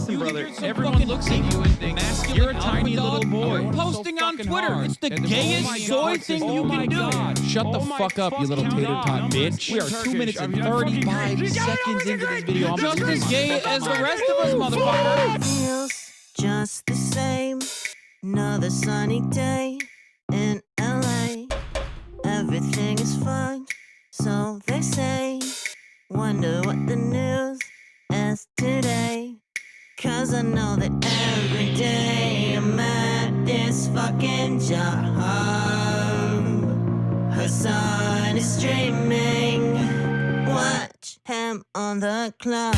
Listen, brother, everyone looks at you and thinks you're a tiny little boy. Posting on Twitter. It's the gayest soy thing you can do. Shut the fuck up, you little tater tot bitch. We are 2 minutes and 35 seconds into this video. I'm Just as gay as the rest of us, motherfucker. Feels just the same. Another sunny day in LA. Everything is fine, so they say. Wonder what the news is today. Cause I know that every day I'm at this fucking job. Hasan is streaming. Watch him on the clock.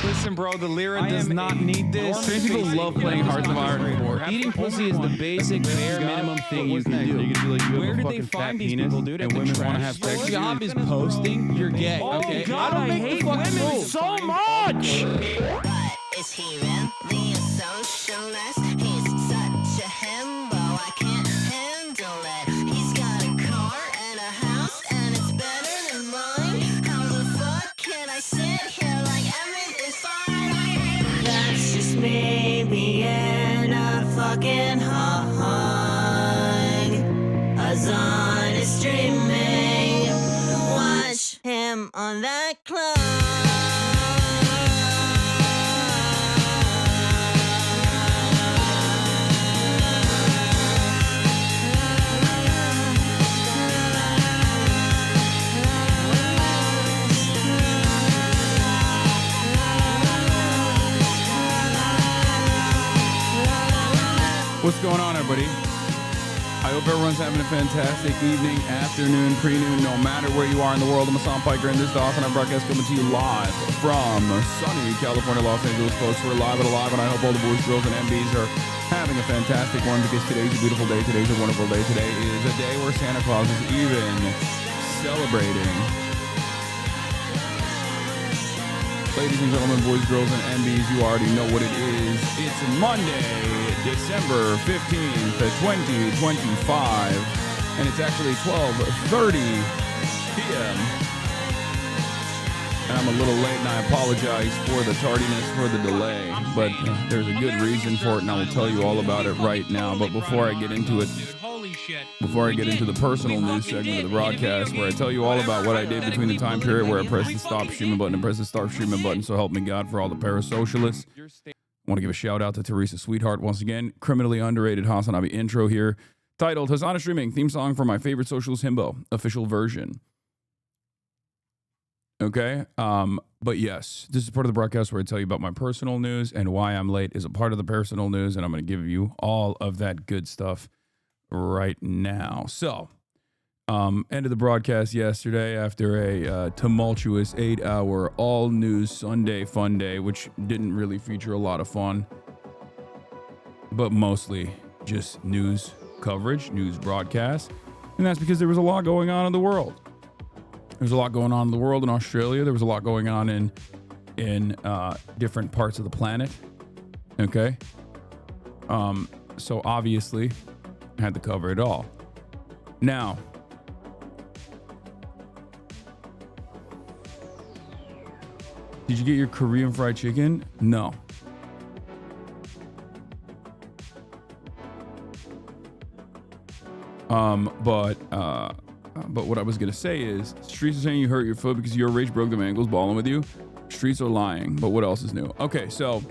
Listen, bro, the Lyra does not need this. Trans people love playing Hearts of Iron. Eating pussy is the basic bare minimum thing you can do. You can be like, you Where have a did they fucking fat find these penis, people, dude? At and the women want to trash have sex store? with Your you. job is posting. You're gay. Okay. God, I don't I make hate the fucking women rules. so much. But is he really a socialist? He's such a himbo, I can't handle it. He's got a car and a house and it's better than mine. How the fuck can I sit here like everything's fine? That's just me being a fucking hog. Hasan is streaming. Watch him on that clock. What's going on, everybody? I hope everyone's having a fantastic evening, afternoon, pre-noon, no matter where you are in the world. I'm Hasan Piker, and this is the HasanAbi Broadcast coming to you live from sunny California, Los Angeles, folks. We're live and alive, and I hope all the boys, girls, and MBs are having a fantastic one because today's a beautiful day. Today's a wonderful day. Today is a day where Santa Claus is even celebrating. Ladies and gentlemen, boys, girls, and MBs, you already know what it is. It's Monday, December 15th, 2025, and it's actually 12:30 p.m. And I'm a little late, and I apologize for the tardiness, for the delay, but there's a good reason for it, and I will tell you all about it right now. But before I get into it, before I get into the personal news segment of the broadcast, where I tell you all about what I did between the time period where I pressed the stop streaming button and pressed the start streaming button, so help me God, for all the parasocialists. I want to give a shout out to Teresa Sweetheart once again. Criminally underrated HasanAbi intro here, titled Hasan is Streaming, theme song for my favorite socialist himbo, official version. Okay, but yes, this is part of the broadcast where I tell you about my personal news, and why I'm late is a part of the personal news, and I'm going to give you all of that good stuff right now. So, ended the broadcast yesterday after a tumultuous 8-hour all news Sunday fun day, which didn't really feature a lot of fun, but mostly just news coverage, news broadcast. And that's because there was a lot going on in the world. There's a lot going on in the world in Australia. There was a lot going on in different parts of the planet. Okay. So obviously I had to cover it all. Now, did you get your Korean fried chicken? No. But what I was gonna say is, streets are saying you hurt your foot because your rage broke them ankles balling with you. Streets are lying, but what else is new? Okay, so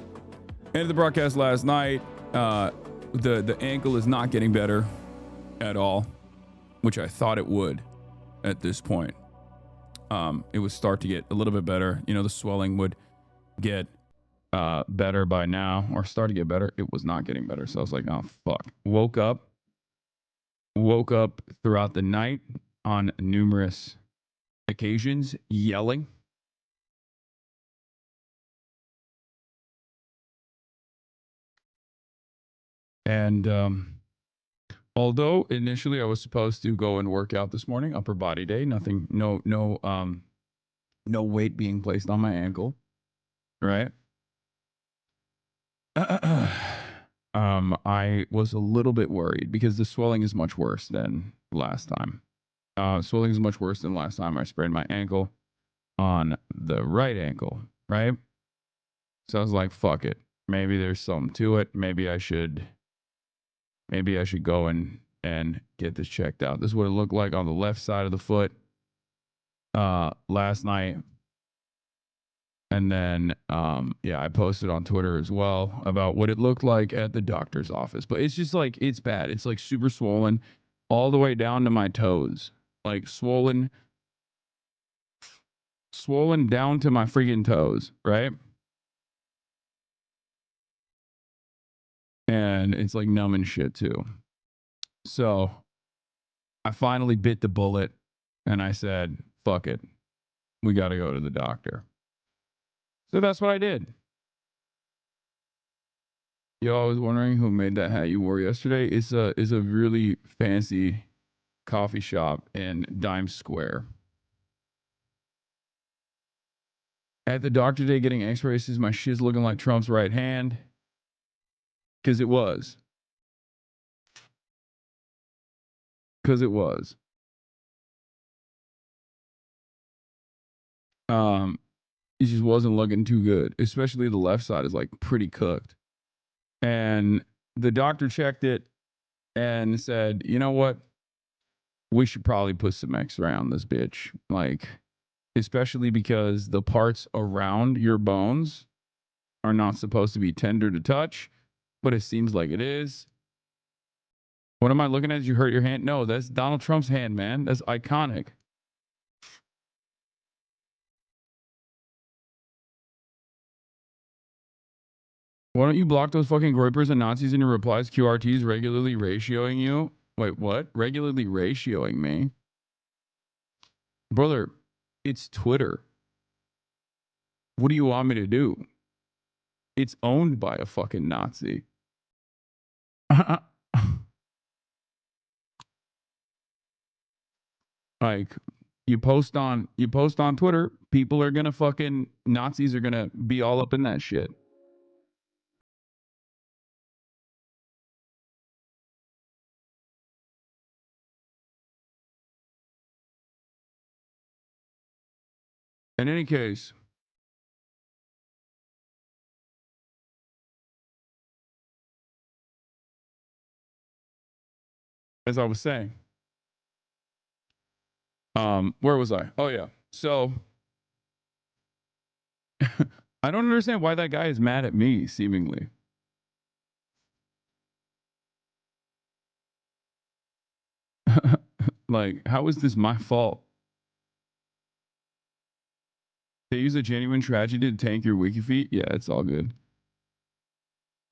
ended the broadcast last night. The ankle is not getting better at all, which I thought it would at this point. It would start to get a little bit better. You know, the swelling would get better by now, or start to get better. It was not getting better, so I was like, oh fuck. Woke up throughout the night on numerous occasions yelling. And although initially I was supposed to go and work out this morning, upper body day, nothing, no weight being placed on my ankle, right? I was a little bit worried because the swelling is much worse than last time. Swelling is much worse than last time I sprained my ankle on the right ankle, right? So I was like, fuck it. Maybe there's something to it. Maybe I should go and get this checked out. This is what it looked like on the left side of the foot last night. And then I posted on Twitter as well about what it looked like at the doctor's office. But it's just like, it's bad. It's like super swollen all the way down to my toes. Like swollen down to my freaking toes, right? And it's like numb and shit too. So I finally bit the bullet and I said, fuck it. We got to go to the doctor. So that's what I did. Yo, I was wondering who made that hat you wore yesterday. It's a really fancy coffee shop in Dime Square. At the doctor today getting x-rays, my shit's looking like Trump's right hand. Because it was. It just wasn't looking too good. Especially the left side is like pretty cooked. And the doctor checked it and said, you know what? We should probably put some X-ray on this bitch. Like, especially because the parts around your bones are not supposed to be tender to touch, but it seems like it is. What am I looking at? Did you hurt your hand? No, that's Donald Trump's hand, man. That's iconic. Why don't you block those fucking groypers and Nazis in your replies? QRTs regularly ratioing you. Wait, what? Regularly ratioing me? Brother, it's Twitter. What do you want me to do? It's owned by a fucking Nazi. Like, you post on Twitter, people are gonna fucking Nazis are gonna be all up in that shit. In any case, as I was saying, where was I? Oh yeah. So I don't understand why that guy is mad at me, seemingly. Like, how is this my fault? They use a genuine tragedy to tank your wiki feet? Yeah, it's all good.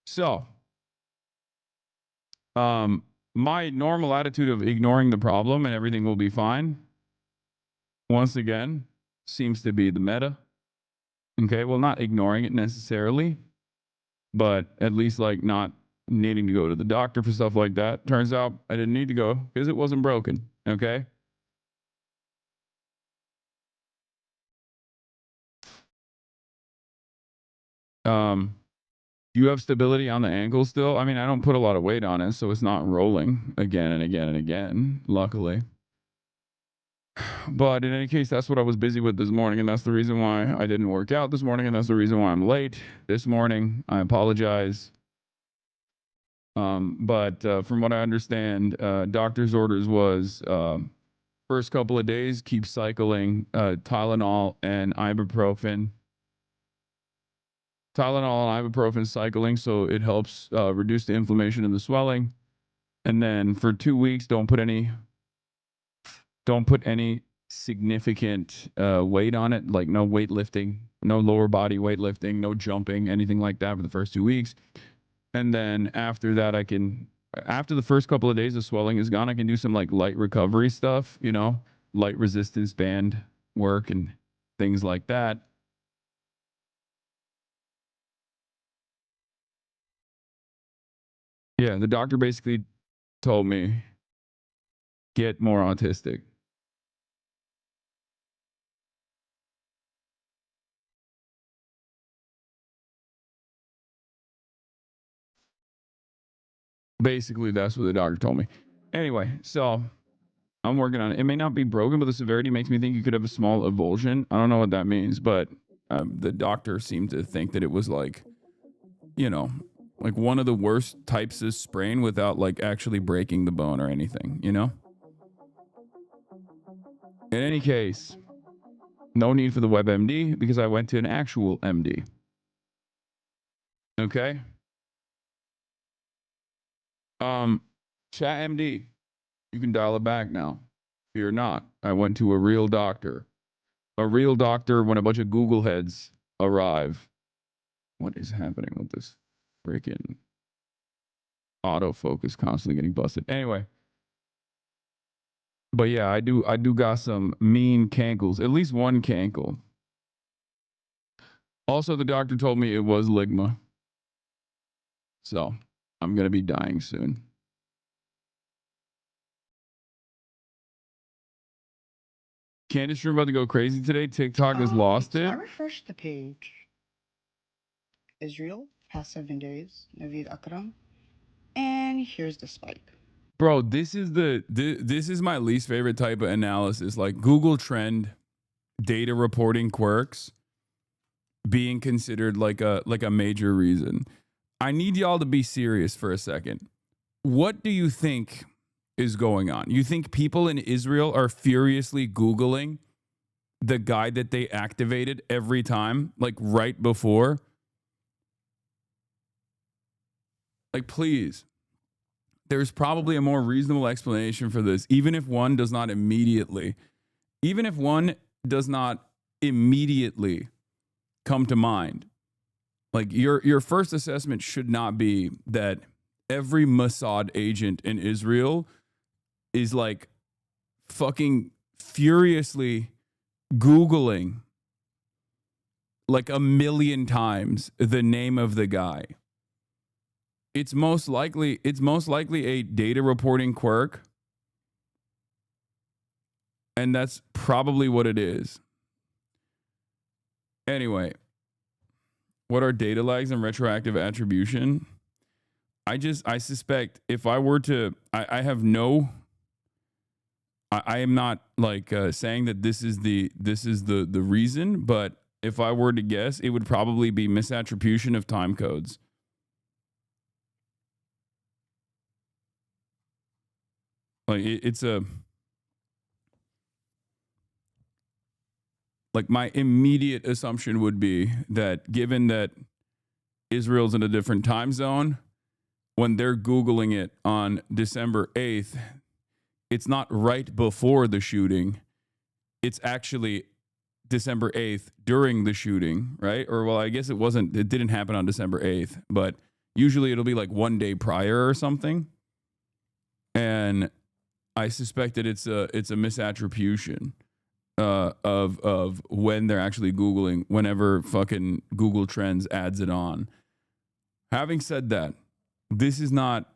So, my normal attitude of ignoring the problem and everything will be fine, once again, seems to be the meta. Okay, well, not ignoring it necessarily, but at least like not needing to go to the doctor for stuff like that. Turns out I didn't need to go because it wasn't broken. Okay. You have stability on the ankle still? I mean, I don't put a lot of weight on it, so it's not rolling again and again and again, luckily. But in any case, that's what I was busy with this morning, and that's the reason why I didn't work out this morning, and that's the reason why I'm late this morning. I apologize. But from what I understand, doctor's orders was first couple of days, keep cycling Tylenol and ibuprofen. Tylenol and ibuprofen cycling, so it helps reduce the inflammation and the swelling. And then for 2 weeks, don't put any significant weight on it, like no weightlifting, no lower body weightlifting, no jumping, anything like that for the first 2 weeks. And then after that, after the first couple of days of swelling is gone, I can do some like light recovery stuff, light resistance band work and things like that. Yeah, the doctor basically told me get more autistic. Basically, that's what the doctor told me. Anyway, so I'm working on it. It may not be broken, but the severity makes me think you could have a small avulsion. I don't know what that means, but the doctor seemed to think that it was like, you know, like one of the worst types of sprain without like actually breaking the bone or anything, you know? In any case, no need for the WebMD because I went to an actual MD. Okay? Chat MD, you can dial it back now. Fear not. I went to a real doctor. A real doctor when a bunch of Google heads arrive. What is happening with this freaking autofocus constantly getting busted? Anyway. But yeah, I do got some mean cankles. At least one cankle. Also, the doctor told me it was ligma. So I'm gonna be dying soon. Candace, you're about to go crazy today. TikTok has lost it. I refreshed the page. Israel, past 7 days. Naveed Akram. And here's the spike. Bro, this is my least favorite type of analysis. Like Google Trend data reporting quirks being considered like a major reason. I need y'all to be serious for a second. What do you think is going on? You think people in Israel are furiously Googling the guy that they activated every time, like right before? Like, please. There's probably a more reasonable explanation for this, even if one does not immediately come to mind. Like your first assessment should not be that every Mossad agent in Israel is like fucking furiously Googling like a million times the name of the guy. It's most likely a data reporting quirk. And that's probably what it is. Anyway, what are data lags and retroactive attribution? I suspect if I were to, I am not like saying that this is the reason, but if I were to guess, it would probably be misattribution of time codes. Like it's a, like my immediate assumption would be that given that Israel's in a different time zone, when they're Googling it on December 8th, it's not right before the shooting. It's actually December 8th during the shooting, right? Or, well, I guess it didn't happen on December 8th, but usually it'll be like one day prior or something. And I suspect that it's a misattribution of when they're actually Googling, whenever fucking Google Trends adds it on. Having said that, this is not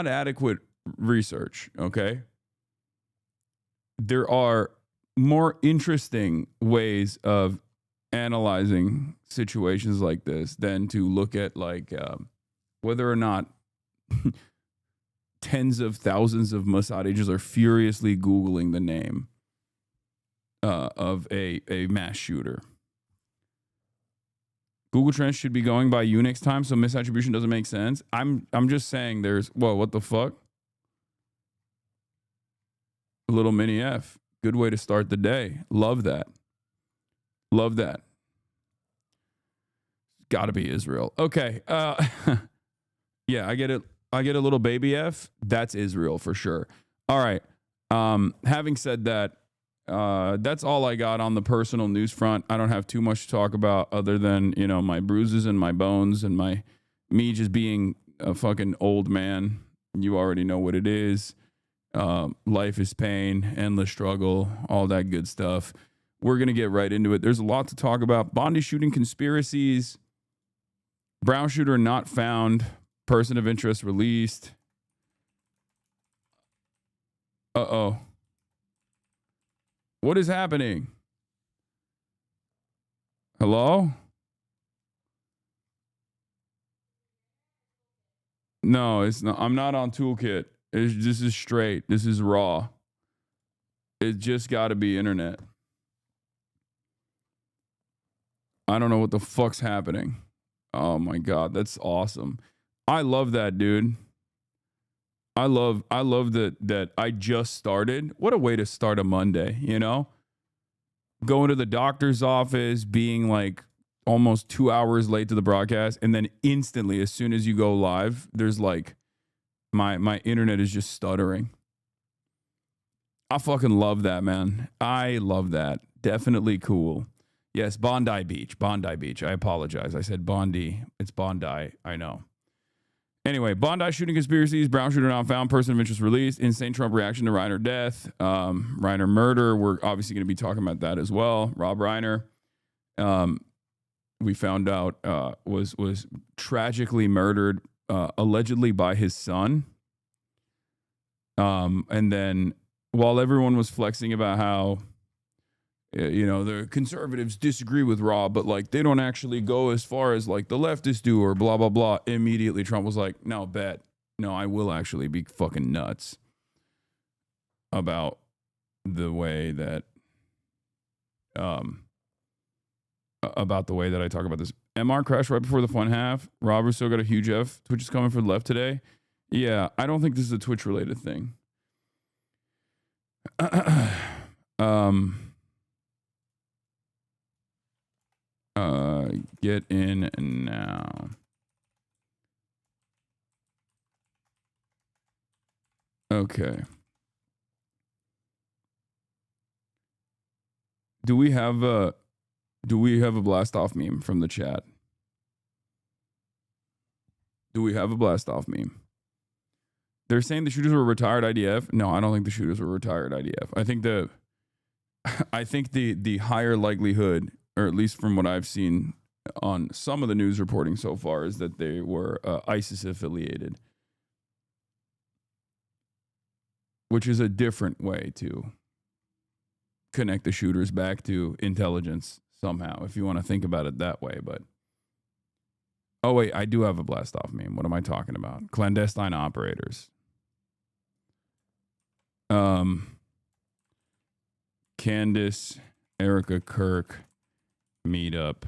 adequate research, okay? There are more interesting ways of analyzing situations like this than to look at like whether or not tens of thousands of Mossad agents are furiously Googling the name of a mass shooter. Google Trends should be going by Unix time, so misattribution doesn't make sense. I'm just saying there's, whoa, what the fuck? A little mini F. Good way to start the day. Love that. Love that. Gotta be Israel. Okay. Yeah, I get it. I get a little baby F. That's Israel for sure. All right. Having said that, that's all I got on the personal news front. I don't have too much to talk about other than, you know, my bruises and my bones and me just being a fucking old man. You already know what it is. life is pain, endless struggle, all that good stuff. We're going to get right into it. There's a lot to talk about. Bondi shooting conspiracies, brown shooter not found, person of interest released. Uh-oh. What is happening? Hello? No, it's not. I'm not on Toolkit. This is straight. This is raw. It just got to be internet. I don't know what the fuck's happening. Oh my God, that's awesome. I love that, dude. I love that I just started. What a way to start a Monday, you know? Going to the doctor's office, being like almost 2 hours late to the broadcast, and then instantly, as soon as you go live, there's like my internet is just stuttering. I fucking love that, man. I love that. Definitely cool. Yes, Bondi Beach. Bondi Beach. I apologize. I said Bondi. It's Bondi. I know. Anyway, Bondi shooting conspiracies, brown shooter not found, person of interest released, insane Trump reaction to REINER death, REINER murder. We're obviously going to be talking about that as well. Rob REINER, we found out was tragically murdered, allegedly by his son. And then while everyone was flexing about how, you know, the conservatives disagree with Rob, but like they don't actually go as far as like the leftists do or blah, blah, blah. Immediately Trump was like, no, bet. No, I will actually be fucking nuts about the way that, about the way that I talk about this. MR crashed right before the fun half. Rob Rousseau got a huge F. Twitch is coming for the left today. Yeah, I don't think this is a Twitch related thing. Get in now. Okay. Do we have a blast off meme from the chat? Do we have a blast off meme? They're saying the shooters were retired IDF. No, I don't think the shooters were retired IDF. I think the higher likelihood, or at least from what I've seen on some of the news reporting so far, is that they were ISIS affiliated, which is a different way to connect the shooters back to intelligence somehow, if you want to think about it that way. But oh wait, I do have a blast off meme. What am I talking about? Clandestine operators. Candace, Erica Kirk, meetup.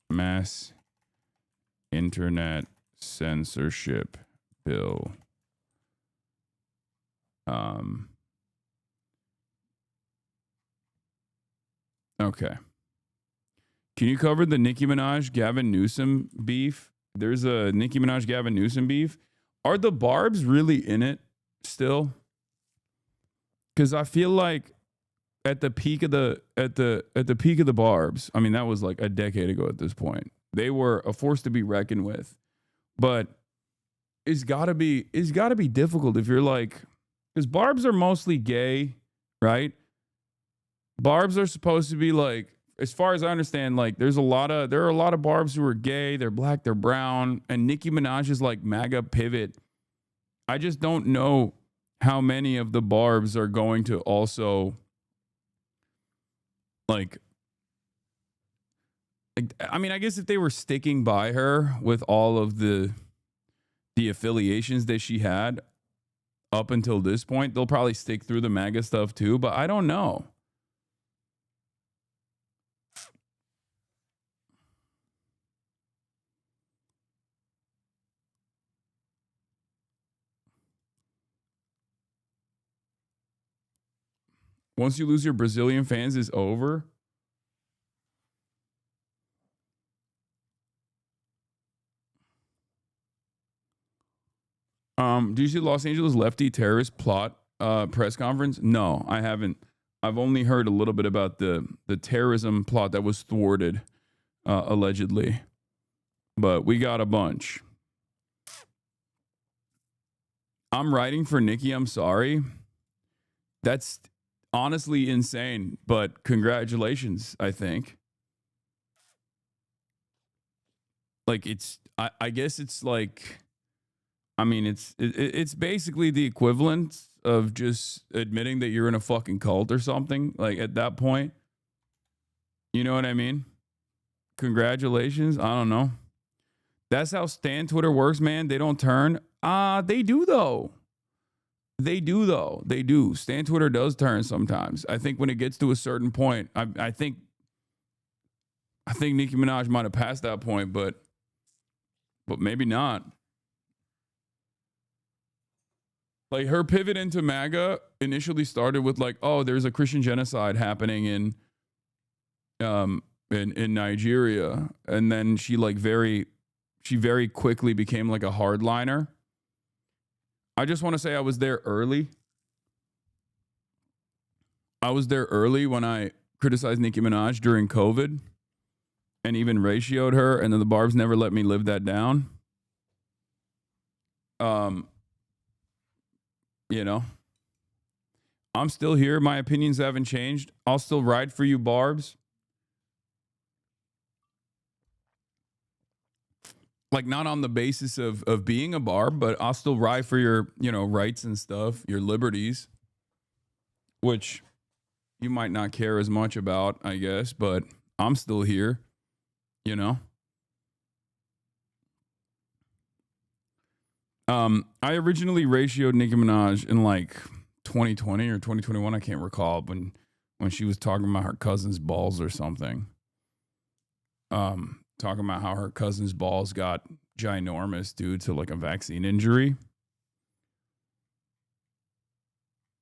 Mass internet censorship bill. Okay. Can you cover the Nicki Minaj, Gavin Newsom beef? There's a Nicki Minaj, Gavin Newsom beef. Are the Barbs really in it still? Because I feel like at the peak of the peak of the Barbs, I mean, that was like a decade ago at this point. They were a force to be reckoned with. But it's gotta be difficult if you're like, because Barbs are mostly gay, right? Barbs are supposed to be like, as far as I understand, like there are a lot of Barbs who are gay, they're black, they're brown, and Nicki Minaj is like MAGA pivot. I just don't know how many of the Barbs are going to also like I mean, I guess if they were sticking by her with all of the affiliations that she had up until this point, they'll probably stick through the MAGA stuff too, but I don't know. Once you lose your Brazilian fans, it's over. Do you see Los Angeles lefty terrorist plot press conference? No, I haven't. I've only heard a little bit about the terrorism plot that was thwarted, allegedly. But we got a bunch. I'm writing for Nicki. I'm sorry. That's honestly insane, but congratulations, I think. Like I guess it's like, I mean, it's basically the equivalent of just admitting that you're in a fucking cult or something. Like at that point, you know what I mean? Congratulations. I don't know. That's how Stan Twitter works, man. They don't turn. They do though. They do though. They do. Stan Twitter does turn sometimes. I think when it gets to a certain point, I think Nicki Minaj might have passed that point, but maybe not. Like her pivot into MAGA initially started with like, oh, there's a Christian genocide happening in Nigeria, and then she very quickly became like a hardliner. I just want to say I was there early. I was there early when I criticized Nicki Minaj during COVID and even ratioed her, and then the Barbs never let me live that down. You know, I'm still here. My opinions haven't changed. I'll still ride for you, Barbs. Like not on the basis of being a Barb, but I'll still ride for your, rights and stuff, your liberties, which you might not care as much about, I guess, but I'm still here, I originally ratioed Nicki Minaj in like 2020 or 2021. I can't recall when she was talking about her cousin's balls or something. Talking about how her cousin's balls got ginormous due to like a vaccine injury.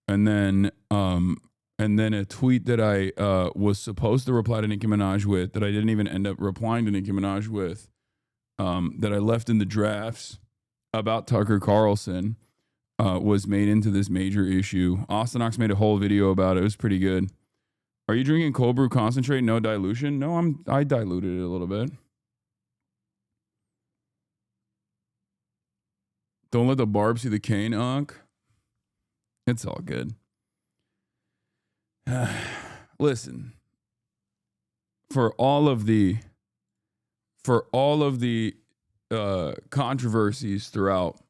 And then a tweet that I was supposed to reply to Nicki Minaj with that I didn't even end up replying to Nicki Minaj with, that I left in the drafts about Tucker Carlson, was made into this major issue. Austin Ox made a whole video about it. It was pretty good. Are you drinking cold brew concentrate, no dilution? No, I diluted it a little bit. Don't let the barb see the cane, Unc. It's all good. Listen, for all of the controversies throughout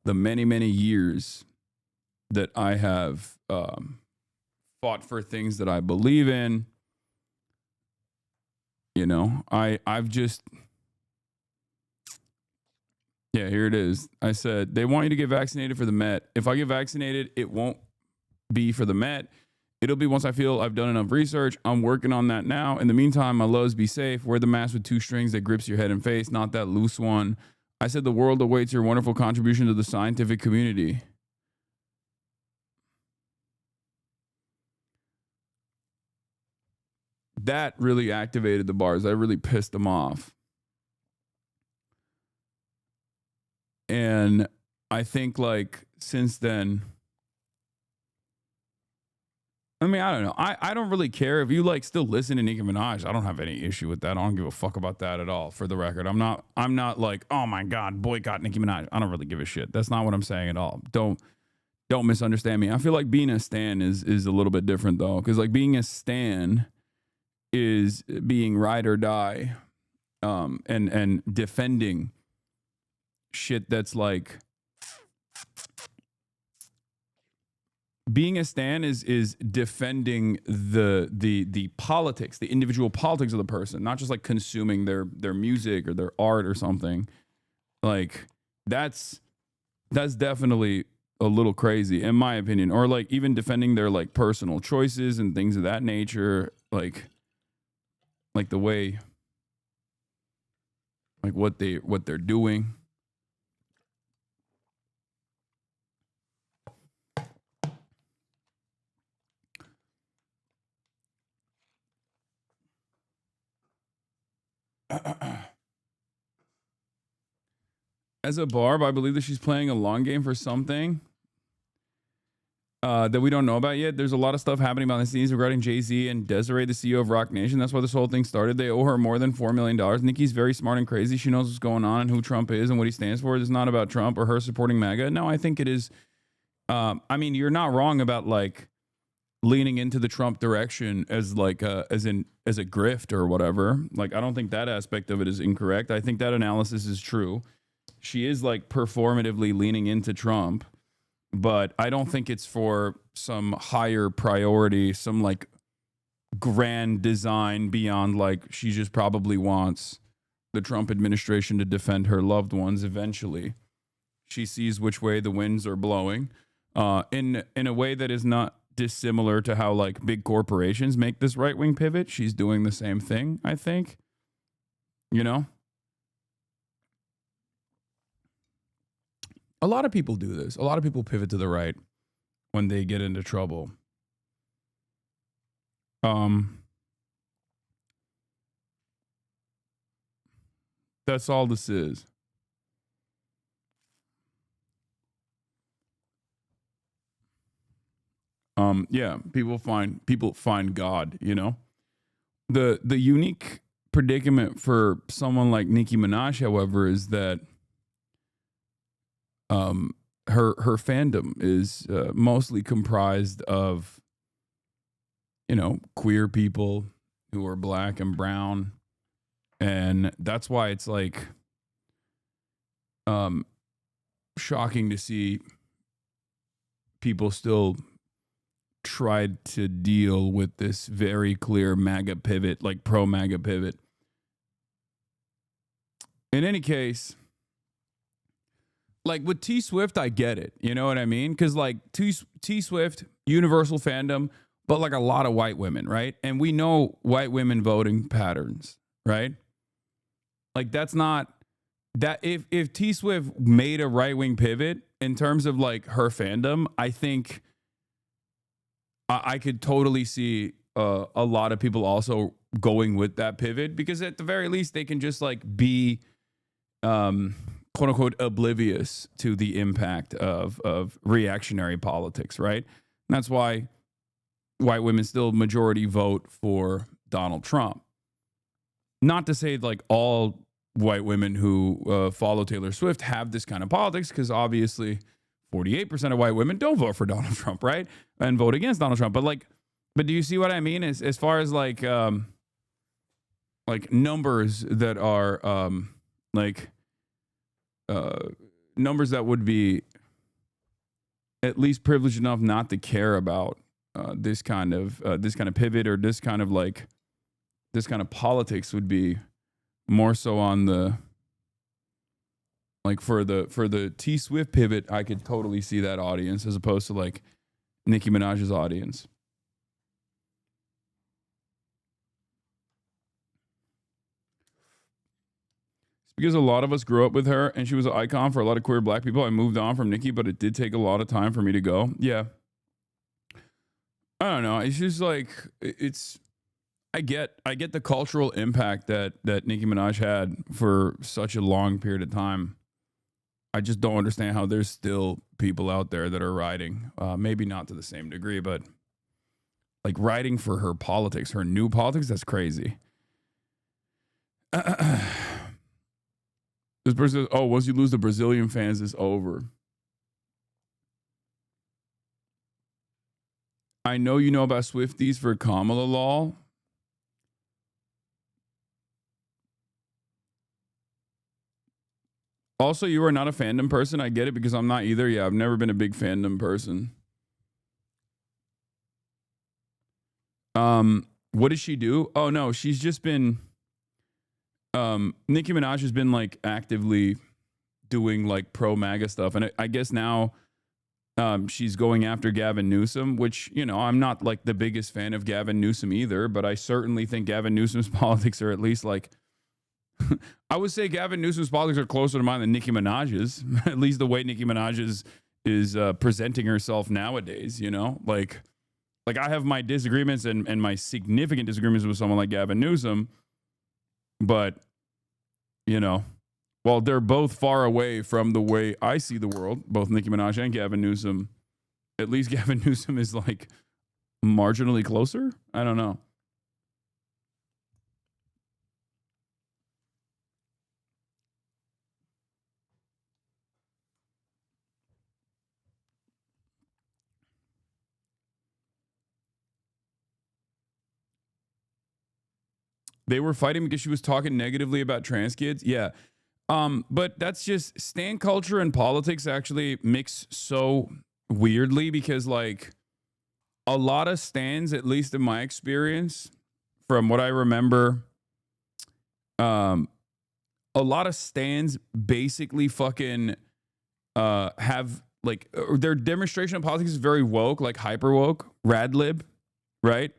the many, many years that I have fought for things that I believe in, I've just, yeah, here it is. I said, they want you to get vaccinated for the Met. If I get vaccinated, it won't be for the Met. It'll be once I feel I've done enough research. I'm working on that now. In the meantime, my loves, be safe. Wear the mask with 2 strings that grips your head and face, not that loose one. I said the world awaits your wonderful contribution to the scientific community. That really activated the bars. That really pissed them off. And I think like since then, I mean, I don't know. I don't really care if you like still listen to Nicki Minaj. I don't have any issue with that. I don't give a fuck about that at all. For the record, I'm not like, oh my God, boycott Nicki Minaj. I don't really give a shit. That's not what I'm saying at all. Don't misunderstand me. I feel like being a stan is a little bit different though, because like being a stan is being ride or die, and defending shit that's like. Being a stan is defending the politics, the individual politics of the person, not just like consuming their music or their art or something. Like that's definitely a little crazy in my opinion. Or like even defending their like personal choices and things of that nature, like the way, like what they're doing. As a barb, I believe that she's playing a long game for something. that we don't know about yet. There's a lot of stuff happening behind the scenes regarding Jay-Z and Desiree, the CEO of Rock Nation. That's why this whole thing started. They owe her more than $4 million. Nicki's very smart and crazy. She knows what's going on and who Trump is and what he stands for. It's not about Trump or her supporting MAGA. No, I think it is. I mean, you're not wrong about like leaning into the Trump direction as like as a grift or whatever. Like, I don't think that aspect of it is incorrect. I think that analysis is true. She is like performatively leaning into Trump, but I don't think it's for some higher priority, some like grand design beyond like she just probably wants the Trump administration to defend her loved ones eventually. She sees which way the winds are blowing in a way that is not dissimilar to how like big corporations make this right-wing pivot. She's doing the same thing, I think. You know? A lot of people do this. A lot of people pivot to the right when they get into trouble. That's all this is. Yeah, people find God, you know. The unique predicament for someone like Nicki Minaj, however, is that her fandom is mostly comprised of, you know, queer people who are black and brown, and that's why it's like shocking to see people still tried to deal with this very clear MAGA pivot, like pro MAGA pivot. In any case, like with T Swift, I get it. You know what I mean? Because like T Swift, universal fandom, but like a lot of white women, right? And we know white women voting patterns, right? Like that's not that if T Swift made a right wing pivot in terms of like her fandom, I think I could totally see a lot of people also going with that pivot, because at the very least they can just like be quote unquote oblivious to the impact of reactionary politics, right? And that's why white women still majority vote for Donald Trump. Not to say like all white women who follow Taylor Swift have this kind of politics, because obviously 48% of white women don't vote for Donald Trump, right? And vote against Donald Trump. But do you see what I mean? As far as like numbers that are numbers that would be at least privileged enough not to care about this kind of pivot, or this kind of politics, would be more so on the, like for the T Swift pivot. I could totally see that audience as opposed to like Nicki Minaj's audience. It's because a lot of us grew up with her and she was an icon for a lot of queer black people. I moved on from Nicki, but it did take a lot of time for me to go. Yeah. I don't know. It's just like, I get the cultural impact that Nicki Minaj had for such a long period of time. I just don't understand how there's still people out there that are riding, maybe not to the same degree, but like riding for her politics, her new politics. That's crazy. This person says, oh, once you lose the Brazilian fans, it's over. I know you know about Swifties for Kamala Law. Also, you are not a fandom person. I get it, because I'm not either. Yeah, I've never been a big fandom person. What does she do? Oh, no, she's just been... Nicki Minaj has been, like, actively doing, like, pro-MAGA stuff. And I guess now she's going after Gavin Newsom, which, you know, I'm not, like, the biggest fan of Gavin Newsom either, but I certainly think Gavin Newsom's politics are at least, like... I would say Gavin Newsom's politics are closer to mine than Nicki Minaj's. At least the way Nicki Minaj is presenting herself nowadays, you know? Like I have my disagreements and my significant disagreements with someone like Gavin Newsom, but, you know, while they're both far away from the way I see the world, both Nicki Minaj and Gavin Newsom, at least Gavin Newsom is like marginally closer. I don't know. They were fighting because she was talking negatively about trans kids. Yeah. But that's just stan culture and politics actually mix so weirdly because like a lot of stans, at least in my experience, from what I remember, a lot of stans basically fucking have like their demonstration of politics is very woke, like hyper woke, rad lib, right?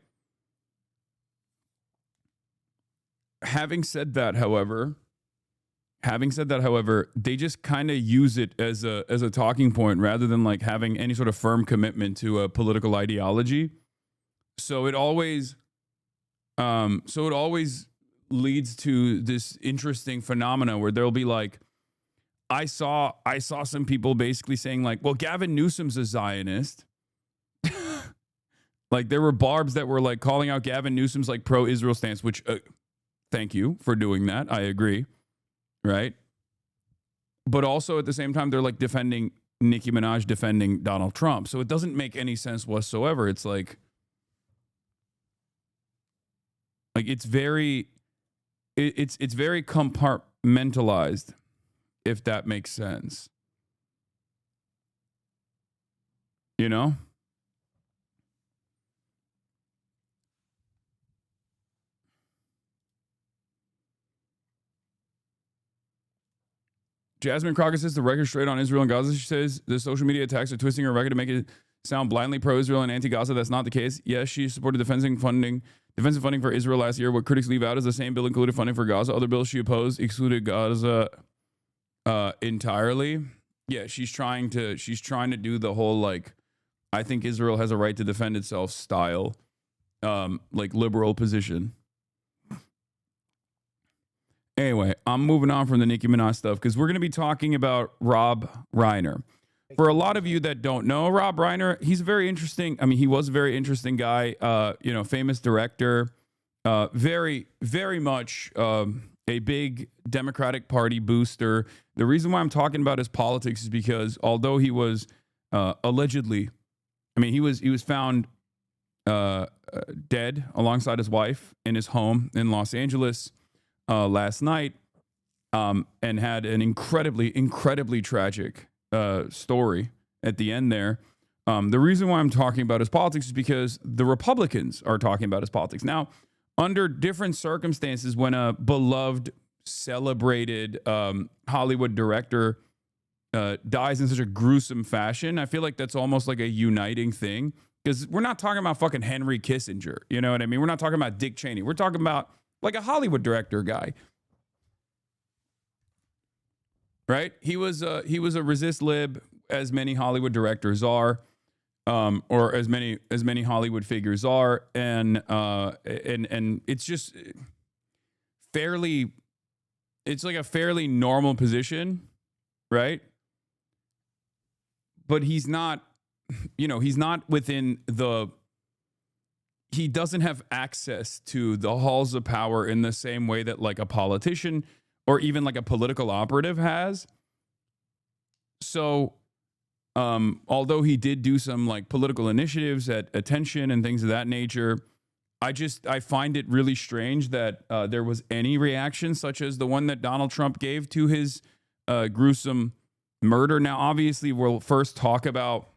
Having said that, however, they just kind of use it as a talking point rather than like having any sort of firm commitment to a political ideology. So it always leads to this interesting phenomena where there'll be like, I saw some people basically saying like, well, Gavin Newsom's a Zionist. Like there were barbs that were like calling out Gavin Newsom's like pro-Israel stance, which thank you for doing that. I agree. Right. But also at the same time, they're like defending Nicki Minaj, defending Donald Trump. So it doesn't make any sense whatsoever. It's like it's very compartmentalized, if that makes sense. You know? Jasmine Crockett says the record straight on Israel and Gaza. She says the social media attacks are twisting her record to make it sound blindly pro-Israel and anti-Gaza. That's not the case. Yes, she supported defensive funding for Israel last year. What critics leave out is the same bill included funding for Gaza. Other bills she opposed excluded Gaza entirely. Yeah, she's trying to do the whole like, I think Israel has a right to defend itself style, like liberal position. Anyway, I'm moving on from the Nicki Minaj stuff because we're going to be talking about Rob Reiner. For a lot of you that don't know Rob Reiner, he's very interesting. I mean, he was a very interesting guy, famous director, very, very much a big Democratic Party booster. The reason why I'm talking about his politics is because although he was allegedly, I mean, he was found dead alongside his wife in his home in Los Angeles last night, and had an incredibly tragic story at the end there. The reason why I'm talking about his politics is because the Republicans are talking about his politics. Now, under different circumstances, when a beloved, celebrated Hollywood director dies in such a gruesome fashion, I feel like that's almost like a uniting thing. Because we're not talking about fucking Henry Kissinger. You know what I mean? We're not talking about Dick Cheney. We're talking about like a Hollywood director guy, right? He was a resist lib, as many Hollywood directors are, or as many Hollywood figures are, and it's just fairly, it's like a fairly normal position, right? But he's not, he's not within the. He doesn't have access to the halls of power in the same way that like a politician or even like a political operative has. So, although he did do some like political initiatives at attention and things of that nature, I find it really strange that there was any reaction such as the one that Donald Trump gave to his gruesome murder. Now, obviously, we'll first talk about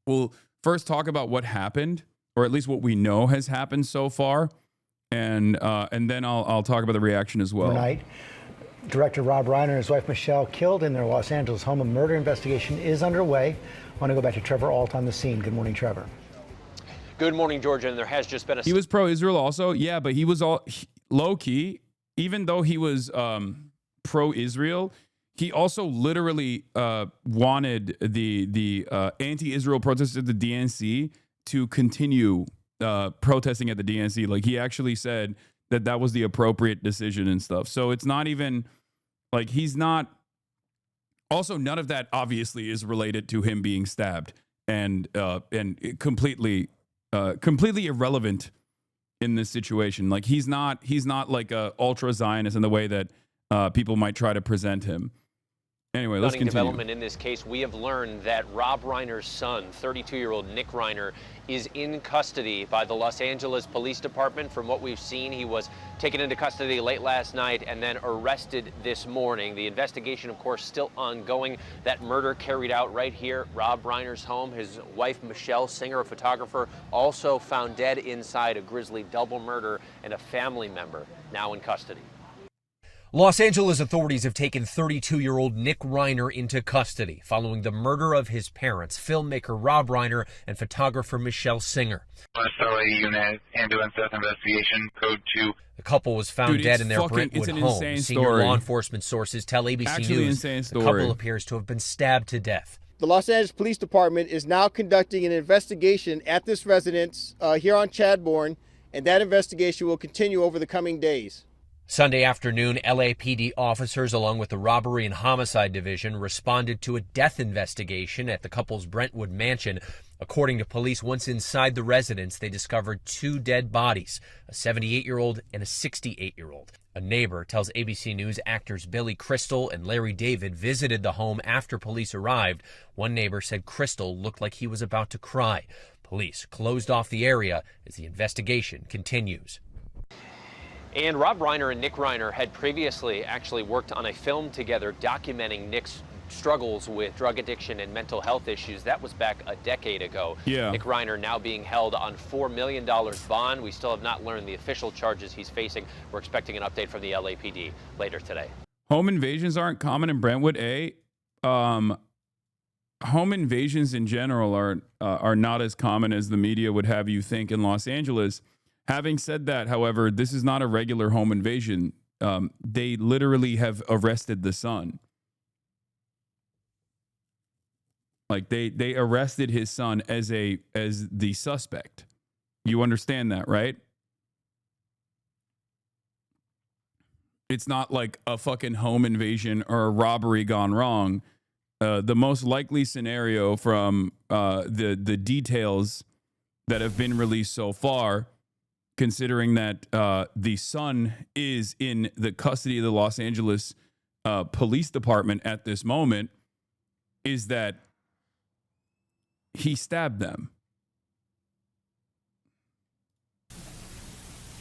what happened, or at least what we know has happened so far, and then I'll talk about the reaction as well. Tonight, director Rob Reiner and his wife Michelle killed in their Los Angeles home. A murder investigation is underway. I want to go back to Trevor Alt on the scene. Good morning, Trevor. Good morning, Georgia. And there has just been a... He was pro-Israel also, yeah, but he was all low-key. Even though he was pro-Israel, he also literally wanted the anti-Israel protesters at the DNC to continue protesting at the DNC. Like, he actually said that was the appropriate decision and stuff. So it's not even like he's not. Also, none of that obviously is related to him being stabbed and completely irrelevant in this situation. Like he's not like a ultra Zionist in the way that people might try to present him. Anyway, let's continue. Development in this case, we have learned that Rob Reiner's son, 32-year-old Nick Reiner, is in custody by the Los Angeles Police Department. From what we've seen, he was taken into custody late last night and then arrested this morning. The investigation, of course, still ongoing. That murder carried out right here, Rob Reiner's home. His wife, Michelle Singer, a photographer, also found dead inside a grisly double murder, and a family member now in custody. Los Angeles authorities have taken 32-year-old Nick Reiner into custody following the murder of his parents, filmmaker Rob Reiner and photographer Michelle Singer. SLA unit, ambulance death investigation, code 2. The couple was found dead in their Brentwood home. Senior law enforcement sources tell ABC News the couple appears to have been stabbed to death. The Los Angeles Police Department is now conducting an investigation at this residence here on Chadbourne, and that investigation will continue over the coming days. Sunday afternoon, LAPD officers, along with the Robbery and Homicide Division, responded to a death investigation at the couple's Brentwood mansion. According to police, once inside the residence, they discovered two dead bodies, a 78-year-old and a 68-year-old. A neighbor tells ABC News actors Billy Crystal and Larry David visited the home after police arrived. One neighbor said Crystal looked like he was about to cry. Police closed off the area as the investigation continues. And Rob Reiner and Nick Reiner had previously actually worked on a film together documenting Nick's struggles with drug addiction and mental health issues. That was back a decade ago. Yeah. Nick Reiner now being held on $4 million bond. We still have not learned the official charges he's facing. We're expecting an update from the LAPD later today. Home invasions aren't common in Brentwood. Home invasions in general are not as common as the media would have you think in Los Angeles. Having said that, however, this is not a regular home invasion. They literally have arrested the son. Like they arrested his son as the suspect. You understand that, right? It's not like a fucking home invasion or a robbery gone wrong. The most likely scenario from the details that have been released so far, considering that the son is in the custody of the Los Angeles Police Department at this moment, is that he stabbed them.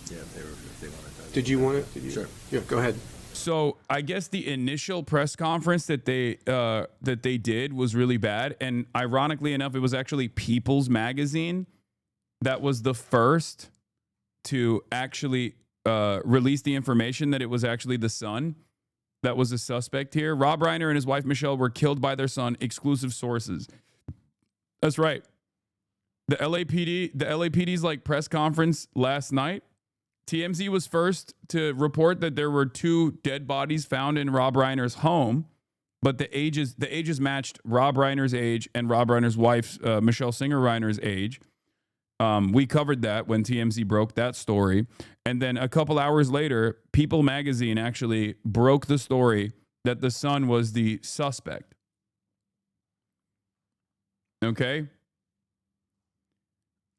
Yeah, if they wanted to. Did you want it? Sure. Yeah, go ahead. So I guess the initial press conference that they did was really bad, and ironically enough, it was actually People's Magazine that was the first to actually release the information that it was actually the son that was a suspect here. Rob Reiner and his wife Michelle were killed by their son. Exclusive sources. That's right. The LAPD's like press conference last night. TMZ was first to report that there were two dead bodies found in Rob Reiner's home, but the ages matched Rob Reiner's age and Rob Reiner's wife Michelle Singer Reiner's age. We covered that when TMZ broke that story. And then a couple hours later, People Magazine actually broke the story that the son was the suspect. Okay?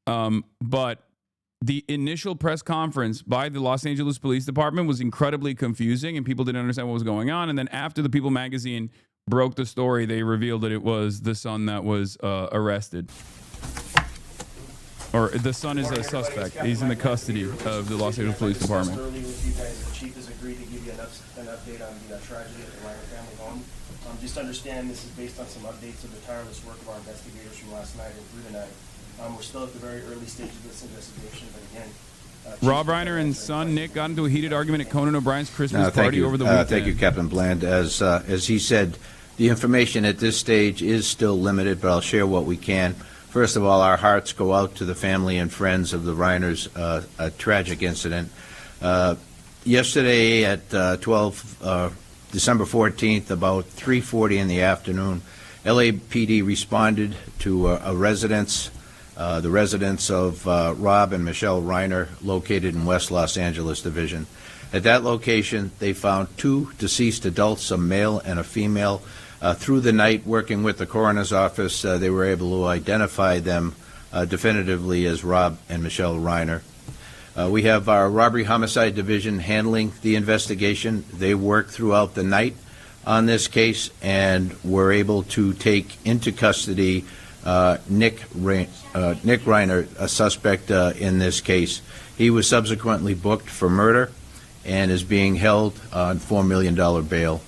But the initial press conference by the Los Angeles Police Department was incredibly confusing and people didn't understand what was going on. And then after the People Magazine broke the story, they revealed that it was the son that was arrested. Or the son is a suspect. He's in the custody of the Los Angeles Police Department. Earlier with you guys, the chief has agreed to give you an update on the tragedy at the Reiner family home. Just understand this is based on some updates of the tireless work of our investigators from last night and through tonight. We're still at the very early stages of this investigation, but again, Rob Reiner and son Nick got into a heated argument at Conan O'Brien's Christmas party over the weekend. Thank you, Captain Bland. As he said, the information at this stage is still limited, but I'll share what we can. First of all, our hearts go out to the family and friends of the Reiners, a tragic incident. Yesterday at December 14th, about 3:40 in the afternoon, LAPD responded to a residence, the residence of Rob and Michelle Reiner, located in West Los Angeles Division. At that location, they found two deceased adults, a male and a female. Through the night, working with the coroner's office, they were able to identify them definitively as Rob and Michelle REINER. We have our robbery homicide division handling the investigation. They worked throughout the night on this case and were able to take into custody Nick REINER, a suspect in this case. He was subsequently booked for murder and is being held on $4 million bail.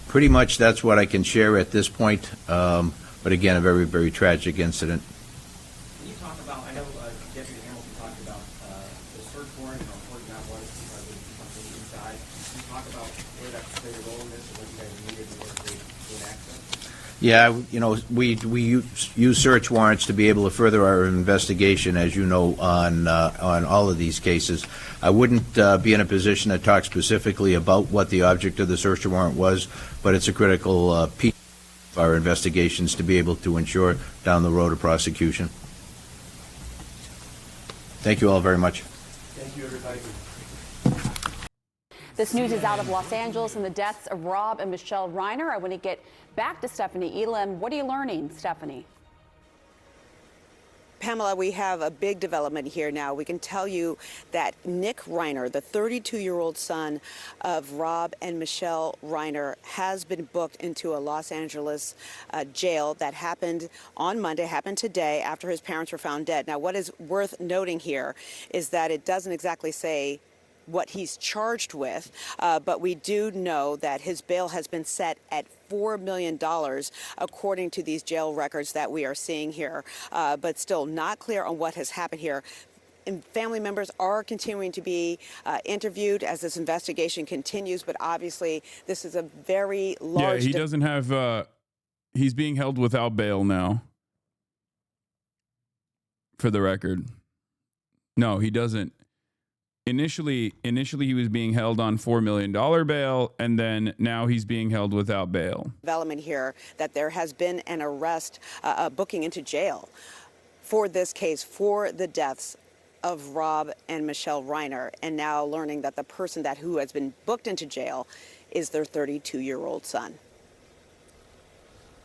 Pretty much that's what I can share at this point, but again, a very, very tragic incident. Can you talk about, I know Deputy Hamilton talked about the search warrant, how important that was from the inside. Can you talk about where that played a role in this and what you guys needed in order to gain access? Yeah, you know, we use search warrants to be able to further our investigation, as you know, on all of these cases. I wouldn't be in a position to talk specifically about what the object of the search warrant was, but it's a critical piece of our investigations to be able to ensure down the road a prosecution. Thank you all very much. Thank you, everybody. This news is out of Los Angeles and the deaths of Rob and Michelle REINER. I want to get back to Stephanie Elam. What are you learning, Stephanie? Pamela, we have a big development here now. We can tell you that Nick REINER, the 32-year-old son of Rob and Michelle REINER, has been booked into a Los Angeles jail. That happened on Monday, happened today after his parents were found dead. Now, what is worth noting here is that it doesn't exactly say what he's charged with, but we do know that his bail has been set at $4 million, according to these jail records that we are seeing here, but still not clear on what has happened here. And family members are continuing to be interviewed as this investigation continues, but obviously this is a very large... Yeah, he doesn't have... he's being held without bail now, for the record. No, he doesn't. Initially, he was being held on $4 million bail, and then now he's being held without bail. Development here that there has been an arrest, booking into jail for this case, for the deaths of Rob and Michelle REINER, and now learning that the person who has been booked into jail is their 32-year-old son.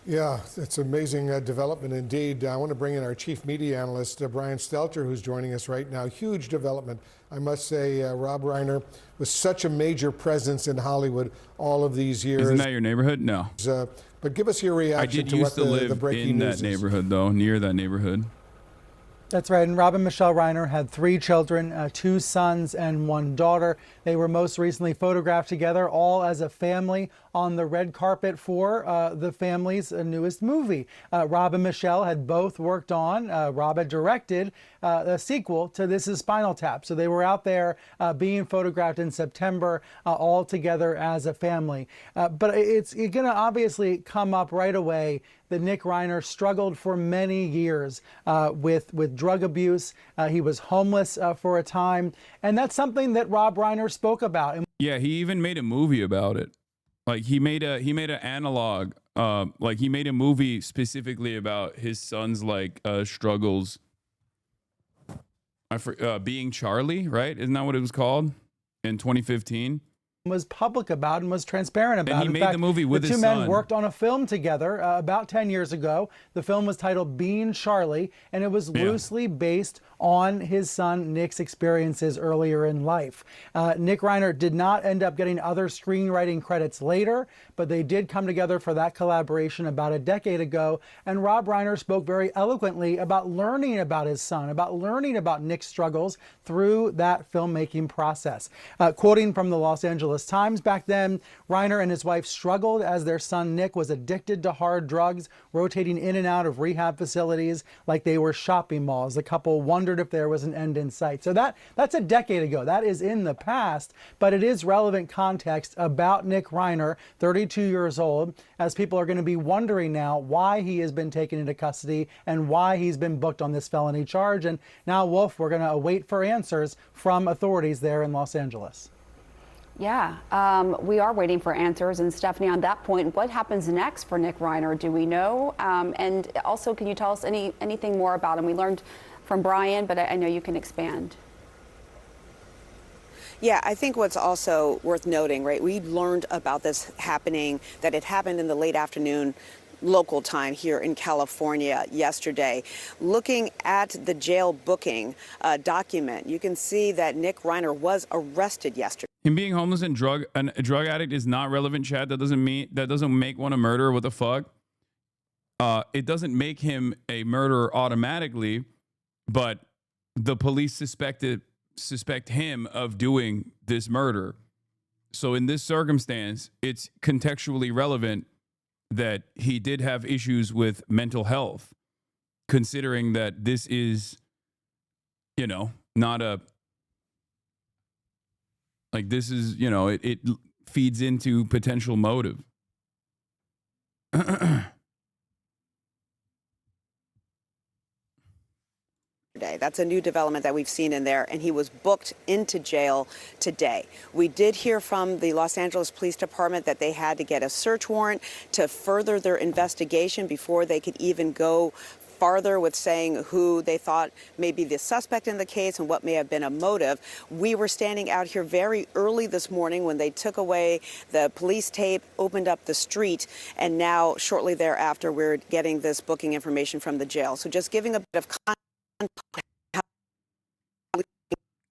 Yeah, it's amazing development indeed. I want to bring in our chief media analyst, Brian Stelter, who's joining us right now. Huge development. I must say, Rob REINER was such a major presence in Hollywood all of these years. Isn't that your neighborhood? No. But give us your reaction to what the breaking news is. I did used to live in that neighborhood, though, near that neighborhood. That's right. And Rob and Michelle REINER had 3 children, 2 sons and 1 daughter. They were most recently photographed together, all as a family, on the red carpet for the family's newest movie. Rob and Michelle had both worked on, Rob had directed a sequel to This Is Spinal Tap. So they were out there being photographed in September, all together as a family. But it's going to obviously come up right away that Nick REINER struggled for many years with drug abuse. He was homeless for a time. And that's something that Rob REINER spoke about. Yeah, he even made a movie about it. Like he made an analog. Like he made a movie specifically about his son's struggles. Being Charlie, right? Isn't that what it was called in 2015? Was public about and was transparent about. And he made the movie with his son. The two men worked on a film together about 10 years ago. The film was titled Being Charlie, and it was loosely based on his son Nick's experiences earlier in life. Nick REINER did not end up getting other screenwriting credits later, but they did come together for that collaboration about a decade ago. And Rob REINER spoke very eloquently about learning about his son, about learning about Nick's struggles through that filmmaking process. Quoting from the Los Angeles Times back then, REINER and his wife struggled as their son Nick was addicted to hard drugs, rotating in and out of rehab facilities like they were shopping malls. The couple wondered if there was an end in sight. So that's a decade ago. That is in the past, but it is relevant context about Nick REINER, 32 years old, as people are going to be wondering now why he has been taken into custody and why he's been booked on this felony charge. And now, Wolf, we're going to await for answers from authorities there in Los Angeles. Yeah, we are waiting for answers. And Stephanie, on that point, what happens next for Nick REINER? Do we know? And also, can you tell us anything more about him? We learned from Brian, but I know you can expand. Yeah, I think what's also worth noting, right, we learned about this happening, that it happened in the late afternoon local time here in California yesterday. Looking at the jail booking document, you can see that Nick Reiner was arrested yesterday. Him being homeless and a drug addict is not relevant, Chad. That doesn't make one a murderer. What the fuck? It doesn't make him a murderer automatically, but the police suspect him of doing this murder. So in this circumstance, it's contextually relevant that he did have issues with mental health, considering that this is, not a, like, this is, it feeds into potential motive. That's a new development that we've seen in there, and he was booked into jail today. We did hear from the Los Angeles Police Department that they had to get a search warrant to further their investigation before they could even go farther with saying who they thought may be the suspect in the case and what may have been a motive. We were standing out here very early this morning when they took away the police tape, opened up the street, and now shortly thereafter we're getting this booking information from the jail. So just giving a bit of context.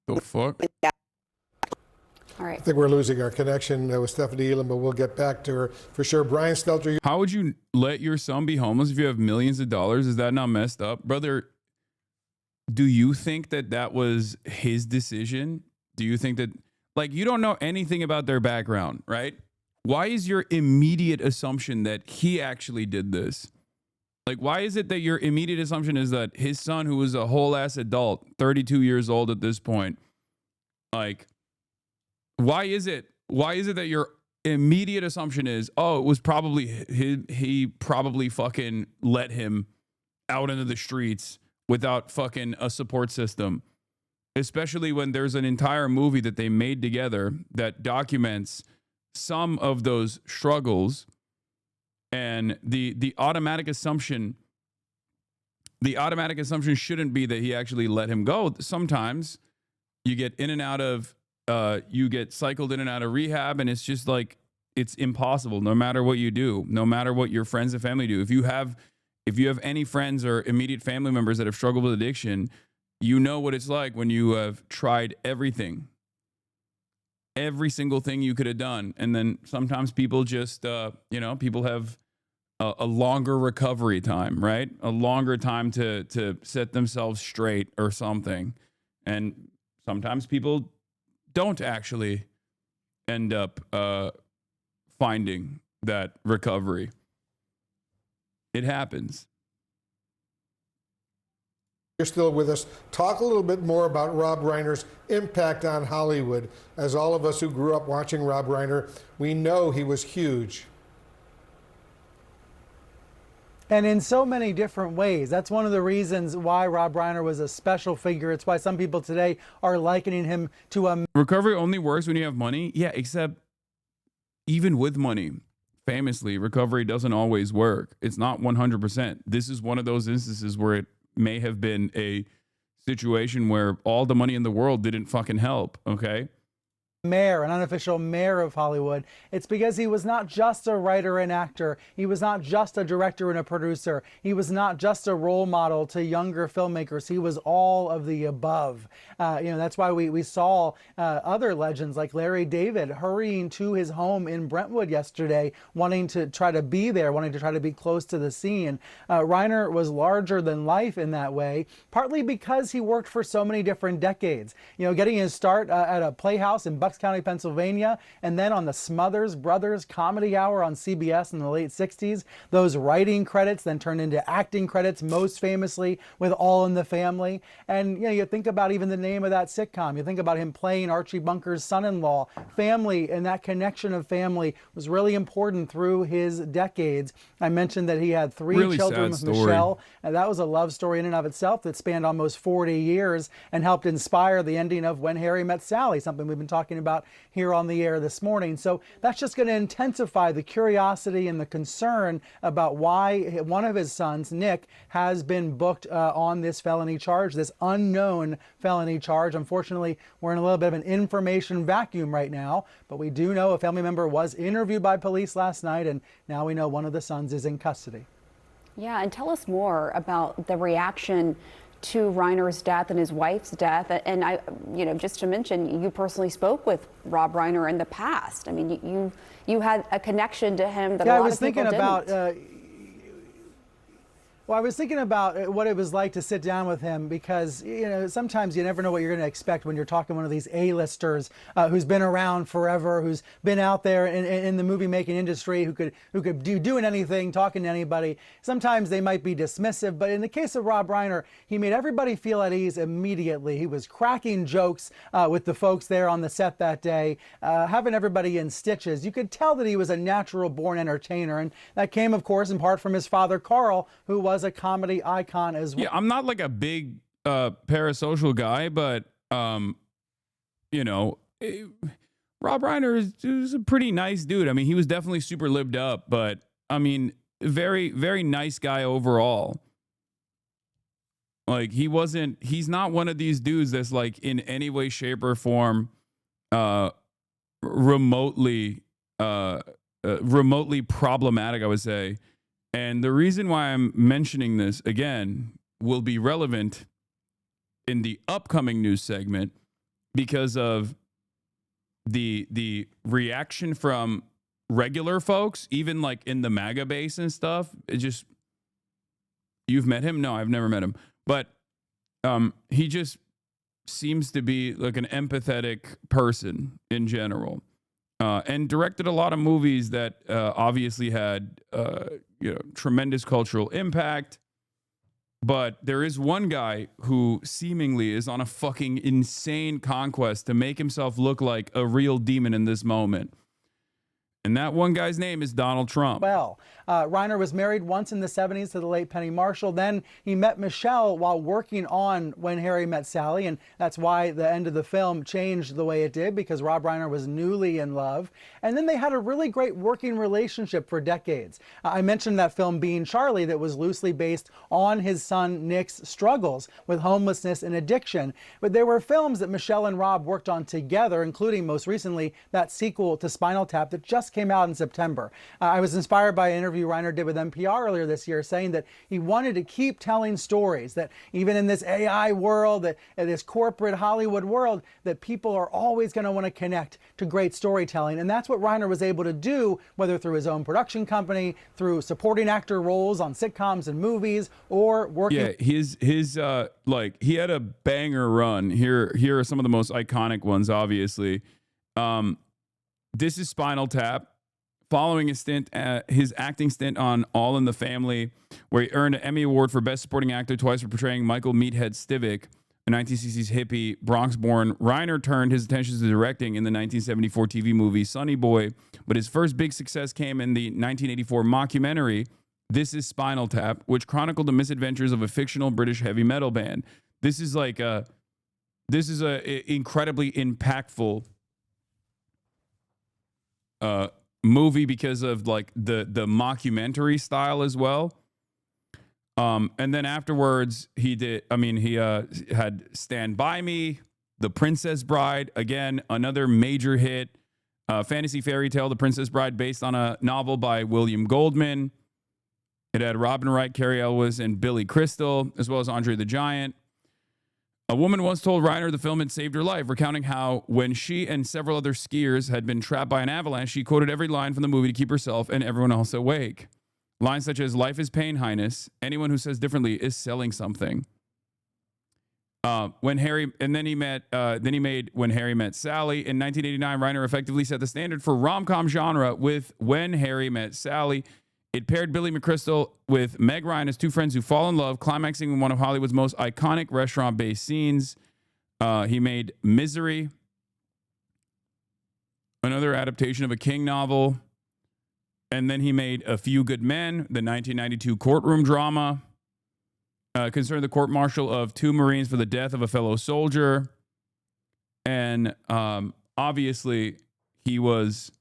The fuck? All right. I think we're losing our connection with Stephanie Elam, but we'll get back to her for sure. Brian Stelter. How would you let your son be homeless if you have millions of dollars? Is that not messed up? Brother, do you think that was his decision? Do you think that, like, you don't know anything about their background, right? Why is your immediate assumption that he actually did this? Like, why is it that your immediate assumption is that his son, who was a whole ass adult, 32 years old at this point, like, why is it that your immediate assumption is, oh, it was probably he probably fucking let him out into the streets without fucking a support system, especially when there's an entire movie that they made together that documents some of those struggles. And the automatic assumption shouldn't be that he actually let him go. Sometimes you get in and out of, you get cycled in and out of rehab, and it's just like, it's impossible. No matter what you do, no matter what your friends and family do. If you have any friends or immediate family members that have struggled with addiction, you know what it's like when you have tried everything, every single thing you could have done, and then sometimes people just, people have a longer recovery time, right? A longer time to set themselves straight or something. And sometimes people don't actually end up finding that recovery. It happens. You're still with us. Talk a little bit more about Rob Reiner's impact on Hollywood. As all of us who grew up watching Rob Reiner, we know he was huge. And in so many different ways. That's one of the reasons why Rob Reiner was a special figure. It's why some people today are likening him to a... Recovery only works when you have money? Yeah, except even with money, famously, recovery doesn't always work. It's not 100%. This is one of those instances where it may have been a situation where all the money in the world didn't fucking help, okay? Mayor, an unofficial mayor of Hollywood. It's because he was not just a writer and actor. He was not just a director and a producer. He was not just a role model to younger filmmakers. He was all of the above. That's why we saw other legends like Larry David hurrying to his home in Brentwood yesterday, wanting to try to be there, wanting to try to be close to the scene. Reiner was larger than life in that way, partly because he worked for so many different decades. Getting his start at a playhouse in Bucks County, Pennsylvania, and then on the Smothers Brothers Comedy Hour on CBS in the late 60s. Those writing credits then turned into acting credits, most famously with All in the Family. And you think about even the name of that sitcom. You think about him playing Archie Bunker's son-in-law. Family and that connection of family was really important through his decades. I mentioned that he had three children with Michelle, and that was a love story in and of itself that spanned almost 40 years and helped inspire the ending of When Harry Met Sally, something we've been talking about about here on the air this morning. So that's just going to intensify the curiosity and the concern about why one of his sons, Nick, has been booked on this felony charge, this unknown felony charge. Unfortunately, we're in a little bit of an information vacuum right now, but we do know a family member was interviewed by police last night, and now we know one of the sons is in custody. Yeah, and tell us more about the reaction to Reiner's death and his wife's death. And just to mention, you personally spoke with Rob Reiner in the past. I mean, you had a connection to him that a lot of people didn't. Well, I was thinking about what it was like to sit down with him because, sometimes you never know what you're going to expect when you're talking to one of these A-listers who's been around forever, who's been out there in the movie-making industry, who could do doing anything, talking to anybody. Sometimes they might be dismissive, but in the case of Rob Reiner, he made everybody feel at ease immediately. He was cracking jokes with the folks there on the set that day, having everybody in stitches. You could tell that he was a natural-born entertainer, and that came, of course, in part from his father, Carl, who was a comedy icon as well. Yeah, I'm not like a big parasocial guy, but Rob Reiner is a pretty nice dude. I mean, he was definitely super lived up, but I mean, very, very nice guy overall. Like he's not one of these dudes that's like in any way, shape, or form remotely problematic, I would say. And the reason why I'm mentioning this again will be relevant in the upcoming news segment because of the reaction from regular folks, even like in the MAGA base and stuff. It just, you've met him? No, I've never met him. But he just seems to be like an empathetic person in general. And directed a lot of movies that obviously had tremendous cultural impact. But there is one guy who seemingly is on a fucking insane conquest to make himself look like a real demon in this moment. And that one guy's name is Donald Trump. Well, Reiner was married once in the 70s to the late Penny Marshall. Then he met Michelle while working on When Harry Met Sally, and that's why the end of the film changed the way it did, because Rob Reiner was newly in love. And then they had a really great working relationship for decades. I mentioned that film Being Charlie that was loosely based on his son Nick's struggles with homelessness and addiction. But there were films that Michelle and Rob worked on together, including most recently that sequel to Spinal Tap that just came out in September. I was inspired by an interview Reiner did with NPR earlier this year, saying that he wanted to keep telling stories, that even in this AI world, that in this corporate Hollywood world, that people are always going to want to connect to great storytelling. And that's what Reiner was able to do, whether through his own production company, through supporting actor roles on sitcoms and movies, or working. Yeah, his he had a banger run. Here are some of the most iconic ones, obviously. This is Spinal Tap, following his acting stint on All in the Family, where he earned an Emmy Award for Best Supporting Actor twice for portraying Michael Meathead Stivic, a 1960s hippie Bronx-born. Reiner turned his attention to directing in the 1974 TV movie Sonny Boy, but his first big success came in the 1984 mockumentary This is Spinal Tap, which chronicled the misadventures of a fictional British heavy metal band. This is a incredibly impactful movie because of like the mockumentary style as well. And then afterwards he had Stand By Me, The Princess Bride, again, another major hit, fantasy fairy tale, The Princess Bride, based on a novel by William Goldman. It had Robin Wright, Cary Elwes, and Billy Crystal, as well as Andre the Giant. A woman once told Reiner the film had saved her life, recounting how when she and several other skiers had been trapped by an avalanche, she quoted every line from the movie to keep herself and everyone else awake. Lines such as, "Life is pain, Highness. Anyone who says differently is selling something." Then he made When Harry Met Sally. In 1989, Reiner effectively set the standard for rom-com genre with When Harry Met Sally. It paired Billy McChrystal with Meg Ryan as two friends who fall in love, climaxing in one of Hollywood's most iconic restaurant-based scenes. He made Misery, another adaptation of a King novel. And then he made A Few Good Men, the 1992 courtroom drama, concerned the court-martial of two Marines for the death of a fellow soldier. And obviously, he was.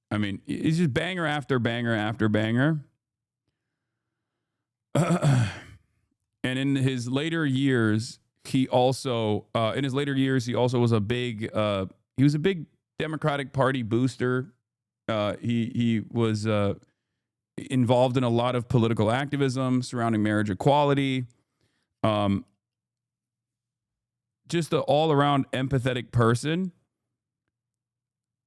I mean, he's just banger after banger after banger. And in his later years, he also was a big Democratic Party booster. He was involved in a lot of political activism surrounding marriage equality. Just an all-around empathetic person.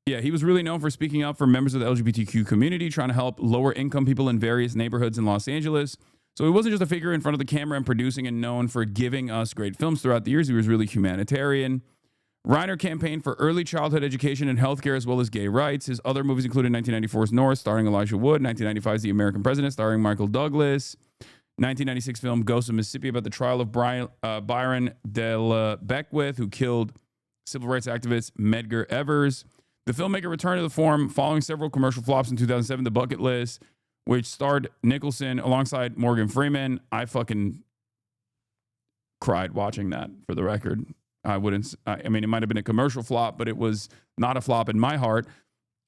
Yeah, he was really known for speaking up for members of the LGBTQ community, trying to help lower-income people in various neighborhoods in Los Angeles. So he wasn't just a figure in front of the camera and producing and known for giving us great films throughout the years. He was really humanitarian. Reiner campaigned for early childhood education and healthcare as well as gay rights. His other movies included 1994's North, starring Elijah Wood, 1995's The American President, starring Michael Douglas, 1996 film Ghosts of Mississippi about the trial of Byron Del Beckwith, who killed civil rights activist Medgar Evers. The filmmaker returned to the form following several commercial flops in 2007, The Bucket List, which starred Nicholson alongside Morgan Freeman. I fucking cried watching that, for the record. I mean, it might have been a commercial flop, but it was not a flop in my heart.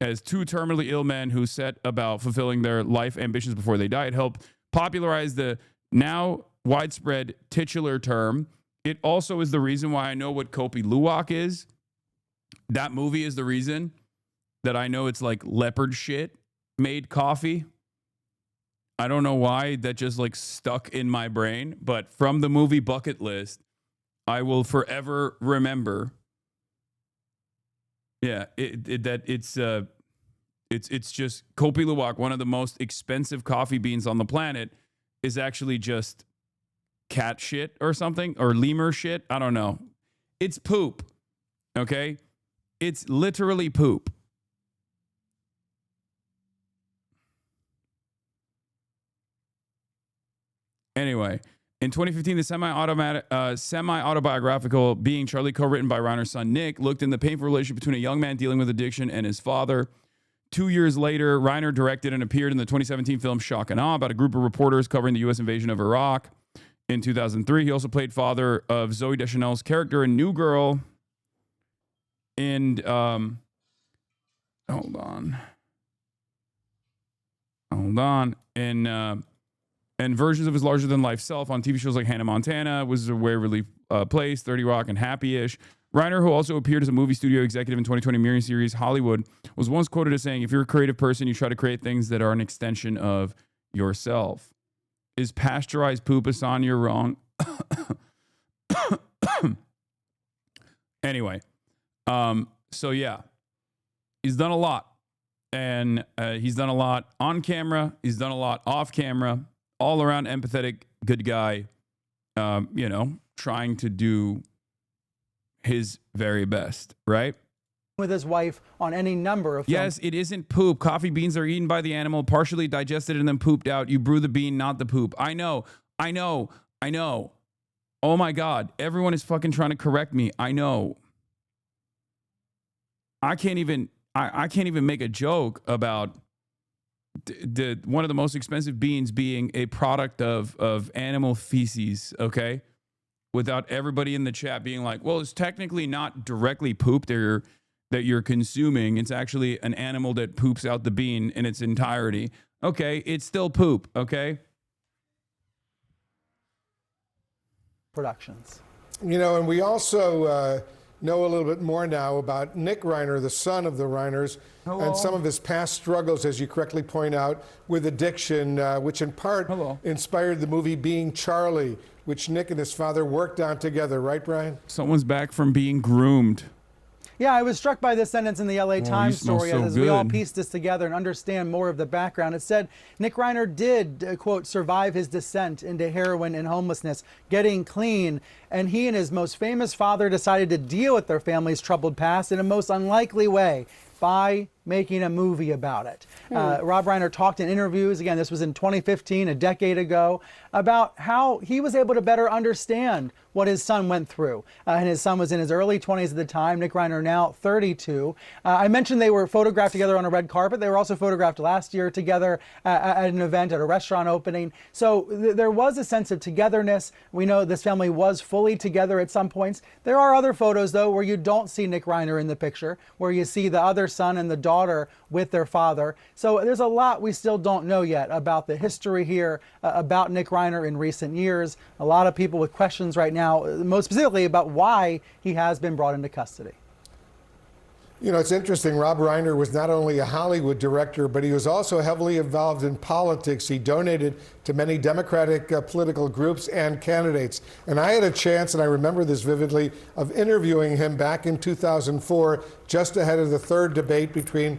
As two terminally ill men who set about fulfilling their life ambitions before they died, helped popularize the now widespread titular term. It also is the reason why I know what Kopi Luwak is. That movie is the reason that I know it's like leopard shit made coffee. I don't know why that just like stuck in my brain, but from the movie Bucket List, I will forever remember. Yeah, it's just Kopi Luwak, one of the most expensive coffee beans on the planet, is actually just cat shit or something, or lemur shit. I don't know. It's poop. Okay? It's literally poop. Anyway, in 2015, the semi-autobiographical Being Charlie, co-written by Reiner's son Nick, looked in the painful relationship between a young man dealing with addiction and his father. 2 years later, Reiner directed and appeared in the 2017 film Shock and Awe about a group of reporters covering the U.S. invasion of Iraq. In 2003, he also played father of Zooey Deschanel's character in New Girl. And hold on. And versions of his larger-than-life self on TV shows like Hannah Montana, was a Waverly Place, 30 Rock, and Happy-ish. Reiner, who also appeared as a movie studio executive in 2020 mirror series Hollywood, was once quoted as saying, "If you're a creative person, you try to create things that are an extension of yourself." Is pasteurized poop, Hasan? You're wrong. Anyway, so yeah, he's done a lot. And he's done a lot on camera. He's done a lot off camera. All around empathetic, good guy, trying to do his very best, right? With his wife on any number of films. Yes, it isn't poop. Coffee beans are eaten by the animal, partially digested and then pooped out. You brew the bean, not the poop. I know. Oh my God. Everyone is fucking trying to correct me. I know. I can't even make a joke about one of the most expensive beans being a product of animal feces, okay? Without everybody in the chat being like, well, it's technically not directly poop that you're consuming. It's actually an animal that poops out the bean in its entirety. Okay, it's still poop, okay? Productions. And we also know a little bit more now about Nick Reiner, the son of the Reiners, and some of his past struggles, as you correctly point out, with addiction, which in part inspired the movie Being Charlie, which Nick and his father worked on together. Right, Brian? Someone's back from being groomed. Yeah, I was struck by this sentence in the LA Times story so as we all piece this together and understand more of the background. It said Nick Reiner did, quote, survive his descent into heroin and homelessness, getting clean, and he and his most famous father decided to deal with their family's troubled past in a most unlikely way, by making a movie about it. Rob Reiner talked in interviews, again, this was in 2015, a decade ago, about how he was able to better understand what his son went through. And his son was in his early 20s at the time, Nick Reiner now 32. I mentioned they were photographed together on a red carpet. They were also photographed last year together at an event, at a restaurant opening. So there was a sense of togetherness. We know this family was fully together at some points. There are other photos, though, where you don't see Nick Reiner in the picture, where you see the other son and the daughter with their father. So there's a lot we still don't know yet about the history here, about Nick Reiner in recent years. A lot of people with questions right now, most specifically about why he has been brought into custody. You know, it's interesting. Rob Reiner was not only a Hollywood director, but he was also heavily involved in politics. He donated to many Democratic political groups and candidates. And I had a chance, and I remember this vividly, of interviewing him back in 2004, just ahead of the third debate between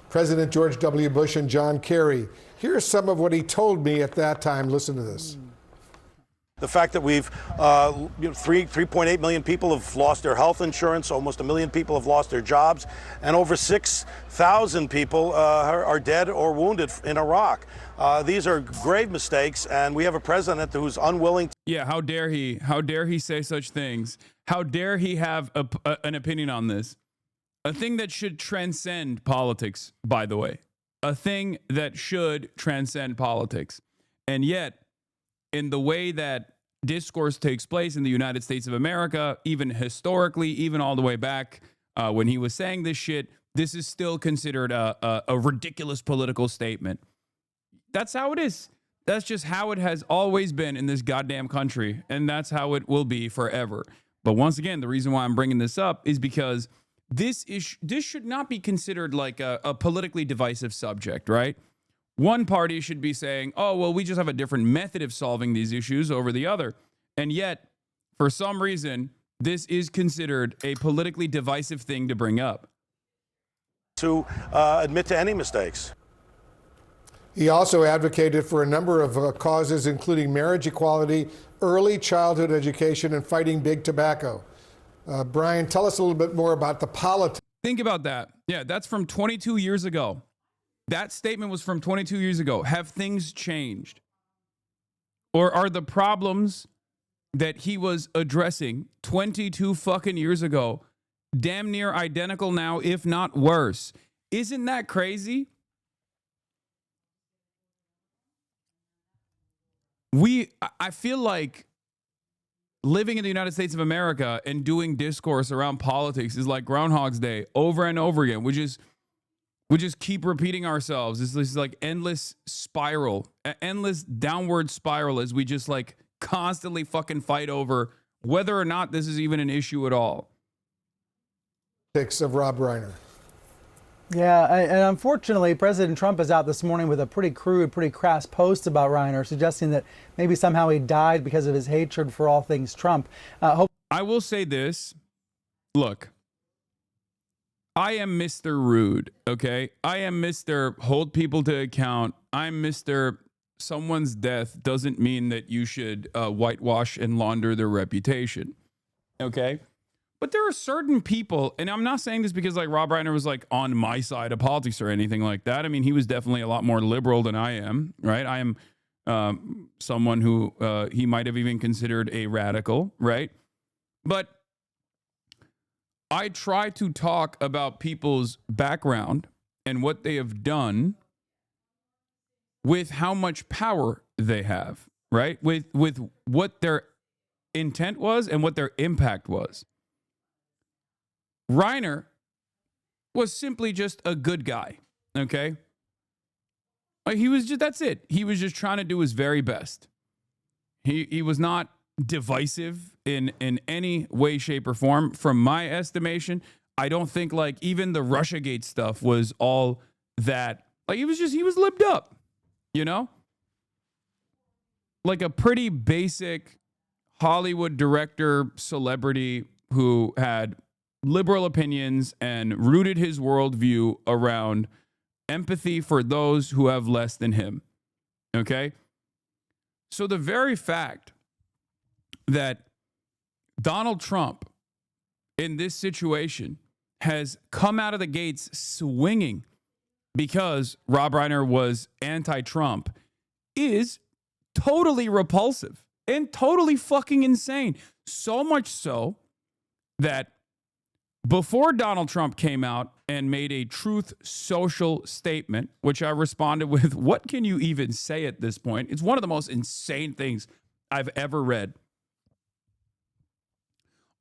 President George W. Bush and John Kerry. Here's some of what he told me at that time. Listen to this. The fact that we've, 3.8 million people have lost their health insurance, almost 1 million people have lost their jobs, and over 6,000 people are dead or wounded in Iraq. These are grave mistakes, and we have a president who's unwilling. Yeah, how dare he? How dare he say such things? How dare he have an opinion on this? A thing that should transcend politics, by the way. A thing that should transcend politics. And yet, in the way that discourse takes place in the United States of America, even historically, even all the way back when he was saying this shit, this is still considered a ridiculous political statement. That's how it is. That's just how it has always been in this goddamn country, and that's how it will be forever. But once again, the reason why I'm bringing this up is because this should not be considered like a politically divisive subject, right? One party should be saying, oh, well, we just have a different method of solving these issues over the other. And yet, for some reason, this is considered a politically divisive thing to bring up. To admit to any mistakes. He also advocated for a number of causes, including marriage equality, early childhood education, and fighting big tobacco. Brian, tell us a little bit more about the politics. Think about that. Yeah, that's from 22 years ago. That statement was from 22 years ago. Have things changed? Or are the problems that he was addressing 22 fucking years ago damn near identical now, if not worse? Isn't that crazy? I feel like living in the United States of America and doing discourse around politics is like Groundhog's Day over and over again. We just keep repeating ourselves. It's this like endless spiral, endless downward spiral as we just like constantly fucking fight over whether or not this is even an issue at all. Of Rob Reiner. Yeah, and unfortunately, President Trump is out this morning with a pretty crude, pretty crass post about Reiner, suggesting that maybe somehow he died because of his hatred for all things Trump. I will say this. Look, I am Mr. Rude, okay? I am Mr. Hold people to account. I'm Mr. Someone's death doesn't mean that you should whitewash and launder their reputation, okay? But there are certain people, and I'm not saying this because like Rob Reiner was like on my side of politics or anything like that. I mean, he was definitely a lot more liberal than I am, right? I am someone who he might have even considered a radical, right? But I try to talk about people's background and what they have done with how much power they have, right? With what their intent was and what their impact was. Reiner was simply just a good guy, okay? Like he was just, that's it. He was just trying to do his very best. He was not divisive in any way, shape, or form. From my estimation, I don't think like even the Russiagate stuff was all that. Like he was lipped up, you know? Like a pretty basic Hollywood director celebrity who had liberal opinions and rooted his worldview around empathy for those who have less than him. Okay? So the very fact that Donald Trump in this situation has come out of the gates swinging because Rob Reiner was anti-Trump is totally repulsive and totally fucking insane. So much so that before Donald Trump came out and made a Truth Social statement, which I responded with, what can you even say at this point? It's one of the most insane things I've ever read.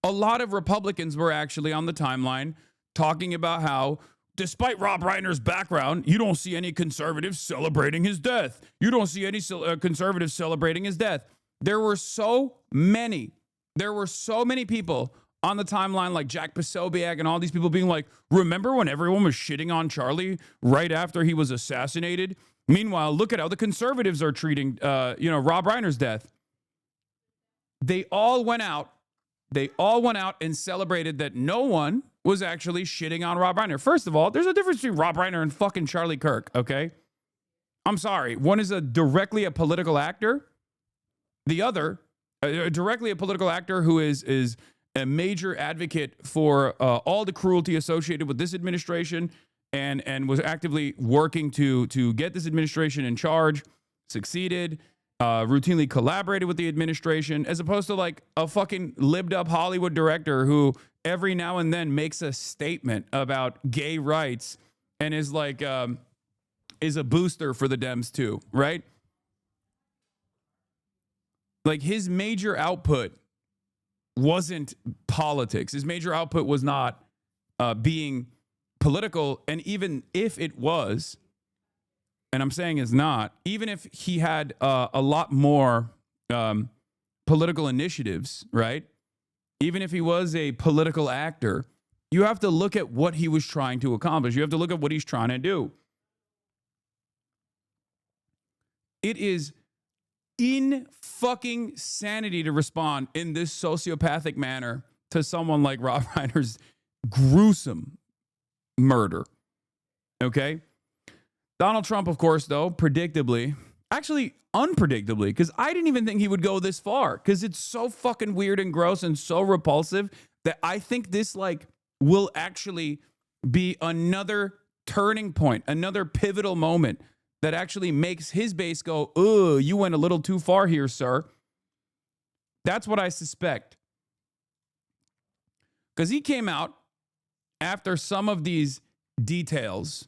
A lot of Republicans were actually on the timeline talking about how, despite Rob Reiner's background, you don't see any conservatives celebrating his death. You don't see any conservatives celebrating his death. There were so many people on the timeline, like Jack Posobiec and all these people being like, remember when everyone was shitting on Charlie right after he was assassinated? Meanwhile, look at how the conservatives are treating, Rob Reiner's death. They all went out and celebrated that no one was actually shitting on Rob Reiner. First of all, there's a difference between Rob Reiner and fucking Charlie Kirk, okay? I'm sorry. One is directly a political actor. The other, directly a political actor who is a major advocate for all the cruelty associated with this administration and was actively working to get this administration in charge, succeeded, routinely collaborated with the administration, as opposed to like a fucking libbed up Hollywood director who every now and then makes a statement about gay rights and is like, is a booster for the Dems too, right? Like his major output wasn't politics. His major output was not being political. And even if it was, and I'm saying is not, even if he had a lot more political initiatives, right? Even if he was a political actor, you have to look at what he was trying to accomplish. You have to look at what he's trying to do. It is in fucking sanity to respond in this sociopathic manner to someone like Rob Reiner's gruesome murder. Okay? Donald Trump, of course, though, unpredictably, because I didn't even think he would go this far, because it's so fucking weird and gross and so repulsive that I think this will actually be another turning point, another pivotal moment that actually makes his base go, "Ugh, you went a little too far here, sir." That's what I suspect. Because he came out after some of these details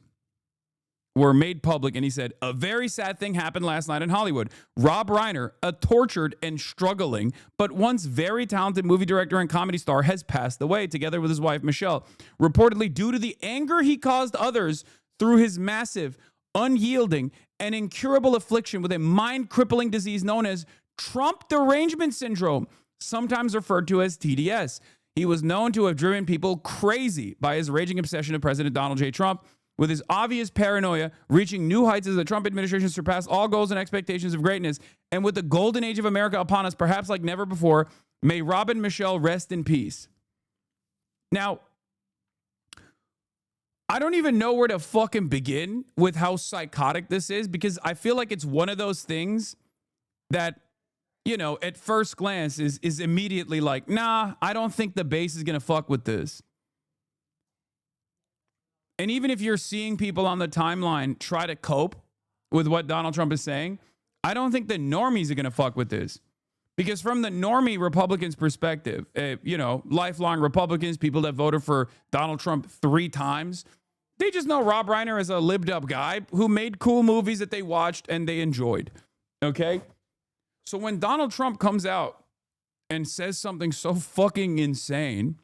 were made public, and he said, a very sad thing happened last night in Hollywood. Rob Reiner, a tortured and struggling, but once very talented movie director and comedy star, has passed away, together with his wife, Michelle, reportedly due to the anger he caused others through his massive, unyielding, and incurable affliction with a mind-crippling disease known as Trump derangement syndrome, sometimes referred to as TDS. He was known to have driven people crazy by his raging obsession with President Donald J. Trump, with his obvious paranoia reaching new heights as the Trump administration surpassed all goals and expectations of greatness. And with the golden age of America upon us, perhaps like never before, may Rob and Michelle rest in peace. Now, I don't even know where to fucking begin with how psychotic this is, because I feel like it's one of those things that, you know, at first glance is immediately like, nah, I don't think the base is going to fuck with this. And even if you're seeing people on the timeline try to cope with what Donald Trump is saying, I don't think the normies are going to fuck with this. Because from the normie Republicans' perspective, lifelong Republicans, people that voted for Donald Trump 3 times, they just know Rob Reiner is a libbed up guy who made cool movies that they watched and they enjoyed. Okay? So when Donald Trump comes out and says something so fucking insane,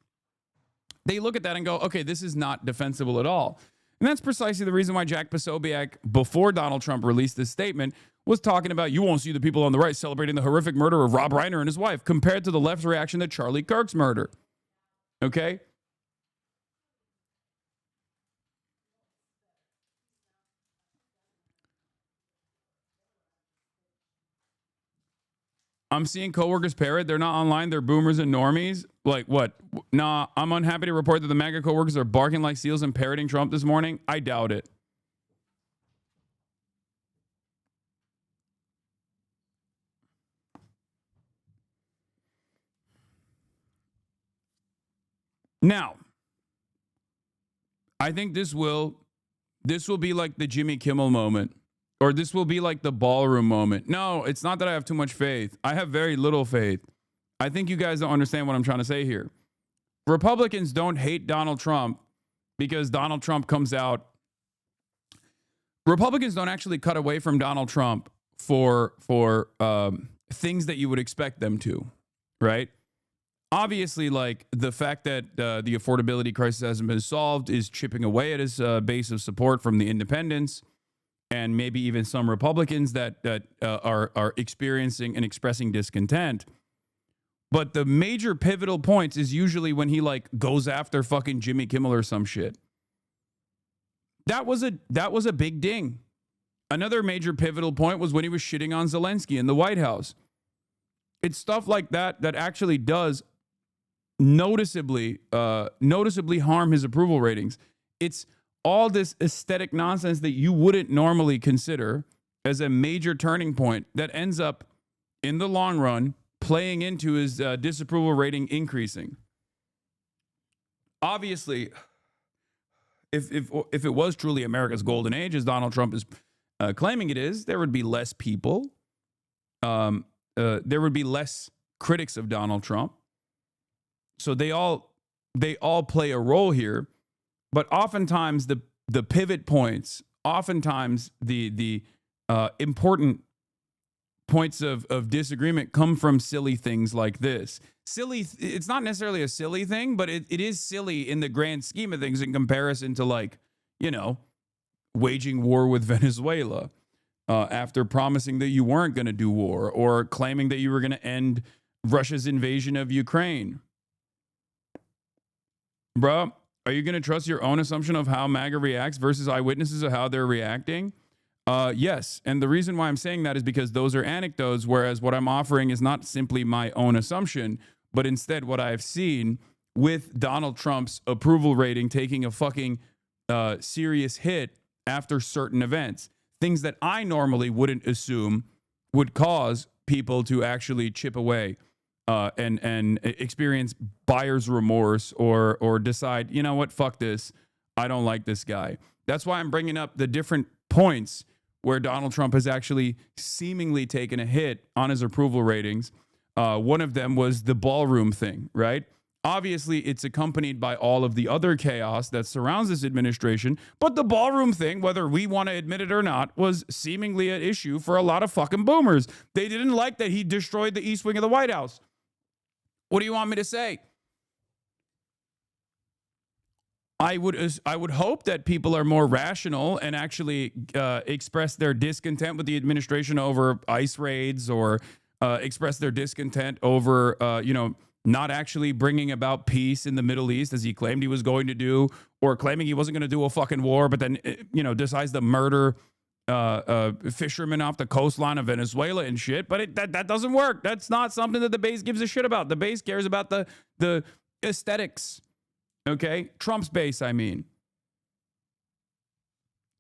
they look at that and go, okay, this is not defensible at all. And that's precisely the reason why Jack Posobiec, before Donald Trump released this statement, was talking about, you won't see the people on the right celebrating the horrific murder of Rob Reiner and his wife, compared to the left's reaction to Charlie Kirk's murder. Okay? I'm seeing coworkers parrot. They're not online. They're boomers and normies. Like what? Nah, I'm unhappy to report that the MAGA coworkers are barking like seals and parroting Trump this morning. I doubt it. Now, I think this will this will be like the Jimmy Kimmel moment, or this will be like the ballroom moment. No, it's not that I have too much faith. I have very little faith. I think you guys don't understand what I'm trying to say here. Republicans don't hate Donald Trump because Donald Trump comes out. Republicans don't actually cut away from Donald Trump for things that you would expect them to, right? Obviously, like the fact that the affordability crisis hasn't been solved is chipping away at his base of support from the independents and maybe even some Republicans that are experiencing and expressing discontent. But the major pivotal points is usually when he like goes after fucking Jimmy Kimmel or some shit. That was a big ding. Another major pivotal point was when he was shitting on Zelensky in the White House. It's stuff like that that actually does noticeably harm his approval ratings. It's all this aesthetic nonsense that you wouldn't normally consider as a major turning point that ends up in the long run playing into his disapproval rating increasing. Obviously, if it was truly America's golden age, as Donald Trump is claiming it is, there would be less people. There would be less critics of Donald Trump. So they all play a role here. But oftentimes the pivot points, oftentimes the important points of disagreement come from silly things like this. Silly, it's not necessarily a silly thing, but it is silly in the grand scheme of things in comparison to, like, you know, waging war with Venezuela after promising that you weren't going to do war, or claiming that you were going to end Russia's invasion of Ukraine. Bro, are you going to trust your own assumption of how MAGA reacts versus eyewitnesses of how they're reacting? Yes. And the reason why I'm saying that is because those are anecdotes, whereas what I'm offering is not simply my own assumption, but instead what I've seen with Donald Trump's approval rating taking a fucking serious hit after certain events. Things that I normally wouldn't assume would cause people to actually chip away and experience buyer's remorse or decide, you know what, fuck this. I don't like this guy. That's why I'm bringing up the different points where Donald Trump has actually seemingly taken a hit on his approval ratings. One of them was the ballroom thing, right? Obviously, it's accompanied by all of the other chaos that surrounds this administration. But the ballroom thing, whether we want to admit it or not, was seemingly an issue for a lot of fucking boomers. They didn't like that he destroyed the East Wing of the White House. What do you want me to say? I would hope that people are more rational and actually express their discontent with the administration over ICE raids, or express their discontent over, not actually bringing about peace in the Middle East as he claimed he was going to do, or claiming he wasn't going to do a fucking war, but then, decides to murder fishermen off the coastline of Venezuela and shit. But that doesn't work. That's not something that the base gives a shit about. The base cares about the aesthetics. Okay? Trump's base, I mean.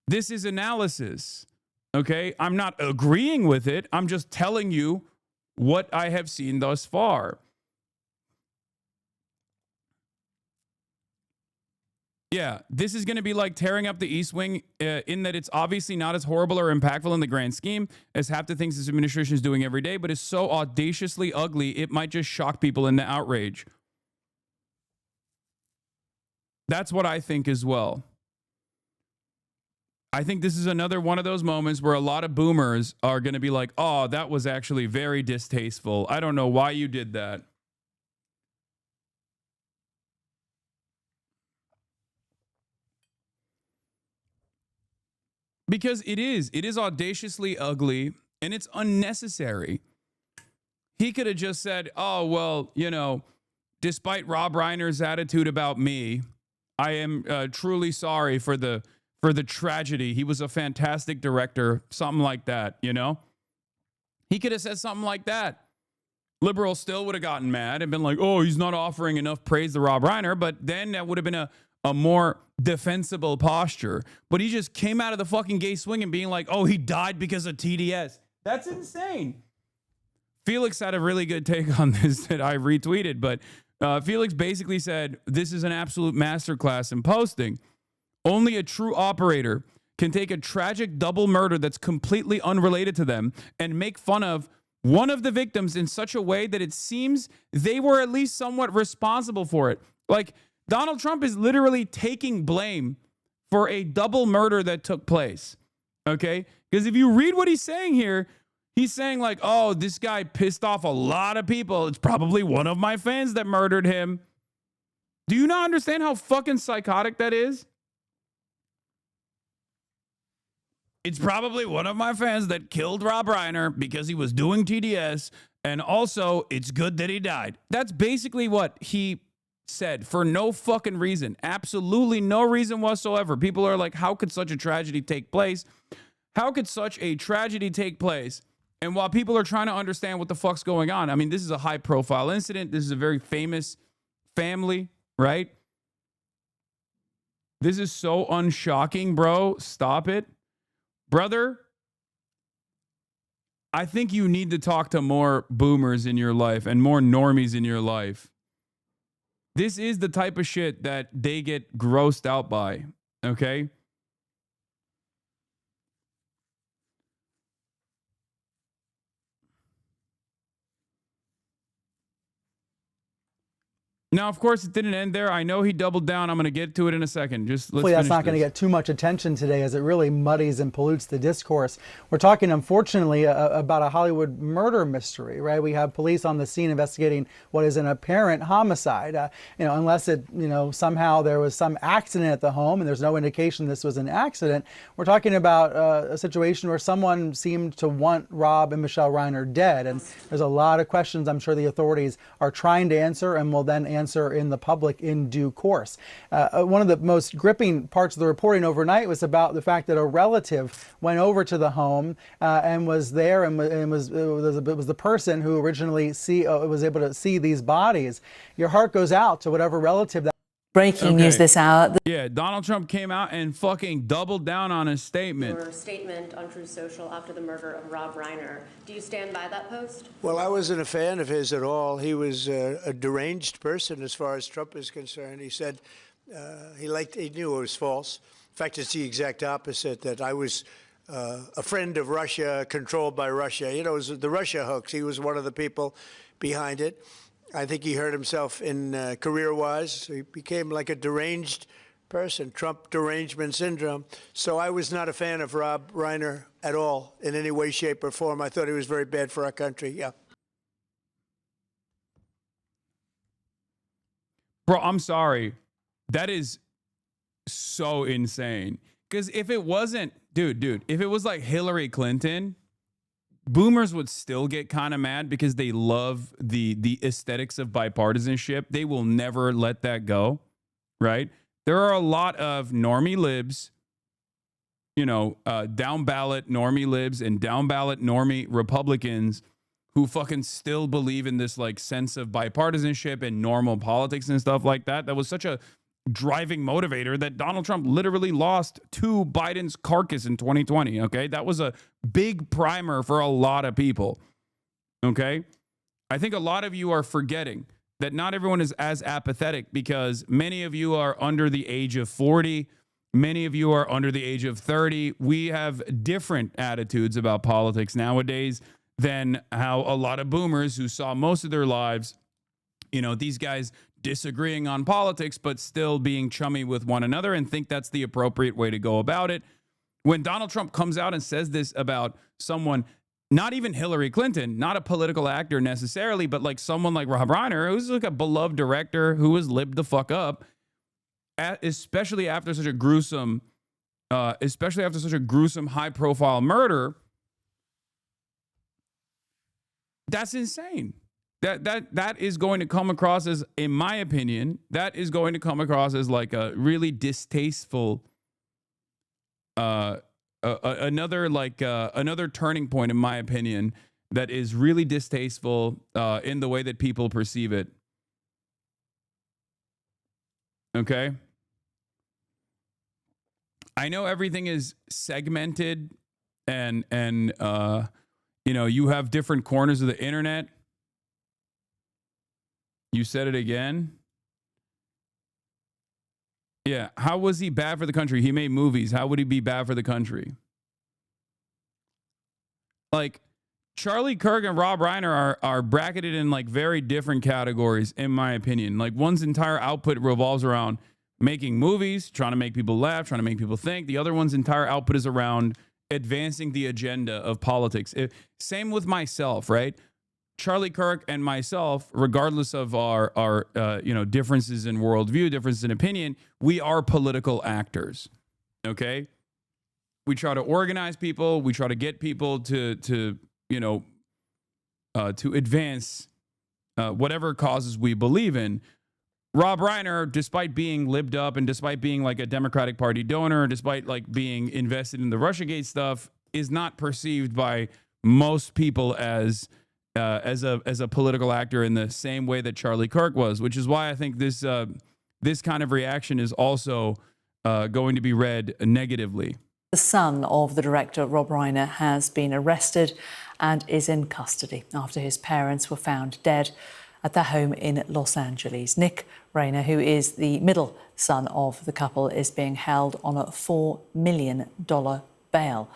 This is analysis. Okay? I'm not agreeing with it. I'm just telling you what I have seen thus far. Yeah, this is going to be like tearing up the East Wing in that it's obviously not as horrible or impactful in the grand scheme as half the things this administration is doing every day, but is so audaciously ugly, it might just shock people into outrage. That's what I think as well. I think this is another one of those moments where a lot of boomers are going to be like, oh, that was actually very distasteful. I don't know why you did that. Because it is audaciously ugly and it's unnecessary. He could have just said, oh, well, despite Rob Reiner's attitude about me, I am truly sorry for the tragedy. He was a fantastic director, something like that, He could have said something like that. Liberals still would have gotten mad and been like, oh, he's not offering enough praise to Rob Reiner, but then that would have been a more defensible posture. But he just came out of the fucking gay swing and being like, oh, he died because of TDS. That's insane. Felix had a really good take on this that I retweeted, but Felix basically said, this is an absolute masterclass in posting. Only a true operator can take a tragic double murder that's completely unrelated to them and make fun of one of the victims in such a way that it seems they were at least somewhat responsible for it. Like, Donald Trump is literally taking blame for a double murder that took place. Okay? Because if you read what he's saying here, he's saying like, oh, this guy pissed off a lot of people. It's probably one of my fans that murdered him. Do you not understand how fucking psychotic that is? It's probably one of my fans that killed Rob Reiner because he was doing TDS. And also, it's good that he died. That's basically what he said for no fucking reason. Absolutely no reason whatsoever. People are like, how could such a tragedy take place? How could such a tragedy take place? And while people are trying to understand what the fuck's going on, I mean, this is a high profile incident. This is a very famous family, right? This is so unshocking, bro. Stop it. Brother, I think you need to talk to more boomers in your life and more normies in your life. This is the type of shit that they get grossed out by, okay? Now, of course, it didn't end there. I know he doubled down. I'm going to get to it in a second. Just let's Hopefully that's finish not going to this. get too much attention today, as it really muddies and pollutes the discourse. We're talking, unfortunately, about a Hollywood murder mystery, right? We have police on the scene investigating what is an apparent homicide. Unless it, somehow there was some accident at the home and there's no indication this was an accident. We're talking about a situation where someone seemed to want Rob and Michelle Reiner dead. And there's a lot of questions I'm sure the authorities are trying to answer and will then answer in the public in due course. One of the most gripping parts of the reporting overnight was about the fact that a relative went over to the home and was there and was the person who originally was able to see these bodies. Your heart goes out to whatever relative that. Breaking news this hour. Yeah, Donald Trump came out and fucking doubled down on his statement. Your statement on Truth Social after the murder of Rob Reiner. Do you stand by that post? Well, I wasn't a fan of his at all. He was a deranged person as far as Trump is concerned. He said he knew it was false. In fact, it's the exact opposite, that I was a friend of Russia, controlled by Russia. It was the Russia hoax. He was one of the people behind it. I think he hurt himself in career-wise. He became like a deranged person, Trump derangement syndrome. So I was not a fan of Rob Reiner at all in any way, shape, or form. I thought he was very bad for our country, yeah. Bro, I'm sorry. That is so insane. Because if it wasn't, dude, if it was like Hillary Clinton, boomers would still get kind of mad because they love the aesthetics of bipartisanship. They will never let that go, right? There are a lot of normie libs, down ballot normie libs and down ballot normie Republicans who fucking still believe in this like sense of bipartisanship and normal politics and stuff like that. That was such a driving motivator that Donald Trump literally lost to Biden's carcass in 2020. Okay. That was a big primer for a lot of people. Okay. I think a lot of you are forgetting that not everyone is as apathetic because many of you are under the age of 40. Many of you are under the age of 30. We have different attitudes about politics nowadays than how a lot of boomers who saw most of their lives, these guys disagreeing on politics, but still being chummy with one another and think that's the appropriate way to go about it. When Donald Trump comes out and says this about someone, not even Hillary Clinton, not a political actor necessarily, but like someone like Rob Reiner, who's like a beloved director who was lived the fuck up, especially after such a gruesome high profile murder, that's insane. That is going to come across as, in my opinion, that is going to come across as like a really distasteful, another turning point, in my opinion, that is really distasteful in the way that people perceive it. Okay? I know everything is segmented and you have different corners of the internet. You said it again. Yeah. How was he bad for the country? He made movies. How would he be bad for the country? Like, Charlie Kirk and Rob Reiner are bracketed in like very different categories, in my opinion. Like, one's entire output revolves around making movies, trying to make people laugh, trying to make people think. The other one's entire output is around advancing the agenda of politics. Same with myself, right? Charlie Kirk and myself, regardless of our differences in worldview, differences in opinion, we are political actors. Okay, we try to organize people. We try to get people to advance whatever causes we believe in. Rob Reiner, despite being libbed up and despite being like a Democratic Party donor, despite like being invested in the Russiagate stuff, is not perceived by most people as a political actor in the same way that Charlie Kirk was, which is why I think this kind of reaction is also going to be read negatively. The son of the director, Rob Reiner, has been arrested and is in custody after his parents were found dead at their home in Los Angeles. Nick Reiner, who is the middle son of the couple, is being held on a $4 million bail.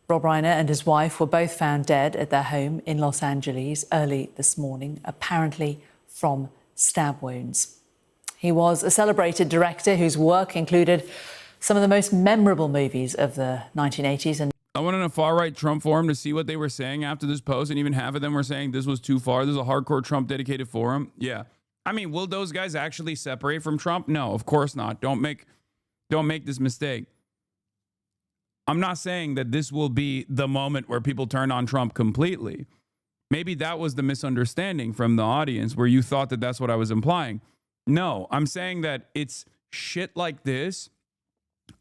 Rob Reiner and his wife were both found dead at their home in Los Angeles early this morning, apparently from stab wounds. He was a celebrated director whose work included some of the most memorable movies of the 1980s. And I went on a far-right Trump forum to see what they were saying after this post, and even half of them were saying this was too far. This is a hardcore Trump-dedicated forum. Yeah. I mean, will those guys actually separate from Trump? No, of course not. Don't make this mistake. I'm not saying that this will be the moment where people turn on Trump completely. Maybe that was the misunderstanding from the audience where you thought that that's what I was implying. No, I'm saying that it's shit like this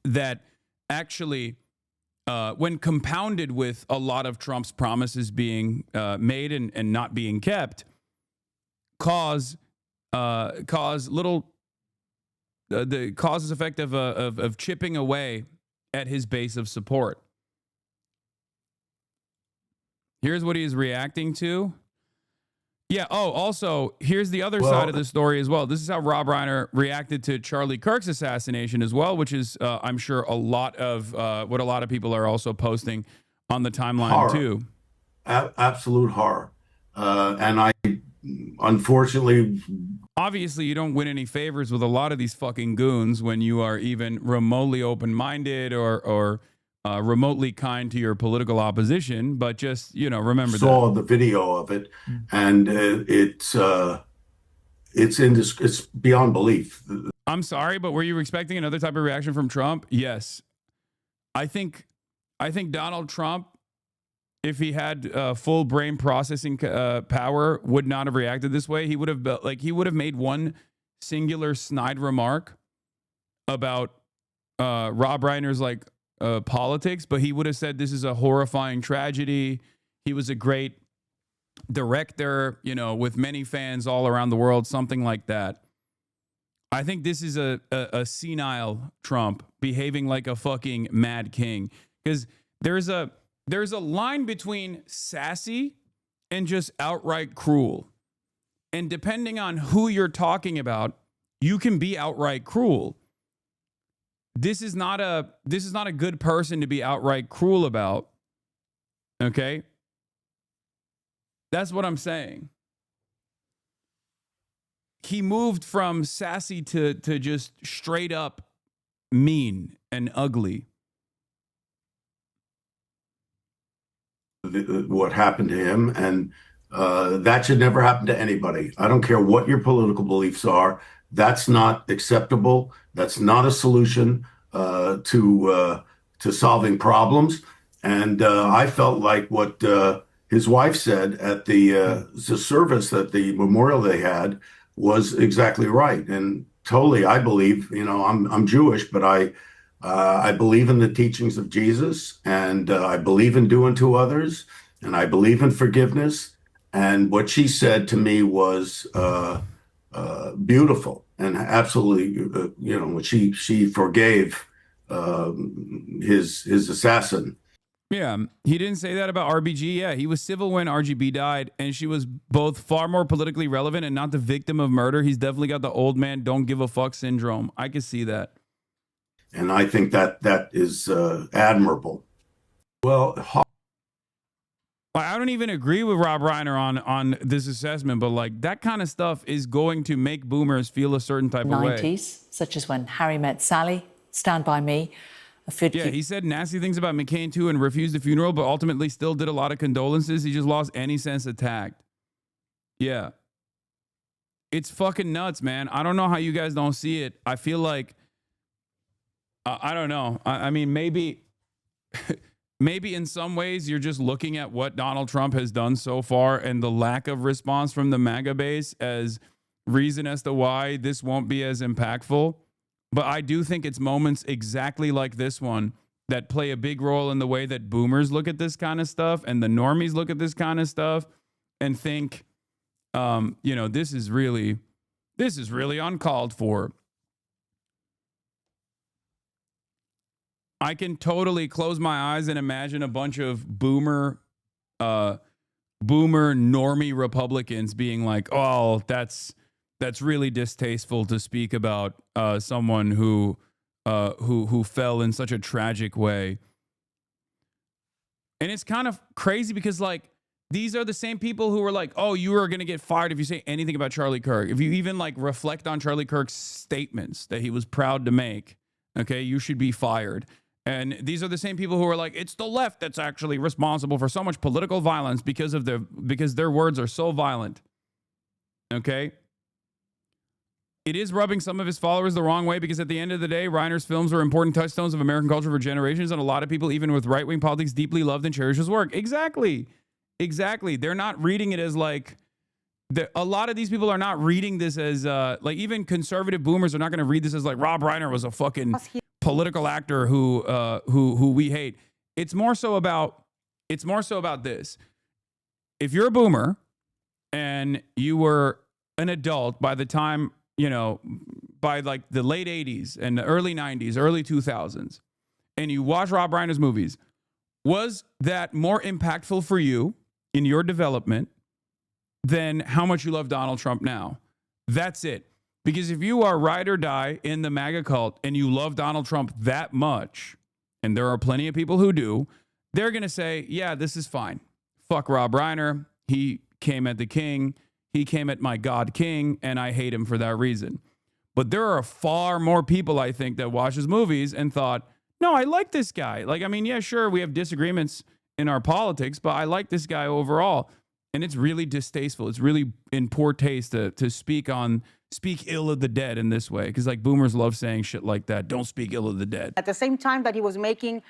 that actually, when compounded with a lot of Trump's promises being made and not being kept, cause little the causes effect of chipping away at his base of support. Here's what he is reacting to. Yeah. Oh, also, here's the other side of the story as well. This is how Rob Reiner reacted to Charlie Kirk's assassination as well, which is, I'm sure, a lot of what a lot of people are also posting on the timeline horror. too. Absolute horror. And I, unfortunately, obviously, you don't win any favors with a lot of these fucking goons when you are even remotely open-minded or remotely kind to your political opposition. But just, remember saw the video of it, and it's beyond belief. I'm sorry, but were you expecting another type of reaction from Trump? Yes. I think Donald Trump, if he had full brain processing power, would not have reacted this way. He would have made one singular snide remark about Rob Reiner's politics, but he would have said this is a horrifying tragedy. He was a great director, with many fans all around the world, something like that. I think this is a senile Trump behaving like a fucking mad king, because there's a line between sassy and just outright cruel. And depending on who you're talking about, you can be outright cruel. This is not a good person to be outright cruel about. Okay? That's what I'm saying. He moved from sassy to just straight up mean and ugly. What happened to him, and that should never happen to anybody. I don't care what your political beliefs are. That's not acceptable. That's not a solution to solving problems. And I felt like what his wife said at the service, that the memorial they had, was exactly right. And totally, I believe, I'm Jewish, but I believe in the teachings of Jesus, and I believe in doing to others, and I believe in forgiveness. And what she said to me was beautiful, and absolutely, she forgave his assassin. Yeah, he didn't say that about RBG. Yeah, he was civil when RGB died, and she was both far more politically relevant and not the victim of murder. He's definitely got the old man don't give a fuck syndrome. I can see that. And I think that is admirable. Well, I don't even agree with Rob Reiner on this assessment, but like that kind of stuff is going to make boomers feel a certain type of way. 90s, such as when Harry met Sally, Stand By Me. Yeah, he said nasty things about McCain too and refused the funeral, but ultimately still did a lot of condolences. He just lost any sense of tact. Yeah. It's fucking nuts, man. I don't know how you guys don't see it. I feel like, I don't know. I mean, maybe in some ways you're just looking at what Donald Trump has done so far and the lack of response from the MAGA base as reason as to why this won't be as impactful. But I do think it's moments exactly like this one that play a big role in the way that boomers look at this kind of stuff and the normies look at this kind of stuff and think, this is really uncalled for. I can totally close my eyes and imagine a bunch of boomer normie Republicans being like, oh, that's really distasteful to speak about someone who fell in such a tragic way. And it's kind of crazy because like these are the same people who were like, oh, you are going to get fired if you say anything about Charlie Kirk. If you even like reflect on Charlie Kirk's statements that he was proud to make, okay, you should be fired. And these are the same people who are like, it's the left that's actually responsible for so much political violence because their words are so violent. Okay? It is rubbing some of his followers the wrong way because at the end of the day, Reiner's films were important touchstones of American culture for generations, and a lot of people, even with right-wing politics, deeply loved and cherished his work. Exactly. They're not reading it as like, a lot of these people are not reading this as, like even conservative boomers are not going to read this as like Rob Reiner was a fucking political actor who we hate. It's more so about this. If you're a boomer and you were an adult by the time, by like the late 80s and the early 90s, early 2000s, and you watch Rob Reiner's movies, was that more impactful for you in your development than how much you love Donald Trump now? That's it. Because if you are ride or die in the MAGA cult and you love Donald Trump that much, and there are plenty of people who do, they're going to say, yeah, this is fine. Fuck Rob Reiner. He came at the king. He came at my God King, and I hate him for that reason. But there are far more people, I think, that watch his movies and thought, no, I like this guy. Like, I mean, yeah, sure, we have disagreements in our politics, but I like this guy overall. And it's really distasteful. It's really in poor taste to speak ill of the dead in this way. Because, like, boomers love saying shit like that. Don't speak ill of the dead. At the same time that he was making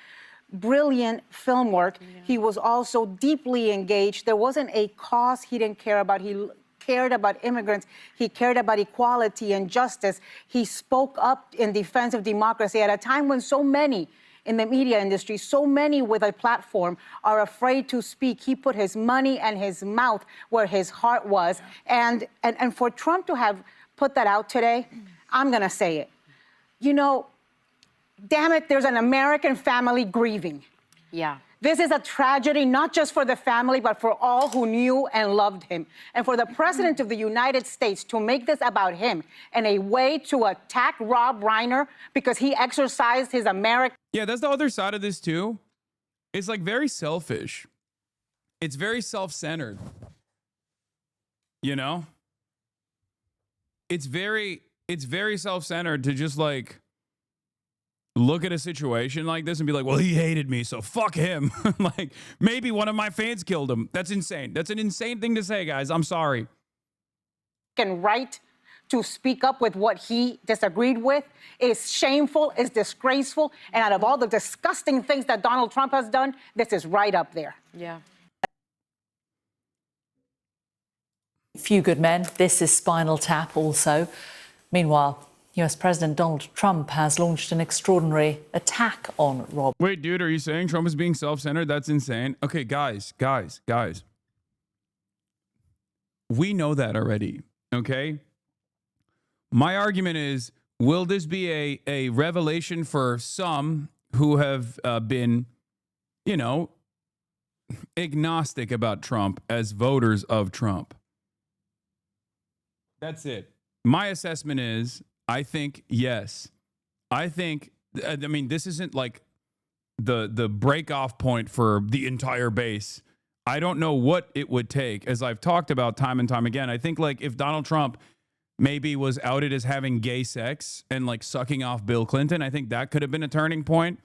brilliant film work, he was also deeply engaged. There wasn't a cause he didn't care about. He cared about immigrants. He cared about equality and justice. He spoke up in defense of democracy at a time when so many in the media industry, so many with a platform are afraid to speak. He put his money and his mouth where his heart was. And for Trump to have put that out today, I'm going to say it. Damn it, there's an American family grieving. Yeah. This is a tragedy, not just for the family, but for all who knew and loved him. And for the President of the United States to make this about him and a way to attack Rob Reiner because he exercised his American... Yeah, that's the other side of this, too. It's like very selfish. It's very self-centered. It's very self-centered to just like look at a situation like this and be like, well, he hated me, so fuck him. Like, maybe one of my fans killed him. That's insane. That's an insane thing to say, guys. I'm sorry. Right to speak up with what he disagreed with is shameful, is disgraceful, and out of all the disgusting things that Donald Trump has done, this is right up there. Yeah. Few good men. This is Spinal Tap also. Meanwhile, US President Donald Trump has launched an extraordinary attack on Rob. Wait, dude, are you saying Trump is being self-centered? That's insane. Okay, guys. We know that already, okay? My argument is, will this be a revelation for some who have been you know, agnostic about Trump as voters of Trump. That's it. My assessment is, I think, yes. I mean, this isn't like the break off point for the entire base. I don't know what it would take, as I've talked about time and time again. I think like if Donald Trump maybe was outed as having gay sex and like sucking off Bill Clinton, I think that could have been a turning point.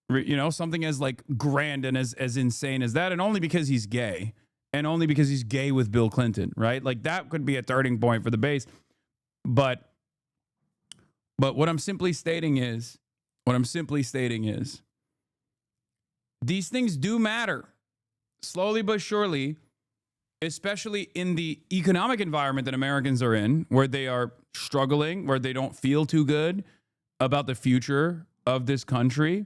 You know, something as like grand and as insane as that, and only because he's gay, and only because he's gay with Bill Clinton, right? Like that could be a turning point for the base. But what I'm simply stating is, these things do matter. Slowly but surely, especially in the economic environment that Americans are in, where they are struggling, where they don't feel too good about the future of this country.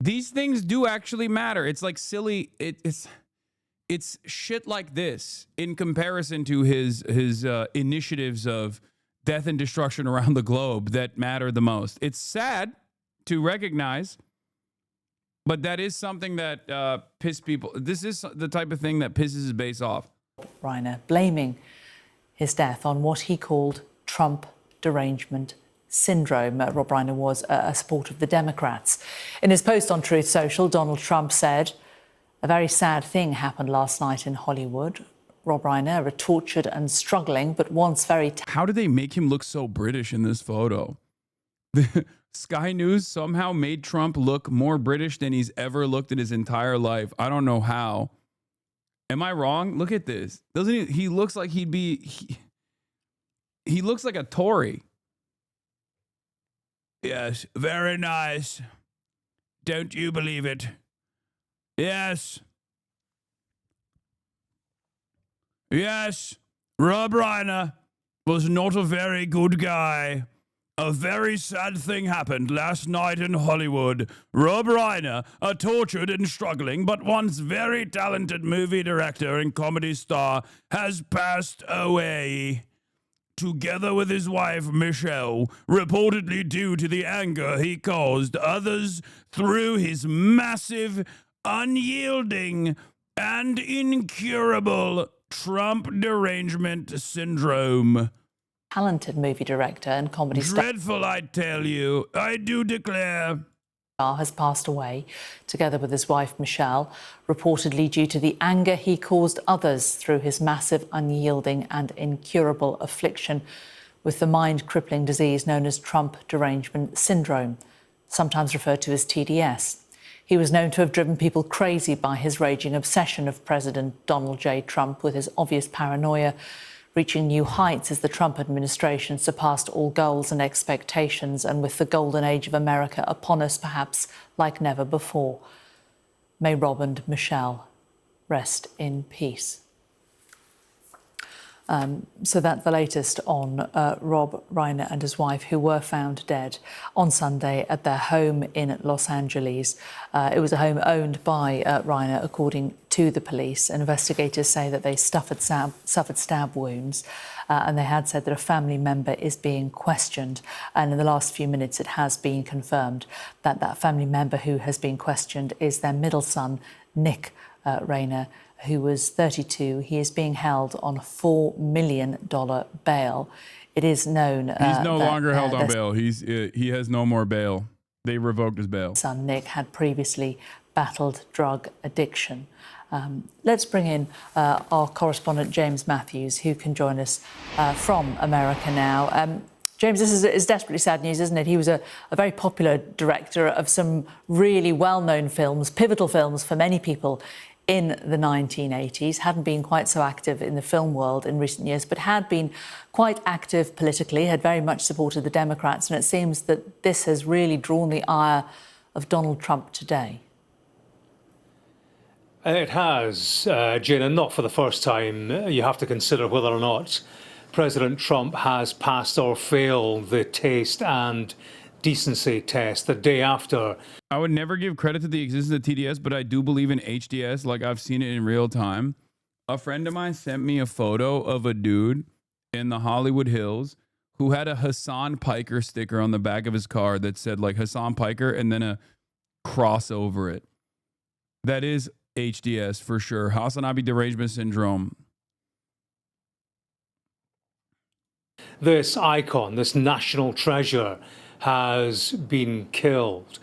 These things do actually matter. It's like silly. It's shit like this in comparison to his initiatives of death and destruction around the globe that matter the most. It's sad to recognize, but that is something that pisses people. This is the type of thing that pisses his base off. REINER blaming his death on what he called Trump derangement syndrome. Rob REINER was a supporter of the Democrats. In his post on Truth Social, Donald Trump said, "A very sad thing happened last night in Hollywood. Rob REINER, a tortured and struggling, but once very..." How did they make him look so British in this photo? Sky News somehow made Trump look more British than he's ever looked in his entire life. I don't know how. Am I wrong? Look at this. Doesn't he? He looks like he'd be... He looks like a Tory. Yes, very nice. Don't you believe it? Yes. Yes, Rob REINER was not a very good guy. A very sad thing happened last night in Hollywood. Rob REINER, a tortured and struggling but once very talented movie director and comedy star, has passed away. Together with his wife, Michelle, reportedly due to the anger he caused others through his massive, unyielding, and incurable Trump derangement syndrome. Talented movie director and comedy star. Dreadful, I tell you. I do declare. Has passed away, together with his wife Michelle, reportedly due to the anger he caused others through his massive, unyielding and incurable affliction with the mind-crippling disease known as Trump derangement syndrome, sometimes referred to as TDS. He was known to have driven people crazy by his raging obsession of President Donald J. Trump, with his obvious paranoia reaching new heights as the Trump administration surpassed all goals and expectations, and with the golden age of America upon us, perhaps like never before. May Rob and Michelle rest in peace. So that's the latest on Rob REINER and his wife, who were found dead on Sunday at their home in Los Angeles. It was a home owned by REINER, according to the police. Investigators say that they suffered stab wounds, and they had said that a family member is being questioned. And in the last few minutes, it has been confirmed that that family member who has been questioned is their middle son, Nick REINER, who was 32. He is being held on a $4 million bail. It is known he's no longer held on bail. He has no more bail. They revoked his bail. Son Nick had previously battled drug addiction. Let's bring in our correspondent James Matthews, who can join us from America now. James, this is desperately sad news, isn't it? He was a very popular director of some really well-known films, pivotal films for many people in the 1980s, hadn't been quite so active in the film world in recent years, but had been quite active politically, had very much supported the Democrats, and it seems that this has really drawn the ire of Donald Trump today. It has, Jane, and not for the first time. You have to consider whether or not President Trump has passed or failed the taste and decency test the day after. I would never give credit to the existence of TDS, but I do believe in HDS. Like, I've seen it in real time. A friend of mine sent me a photo of a dude in the Hollywood Hills who had a Hasan Piker sticker on the back of his car that said like Hasan Piker and then a cross over it. That is HDS for sure. HasanAbi derangement syndrome. This icon, this national treasure, has been killed.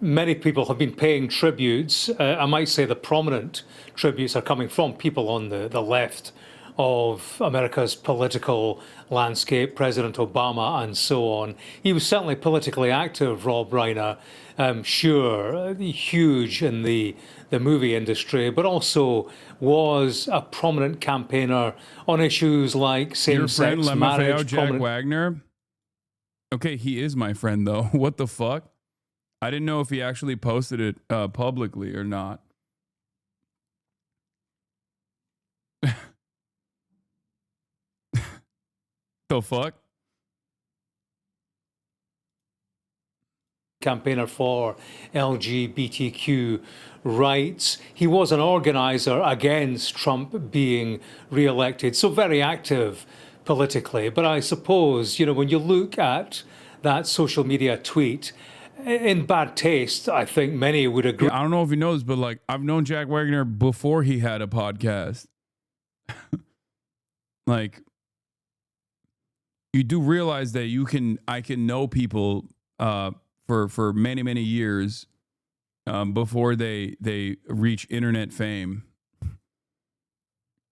Many people have been paying tributes. I might say the prominent tributes are coming from people on the left of America's political landscape, President Obama and so on. He was certainly politically active, Rob Reiner, sure, huge in the movie industry, but also was a prominent campaigner on issues like Your friend same-sex marriage. Jack Wagner? Okay, he is my friend, though. What the fuck? I didn't know if he actually posted it publicly or not. The fuck? Campaigner for LGBTQ rights. He was an organizer against Trump being re-elected, so very active politically. But I suppose, you know, when you look at that social media tweet, in bad taste, I think many would agree. Yeah, I don't know if he knows, but like I've known Jack Wagner before he had a podcast. Like, you do realize that I can know people for many years before they reach internet fame.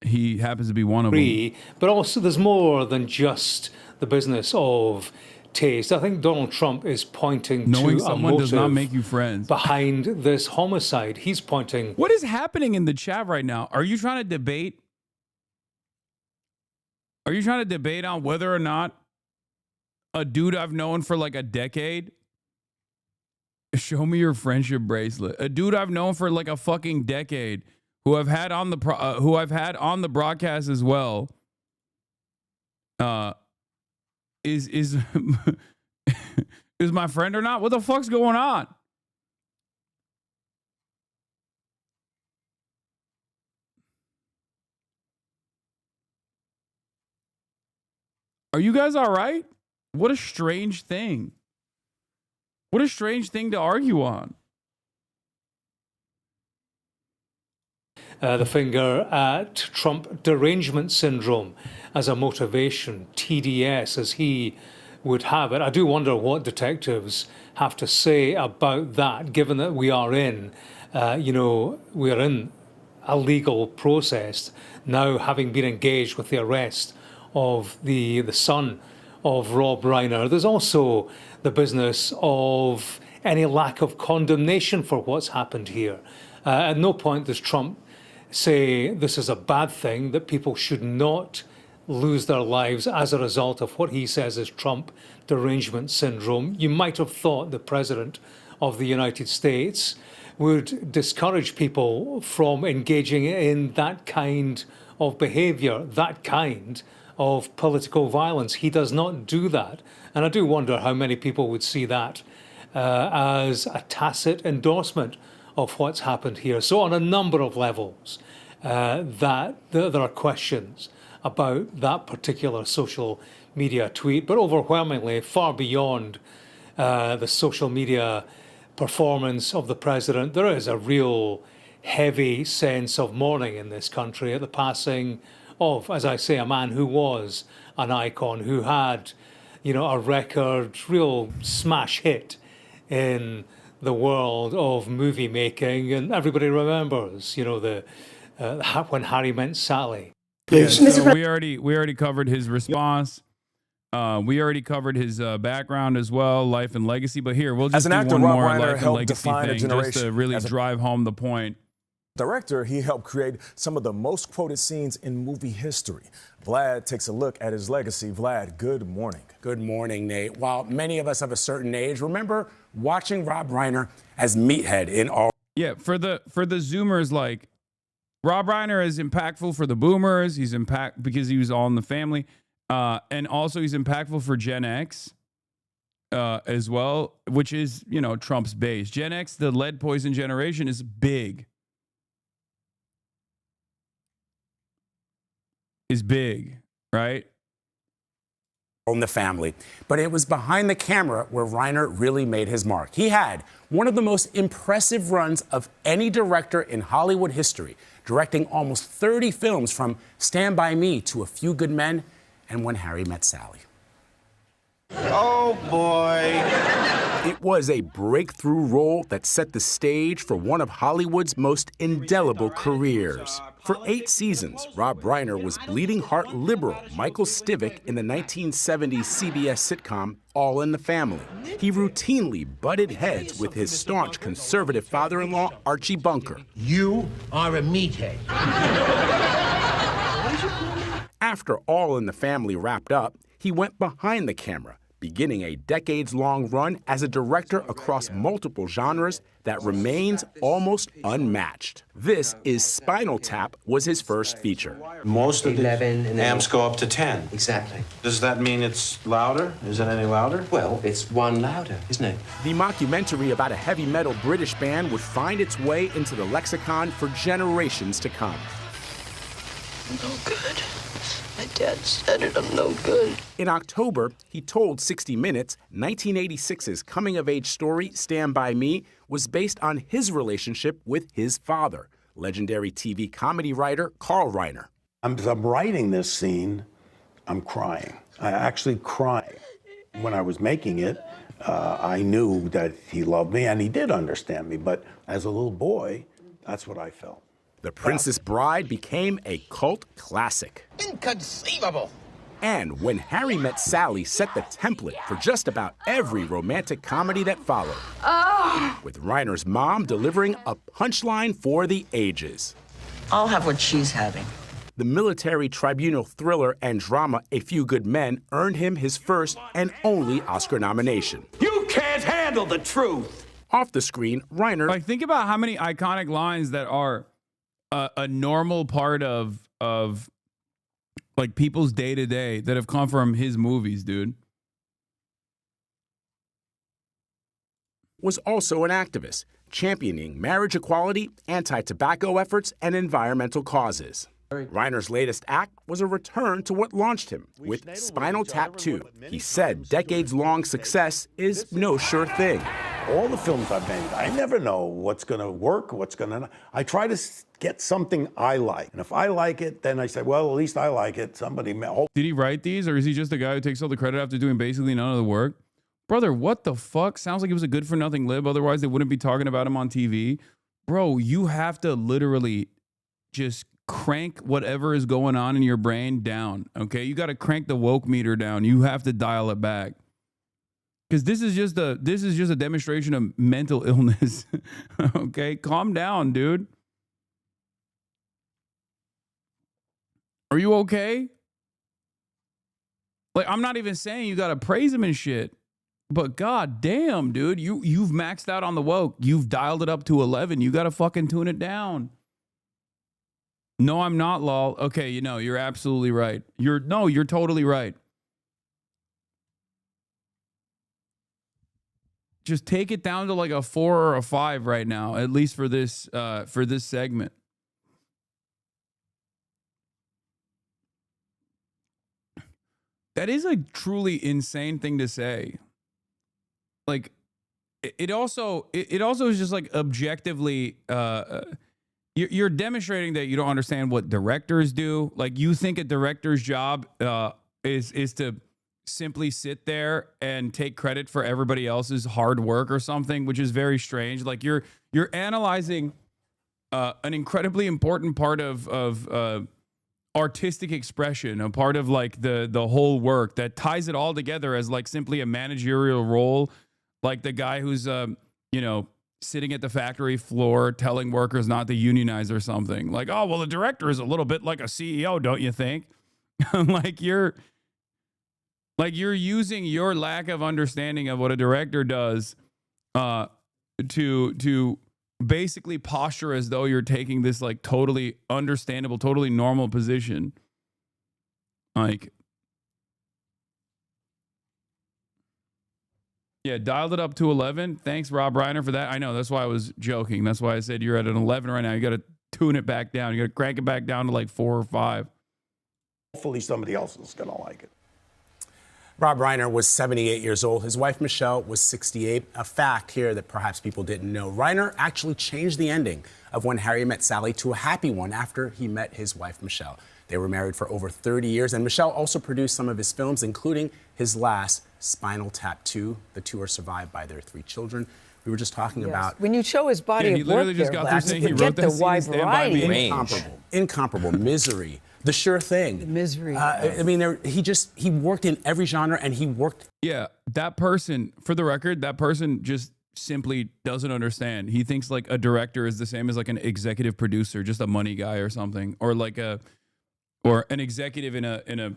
He happens to be one of them. But also there's more than just the business of taste. I think Donald Trump is pointing Knowing to a someone motive does not make you friends. behind this homicide. He's pointing. What is happening in the chat right now? Are you trying to debate? Are you trying to debate on whether or not a dude I've known for like a decade? Show me your friendship bracelet. A dude I've known for like a fucking decade, who I've had on the broadcast as well. Is is my friend or not? What the fuck's going on? Are you guys all right? What a strange thing. What a strange thing to argue on. The finger at Trump derangement syndrome as a motivation, TDS as he would have it. I do wonder what detectives have to say about that, given that we are in, we are in a legal process now, having been engaged with the arrest of the son of Rob Reiner. There's also the business of any lack of condemnation for what's happened here. At no point does Trump say this is a bad thing, that people should not lose their lives as a result of what he says is Trump derangement syndrome. You might have thought the President of the United States would discourage people from engaging in that kind of behavior, that kind of political violence. He does not do that. And I do wonder how many people would see that as a tacit endorsement of what's happened here. So on a number of levels, that there are questions about that particular social media tweet, but overwhelmingly far beyond the social media performance of the president, there is a real heavy sense of mourning in this country at the passing of, as I say, a man who was an icon, who had, a record, real smash hit in the world of movie making, and everybody remembers, when Harry met Sally. Yeah, so we already covered his response. We already covered his background as well, life and legacy. But here, we'll just As an do actor, one Rob more Reiner life and helped legacy define a thing, just generation. to really As a drive home the point. Director, he helped create some of the most quoted scenes in movie history. Vlad takes a look at his legacy. Vlad, good morning. Good morning, Nate. While many of us of a certain age remember watching Rob Reiner as Meathead in all. Yeah, for the Zoomers, like, Rob Reiner is impactful for the Boomers. He's because he was all in the family, and also he's impactful for Gen X as well, which is Trump's base. Gen X, the lead poison generation, is big. Is big, right? Own the family. But it was behind the camera where Reiner really made his mark. He had one of the most impressive runs of any director in Hollywood history, directing almost 30 films from Stand By Me to A Few Good Men and When Harry Met Sally. Oh, boy. It was a breakthrough role that set the stage for one of Hollywood's most indelible careers. For 8 seasons, Rob Reiner was bleeding heart liberal Michael Stivic in the 1970s CBS sitcom All in the Family. He routinely butted heads with his staunch conservative father-in-law, Archie Bunker. You are a meathead. After All in the Family wrapped up, he went behind the camera, beginning a decades-long run as a director across multiple genres that remains almost unmatched. This is Spinal Tap was his first feature. Most of the 11 and then amps go up to 10. Exactly. Does that mean it's louder? Is it any louder? Well, it's one louder, isn't it? The mockumentary about a heavy metal British band would find its way into the lexicon for generations to come. No good. My dad said it, I'm no good. In October, he told 60 Minutes 1986's coming-of-age story, Stand By Me, was based on his relationship with his father, legendary TV comedy writer Carl Reiner. As I'm writing this scene, I'm crying. I actually cried. When I was making it, I knew that he loved me and he did understand me, but as a little boy, that's what I felt. The Princess Bride became a cult classic. Inconceivable. And When Harry Met Sally set the template for just about every romantic comedy that followed. Oh. With Reiner's mom delivering a punchline for the ages. I'll have what she's having. The military tribunal thriller and drama A Few Good Men earned him his first and only Oscar nomination. You can't handle the truth. Off the screen, Reiner... Like, think about how many iconic lines that are a normal part of like people's day-to-day that have come from his movies, dude. Was also an activist, championing marriage equality, anti-tobacco efforts, and environmental causes. Reiner's latest act was a return to what launched him with Spinal Tap 2. He said decades-long success is no sure thing. All the films I've made, I never know what's going to work, what's going to... I try to get something I like. And if I like it, then I say, well, at least I like it. Somebody... Did he write these, or is he just the guy who takes all the credit after doing basically none of the work? Brother, what the fuck? Sounds like he was a good-for-nothing lib. Otherwise, they wouldn't be talking about him on TV. Bro, you have to literally just crank whatever is going on in your brain down, okay? You got to crank the woke meter down. You have to dial it back. Because this is just a demonstration of mental illness. Okay, calm down, dude. Are you okay? Like, I'm not even saying you gotta praise him and shit, but god damn, dude, you've maxed out on the woke. You've dialed it up to 11. You gotta fucking tune it down. No, I'm not, lol. Okay, you know, you're absolutely right. You're totally right. Just take it down to like a 4 or a 5 right now, at least for this segment. That is a truly insane thing to say. Like, it also is just like objectively, you're demonstrating that you don't understand what directors do. Like, you think a director's job is to simply sit there and take credit for everybody else's hard work or something, which is very strange. Like, you're analyzing an incredibly important part of artistic expression, a part of like the whole work that ties it all together as like simply a managerial role, like the guy who's sitting at the factory floor telling workers not to unionize or something. Like, oh well, the director is a little bit like a CEO, don't you think? You're using your lack of understanding of what a director does to basically posture as though you're taking this like totally understandable, totally normal position. Like, yeah, dialed it up to 11. Thanks, Rob Reiner, for that. I know, that's why I was joking. That's why I said you're at an 11 right now. You got to tune it back down. You got to crank it back down to like 4 or 5. Hopefully somebody else is going to like it. Rob Reiner was 78 years old. His wife, Michelle, was 68. A fact here that perhaps people didn't know. Reiner actually changed the ending of When Harry Met Sally to a happy one after he met his wife, Michelle. They were married for over 30 years, and Michelle also produced some of his films, including his last, Spinal Tap 2. The two are survived by their 3 children. We were just talking about... When you show his body he of literally work just there, got through Les, saying he forget wrote the that scene in wide Stand By variety. Me. Incomparable. Misery. The Sure Thing. Misery. I mean, he worked in every genre, and he worked... Yeah, that person, for the record, that person just simply doesn't understand. He thinks like a director is the same as like an executive producer, just a money guy or something, or like or an executive in a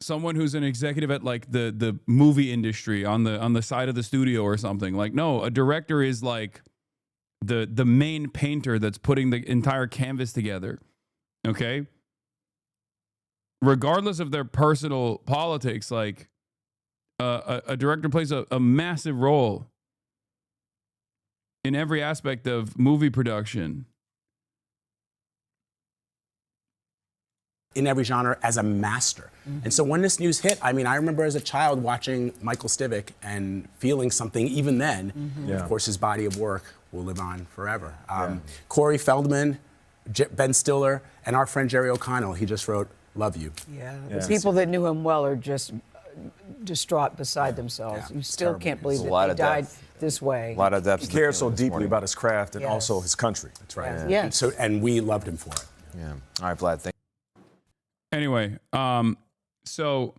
someone who's an executive at like the movie industry on the side of the studio or something. Like, no, a director is like the main painter that's putting the entire canvas together. Okay? Regardless of their personal politics, like a director plays a massive role in every aspect of movie production. In every genre as a master. And so when this news hit, I mean, I remember as a child watching Michael Stivic and feeling something even then. Of course, his body of work will live on forever. Corey Feldman, Ben Stiller, and our friend Jerry O'Connell, he just wrote, "Love you." The people that knew him well are just distraught beside themselves. You still can't believe that they died this way. A lot of depth. He cared so deeply about his craft and also his country. That's right. Yes. And we loved him for it. Yeah. All right, Vlad, thank you. Anyway, so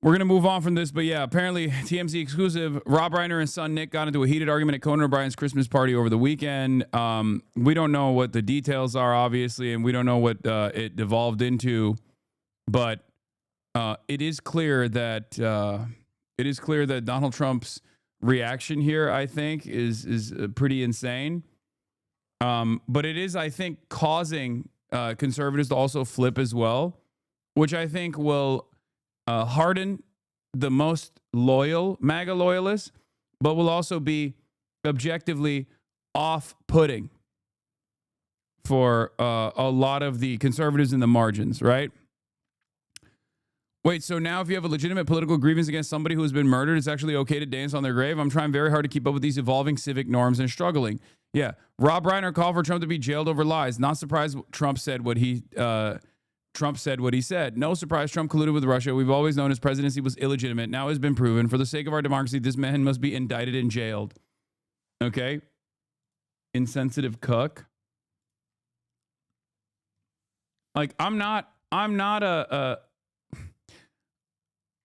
we're going to move on from this, but yeah, apparently TMZ exclusive, Rob Reiner and son Nick got into a heated argument at Conan O'Brien's Christmas party over the weekend. We don't know what the details are, obviously, and we don't know what it devolved into, but it is clear that Donald Trump's reaction here, I think, is pretty insane. But it is, I think, causing conservatives to also flip as well, which I think will harden the most loyal MAGA loyalists, but will also be objectively off-putting for a lot of the conservatives in the margins, right? Wait, so now if you have a legitimate political grievance against somebody who has been murdered, it's actually okay to dance on their grave? I'm trying very hard to keep up with these evolving civic norms and struggling. Yeah, Rob Reiner called for Trump to be jailed over lies. Not surprised Trump said what he said. No surprise Trump colluded with Russia. We've always known his presidency was illegitimate. Now it has been proven. For the sake of our democracy, this man must be indicted and jailed. Okay? Insensitive cuck. Like, I'm not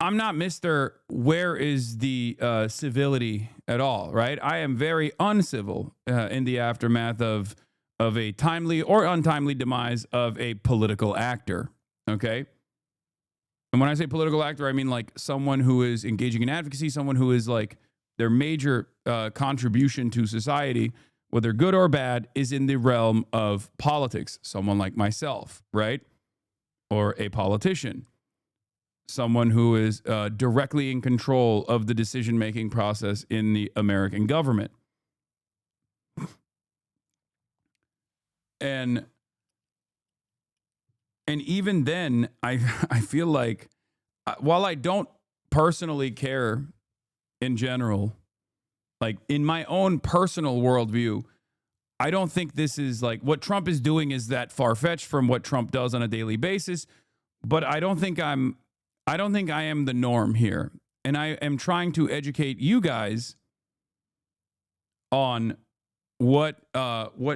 Mr. Where is the civility at all, right? I am very uncivil in the aftermath of a timely or untimely demise of a political actor, okay? And when I say political actor, I mean like someone who is engaging in advocacy, someone who is like their major contribution to society, whether good or bad, is in the realm of politics. Someone like myself, right? Or a politician. Someone who is directly in control of the decision-making process in the American government. And even then, I feel like, while I don't personally care in general, like in my own personal worldview, I don't think this is like, what Trump is doing is that far-fetched from what Trump does on a daily basis, but I don't think I am the norm here. And I am trying to educate you guys on what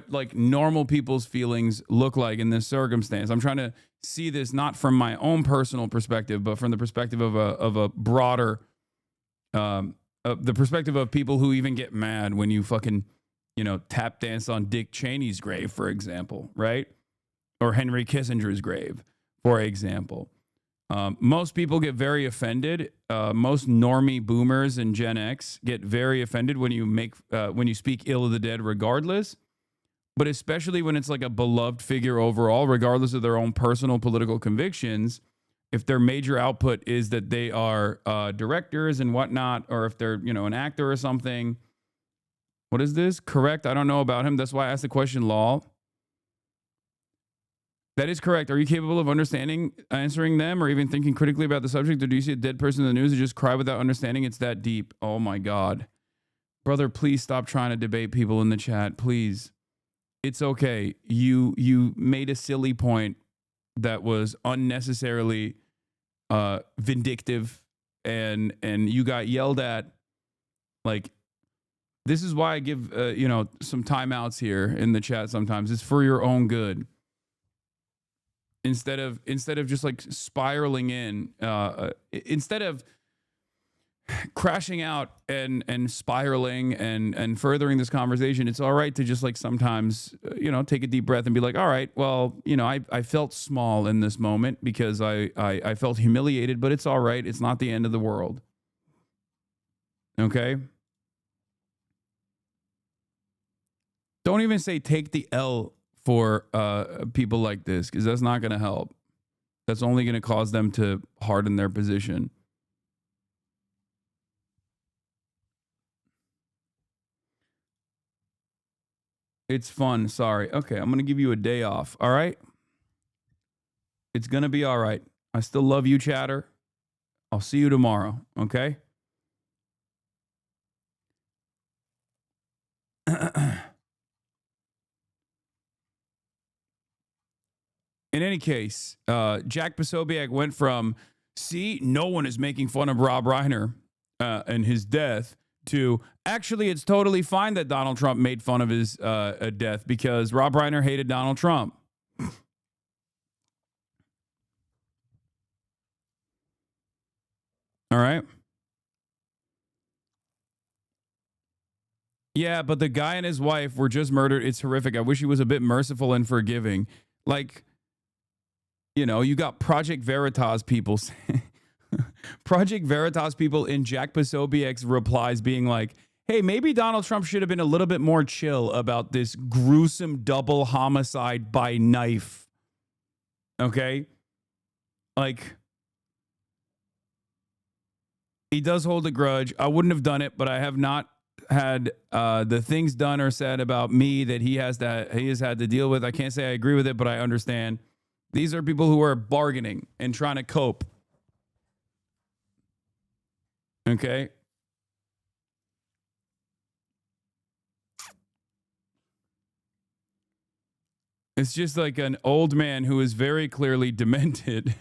like normal people's feelings look like in this circumstance. I'm trying to see this not from my own personal perspective, but from the perspective of a broader, the perspective of people who even get mad when you fucking, tap dance on Dick Cheney's grave, for example, right? Or Henry Kissinger's grave, for example. Most people get very offended. Most normie boomers and Gen X get very offended when you speak ill of the dead, regardless. But especially when it's like a beloved figure overall, regardless of their own personal political convictions. If their major output is that they are directors and whatnot, or if they're an actor or something. What is this? Correct? I don't know about him. That's why I asked the question, Law. That is correct. Are you capable of answering them, or even thinking critically about the subject? Or do you see a dead person in the news and just cry without understanding? It's that deep. Oh my God. Brother, please stop trying to debate people in the chat. Please. It's okay. You made a silly point that was unnecessarily vindictive, and you got yelled at. Like, this is why I give some timeouts here in the chat sometimes. It's for your own good. Instead of just like spiraling in, instead of crashing out and spiraling and furthering this conversation, it's all right to just like sometimes, take a deep breath and be like, all right, well, I felt small in this moment because I felt humiliated, but it's all right. It's not the end of the world. Okay? Don't even say take the L for people like this, because that's not going to help. That's only going to cause them to harden their position. It's fun. Sorry. Okay, I'm going to give you a day off. All right? It's going to be all right. I still love you, chatter. I'll see you tomorrow. Okay? In any case, Jack Posobiec went from, see, no one is making fun of Rob Reiner and his death, to, actually, it's totally fine that Donald Trump made fun of his death because Rob Reiner hated Donald Trump. All right? Yeah, but the guy and his wife were just murdered. It's horrific. I wish he was a bit merciful and forgiving. Like, you got Project Veritas people. Project Veritas people in Jack Posobiec's replies being like, hey, maybe Donald Trump should have been a little bit more chill about this gruesome double homicide by knife. Okay? Like, he does hold a grudge. I wouldn't have done it, but I have not had the things done or said about me that he has had to deal with. I can't say I agree with it, but I understand. These are people who are bargaining and trying to cope. Okay? It's just like an old man who is very clearly demented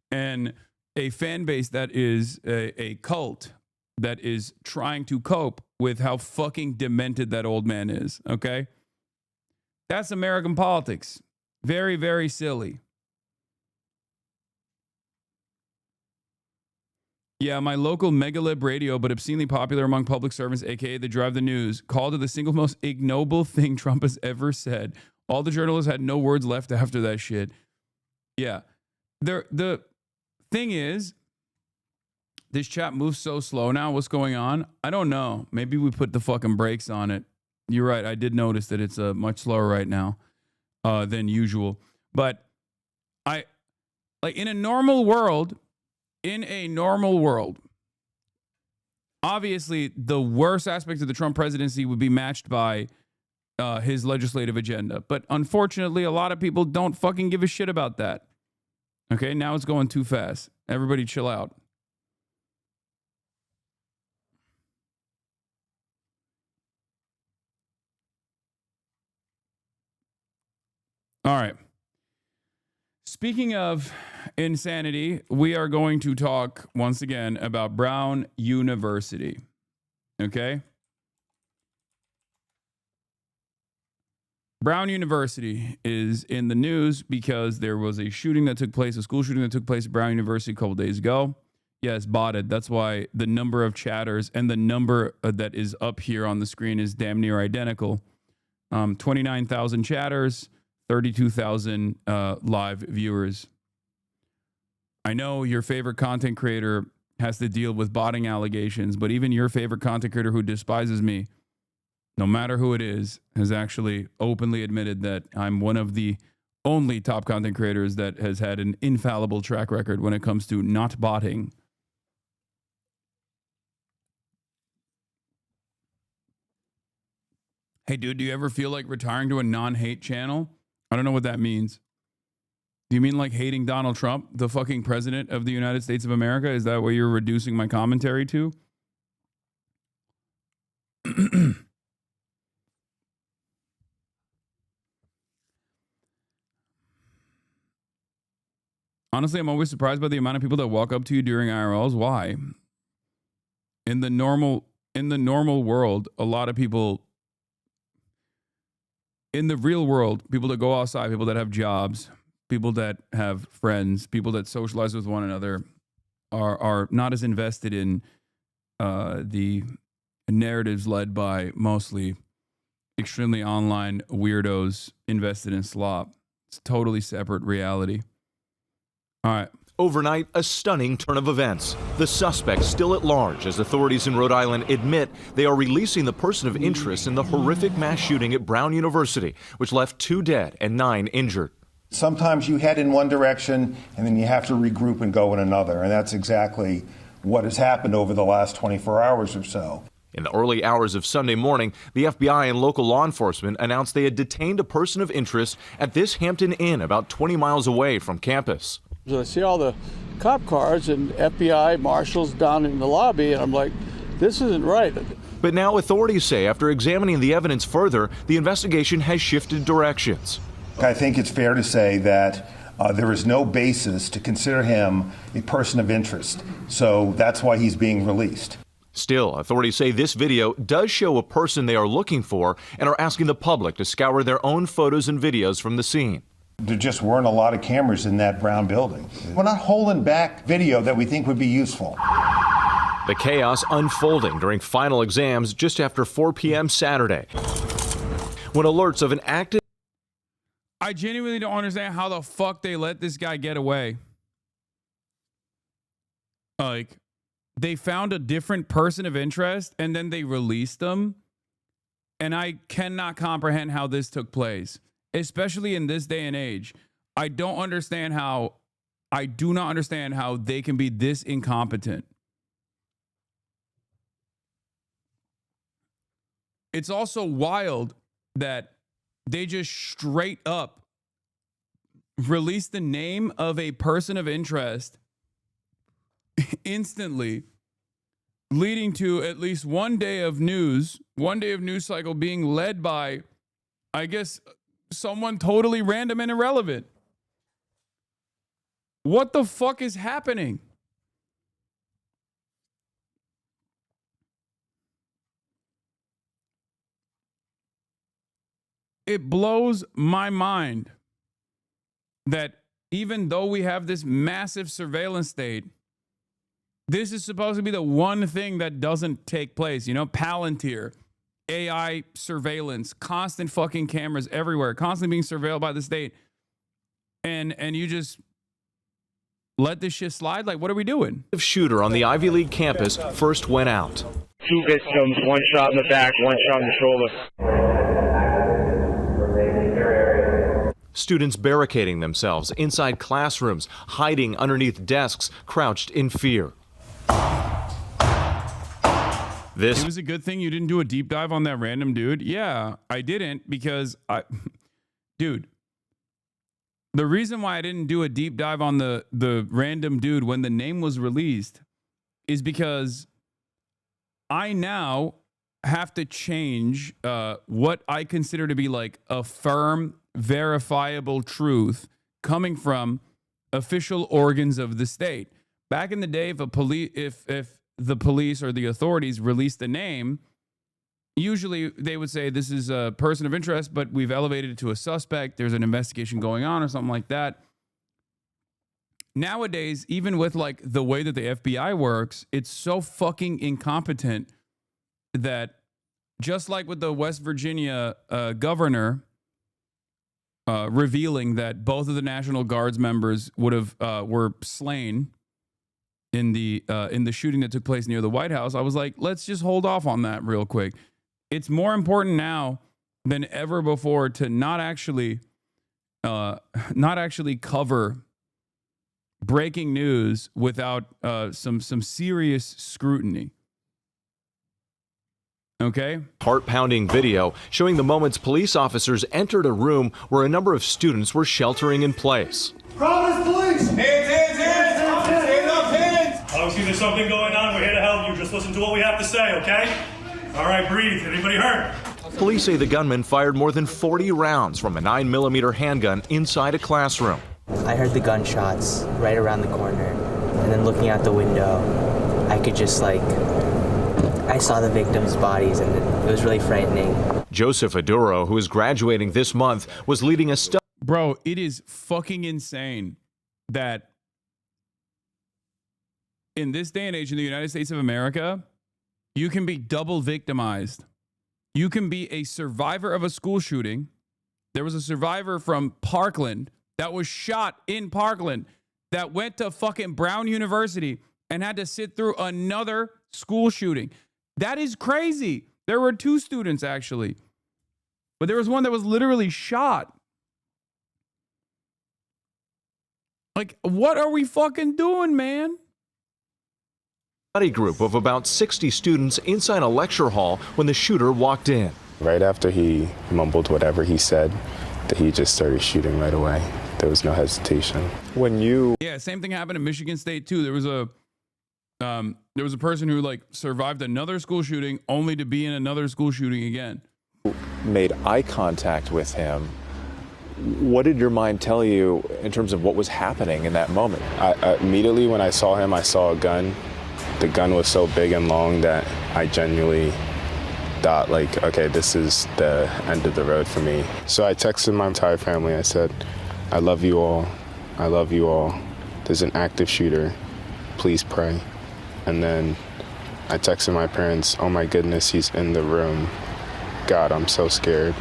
and a fan base that is a cult that is trying to cope with how fucking demented that old man is. Okay? That's American politics. Very, very silly. Yeah, my local megalib radio, but obscenely popular among public servants, aka they drive the news, called it the single most ignoble thing Trump has ever said. All the journalists had no words left after that shit. Yeah. The thing is, this chat moves so slow now. What's going on? I don't know. Maybe we put the fucking brakes on it. You're right. I did notice that it's much slower right now than usual. But in a normal world, obviously the worst aspect of the Trump presidency would be matched by his legislative agenda. But unfortunately, a lot of people don't fucking give a shit about that. Okay, now it's going too fast. Everybody chill out. All right. Speaking of insanity, we are going to talk once again about Brown University. Okay? Brown University is in the news because there was a shooting that took place, a school shooting that took place at Brown University a couple days ago. Yeah, it's botted. That's why the number of chatters and the number that is up here on the screen is damn near identical. 29,000 chatters, 32,000 live viewers. I know your favorite content creator has to deal with botting allegations, but even your favorite content creator who despises me, no matter who it is, has actually openly admitted that I'm one of the only top content creators that has had an infallible track record when it comes to not botting. Hey, dude, do you ever feel like retiring to a non-hate channel? I don't know what that means. Do you mean like hating Donald Trump, the fucking president of the United States of America? Is that what you're reducing my commentary to? Honestly, I'm always surprised by the amount of people that walk up to you during IRLs. Why? In the normal world, a lot of people in the real world, people that go outside, people that have jobs, people that have friends, people that socialize with one another are not as invested in the narratives led by mostly extremely online weirdos invested in slop. It's a totally separate reality. All right. Overnight, a stunning turn of events. The suspect still at large as authorities in Rhode Island admit they are releasing the person of interest in the horrific mass shooting at Brown University, which left 2 dead and 9 injured. Sometimes you head in one direction and then you have to regroup and go in another. And that's exactly what has happened over the last 24 hours or so. In the early hours of Sunday morning, the FBI and local law enforcement announced they had detained a person of interest at this Hampton Inn about 20 miles away from campus. I see all the cop cars and FBI marshals down in the lobby, and I'm like, this isn't right. But now authorities say after examining the evidence further, the investigation has shifted directions. I think it's fair to say that there is no basis to consider him a person of interest. So that's why he's being released. Still, authorities say this video does show a person they are looking for and are asking the public to scour their own photos and videos from the scene. There just weren't a lot of cameras in that Brown building. We're not holding back video that we think would be useful. The chaos unfolding during final exams just after 4 p.m. Saturday, when alerts of an active... I genuinely don't understand how the fuck they let this guy get away. Like, they found a different person of interest and then they released them. And I cannot comprehend how this took place, especially in this day and age. I do not understand how they can be this incompetent. It's also wild that they just straight up release the name of a person of interest instantly, leading to at least one day of news cycle being led by, I guess, someone totally random and irrelevant. What the fuck is happening? It blows my mind that even though we have this massive surveillance state, this is supposed to be the one thing that doesn't take place. You know, Palantir, AI surveillance, constant fucking cameras everywhere, constantly being surveilled by the state. And you just let this shit slide? Like, what are we doing? The shooter on the Ivy League campus first went out. 2 victims, 1 shot in the back, 1 shot in the shoulder. Students barricading themselves inside classrooms, hiding underneath desks, crouched in fear. It was a good thing you didn't do a deep dive on that random dude. Yeah, I didn't because dude, the reason why I didn't do a deep dive on the random dude when the name was released is because I now have to change what I consider to be like a firm, verifiable truth coming from official organs of the state. Back in the day, if the police or the authorities released the name, usually they would say this is a person of interest, but we've elevated it to a suspect. There's an investigation going on or something like that. Nowadays, even with like the way that the FBI works, it's so fucking incompetent that just like with the West Virginia governor revealing that both of the National Guard's members were slain in the shooting that took place near the White House, I was like, let's just hold off on that real quick. It's more important now than ever before to not actually cover breaking news without some serious scrutiny. Okay. Heart-pounding video showing the moments police officers entered a room where a number of students were sheltering in place. Providence Police! Hands! Stand up, hands! Obviously, there's something going on. We're here to help you. Just listen to what we have to say, okay? All right, breathe. Anybody hurt? Police say the gunman fired more than 40 rounds from a 9mm handgun inside a classroom. I heard the gunshots right around the corner, and then looking out the window, I could just I saw the victims' bodies, and it was really frightening. Joseph Aduro, who is graduating this month, was leading a study. Bro, it is fucking insane that in this day and age in the United States of America, you can be double victimized. You can be a survivor of a school shooting. There was a survivor from Parkland that was shot in Parkland that went to fucking Brown University and had to sit through another school shooting. That is crazy. There were 2 students, actually. But there was one that was literally shot. Like, what are we fucking doing, man? Study group of about 60 students inside a lecture hall when the shooter walked in. Right after he mumbled whatever he said, that he just started shooting right away. There was no hesitation. Yeah, same thing happened in Michigan State too. There was a person who survived another school shooting only to be in another school shooting again. Made eye contact with him. What did your mind tell you in terms of what was happening in that moment? I immediately when I saw him, I saw a gun. The gun was so big and long that I genuinely thought okay, this is the end of the road for me. So I texted my entire family. I said, I love you all. I love you all. There's an active shooter. Please pray. And then I texted my parents, oh my goodness, he's in the room. God, I'm so scared.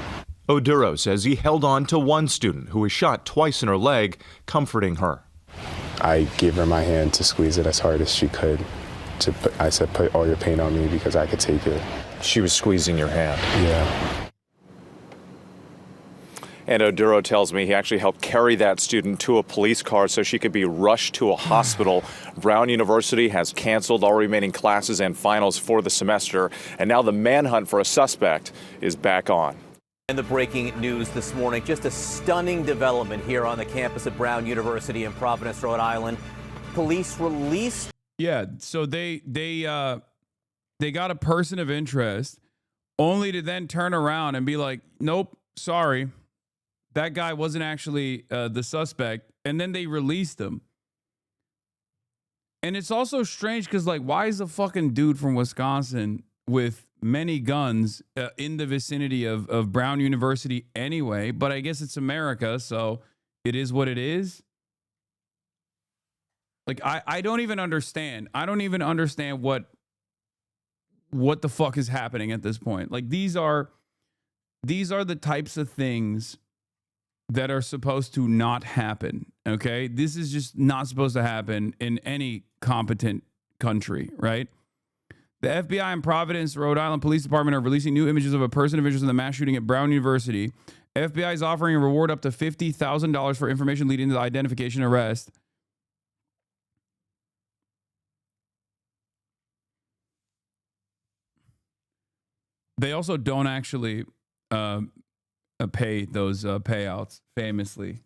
Oduro says he held on to one student who was shot twice in her leg, comforting her. I gave her my hand to squeeze it as hard as she could. I said, put all your pain on me because I could take it. She was squeezing your hand. Yeah. And Oduro tells me he actually helped carry that student to a police car so she could be rushed to a hospital. Brown University has canceled all remaining classes and finals for the semester, and now the manhunt for a suspect is back on. And the breaking news this morning, just a stunning development here on the campus at Brown University in Providence, Rhode Island. Police released. Yeah, so they got a person of interest, only to then turn around and be like, nope, sorry, that guy wasn't actually the suspect, and then they released him. And it's also strange because, why is a fucking dude from Wisconsin with many guns in the vicinity of Brown University anyway? But I guess it's America, so it is what it is. I don't even understand. I don't even understand what the fuck is happening at this point. These are the types of things that are supposed to not happen, okay? This is just not supposed to happen in any competent country, right? The FBI and Providence, Rhode Island Police Department are releasing new images of a person of interest in the mass shooting at Brown University. FBI is offering a reward up to $50,000 for information leading to the identification and arrest. They also don't actually pay those payouts, famously.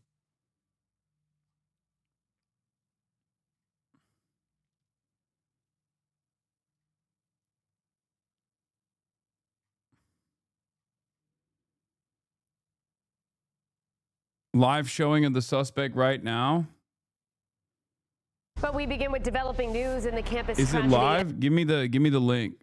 Live showing of the suspect right now. But we begin with developing news in the campus Is tragedy. it live? Give me the link.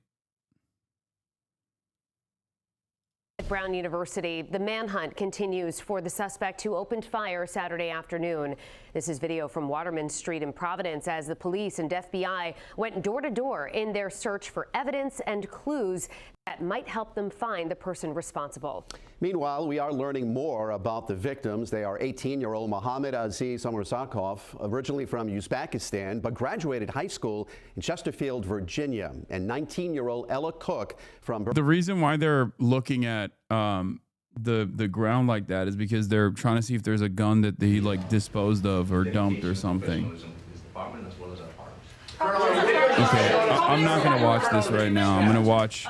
At Brown University, the manhunt continues for the suspect who opened fire Saturday afternoon. This is video from Waterman Street in Providence as the police and FBI went door to door in their search for evidence and clues that might help them find the person responsible. Meanwhile, we are learning more about the victims. They are 18-year-old Mohammed Aziz Omarzakov, originally from Uzbekistan, but graduated high school in Chesterfield, Virginia, and 19-year-old Ella Cook from... The reason why they're looking at the ground like that is because they're trying to see if there's a gun that he disposed of or dumped or something. Okay, I'm not gonna watch this right now. I'm gonna watch.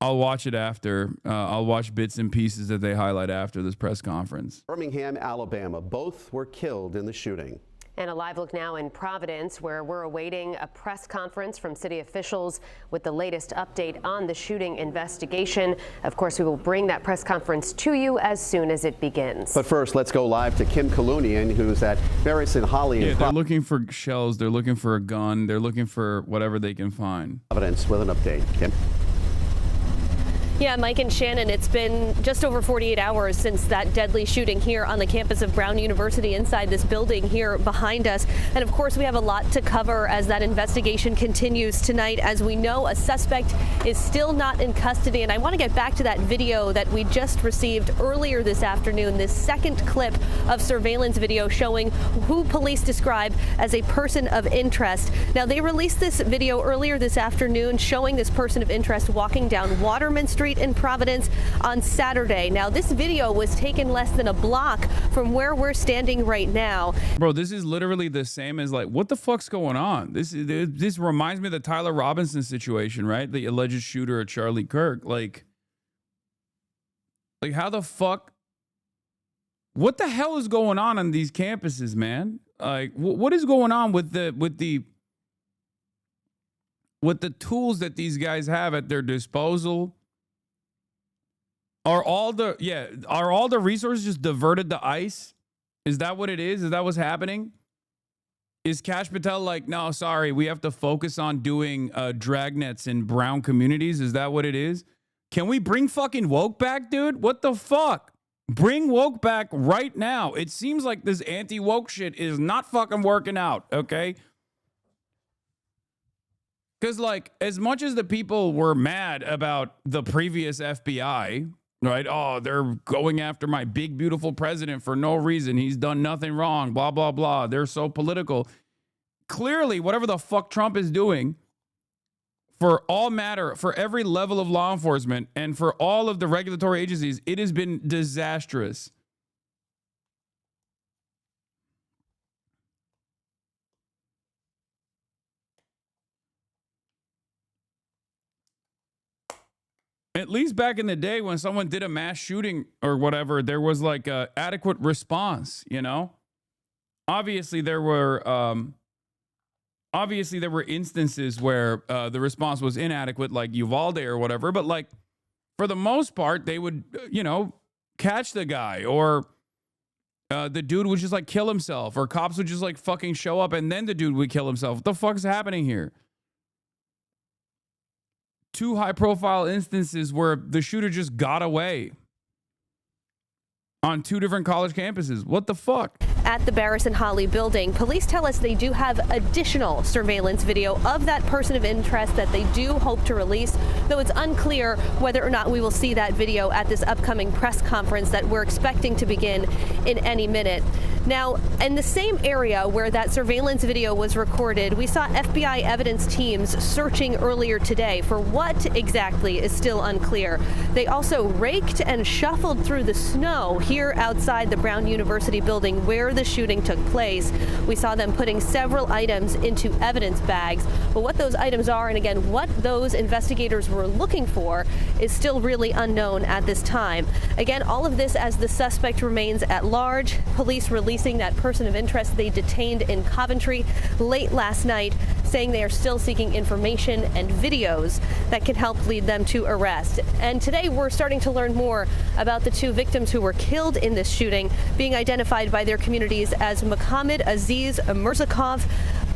I'll watch it after. I'll watch bits and pieces that they highlight after this press conference. Birmingham, Alabama. Both were killed in the shooting. And a live look now in Providence, where we're awaiting a press conference from city officials with the latest update on the shooting investigation. Of course, we will bring that press conference to you as soon as it begins. But first, let's go live to Kim Kalunian, who's at Barris and Holly. Yeah, they're looking for shells. They're looking for a gun. They're looking for whatever they can find. Providence with an update. Kim. Yeah, Mike and Shannon, it's been just over 48 hours since that deadly shooting here on the campus of Brown University inside this building here behind us. And of course, we have a lot to cover as that investigation continues tonight. As we know, a suspect is still not in custody. And I want to get back to that video that we just received earlier this afternoon, this second clip of surveillance video showing who police describe as a person of interest. Now, they released this video earlier this afternoon showing this person of interest walking down Waterman Street in Providence on Saturday. Now, this video was taken less than a block from where we're standing right now. Bro, this is literally the same as like, what the fuck's going on? This reminds me of the Tyler Robinson situation, right? The alleged shooter at Charlie Kirk. Like how the fuck? What the hell is going on these campuses, man? Like, what is going on with the tools that these guys have at their disposal? Are all the resources just diverted to ICE? Is that what it is? Is that what's happening? Is Kash Patel like, no, sorry, we have to focus on doing dragnets in brown communities? Is that what it is? Can we bring fucking woke back, dude? What the fuck? Bring woke back right now. It seems like this anti-woke shit is not fucking working out, okay? Because, like, as much as the people were mad about the previous FBI, right? Oh, they're going after my big, beautiful president for no reason. He's done nothing wrong, blah, blah, blah. They're so political. Clearly, whatever the fuck Trump is doing, for every level of law enforcement and for all of the regulatory agencies, it has been disastrous. At least back in the day when someone did a mass shooting or whatever, there was like a adequate response, you know? Obviously there were instances where the response was inadequate, like Uvalde or whatever, but like for the most part, they would, catch the guy, or the dude would just like kill himself, or cops would just like fucking show up and then the dude would kill himself. What the fuck's happening here? 2 high-profile instances where the shooter just got away on 2 different college campuses. What the fuck? At the Barris and Holly building, police tell us they do have additional surveillance video of that person of interest that they do hope to release, though it's unclear whether or not we will see that video at this upcoming press conference that we're expecting to begin in any minute. Now, in the same area where that surveillance video was recorded, we saw FBI evidence teams searching earlier today for what exactly is still unclear. They also raked and shuffled through the snow here outside the Brown University building where the shooting took place. We saw them putting several items into evidence bags, but what those items are, and again, what those investigators were looking for, is still really unknown at this time. Again, all of this as the suspect remains at large. Police releasing that person of interest they detained in Coventry late last night, saying they are still seeking information and videos that can help lead them to arrest. And today we're starting to learn more about the 2 victims who were killed in this shooting, being identified by their communities as Mohammed Aziz Mirzakov,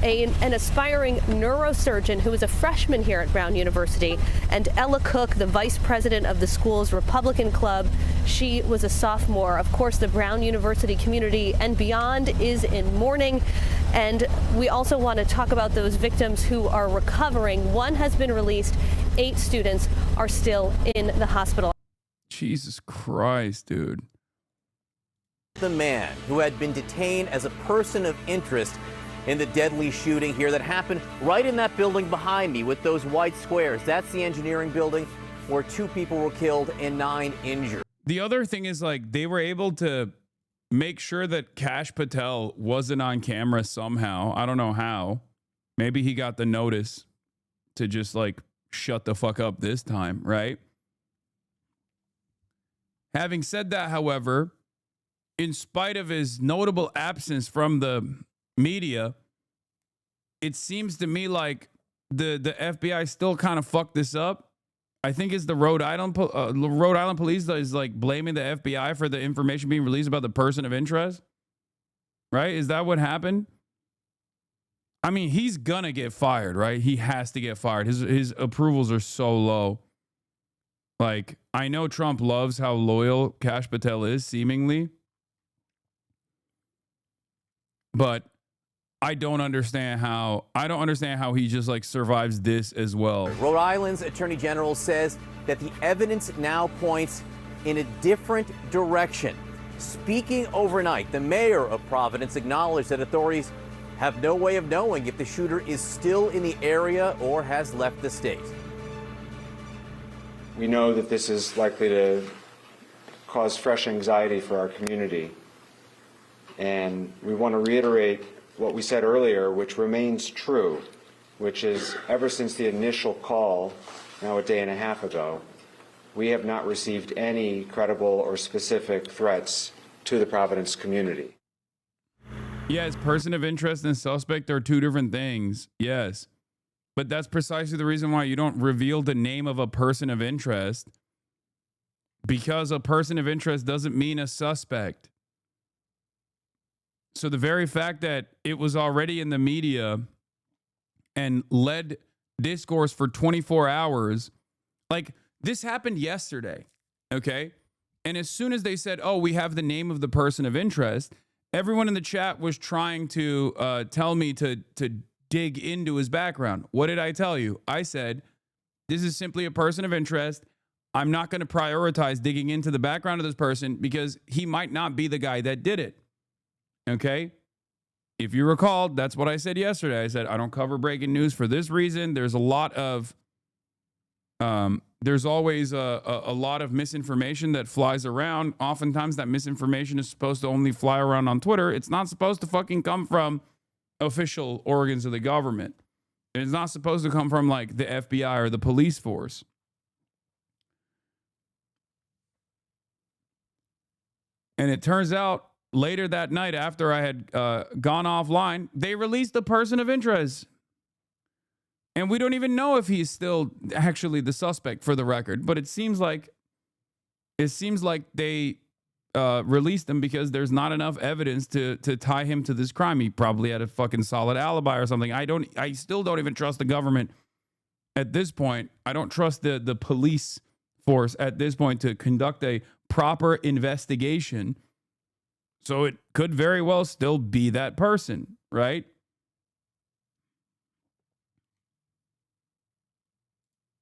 an aspiring neurosurgeon who is a freshman here at Brown University, and Ella Cook, the vice president of the school's Republican Club. She was a sophomore. Of course, the Brown University community and beyond is in mourning. And we also want to talk about those victims who are recovering. 1 has been released. 8 students are still in the hospital. Jesus Christ, dude. The man who had been detained as a person of interest in the deadly shooting here that happened right in that building behind me with those white squares. That's the engineering building where 2 people were killed and 9 injured. The other thing is, like, they were able to make sure that Kash Patel wasn't on camera somehow. I don't know how. Maybe he got the notice to just like shut the fuck up this time, right? Having said that, however, in spite of his notable absence from the media, it seems to me like the FBI still kind of fucked this up. I think it's the Rhode Island police that is like blaming the FBI for the information being released about the person of interest. Right? Is that what happened? I mean, he's gonna get fired, right? He has to get fired. His approvals are so low. Like, I know Trump loves how loyal Kash Patel is, seemingly. But I don't understand how he just like survives this as well. Rhode Island's Attorney General says that the evidence now points in a different direction. Speaking overnight, the mayor of Providence acknowledged that authorities have no way of knowing if the shooter is still in the area or has left the state. We know that this is likely to cause fresh anxiety for our community. And we want to reiterate what we said earlier, which remains true, which is ever since the initial call, now a day and a half ago, we have not received any credible or specific threats to the Providence community. Yes, person of interest and suspect are two different things. Yes. But that's precisely the reason why you don't reveal the name of a person of interest, because a person of interest doesn't mean a suspect. So the very fact that it was already in the media and led discourse for 24 hours, like this happened yesterday, okay? And as soon as they said, oh, we have the name of the person of interest, everyone in the chat was trying to tell me to dig into his background. What did I tell you? I said, this is simply a person of interest. I'm not going to prioritize digging into the background of this person because he might not be the guy that did it. Okay? If you recall, that's what I said yesterday. I said, I don't cover breaking news for this reason. There's a lot of, there's always a lot of misinformation that flies around. Oftentimes that misinformation is supposed to only fly around on Twitter. It's not supposed to fucking come from official organs of the government. It's not supposed to come from like the FBI or the police force. And it turns out later that night, after I had gone offline, they released the person of interest. And we don't even know if he's still actually the suspect, for the record. But it seems like they released him because there's not enough evidence to tie him to this crime. He probably had a fucking solid alibi or something. I still don't even trust the government at this point. I don't trust the police force at this point to conduct a proper investigation. So it could very well still be that person, right?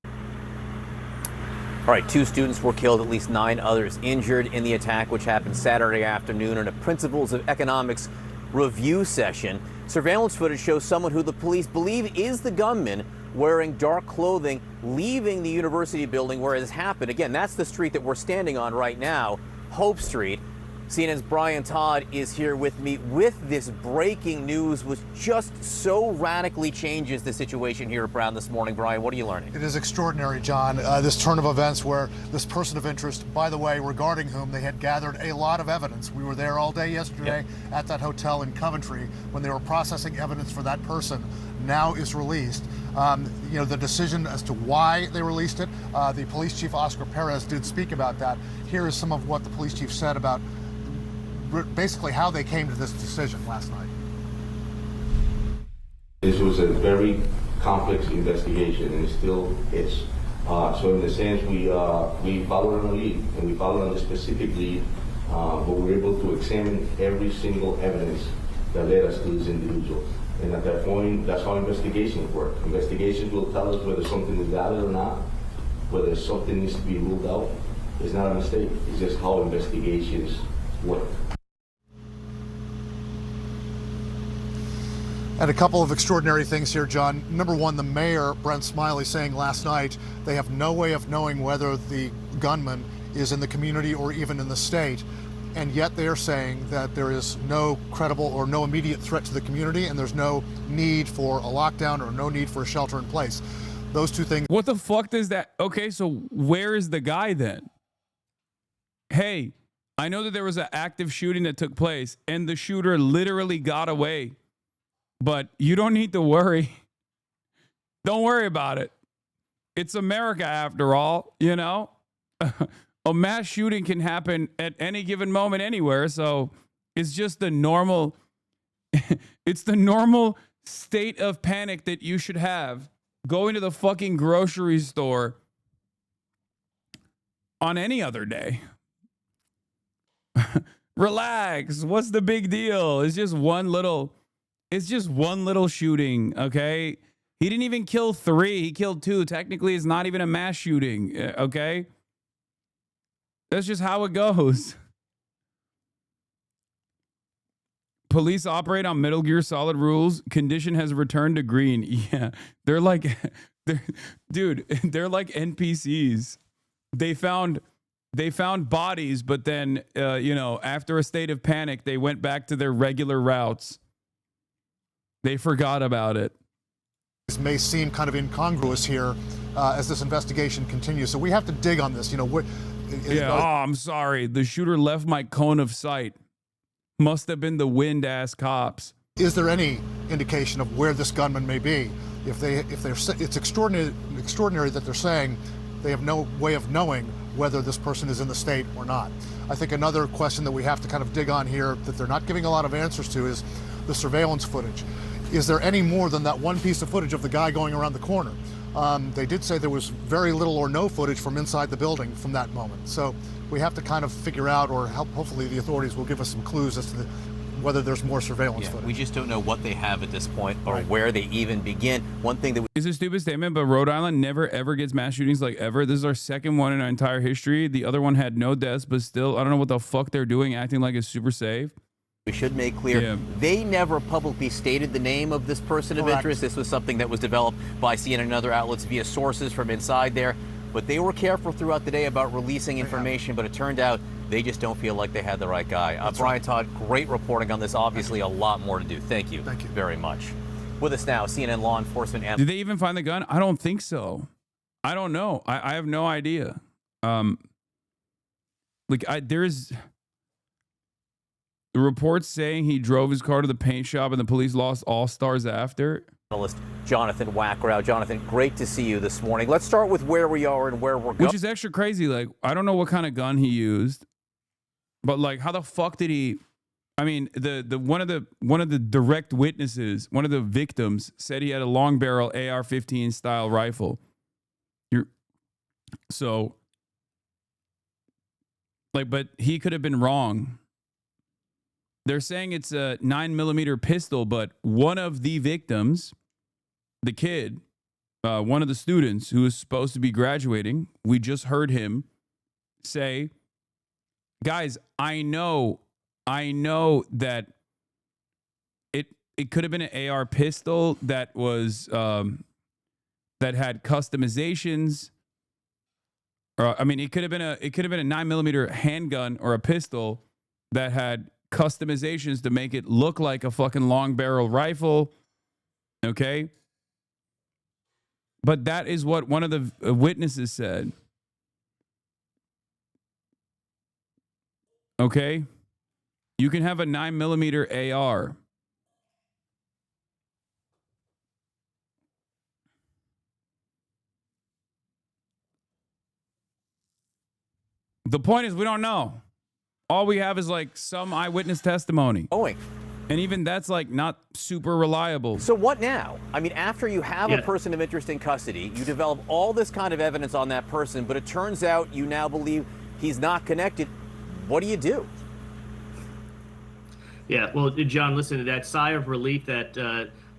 All right, 2 students were killed, at least 9 others injured in the attack, which happened Saturday afternoon in a Principles of Economics review session. Surveillance footage shows someone who the police believe is the gunman wearing dark clothing leaving the university building where it has happened. Again, that's the street that we're standing on right now, Hope Street. CNN's Brian Todd is here with me with this breaking news, which just so radically changes the situation here at Brown this morning. Brian, what are you learning? It is extraordinary, John, this turn of events where this person of interest, by the way, regarding whom they had gathered a lot of evidence. We were there all day yesterday at that hotel in Coventry when they were processing evidence for that person, now is released. You know, the decision as to why they released it, the police chief, Oscar Perez, did speak about that. Here is some of what the police chief said about basically how they came to this decision last night. This was a very complex investigation, and it still is. So in the sense, we followed on a lead, and we followed on a specific lead, but we were able to examine every single evidence that led us to this individual. And at that point, that's how investigations work. Investigations will tell us whether something is valid or not, whether something needs to be ruled out. It's not a mistake. It's just how investigations work. And a couple of extraordinary things here, John. Number one, the mayor, Brent Smiley, saying last night they have no way of knowing whether the gunman is in the community or even in the state. And yet they're saying that there is no credible or no immediate threat to the community, and there's no need for a lockdown or no need for a shelter in place. Those two things. What the fuck does that? Okay, so where is the guy then? hey, I know that there was an active shooting that took place and the shooter literally got away, but you don't need to worry. Don't worry about it. It's America after all, you know? A mass shooting can happen at any given moment anywhere, so it's just the normal it's the normal state of panic that you should have going to the fucking grocery store on any other day. Relax. What's the big deal? It's just one little shooting, okay? He didn't even kill 3. He killed 2. Technically, it's not even a mass shooting, okay? That's just how it goes. Police operate on Metal Gear Solid rules. Condition has returned to green. Yeah, they're like NPCs. They found bodies, but then, after a state of panic, they went back to their regular routes. They forgot about it. This may seem kind of incongruous here as this investigation continues. So we have to dig on this. I'm sorry. The shooter left my cone of sight. Must have been the wind-ass cops. Is there any indication of where this gunman may be? It's extraordinary that they're saying they have no way of knowing whether this person is in the state or not. I think another question that we have to kind of dig on here that they're not giving a lot of answers to is the surveillance footage. Is there any more than that one piece of footage of the guy going around the corner? They did say there was very little or no footage from inside the building from that moment. So we have to kind of figure out, or hopefully the authorities will give us some clues as to whether there's more surveillance footage. We just don't know what they have at this point or where they even begin. One thing that is a stupid statement, but Rhode Island never ever gets mass shootings like ever. This is our second one in our entire history. The other one had no deaths, but still, I don't know what the fuck they're doing, acting like it's super safe. We should make clear, they never publicly stated the name of this person of interest. This was something that was developed by CNN and other outlets via sources from inside there. But they were careful throughout the day about releasing information, but it turned out they just don't feel like they had the right guy. Brian Todd, great reporting on this. Obviously, a lot more to do. Thank you very much. With us now, CNN law enforcement. Did they even find the gun? I don't think so. I don't know. I have no idea. There's the reports saying he drove his car to the paint shop and the police lost all stars after. Jonathan Wackrow. Jonathan, great to see you this morning. Let's start with where we are and where we're going. Which is extra crazy. Like, I don't know what kind of gun he used, but like, how the fuck did he? I mean, the one of the direct witnesses, one of the victims, said he had a long barrel AR-15 style rifle. But he could have been wrong. They're saying it's a 9mm pistol, but one of the victims, the kid, one of the students who is supposed to be graduating, we just heard him say, guys, I know that it could have been an AR pistol that was that had customizations. It could have been a 9mm handgun or a pistol that had customizations to make it look like a fucking long barrel rifle. Okay. But that is what one of the witnesses said. Okay. You can have a 9mm AR. The point is, we don't know. All we have is like some eyewitness testimony. And even that's like not super reliable. So what now? I mean, after you have a person of interest in custody, you develop all this kind of evidence on that person, but it turns out you now believe he's not connected. What do you do? Yeah, well, John, listen to that sigh of relief that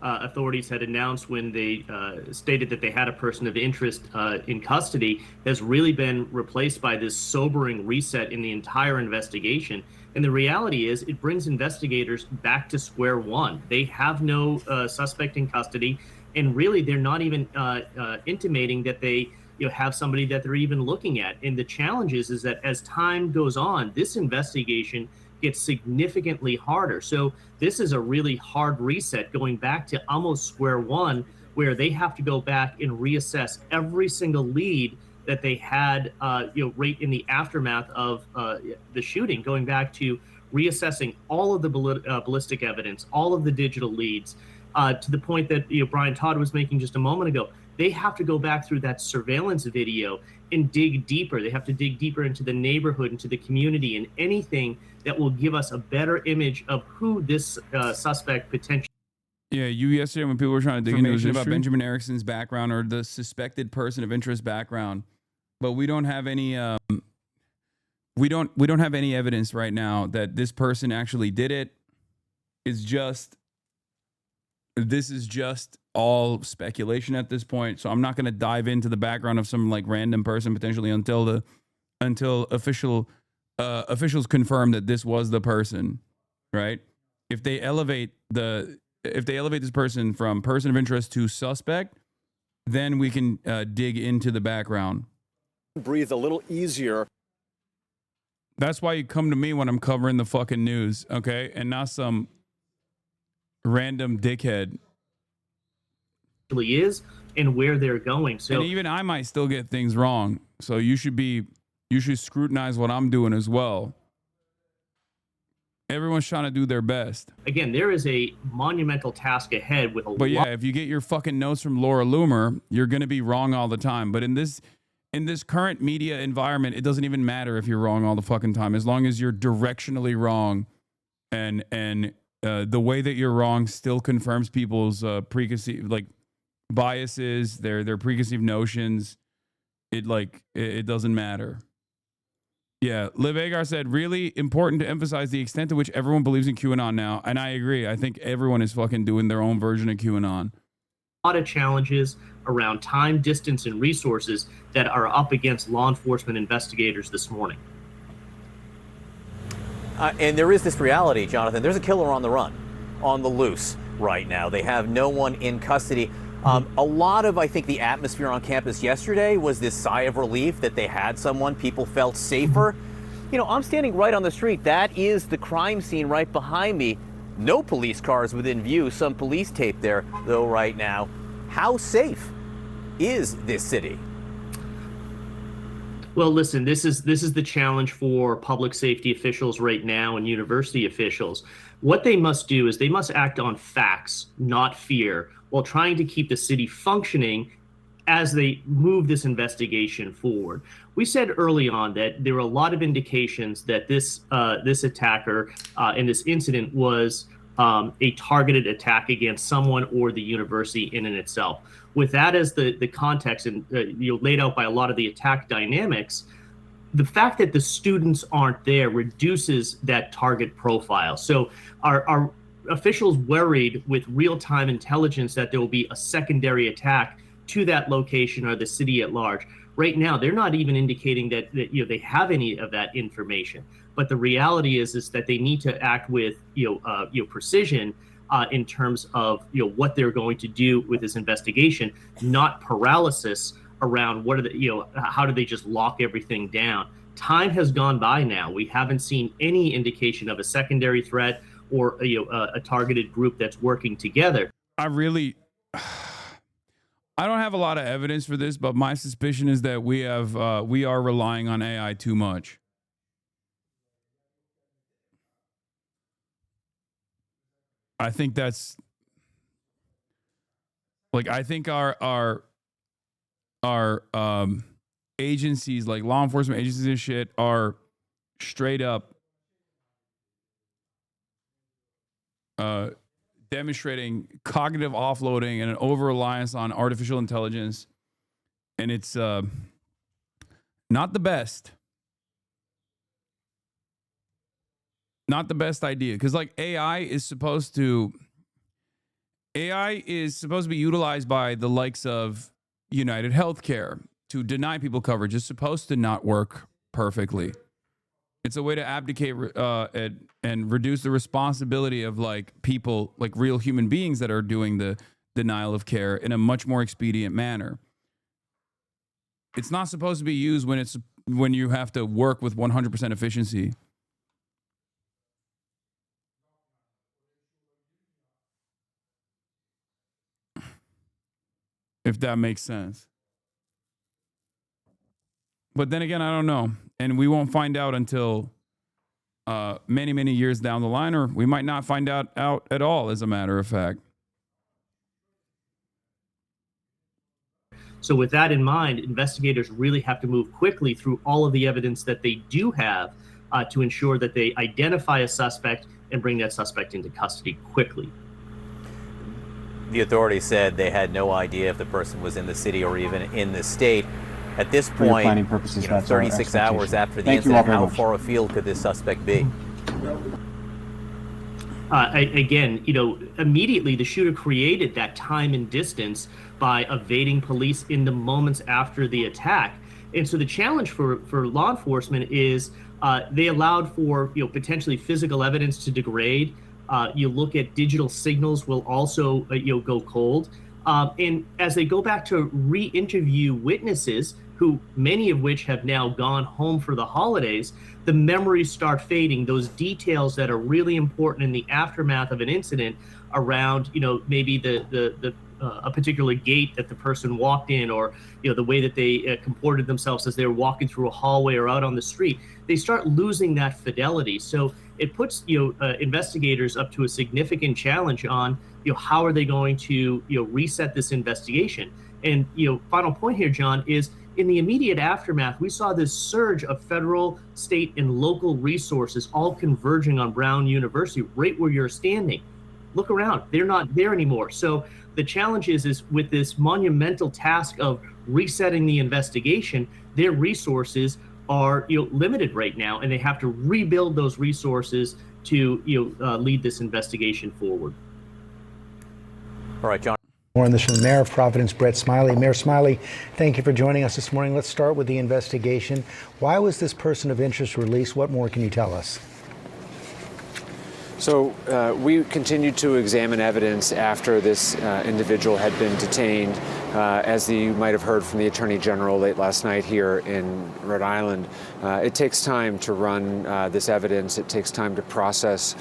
authorities had announced when they stated that they had a person of interest in custody has really been replaced by this sobering reset in the entire investigation. And the reality is it brings investigators back to square one. They have no suspect in custody, and really they're not even intimating that they have somebody that they're even looking at. And the challenge is that as time goes on, this investigation gets significantly harder. So this is a really hard reset, going back to almost square one, where they have to go back and reassess every single lead that they had, right in the aftermath of the shooting, going back to reassessing all of the ballistic evidence, all of the digital leads, to the point that Brian Todd was making just a moment ago. They have to go back through that surveillance video and dig deeper. They have to dig deeper into the neighborhood, into the community, and anything that will give us a better image of who this suspect potentially. Yeah, yesterday when people were trying to dig into about Benjamin Erickson's background or the suspected person of interest background, but we don't have any we don't have any evidence right now that this person actually did it. This is just all speculation at this point. So I'm not going to dive into the background of some like random person potentially until officials confirm that this was the person, right? If they elevate this person from person of interest to suspect, then we can dig into the background. Breathe a little easier. That's why you come to me when I'm covering the fucking news, okay? And not some random dickhead. Is and where they're going. So and even I might still get things wrong. So you should scrutinize what I'm doing as well. Everyone's trying to do their best. Again, there is a monumental task ahead with a But yeah, if you get your fucking notes from Laura Loomer, you're going to be wrong all the time. But in this current media environment, it doesn't even matter if you're wrong all the fucking time, as long as you're directionally wrong, and the way that you're wrong still confirms people's preconceived biases, their preconceived notions. It doesn't matter. Yeah, Liv Agar said, really important to emphasize the extent to which everyone believes in QAnon now. And I agree. I think everyone is fucking doing their own version of QAnon. A lot of challenges around time, distance, and resources that are up against law enforcement investigators this morning. And there is this reality, Jonathan. There's a killer on the run, on the loose right now. They have no one in custody. A lot of, I think, the atmosphere on campus yesterday was this sigh of relief that they had someone. People felt safer. I'm standing right on the street. That is the crime scene right behind me. No police cars within view. Some police tape there, though, right now. How safe is this city? Well, listen, this is the challenge for public safety officials right now and university officials. What they must do is they must act on facts, not fear, while trying to keep the city functioning as they move this investigation forward. We said early on that there were a lot of indications that this attacker in this incident was a targeted attack against someone or the university in and itself. With that as the context and laid out by a lot of the attack dynamics, the fact that the students aren't there reduces that target profile. So our officials worried with real-time intelligence that there will be a secondary attack to that location or the city at large. Right now, they're not even indicating that they have any of that information. But the reality is that they need to act with precision in terms of what they're going to do with this investigation, not paralysis around how do they just lock everything down. Time has gone by now. We haven't seen any indication of a secondary threat or a targeted group that's working together. I don't have a lot of evidence for this, but my suspicion is that we are relying on AI too much. I think that's I think our agencies, like law enforcement agencies and shit, are straight up demonstrating cognitive offloading and an over-reliance on artificial intelligence. And it's not the best. Not the best idea. Because AI is supposed to be utilized by the likes of United Healthcare to deny people coverage. It's supposed to not work perfectly. It's a way to abdicate and reduce the responsibility of people, real human beings that are doing the denial of care in a much more expedient manner. It's not supposed to be used when you have to work with 100% efficiency. If that makes sense. But then again, I don't know. And we won't find out until many, many years down the line, or we might not find out at all, as a matter of fact. So with that in mind, investigators really have to move quickly through all of the evidence that they do have to ensure that they identify a suspect and bring that suspect into custody quickly. The authorities said they had no idea if the person was in the city or even in the state. At this point, planning purposes, that's our 36 hours after the Thank you all incident, very how much. far afield could this suspect be? Again, immediately the shooter created that time and distance by evading police in the moments after the attack. And so the challenge for law enforcement is they allowed for potentially physical evidence to degrade. You look at digital signals will also go cold. And as they go back to re-interview witnesses, who many of which have now gone home for the holidays, the memories start fading. Those details that are really important in the aftermath of an incident around, maybe a particular gate that the person walked in, or the way that they comported themselves as they were walking through a hallway or out on the street, they start losing that fidelity. So it puts investigators up to a significant challenge on how are they going to reset this investigation. And final point here, John, is in the immediate aftermath, we saw this surge of federal, state, and local resources all converging on Brown University, right where you're standing. Look around, they're not there anymore. So the challenge is with this monumental task of resetting the investigation, their resources are limited right now, and they have to rebuild those resources to lead this investigation forward. All right, John. More on this from the Mayor of Providence, Brett Smiley. Mayor Smiley, thank you for joining us this morning. Let's start with the investigation. Why was this person of interest released? What more can you tell us? So we continued to examine evidence after this individual had been detained. As you might have heard from the Attorney General late last night here in Rhode Island, it takes time to run this evidence. It takes time to process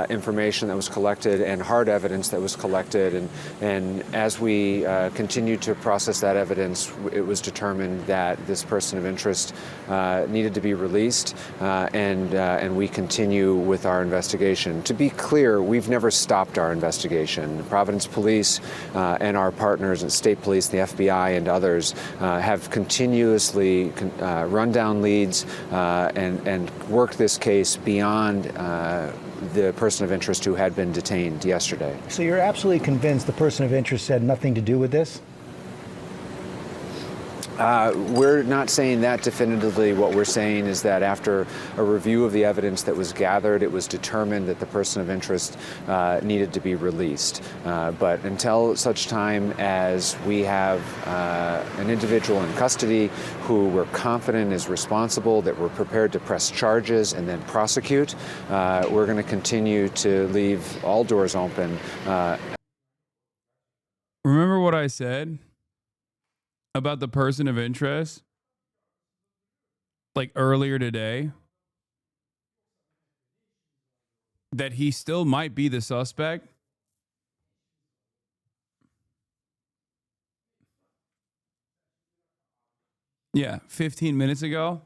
information that was collected and hard evidence that was collected. And as we continued to process that evidence, it was determined that this person of interest needed to be released, and we continue with our investigation. To be clear, we've never stopped our investigation. Providence Police and our partners at State Police, the FBI, and others have continuously run down leads and worked this case beyond the person of interest who had been detained yesterday. So you're absolutely convinced the person of interest had nothing to do with this? We're not saying that definitively. What we're saying is that after a review of the evidence that was gathered, it was determined that the person of interest needed to be released. But until such time as we have an individual in custody who we're confident is responsible, that we're prepared to press charges and then prosecute, we're going to continue to leave all doors open. Remember what I said about the person of interest, like earlier today, that he still might be the suspect? Yeah, 15 minutes ago.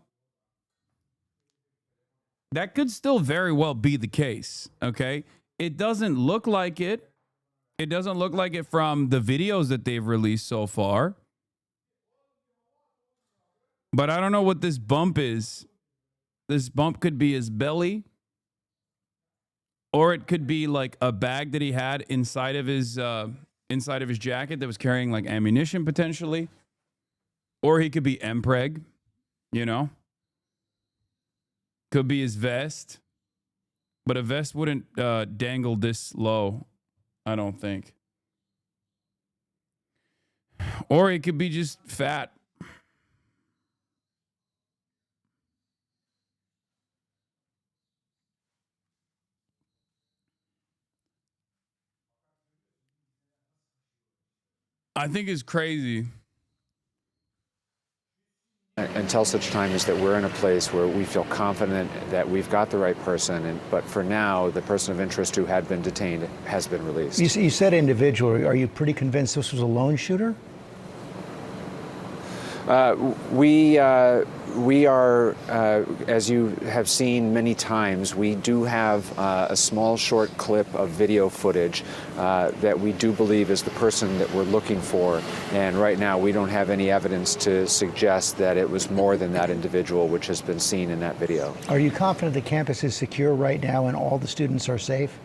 That could still very well be the case, okay? It doesn't look like it. It doesn't look like it from the videos that they've released so far. But I don't know what this bump is. This bump could be his belly, or it could be like a bag that he had inside of his jacket that was carrying like ammunition potentially, or he could be MPreg, Could be his vest, but a vest wouldn't dangle this low, I don't think. Or it could be just fat. I think it's crazy. Until such time as that we're in a place where we feel confident that we've got the right person, but for now, the person of interest who had been detained has been released. You said individual. Are you pretty convinced this was a lone shooter? We are, as you have seen many times, we do have a small short clip of video footage that we do believe is the person that we're looking for. And right now we don't have any evidence to suggest that it was more than that individual which has been seen in that video. Are you confident the campus is secure right now and all the students are safe?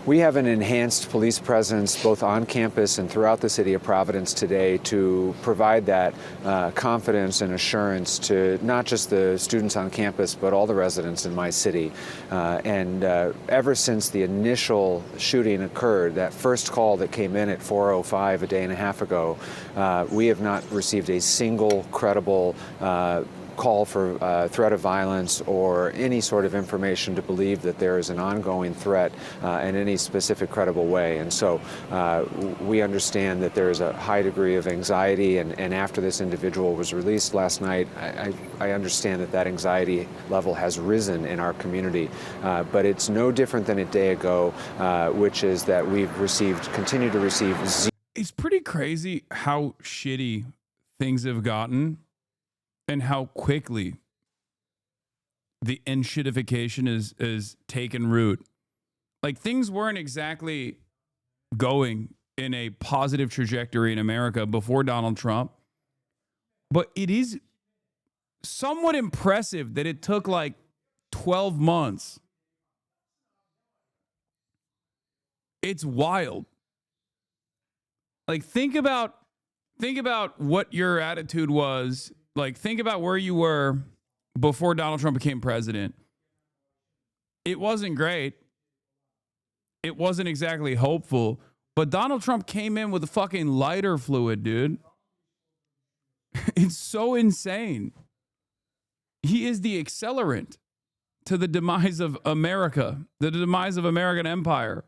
We have an enhanced police presence both on campus and throughout the city of Providence today to provide that confidence and assurance to not just the students on campus, but all the residents in my city. Ever since the initial shooting occurred, that first call that came in at 4:05 a day and a half ago, we have not received a single credible call for threat of violence or any sort of information to believe that there is an ongoing threat in any specific credible way. And so we understand that there is a high degree of anxiety, and after this individual was released last night, I understand that that anxiety level has risen in our community. But it's no different than a day ago, which is that we've continue to receive. It's pretty crazy how shitty things have gotten and how quickly the enshittification is taken root. Like, things weren't exactly going in a positive trajectory in America before Donald Trump, but it is somewhat impressive that it took like 12 months. It's wild. Like, think about what your attitude was. Like, think about where you were before Donald Trump became president. It wasn't great. It wasn't exactly hopeful. But Donald Trump came in with a fucking lighter fluid, dude. It's so insane. He is the accelerant to the demise of America, the demise of American empire.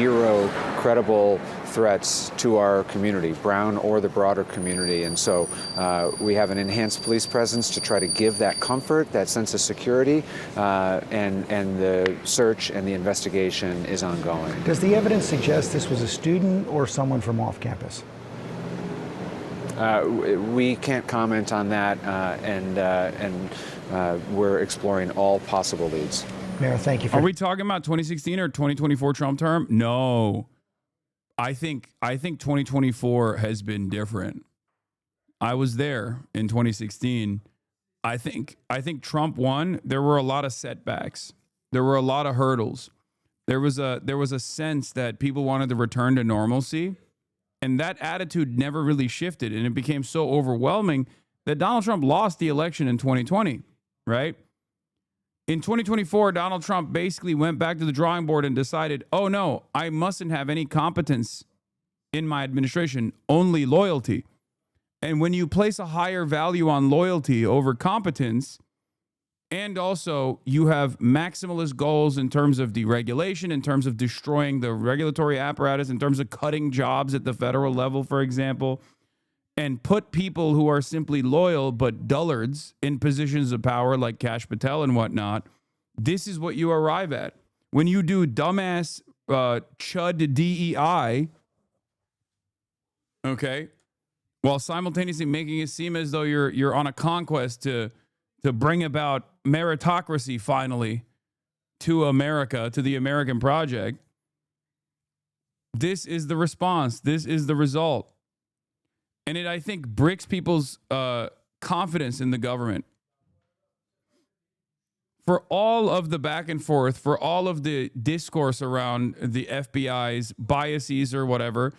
Zero credible threats to our community, Brown or the broader community. And so we have an enhanced police presence to try to give that comfort, that sense of security, and the search and the investigation is ongoing. Does the evidence suggest this was a student or someone from off campus? We can't comment on that, and we're exploring all possible leads. Mayor, thank you for. Are we talking about 2016 or 2024 Trump term? No. I think 2024 has been different. I was there in 2016. I think Trump won. There were a lot of setbacks. There were a lot of hurdles. There was a sense that people wanted to return to normalcy, and that attitude never really shifted, and it became so overwhelming that Donald Trump lost the election in 2020, right? In 2024, Donald Trump basically went back to the drawing board and decided, oh no, I mustn't have any competence in my administration, only loyalty. And when you place a higher value on loyalty over competence, and also you have maximalist goals in terms of deregulation, in terms of destroying the regulatory apparatus, in terms of cutting jobs at the federal level, for example, and put people who are simply loyal but dullards in positions of power like Kash Patel and whatnot, this is what you arrive at. When you do dumbass chud DEI, okay, while simultaneously making it seem as though you're on a conquest to bring about meritocracy finally to America, to the American project, this is the response. This is the result. And it, I think, breaks people's confidence in the government. For all of the back and forth, for all of the discourse around the FBI's biases or whatever,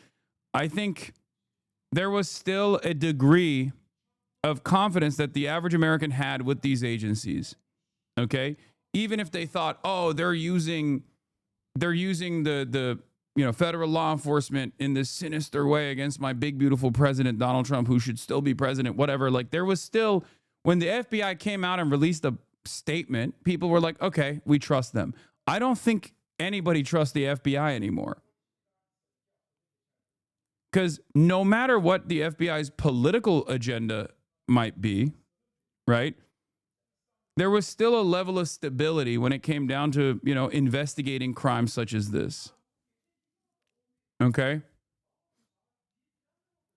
I think there was still a degree of confidence that the average American had with these agencies. Okay? Even if they thought, oh, they're using the federal law enforcement in this sinister way against my big, beautiful president, Donald Trump, who should still be president, whatever. Like, there was still, when the FBI came out and released a statement, people were like, okay, we trust them. I don't think anybody trusts the FBI anymore. Because no matter what the FBI's political agenda might be, right, there was still a level of stability when it came down to, investigating crimes such as this. Okay?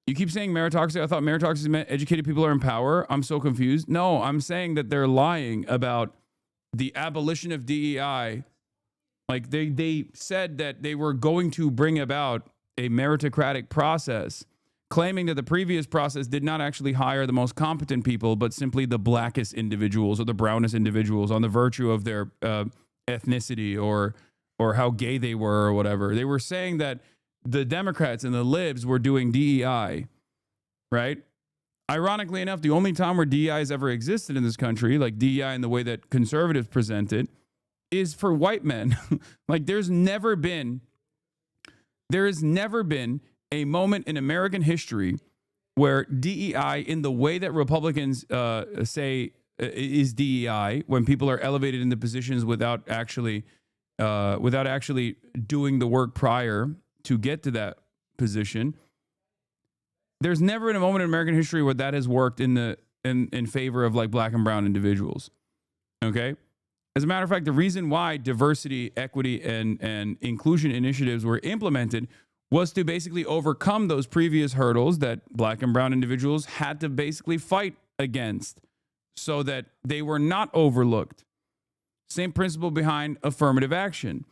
You keep saying meritocracy. I thought meritocracy meant educated people are in power. I'm so confused. No, I'm saying that they're lying about the abolition of DEI. Like they said that they were going to bring about a meritocratic process, claiming that the previous process did not actually hire the most competent people, but simply the blackest individuals or the brownest individuals on the virtue of their ethnicity or how gay they were or whatever. They were saying that the Democrats and the libs were doing DEI, right? Ironically enough, the only time where DEI has ever existed in this country, like DEI in the way that conservatives present it, is for white men. Like there has never been a moment in American history where DEI in the way that Republicans say is DEI, when people are elevated into positions without actually doing the work prior to get to that position. There's never been a moment in American history where that has worked in favor of like black and brown individuals. Okay? As a matter of fact, the reason why diversity, equity, and inclusion initiatives were implemented was to basically overcome those previous hurdles that black and brown individuals had to basically fight against so that they were not overlooked. Same principle behind affirmative action.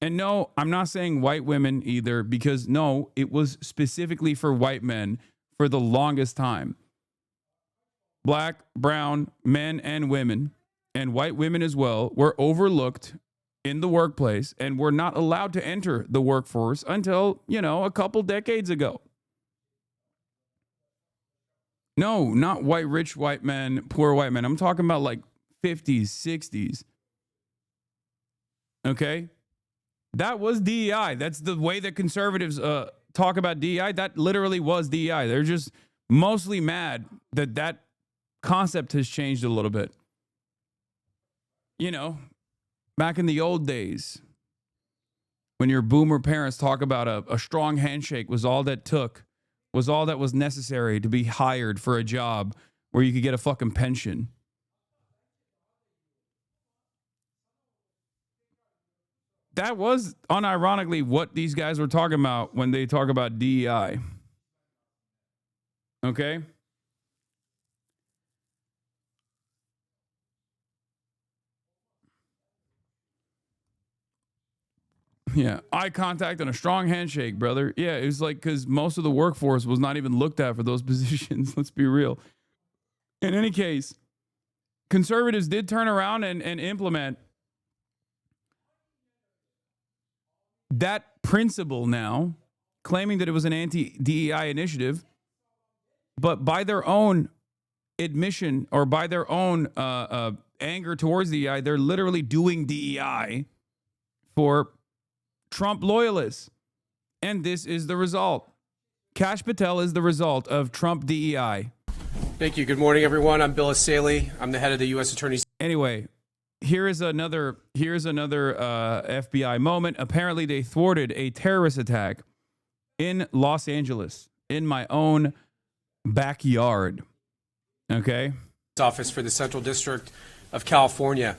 And no, I'm not saying white women either, because no, it was specifically for white men for the longest time. Black, brown, men and women, and white women as well, were overlooked in the workplace and were not allowed to enter the workforce until, a couple decades ago. No, not white, rich white men, poor white men. I'm talking about like 50s, 60s. Okay? That was DEI. That's the way that conservatives talk about DEI. That literally was DEI. They're just mostly mad that that concept has changed a little bit. Back in the old days, when your boomer parents talk about a strong handshake was all that was necessary to be hired for a job where you could get a fucking pension. That was unironically what these guys were talking about when they talk about DEI. Okay? Yeah, eye contact and a strong handshake, brother. Yeah, it was like because most of the workforce was not even looked at for those positions. Let's be real. In any case, conservatives did turn around and implement that principle now, claiming that it was an anti-DEI initiative, but by their own admission or by their own anger towards DEI, they're literally doing DEI for Trump loyalists. And this is the result. Kash Patel is the result of Trump DEI. Thank you. Good morning, everyone. I'm Bill Asaley. I'm the head of the U.S. Attorney's. Anyway, here's another FBI moment. Apparently, they thwarted a terrorist attack in Los Angeles, in my own backyard. Okay? Office for the Central District of California.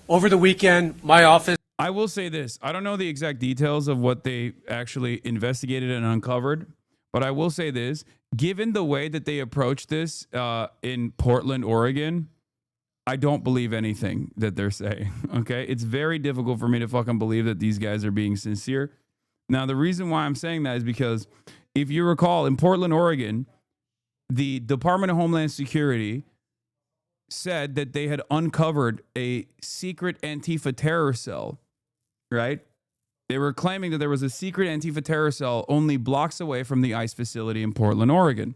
Over the weekend, my office. I will say this. I don't know the exact details of what they actually investigated and uncovered, but I will say this. Given the way that they approached this in Portland, Oregon, I don't believe anything that they're saying, okay? It's very difficult for me to fucking believe that these guys are being sincere. Now, the reason why I'm saying that is because if you recall, in Portland, Oregon, the Department of Homeland Security said that they had uncovered a secret Antifa terror cell, right? They were claiming that there was a secret Antifa terror cell only blocks away from the ICE facility in Portland, Oregon.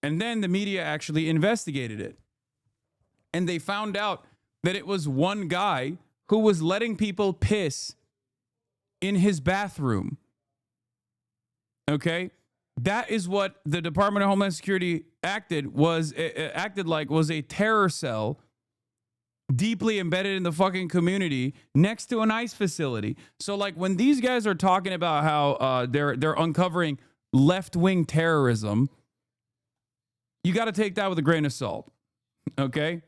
And then the media actually investigated it. And they found out that it was one guy who was letting people piss in his bathroom. Okay? That is what the Department of Homeland Security acted like was a terror cell deeply embedded in the fucking community next to an ICE facility. So like when these guys are talking about how they're uncovering left-wing terrorism, you got to take that with a grain of salt. Okay?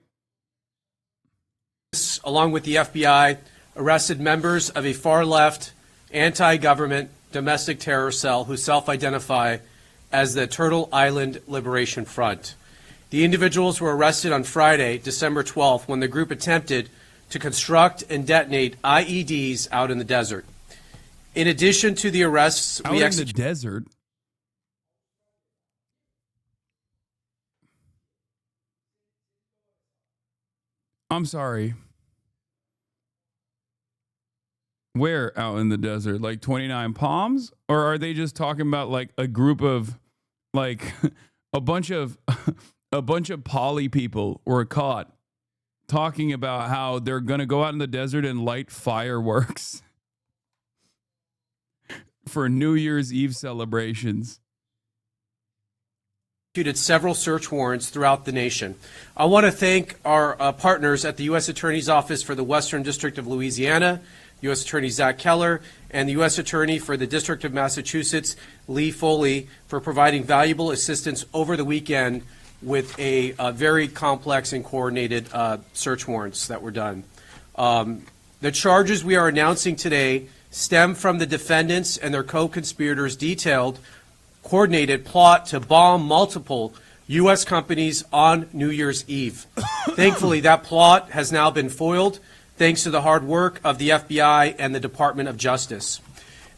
Along with the FBI, arrested members of a far-left, anti-government domestic terror cell who self-identify as the Turtle Island Liberation Front. The individuals were arrested on Friday, December 12th, when the group attempted to construct and detonate IEDs out in the desert. In addition to the arrests, out in the desert. I'm sorry. Where out in the desert? Like 29 Palms? Or are they just talking about like a group of like a bunch of poly people were caught talking about how they're going to go out in the desert and light fireworks for New Year's Eve celebrations? Executed several search warrants throughout the nation. I want to thank our partners at the U.S. Attorney's Office for the Western District of Louisiana, U.S. Attorney Zach Keller, and the U.S. Attorney for the District of Massachusetts, Lee Foley, for providing valuable assistance over the weekend with a very complex and coordinated search warrants that were done. The charges we are announcing today stem from the defendants and their co-conspirators' detailed coordinated plot to bomb multiple U.S. companies on New Year's Eve. Thankfully, that plot has now been foiled thanks to the hard work of the FBI and the Department of Justice.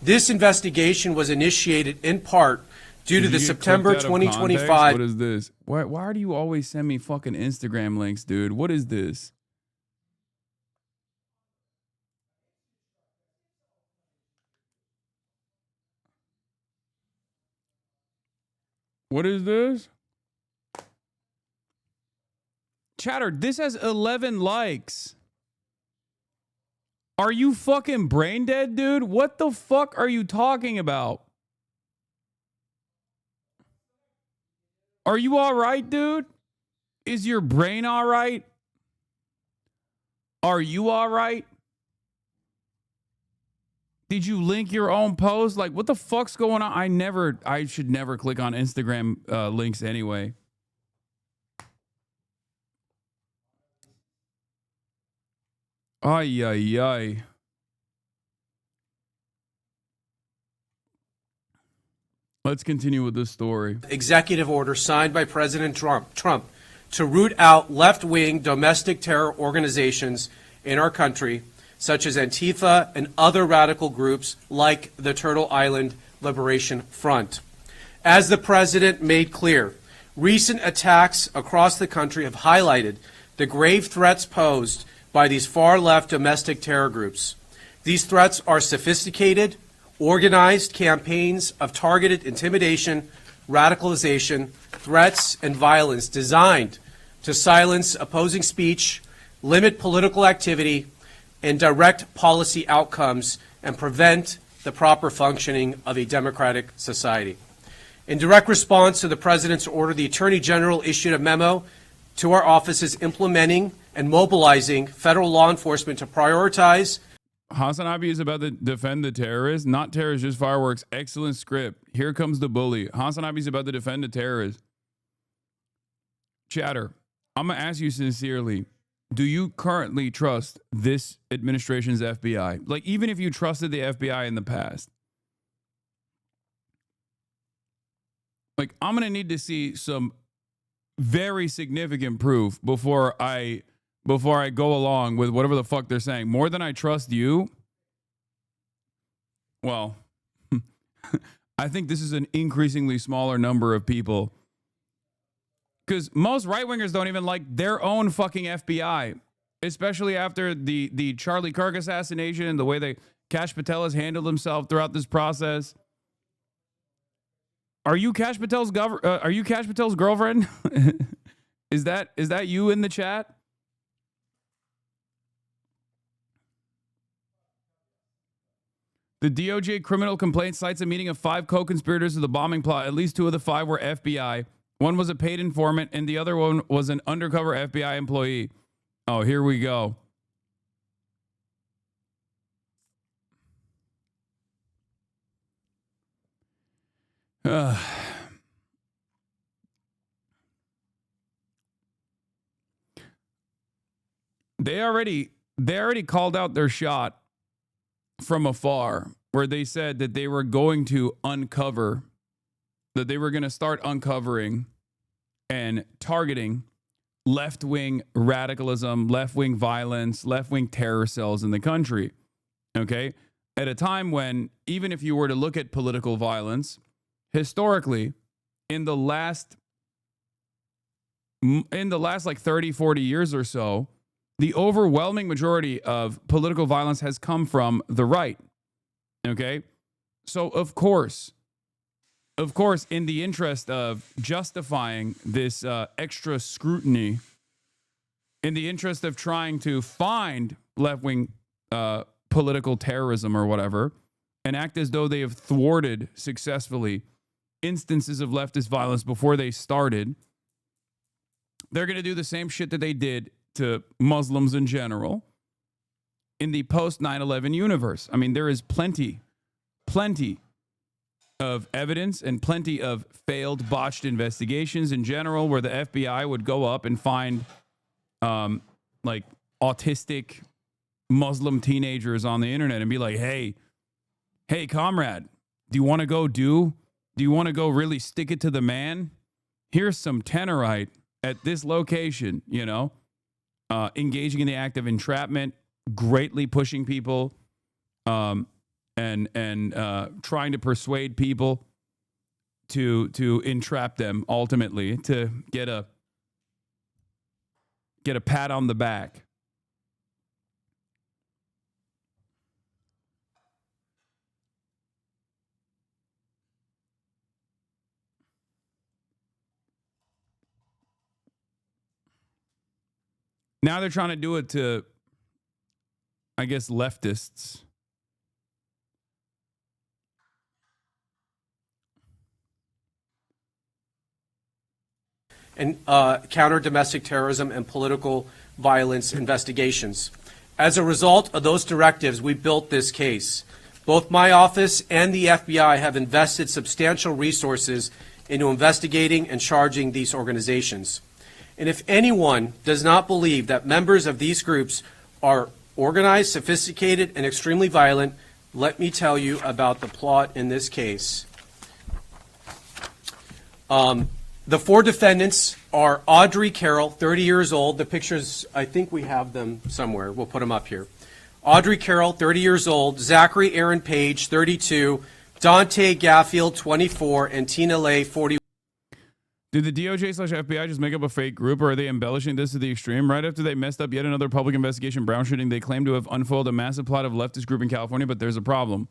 This investigation was initiated in part due to the September 2025... What is this? Why do you always send me fucking Instagram links, dude? What is this? What is this? Chatter, this has 11 likes. Are you fucking brain dead, dude? What the fuck are you talking about? Are you all right, dude? Is your brain all right? Are you all right? Did you link your own post? Like, what the fuck's going on? I should never click on Instagram links anyway. Ay, ay, ay. Let's continue with this story. Executive order signed by President Trump to root out left-wing domestic terror organizations in our country, such as Antifa and other radical groups like the Turtle Island Liberation Front. As the president made clear, recent attacks across the country have highlighted the grave threats posed by these far-left domestic terror groups. These threats are sophisticated, organized campaigns of targeted intimidation, radicalization, threats, and violence designed to silence opposing speech, limit political activity, and direct policy outcomes and prevent the proper functioning of a democratic society. In direct response to the President's order, the Attorney General issued a memo to our offices implementing and mobilizing federal law enforcement to prioritize. HasanAbi is about to defend the terrorists, not terrorists, just fireworks. Excellent script. Here comes the bully. HasanAbi is about to defend the terrorists. Chatter, I'm going to ask you sincerely. Do you currently trust this administration's FBI? Like, even if you trusted the FBI in the past. Like, I'm going to need to see some very significant proof before I go along with whatever the fuck they're saying. More than I trust you. Well, I think this is an increasingly smaller number of people. Because most right-wingers don't even like their own fucking FBI, especially after the Charlie Kirk assassination and the way that Kash Patel has handled himself throughout this process. Are you Kash Patel's girlfriend? Is that you in the chat? The DOJ criminal complaint cites a meeting of 5 co-conspirators of the bombing plot. At least 2 of the 5 were FBI. One was a paid informant, and the other one was an undercover FBI employee. Oh, here we go. They already called out their shot from afar, where they said that they were going to uncover that they were going to start uncovering and targeting left-wing radicalism, left-wing violence, left-wing terror cells in the country. Okay? At a time when, even if you were to look at political violence, historically, in the last like 30, 40 years or so, the overwhelming majority of political violence has come from the right. Okay? So, of course, in the interest of justifying this extra scrutiny, in the interest of trying to find left-wing political terrorism or whatever, and act as though they have thwarted successfully instances of leftist violence before they started, they're going to do the same shit that they did to Muslims in general in the post 9/11 universe. I mean, there is plenty of evidence and plenty of failed, botched investigations in general where the FBI would go up and find like autistic Muslim teenagers on the internet and be like, hey, comrade, do you want to go really stick it to the man? Here's some Tenorite at this location, you know, engaging in the act of entrapment, greatly pushing people, and trying to persuade people to entrap them ultimately to get a pat on the back. Now they're trying to do it to, I guess, leftists. And counter domestic terrorism and political violence investigations. As a result of those directives, we built this case. Both my office and the FBI have invested substantial resources into investigating and charging these organizations. And if anyone does not believe that members of these groups are organized, sophisticated, and extremely violent, let me tell you about the plot in this case. The four defendants are Audrey Carroll, 30 years old. The pictures, I think we have them somewhere. We'll put them up here. Audrey Carroll, 30 years old. Zachary Aaron Page, 32. Dante Gaffield, 24. And Tina Lay, 41. Did the DOJ/FBI just make up a fake group, or are they embellishing this to the extreme? Right after they messed up yet another public investigation Brown shooting, they claim to have unfolded a massive plot of leftist group in California, but there's a problem.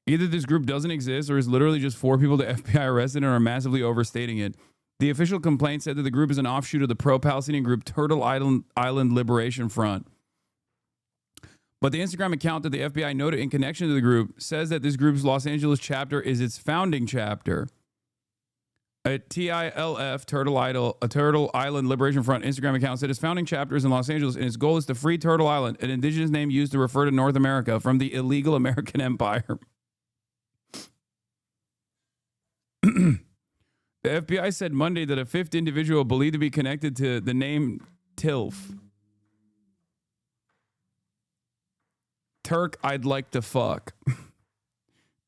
Either this group doesn't exist or is literally just 4 people the FBI arrested and are massively overstating it. The official complaint said that the group is an offshoot of the pro-Palestinian group Turtle Island Liberation Front. But the Instagram account that the FBI noted in connection to the group says that this group's Los Angeles chapter is its founding chapter. A TILF, Turtle Island Liberation Front Instagram account said its founding chapter is in Los Angeles and its goal is to free Turtle Island, an indigenous name used to refer to North America, from the illegal American empire. The FBI said Monday that a 5th individual believed to be connected to the name TILF, Turk I'd like to fuck,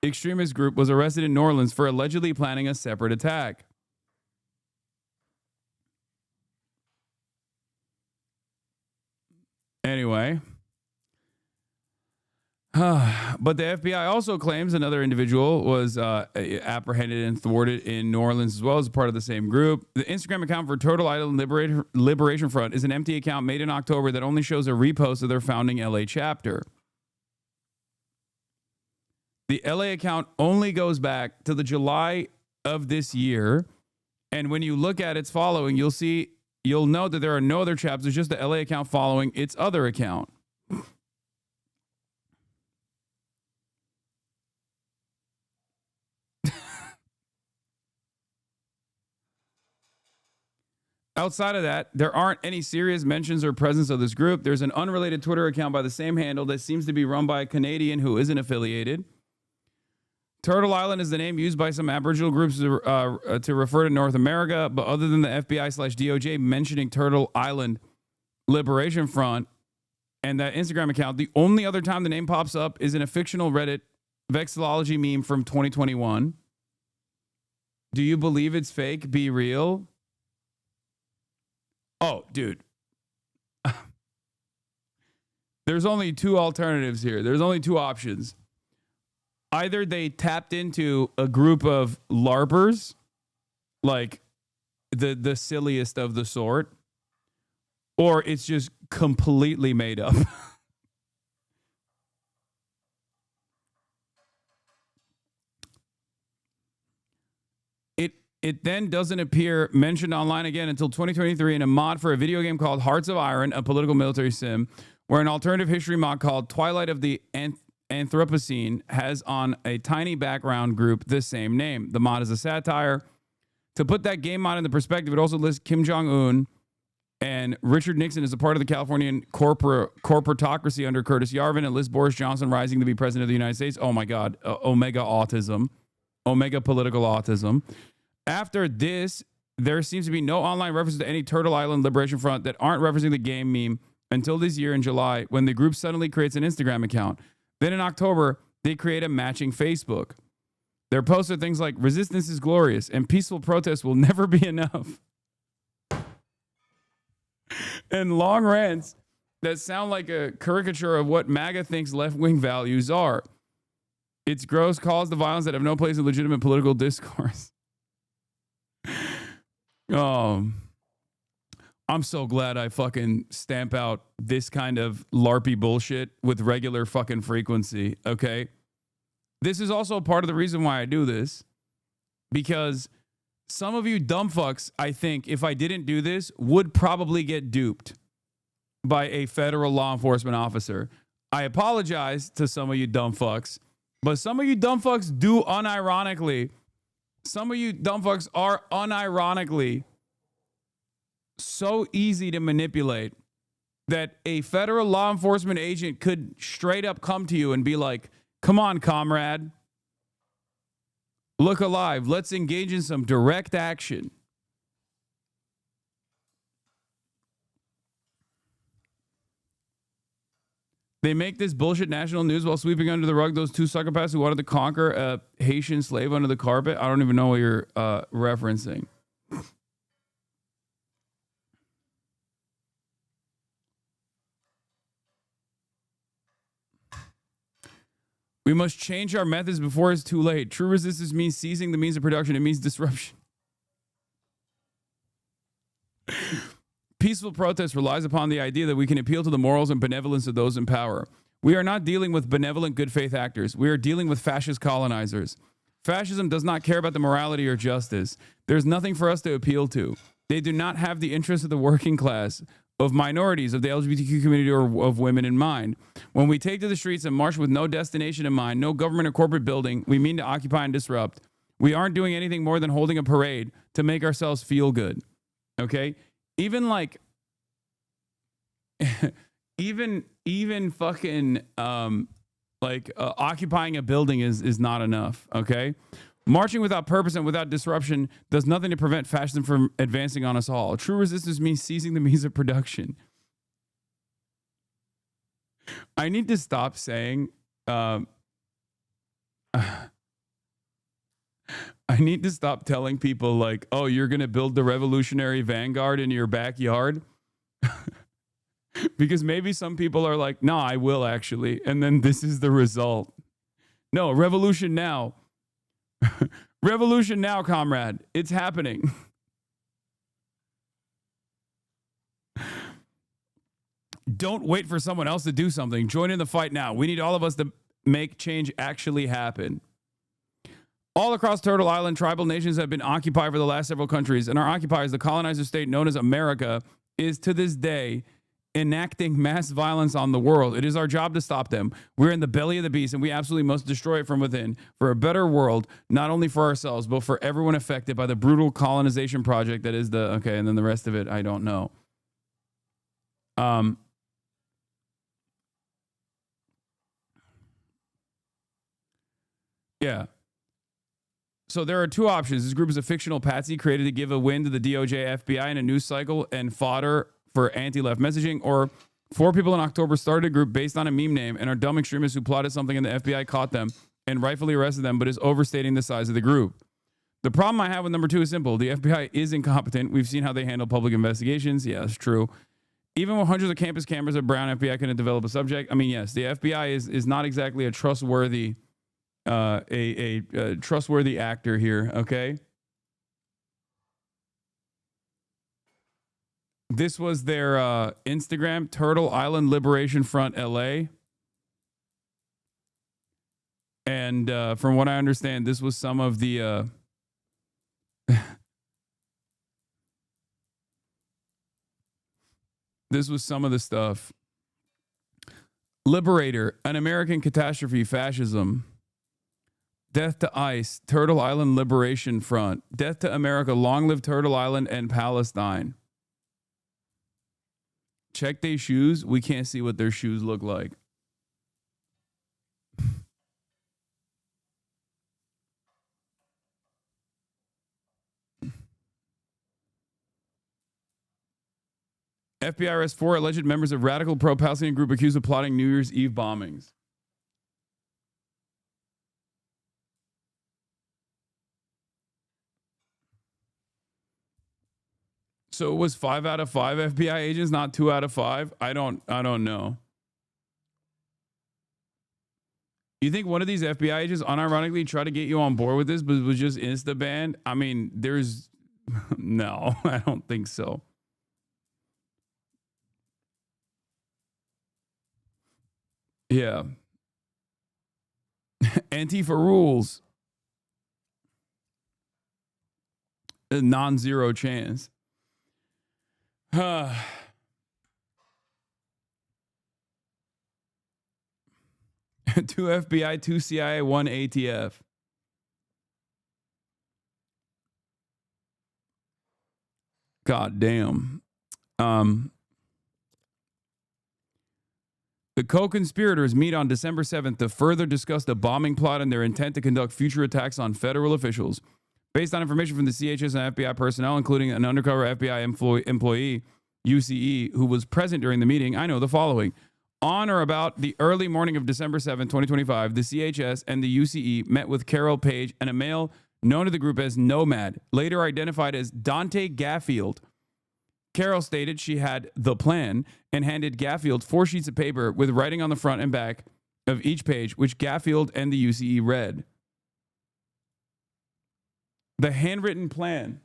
extremist group, was arrested in New Orleans for allegedly planning a separate attack. Anyway, but the FBI also claims another individual was apprehended and thwarted in New Orleans as well as part of the same group. The Instagram account for Turtle Island Liberation Front is an empty account made in October that only shows a repost of their founding LA chapter. The LA account only goes back to the July of this year. And when you look at its following, you'll note that there are no other chapters, just the LA account following its other account. Outside of that, there aren't any serious mentions or presence of this group. There's an unrelated Twitter account by the same handle that seems to be run by a Canadian who isn't affiliated. Turtle Island is the name used by some Aboriginal groups to refer to North America, but other than the FBI/DOJ mentioning Turtle Island Liberation Front and that Instagram account, the only other time the name pops up is in a fictional Reddit vexillology meme from 2021. Do you believe it's fake? Be real. Oh, dude. There's only two alternatives here. There's only two options. Either they tapped into a group of LARPers, like the silliest of the sort, or it's just completely made up. It then doesn't appear mentioned online again until 2023 in a mod for a video game called Hearts of Iron, a political military sim, where an alternative history mod called Twilight of the Anthropocene has on a tiny background group the same name. The mod is a satire. To put that game mod into perspective, it also lists Kim Jong-un and Richard Nixon as a part of the Californian corporatocracy under Curtis Yarvin, and lists Boris Johnson rising to be president of the United States. Oh my God. Omega autism. Omega political autism. After this, there seems to be no online references to any Turtle Island Liberation Front that aren't referencing the game meme until this year in July, when the group suddenly creates an Instagram account. Then in October, they create a matching Facebook. Their posts are things like resistance is glorious and peaceful protest will never be enough. And long rants that sound like a caricature of what MAGA thinks left-wing values are. It's gross calls to violence that have no place in legitimate political discourse. I'm so glad I fucking stamp out this kind of LARPy bullshit with regular fucking frequency, okay? This is also part of the reason why I do this, because some of you dumb fucks, I think, if I didn't do this, would probably get duped by a federal law enforcement officer. I apologize to some of you dumb fucks, but some of you dumb fucks do unironically. Some of you dumb fucks are unironically so easy to manipulate that a federal law enforcement agent could straight up come to you and be like, come on, comrade. Look alive. Let's engage in some direct action. They make this bullshit national news while sweeping under the rug those two psychopaths who wanted to conquer a Haitian slave under the carpet. I don't even know what you're referencing. We must change our methods before it's too late. True resistance means seizing the means of production. It means disruption. Peaceful protest relies upon the idea that we can appeal to the morals and benevolence of those in power. We are not dealing with benevolent good faith actors. We are dealing with fascist colonizers. Fascism does not care about the morality or justice. There's nothing for us to appeal to. They do not have the interests of the working class, of minorities, of the LGBTQ community, or of women in mind. When we take to the streets and march with no destination in mind, no government or corporate building, we mean to occupy and disrupt. We aren't doing anything more than holding a parade to make ourselves feel good. Okay? Even like, even fucking, occupying a building is not enough. Okay? Marching without purpose and without disruption does nothing to prevent fascism from advancing on us all. True resistance means seizing the means of production. I need to stop saying, I need to stop telling people like, oh, you're going to build the revolutionary vanguard in your backyard. Because maybe some people are like, no, I will actually. And then this is the result. No, revolution now. Revolution now, comrade. It's happening. Don't wait for someone else to do something. Join in the fight now. We need all of us to make change actually happen. All across Turtle Island, tribal nations have been occupied for the last several countries, and our occupiers, the colonizer state known as America, is to this day enacting mass violence on the world. It is our job to stop them. We're in the belly of the beast, and we absolutely must destroy it from within for a better world, not only for ourselves, but for everyone affected by the brutal colonization project that is the... Okay, and then the rest of it, I don't know. Yeah. So there are two options. This group is a fictional patsy created to give a win to the DOJ, FBI in a news cycle and fodder for anti-left messaging, or 4 people in October started a group based on a meme name and are dumb extremists who plotted something and the FBI caught them and rightfully arrested them, but is overstating the size of the group. The problem I have with number 2 is simple. The FBI is incompetent. We've seen how they handle public investigations. Yeah, that's true. Even with hundreds of campus cameras at Brown, FBI couldn't develop a subject. I mean, yes, the FBI is not exactly a trustworthy trustworthy actor here, okay? This was their Instagram, Turtle Island Liberation Front LA. And from what I understand, this was some of the this was some of the stuff. Liberator, An American Catastrophe, Fascism. Death to ICE, Turtle Island Liberation Front. Death to America, Long Live Turtle Island and Palestine. Check their shoes. We can't see what their shoes look like. FBI arrests 4 alleged members of radical pro-Palestinian group accused of plotting New Year's Eve bombings. So it was 5 out of 5 FBI agents, not 2 out of 5. I don't know. You think one of these FBI agents unironically tried to get you on board with this, but was just insta banned? I mean, there's no, I don't think so. Yeah. Antifa rules. A non-zero chance. 2 FBI, 2 CIA, 1 ATF. God damn. The co-conspirators meet on December 7th to further discuss the bombing plot and their intent to conduct future attacks on federal officials. Based on information from the CHS and FBI personnel, including an undercover FBI employee, UCE, who was present during the meeting, I know the following. On or about the early morning of December 7, 2025, the CHS and the UCE met with Carol Page and a male known to the group as Nomad, later identified as Dante Gaffield. Carol stated she had the plan and handed Gaffield 4 sheets of paper with writing on the front and back of each page, which Gaffield and the UCE read. The handwritten plan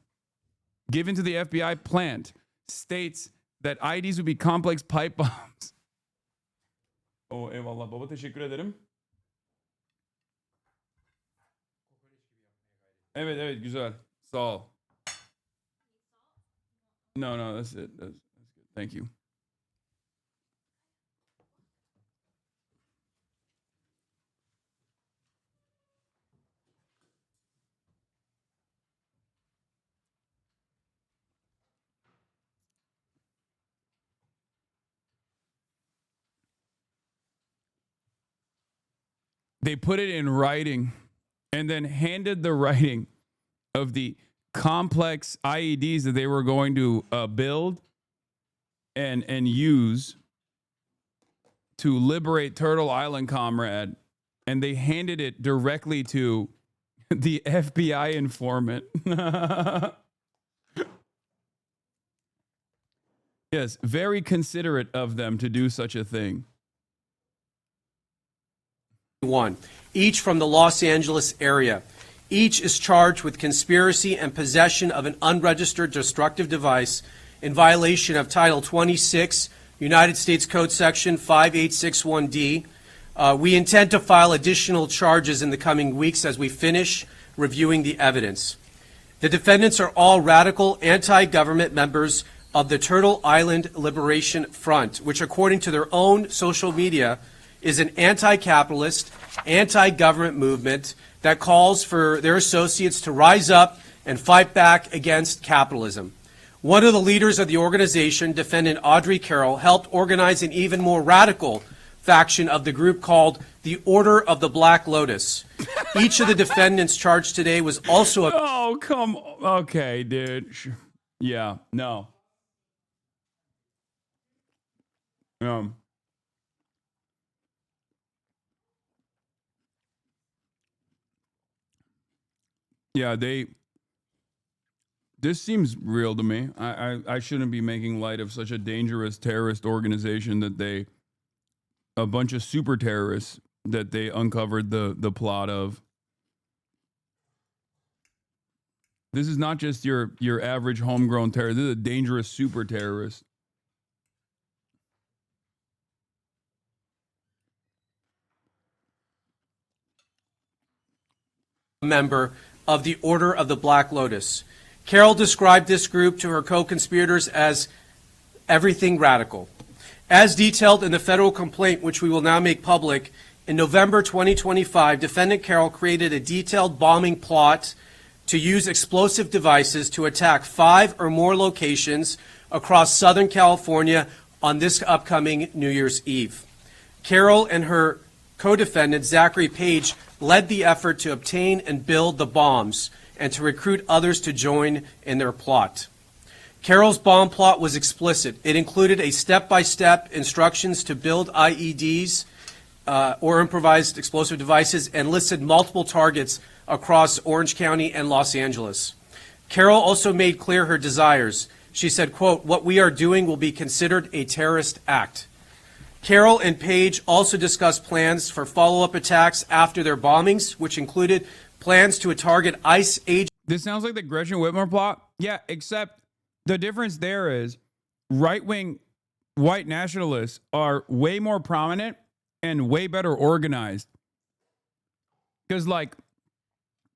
given to the FBI plant states that IDs would be complex pipe bombs. Oh, eyvallah baba, teşekkür ederim. Evet, güzel. Sağ ol. No, that's it. That's good. Thank you. They put it in writing and then handed the writing of the complex IEDs that they were going to build and use to liberate Turtle Island, comrade. And they handed it directly to the FBI informant. Yes, very considerate of them to do such a thing. Each from the Los Angeles area. Each is charged with conspiracy and possession of an unregistered destructive device in violation of Title 26, United States Code Section 5861D. We intend to file additional charges in the coming weeks as we finish reviewing the evidence. The defendants are all radical anti-government members of the Turtle Island Liberation Front, which according to their own social media is an anti-capitalist, anti-government movement that calls for their associates to rise up and fight back against capitalism. One of the leaders of the organization, defendant Audrey Carroll, helped organize an even more radical faction of the group called the Order of the Black Lotus. Each of the defendants charged today was also a... Oh, come on. Okay, dude. Yeah, no. Yeah, they This seems real to me. I shouldn't be making light of such a dangerous terrorist organization that a bunch of super terrorists that they uncovered the plot of. This is not just your average homegrown terrorist. This is a dangerous super terrorist. Member of the Order of the Black Lotus. Carol described this group to her co-conspirators as everything radical. As detailed in the federal complaint, which we will now make public, in November 2025, defendant Carol created a detailed bombing plot to use explosive devices to attack 5 or more locations across Southern California on this upcoming New Year's Eve. Carol and her co-defendant, Zachary Page, led the effort to obtain and build the bombs and to recruit others to join in their plot. Carol's bomb plot was explicit. It included a step-by-step instructions to build IEDs or improvised explosive devices and listed multiple targets across Orange County and Los Angeles. Carol also made clear her desires. She said, quote, "What we are doing will be considered a terrorist act." Carol and Page also discussed plans for follow-up attacks after their bombings, which included plans to target ICE agents. This sounds like the Gretchen Whitmer plot. Yeah, except the difference there is right-wing white nationalists are way more prominent and way better organized. Because, like,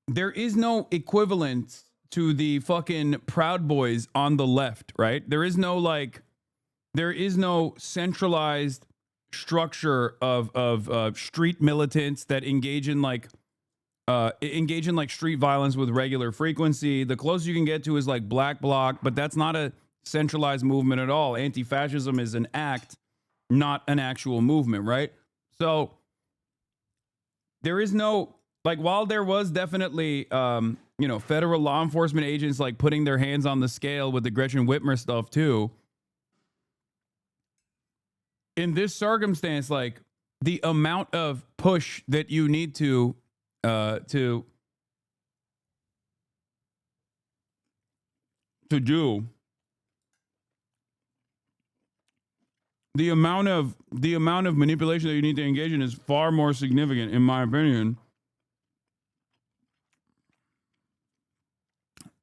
there is no equivalent to the fucking Proud Boys on the left, right? There is no centralized structure of street militants that engage in street violence with regular frequency. The closest you can get to is like Black Bloc, but that's not a centralized movement at all. Anti-fascism is an act, not an actual movement, right? So there is no, like, while there was definitely, federal law enforcement agents like putting their hands on the scale with the Gretchen Whitmer stuff too. In this circumstance, like, the amount of push that you need to do, the amount of manipulation that you need to engage in is far more significant, in my opinion.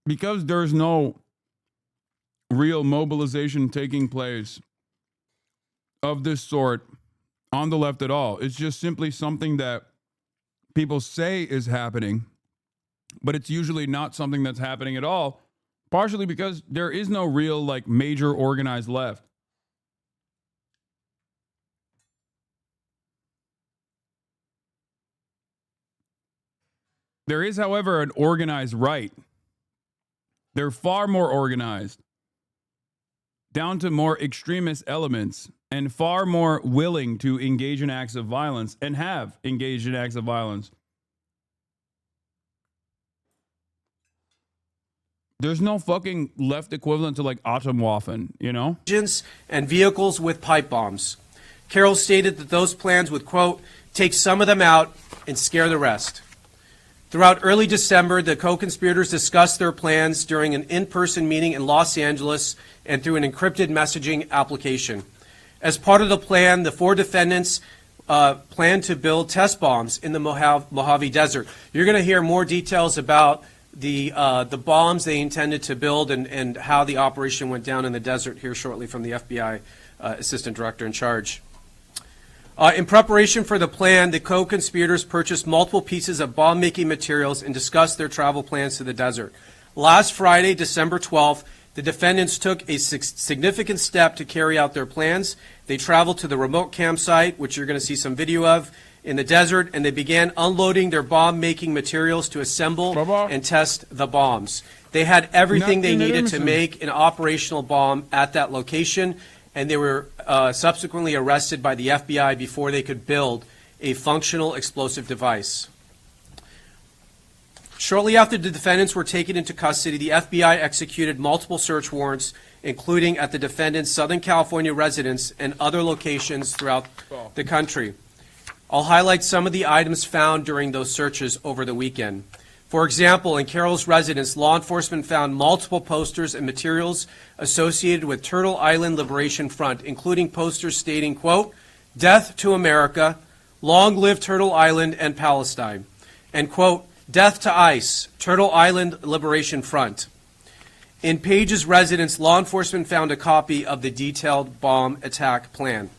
Because there's no real mobilization taking place of this sort on the left at all. It's just simply something that people say is happening, but it's usually not something that's happening at all, partially because there is no real, like, major organized left. There is, however, an organized right. They're far more organized, down to more extremist elements, and far more willing to engage in acts of violence, and have engaged in acts of violence. There's no fucking left equivalent to, like, Atomwaffen, you know? Agents and vehicles with pipe bombs. Carol stated that those plans would, quote, "take some of them out and scare the rest." Throughout early December, the co-conspirators discussed their plans during an in-person meeting in Los Angeles and through an encrypted messaging application. As part of the plan, the 4 defendants planned to build test bombs in the Mojave Desert. You're going to hear more details about the bombs they intended to build and how the operation went down in the desert here shortly from the FBI Assistant Director in charge. In preparation for the plan, the co-conspirators purchased multiple pieces of bomb-making materials and discussed their travel plans to the desert. Last Friday, December 12th, the defendants took a significant step to carry out their plans. They traveled to the remote campsite, which you're going to see some video of, in the desert, and they began unloading their bomb-making materials to assemble and test the bombs. They had everything they needed to make an operational bomb at that location, and they were subsequently arrested by the FBI before they could build a functional explosive device. Shortly after the defendants were taken into custody, the FBI executed multiple search warrants, including at the defendants' Southern California residence and other locations throughout the country. I'll highlight some of the items found during those searches over the weekend. For example, in Carroll's residence, law enforcement found multiple posters and materials associated with Turtle Island Liberation Front, including posters stating, quote, "Death to America, long live Turtle Island and Palestine," and, quote, "Death to ICE, Turtle Island Liberation Front." In Page's residence, law enforcement found a copy of the detailed bomb attack plan.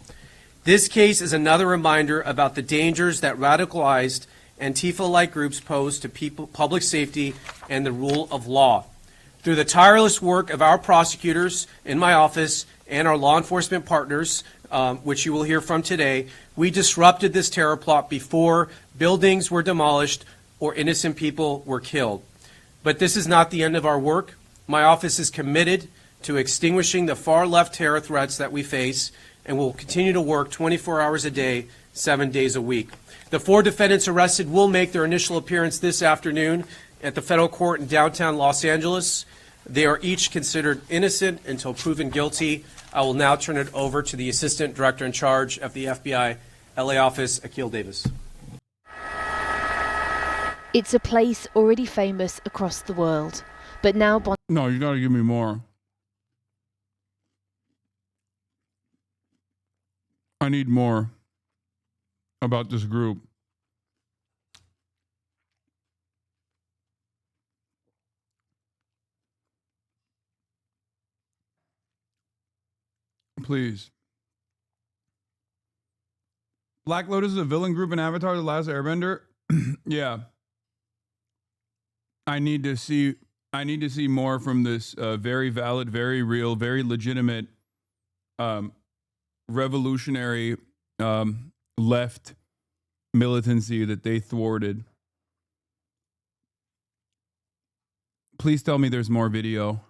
This case is another reminder about the dangers that radicalized Antifa-like groups pose to public safety and the rule of law. Through the tireless work of our prosecutors in my office and our law enforcement partners, which you will hear from today, we disrupted this terror plot before buildings were demolished or innocent people were killed. But this is not the end of our work. My office is committed to extinguishing the far-left terror threats that we face, and will continue to work 24 hours a day, 7 days a week. The 4 defendants arrested will make their initial appearance this afternoon at the federal court in downtown Los Angeles. They are each considered innocent until proven guilty. I will now turn it over to the Assistant Director in charge of the FBI LA office, Akil Davis. It's a place already famous across the world, but now Bondi... No, you gotta give me more. I need more about this group. Please. Black Lotus is a villain group in Avatar: The Last Airbender. Yeah. I need to see more from this very valid, very real, very legitimate revolutionary left militancy that they thwarted. Please tell me there's more video.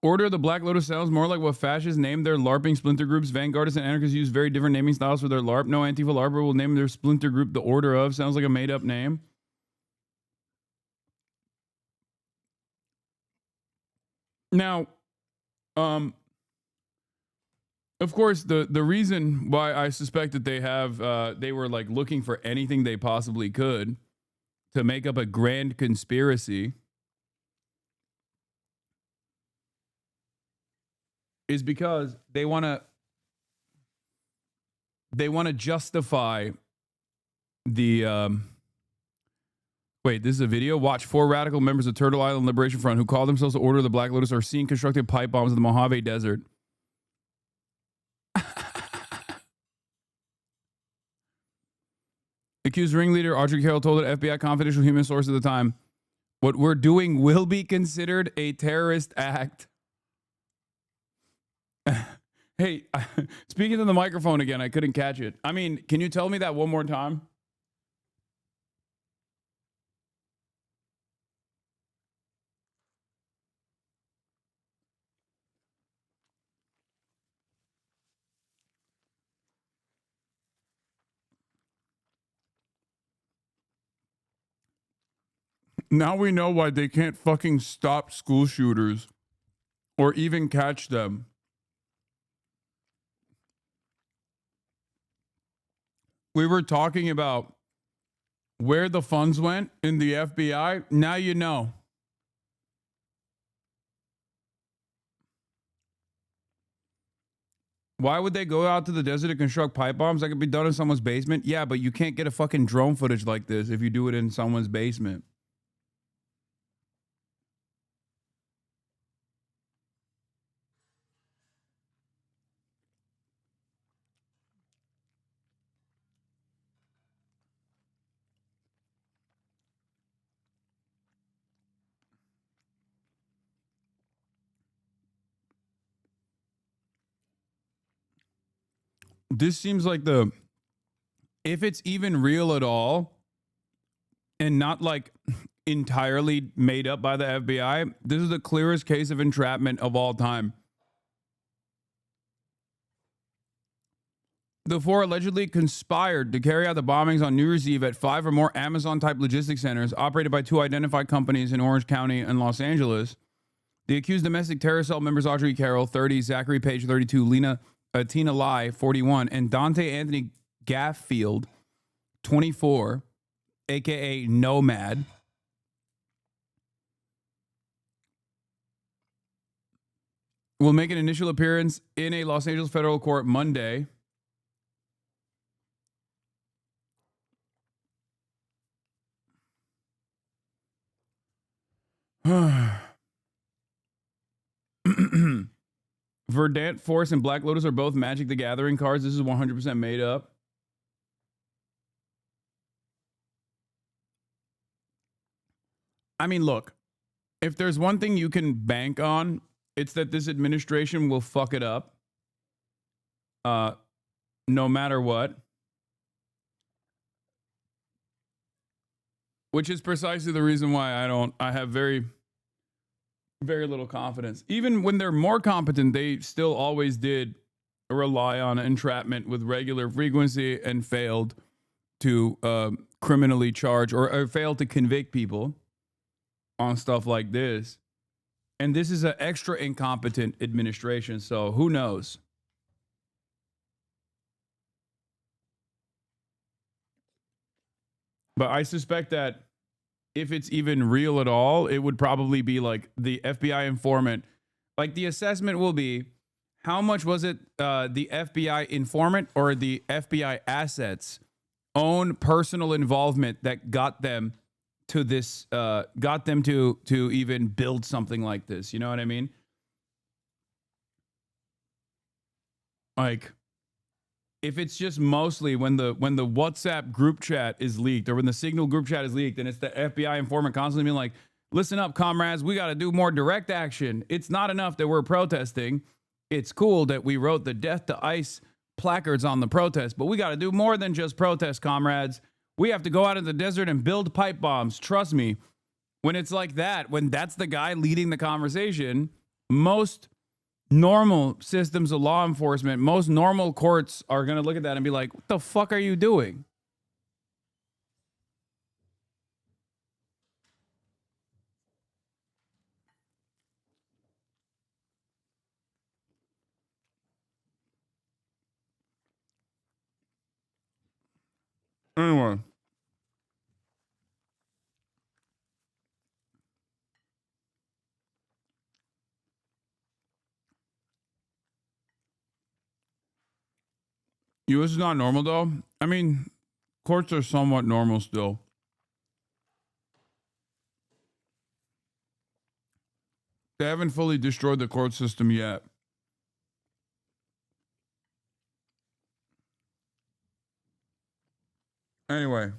Order of the Black Lotus sounds more like what fascists named their LARPing splinter groups. Vanguardists and anarchists use very different naming styles for their LARP. No Antifa LARPer will name their splinter group the Order of. Sounds like a made-up name. Now, of course, the reason why I suspect that they were like looking for anything they possibly could to make up a grand conspiracy is because they want to justify the wait, this is a video. Watch 4 radical members of Turtle Island Liberation Front who call themselves the Order of the Black Lotus are seen constructing pipe bombs in the Mojave Desert. Accused ringleader Audrey Carroll told an FBI confidential human source at the time, "What we're doing will be considered a terrorist act." Hey, speaking to the microphone again, I couldn't catch it. I mean, can you tell me that one more time? Now we know why they can't fucking stop school shooters or even catch them. We were talking about where the funds went in the FBI. Now you know. Why would they go out to the desert to construct pipe bombs? That could be done in someone's basement. Yeah, but you can't get a fucking drone footage like this if you do it in someone's basement. This seems like if it's even real at all and not like entirely made up by the FBI, this is the clearest case of entrapment of all time. The 4 allegedly conspired to carry out the bombings on New Year's Eve at 5 or more Amazon-type logistics centers operated by 2 identified companies in Orange County and Los Angeles. The accused domestic terror cell members Audrey Carroll, 30, Zachary Page, 32, Lena Tina Lai, 41, and Dante Anthony Gaffield, 24, aka Nomad, will make an initial appearance in a Los Angeles federal court Monday. Verdant Force and Black Lotus are both Magic the Gathering cards. This is 100% made up. I mean, look, if there's one thing you can bank on, it's that this administration will fuck it up. No matter what. Which is precisely the reason why I have very, very little confidence. Even when they're more competent, they still always did rely on entrapment with regular frequency and failed to criminally charge or failed to convict people on stuff like this. And this is an extra incompetent administration, so who knows? But I suspect that if it's even real at all, it would probably be like the FBI informant. Like the assessment will be, how much was it the FBI informant or the FBI assets own personal involvement that got them to this, got them to even build something like this? You know what I mean? Like, if it's just mostly when the WhatsApp group chat is leaked or when the Signal group chat is leaked and it's the FBI informant constantly being like, listen up, comrades, we got to do more direct action. It's not enough that we're protesting. It's cool that we wrote the Death to ICE placards on the protest, but we got to do more than just protest, comrades. We have to go out in the desert and build pipe bombs. Trust me, when it's like that, when that's the guy leading the conversation, most normal systems of law enforcement, most normal courts are going to look at that and be like, what the fuck are you doing? Anyway. US is not normal, though. I mean, courts are somewhat normal still. They haven't fully destroyed the court system yet. Anyway.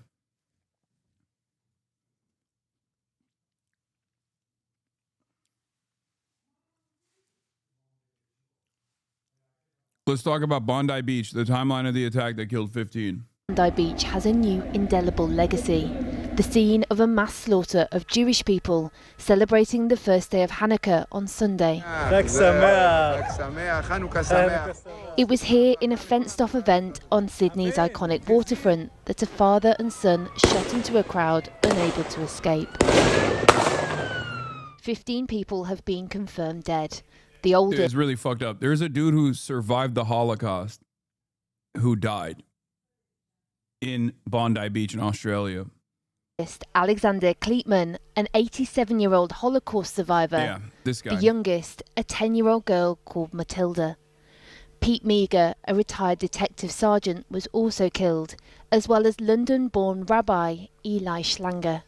Let's talk about Bondi Beach, the timeline of the attack that killed 15. Bondi Beach has a new indelible legacy. The scene of a mass slaughter of Jewish people celebrating the first day of Hanukkah on Sunday. It was here in a fenced-off event on Sydney's iconic waterfront that a father and son shot into a crowd unable to escape. 15 people have been confirmed dead. The oldest is really fucked up. There's a dude who survived the Holocaust who died in Bondi Beach in Australia. Alexander Kleitman, an 87-year-old Holocaust survivor. Yeah, this guy. The youngest, a 10-year-old girl called Matilda. Pete Meager, a retired detective sergeant, was also killed, as well as London-born Rabbi Eli Schlanger.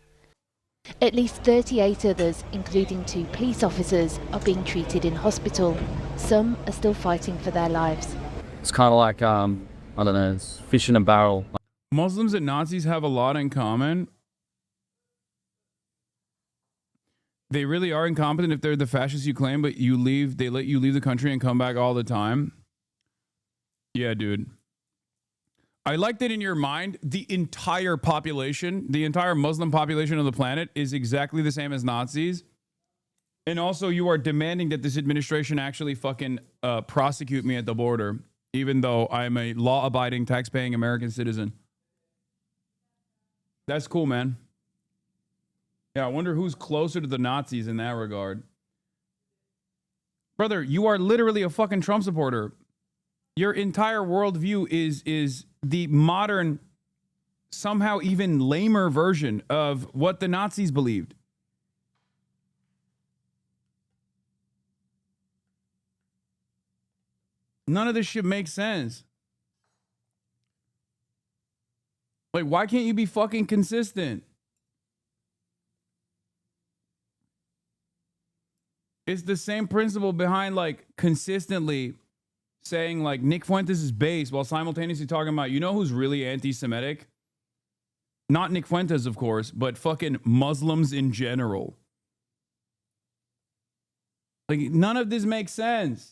At least 38 others, including 2 police officers, are being treated in hospital. Some are still fighting for their lives. It's kind of like, I don't know, it's fish in a barrel. Muslims and Nazis have a lot in common. They really are incompetent if they're the fascists you claim, but they let you leave the country and come back all the time. Yeah, dude. I like that in your mind, the entire population, the entire Muslim population of the planet is exactly the same as Nazis. And also you are demanding that this administration actually fucking prosecute me at the border, even though I'm a law-abiding, tax-paying American citizen. That's cool, man. Yeah, I wonder who's closer to the Nazis in that regard. Brother, you are literally a fucking Trump supporter. Your entire worldview is the modern, somehow even lamer version of what the Nazis believed. None of this shit makes sense. Like, why can't you be fucking consistent? It's the same principle behind, like, consistently saying, like, Nick Fuentes is base while simultaneously talking about, you know who's really anti-Semitic? Not Nick Fuentes, of course, but fucking Muslims in general. Like, none of this makes sense.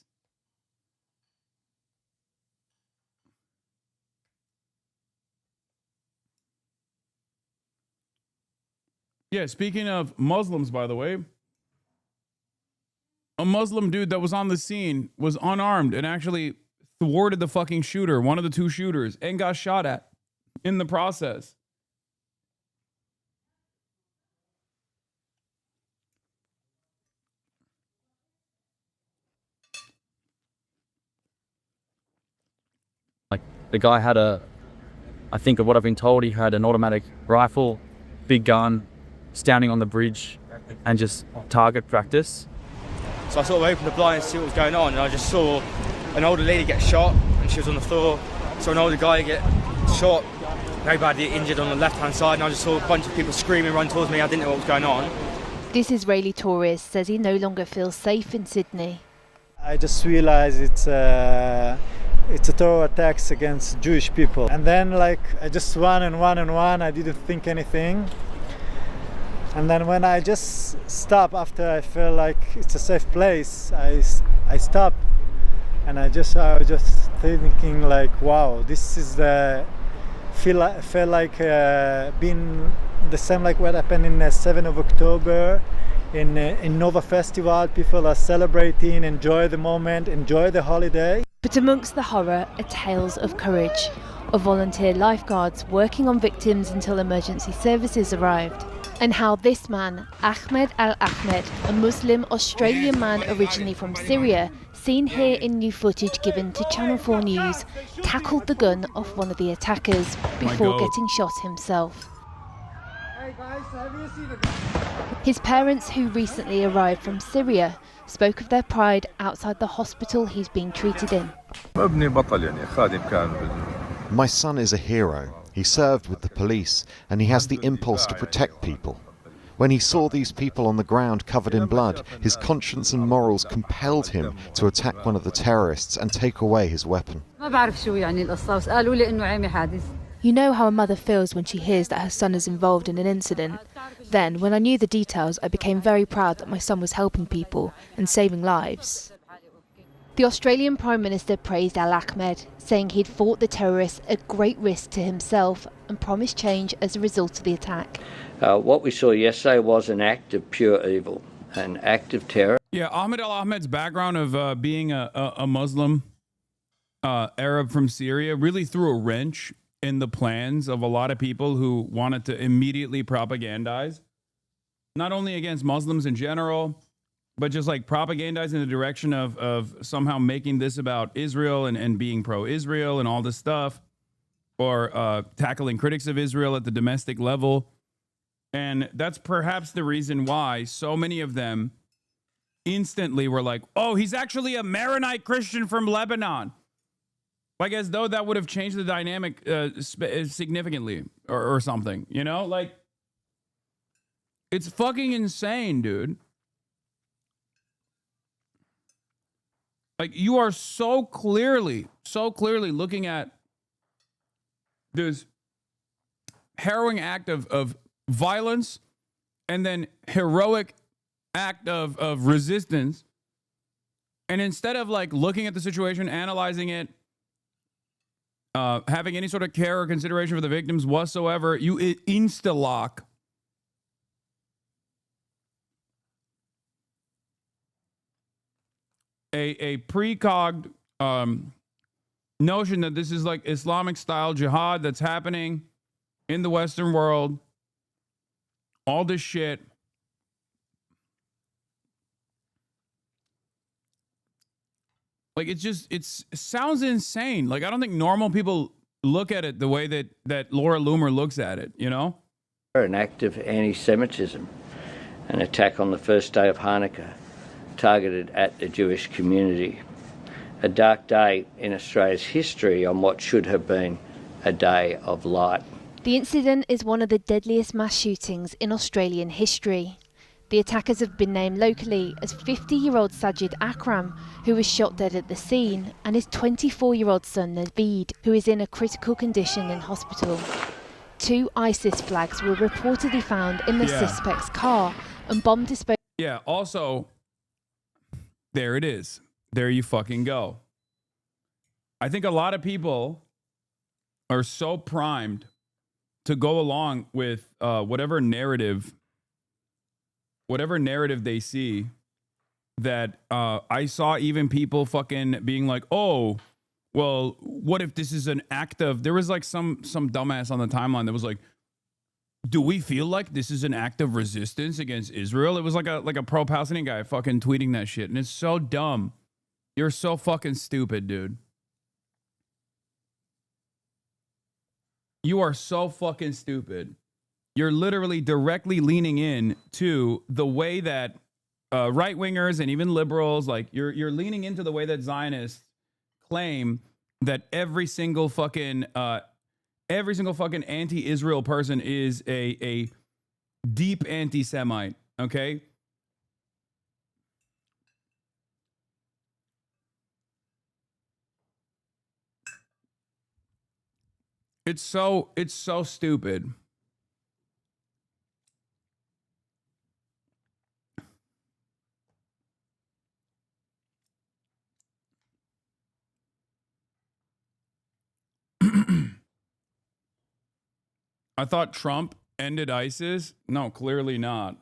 Yeah, speaking of Muslims, by the way, a Muslim dude that was on the scene was unarmed and actually thwarted the fucking shooter, one of the two shooters, and got shot at in the process. Like, the guy had I think of what I've been told, he had an automatic rifle, big gun, standing on the bridge and just target practice. So I sort of opened the blind to see what was going on, and I just saw an older lady get shot, and she was on the floor. Saw an older guy get shot, very badly injured on the left-hand side, and I just saw a bunch of people screaming, run towards me. I didn't know what was going on. This Israeli tourist says he no longer feels safe in Sydney. I just realized it's a terror attacks against Jewish people. And then, like, I just ran. I didn't think anything. And then when I just stopped after I felt like it's a safe place, I stopped, and I was just thinking, like, wow, this is felt like being the same like what happened in 7th of October in Nova Festival. People are celebrating, enjoy the moment, enjoy the holiday. But amongst the horror are tales of courage, of volunteer lifeguards working on victims until emergency services arrived. And how this man, Ahmed Al-Ahmed, a Muslim Australian man originally from Syria, seen here in new footage given to Channel 4 News, tackled the gun off one of the attackers before getting shot himself. Hey guys, have you seen the... His parents, who recently arrived from Syria, spoke of their pride outside the hospital he's being treated in. My son is a hero. He served with the police, and he has the impulse to protect people. When he saw these people on the ground covered in blood, his conscience and morals compelled him to attack one of the terrorists and take away his weapon. You know how a mother feels when she hears that her son is involved in an incident. Then, when I knew the details, I became very proud that my son was helping people and saving lives. The Australian Prime Minister praised Al-Ahmed, saying he'd fought the terrorists at great risk to himself and promised change as a result of the attack. What we saw yesterday was an act of pure evil, an act of terror. Yeah, Ahmed Al-Ahmed's background of being a Muslim Arab from Syria really threw a wrench in the plans of a lot of people who wanted to immediately propagandize, not only against Muslims in general, but just like propagandize in the direction of somehow making this about Israel and being pro-Israel and all this stuff, or tackling critics of Israel at the domestic level. And that's perhaps the reason why so many of them instantly were like, oh, he's actually a Maronite Christian from Lebanon. Like, as though that would have changed the dynamic significantly or something, you know? Like, it's fucking insane, dude. Like, you are so clearly looking at this harrowing act of violence and then heroic act of resistance. And instead of, like, looking at the situation, analyzing it, having any sort of care or consideration for the victims whatsoever, you insta-lock a precogged notion that this is like Islamic style jihad that's happening in the Western world. All this shit. Like, it sounds insane. Like, I don't think normal people look at it the way that Laura Loomer looks at it, you know? An act of anti-Semitism, an attack on the first day of Hanukkah, targeted at the Jewish community. A dark day in Australia's history on what should have been a day of light. The incident is one of the deadliest mass shootings in Australian history. The attackers have been named locally as 50-year-old Sajid Akram, who was shot dead at the scene, and his 24-year-old son Naveed, who is in a critical condition in hospital. 2 ISIS flags were reportedly found in the suspect's car, and bomb disposal. Yeah, also, there it is. There you fucking go. I think a lot of people are so primed to go along with whatever narrative they see, that I saw even people fucking being like, oh, well, what if this is an act of, there was like some dumbass on the timeline that was like, do we feel like this is an act of resistance against Israel? It was like a pro-Palestinian guy fucking tweeting that shit, and it's so dumb. You're so fucking stupid, dude. You are so fucking stupid. You're literally directly leaning in to the way that right-wingers and even liberals, like you're leaning into the way that Zionists claim that every single fucking anti-Israel person is a deep anti-Semite, okay? It's so stupid. I thought Trump ended ISIS. No, clearly not.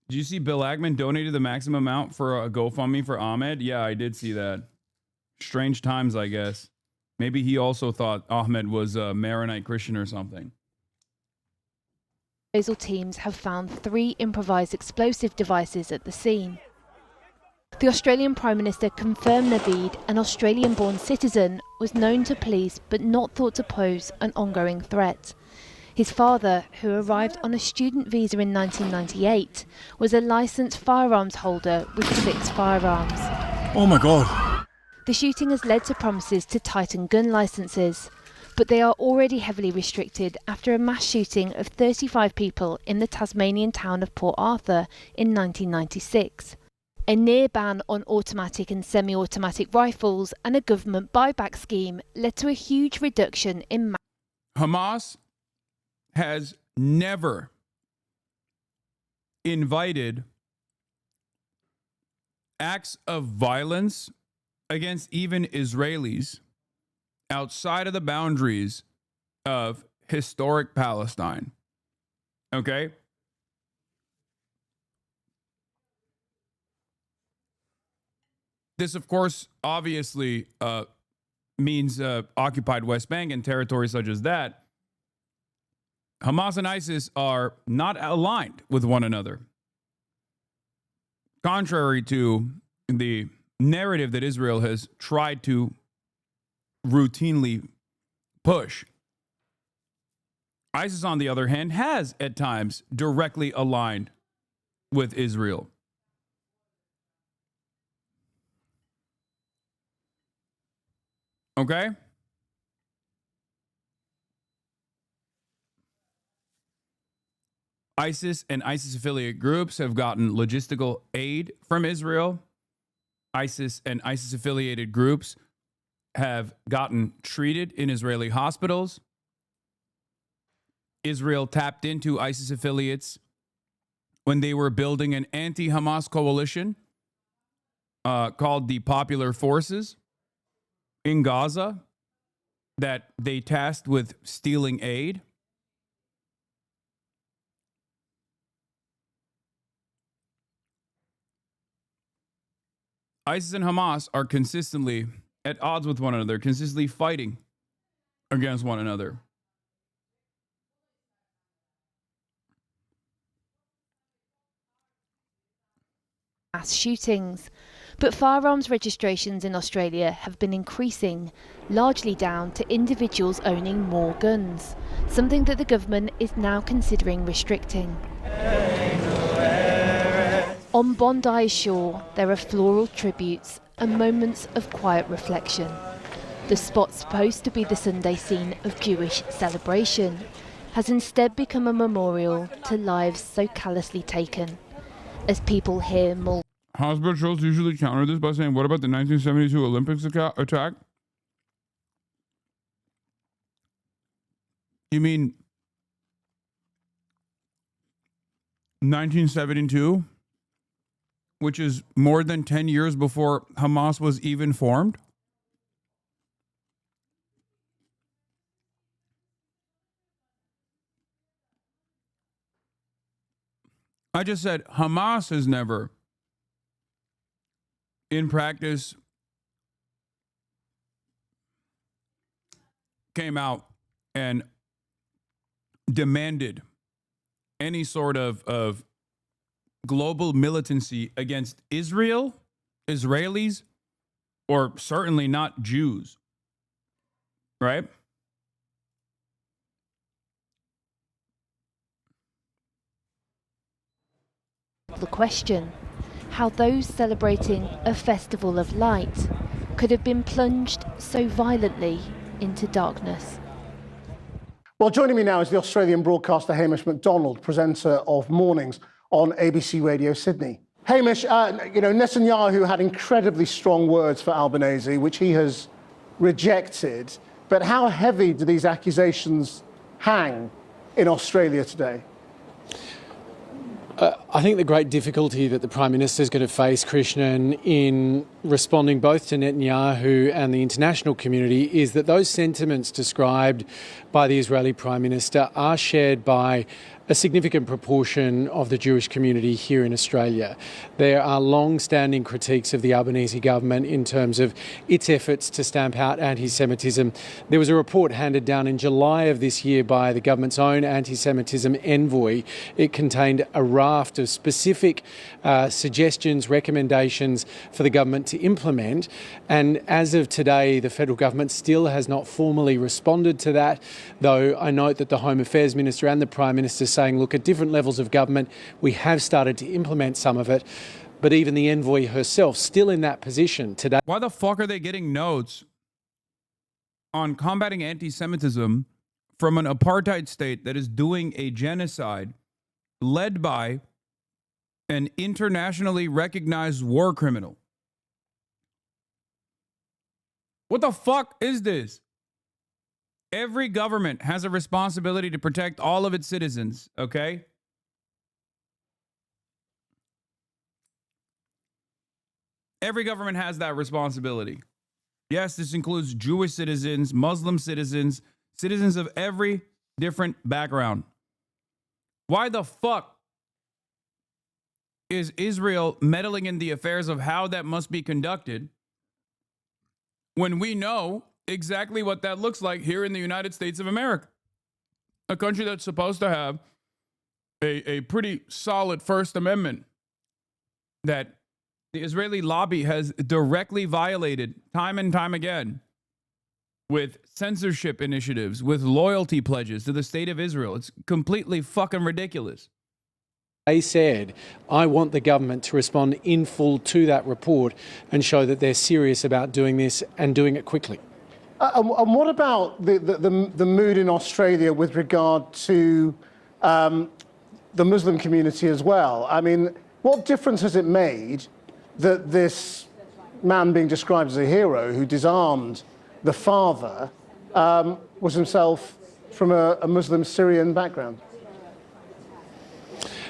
Did you see Bill Ackman donated the maximum amount for a GoFundMe for Ahmed? Yeah, I did see that. Strange times, I guess. Maybe he also thought Ahmed was a Maronite Christian or something. Teams have found 3 improvised explosive devices at the scene. The Australian Prime Minister confirmed Naveed, an Australian-born citizen, was known to police but not thought to pose an ongoing threat. His father, who arrived on a student visa in 1998, was a licensed firearms holder with 6 firearms. Oh my God. The shooting has led to promises to tighten gun licenses, but they are already heavily restricted after a mass shooting of 35 people in the Tasmanian town of Port Arthur in 1996. A near ban on automatic and semi-automatic rifles and a government buyback scheme led to a huge reduction in Hamas has never invited acts of violence against even Israelis outside of the boundaries of historic Palestine. Okay? This, of course, obviously means occupied West Bank and territories such as that. Hamas and ISIS are not aligned with one another. Contrary to the narrative that Israel has tried to routinely push, ISIS, on the other hand, has at times directly aligned with Israel. Okay? ISIS and ISIS affiliate groups have gotten logistical aid from Israel. ISIS and ISIS affiliated groups have gotten treated in Israeli hospitals. Israel tapped into ISIS affiliates when they were building an anti-Hamas coalition called the Popular Forces in Gaza that they tasked with stealing aid. ISIS and Hamas are consistently at odds with one another, consistently fighting against one another. mass shootings. But firearms registrations in Australia have been increasing, largely down to individuals owning more guns, something that the government is now considering restricting. On Bondi's shore, there are floral tributes and moments of quiet reflection. The spot supposed to be the Sunday scene of Jewish celebration has instead become a memorial to lives so callously taken. As people hear more. Hospitals usually counter this by saying, what about the 1972 Olympics attack? You mean 1972, which is more than 10 years before Hamas was even formed? I just said Hamas has never, in practice, came out and demanded any sort of global militancy against Israel, Israelis, or certainly not Jews, right? The question, how those celebrating a festival of light could have been plunged so violently into darkness. Well, joining me now is the Australian broadcaster Hamish MacDonald, presenter of Mornings on ABC Radio Sydney. Hamish, Netanyahu had incredibly strong words for Albanese, which he has rejected. But how heavy do these accusations hang in Australia today? I think the great difficulty that the Prime Minister is going to face, Krishnan, in responding both to Netanyahu and the international community is that those sentiments described by the Israeli Prime Minister are shared by a significant proportion of the Jewish community here in Australia. There are long-standing critiques of the Albanese government in terms of its efforts to stamp out anti-Semitism. There was a report handed down in July of this year by the government's own anti-Semitism envoy. It contained a raft of specific suggestions, recommendations for the government to implement. And as of today, the federal government still has not formally responded to that, though I note that the Home Affairs Minister and the Prime Minister saying, look, at different levels of government, we have started to implement some of it. But even the envoy herself still in that position today. Why the fuck are they getting notes on combating anti-Semitism from an apartheid state that is doing a genocide led by an internationally recognized war criminal? What the fuck is this? Every government has a responsibility to protect all of its citizens, okay? Every government has that responsibility. Yes, this includes Jewish citizens, Muslim citizens, citizens of every different background. Why the fuck is Israel meddling in the affairs of how that must be conducted when we know exactly what that looks like here in the United States of America, a country that's supposed to have a pretty solid First Amendment that the Israeli lobby has directly violated time and time again with censorship initiatives, with loyalty pledges to the state of Israel. It's completely fucking ridiculous. They said, I want the government to respond in full to that report and show that they're serious about doing this and doing it quickly. And what about the mood in Australia with regard to the Muslim community as well? I mean, what difference has it made that this man being described as a hero who disarmed the father was himself from a Muslim Syrian background?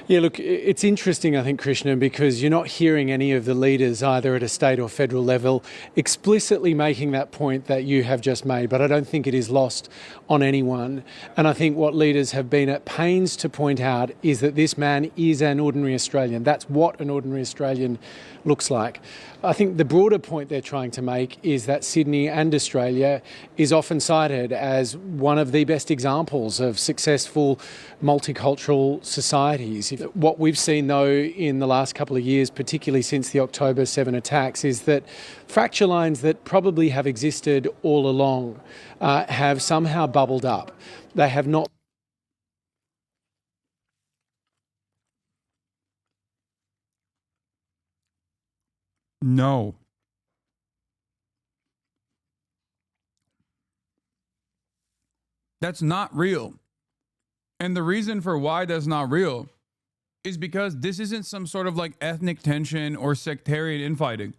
Yeah, look, it's interesting, I think, Krishnan, because you're not hearing any of the leaders, either at a state or federal level, explicitly making that point that you have just made, but I don't think it is lost on anyone. And I think what leaders have been at pains to point out is that this man is an ordinary Australian. That's what an ordinary Australian looks like. I think the broader point they're trying to make is that Sydney and Australia is often cited as one of the best examples of successful multicultural societies. What we've seen, though, in the last couple of years, particularly since the October 7 attacks, is that fracture lines that probably have existed all along have somehow bubbled up. They have not. No. That's not real. And the reason for why that's not real is because this isn't some sort of like ethnic tension or sectarian infighting.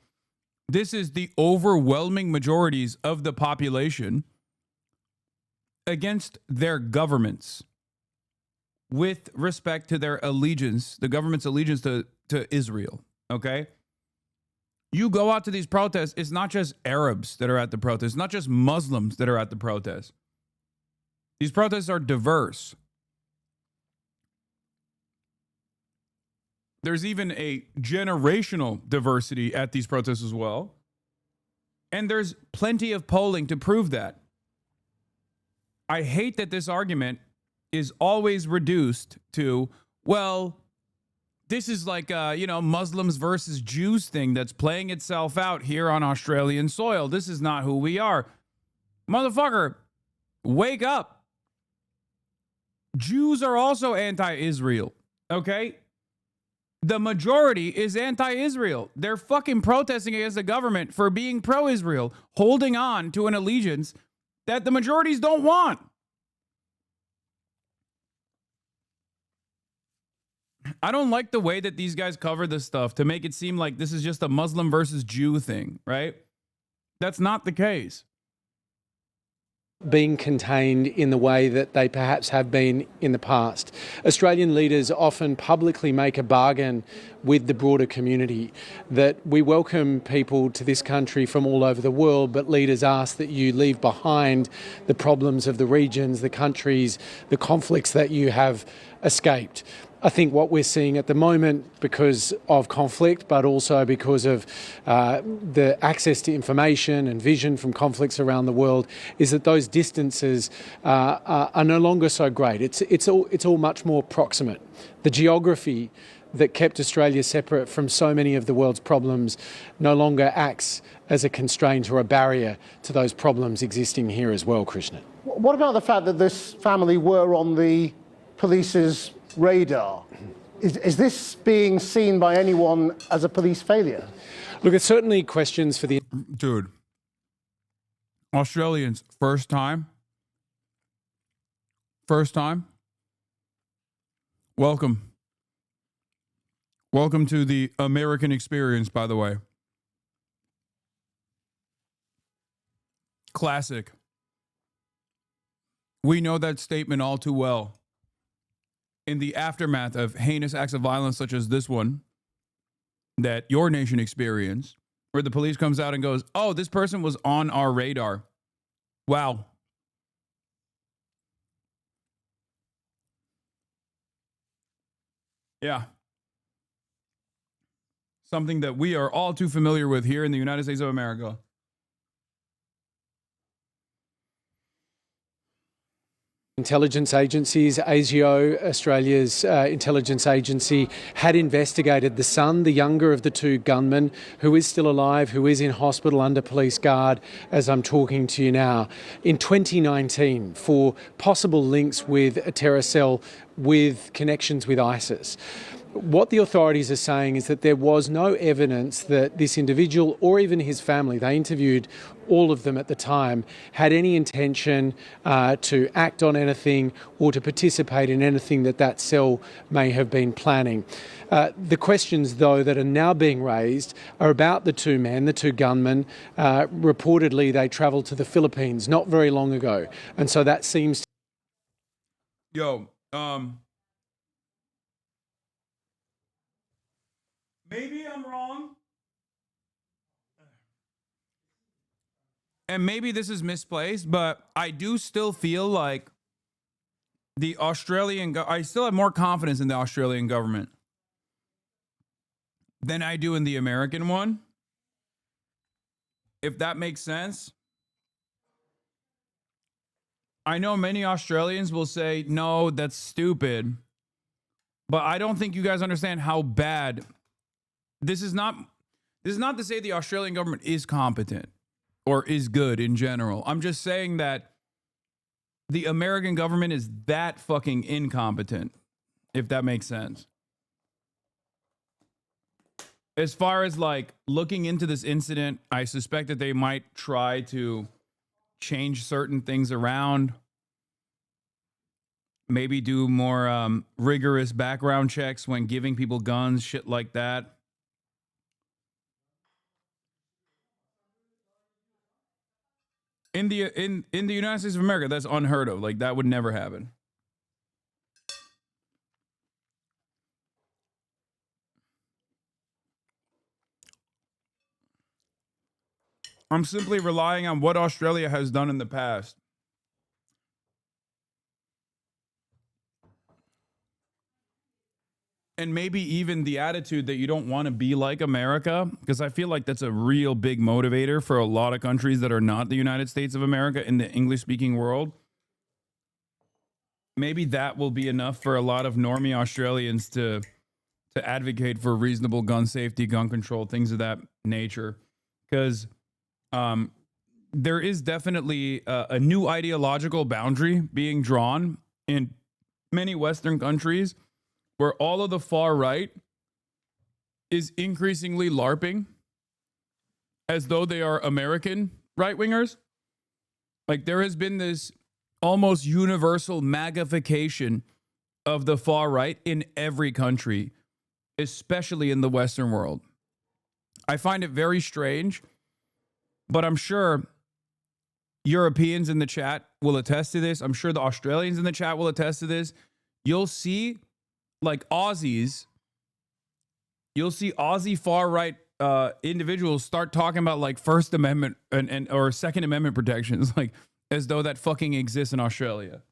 This is the overwhelming majorities of the population against their governments with respect to their allegiance, the government's allegiance to Israel, okay? You go out to these protests, it's not just Arabs that are at the protests, it's not just Muslims that are at the protests. These protests are diverse. There's even a generational diversity at these protests as well. And there's plenty of polling to prove that. I hate that this argument is always reduced to, well, this is like a, Muslims versus Jews thing that's playing itself out here on Australian soil. This is not who we are. Motherfucker, wake up. Jews are also anti-Israel, okay? The majority is anti-Israel. They're fucking protesting against the government for being pro-Israel, holding on to an allegiance that the majorities don't want. I don't like the way that these guys cover this stuff to make it seem like this is just a Muslim versus Jew thing, right? That's not the case. Being contained in the way that they perhaps have been in the past. Australian leaders often publicly make a bargain with the broader community that we welcome people to this country from all over the world, but leaders ask that you leave behind the problems of the regions, the countries, the conflicts that you have escaped. I think what we're seeing at the moment, because of conflict, but also because of the access to information and vision from conflicts around the world, is that those distances are no longer so great. It's all much more proximate. The geography that kept Australia separate from so many of the world's problems no longer acts as a constraint or a barrier to those problems existing here as well, Krishna. What about the fact that this family were on the police's radar? Is this being seen by anyone as a police failure? Look, it's certainly questions for the... Dude, Australians, first time, welcome. Welcome to the American experience, by the way. Classic. We know that statement all too well. In the aftermath of heinous acts of violence such as this one that your nation experienced, where the police comes out and goes, oh, this person was on our radar. Wow. Yeah. Something that we are all too familiar with here in the United States of America. Intelligence agencies, ASIO, Australia's intelligence agency, had investigated the son, the younger of the two gunmen, who is still alive, who is in hospital under police guard as I'm talking to you now, in 2019 for possible links with a terror cell with connections with ISIS. What the authorities are saying is that there was no evidence that this individual or even his family, they interviewed all of them at the time, had any intention to act on anything or to participate in anything that cell may have been planning. The questions, though, that are now being raised are about the two men, the two gunmen. Reportedly, they travelled to the Philippines not very long ago. And so that seems... Maybe I'm wrong. And maybe this is misplaced, but I do still feel like the I still have more confidence in the Australian government than I do in the American one. if that makes sense. I know many Australians will say, no, that's stupid. But I don't think you guys understand how bad this is. Not to say the Australian government is competent or is good in general. I'm just saying that the American government is that fucking incompetent, if that makes sense. As far as like looking into this incident, I suspect that they might try to change certain things around. Maybe do more rigorous background checks when giving people guns, shit like that. In the United States of America, that's unheard of. Like, that would never happen. I'm simply relying on what Australia has done in the past. And maybe even the attitude that you don't want to be like America, because I feel like that's a real big motivator for a lot of countries that are not the United States of America in the English-speaking world. Maybe that will be enough for a lot of normie Australians to advocate for reasonable gun safety, gun control, things of that nature. Because there is definitely a new ideological boundary being drawn in many Western countries, where all of the far right is increasingly LARPing as though they are American right-wingers. Like, there has been this almost universal magnification of the far right in every country, especially in the Western world. I find it very strange, but I'm sure Europeans in the chat will attest to this. I'm sure the Australians in the chat will attest to this. You'll see, like, Aussies, you'll see Aussie far right individuals start talking about like First Amendment and or Second Amendment protections, like as though that fucking exists in Australia.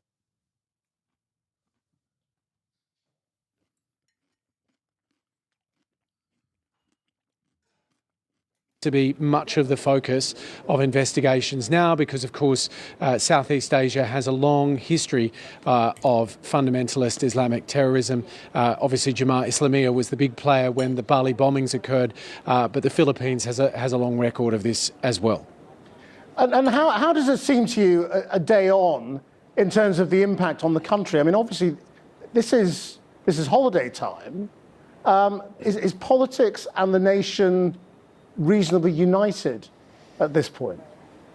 To be much of the focus of investigations now because, of course, Southeast Asia has a long history of fundamentalist Islamic terrorism. Obviously, Jamaat Islamiyah was the big player when the Bali bombings occurred, but the Philippines has a long record of this as well. And how does it seem to you a day on in terms of the impact on the country? I mean, obviously, this is holiday time. Is politics and the nation reasonably united at this point?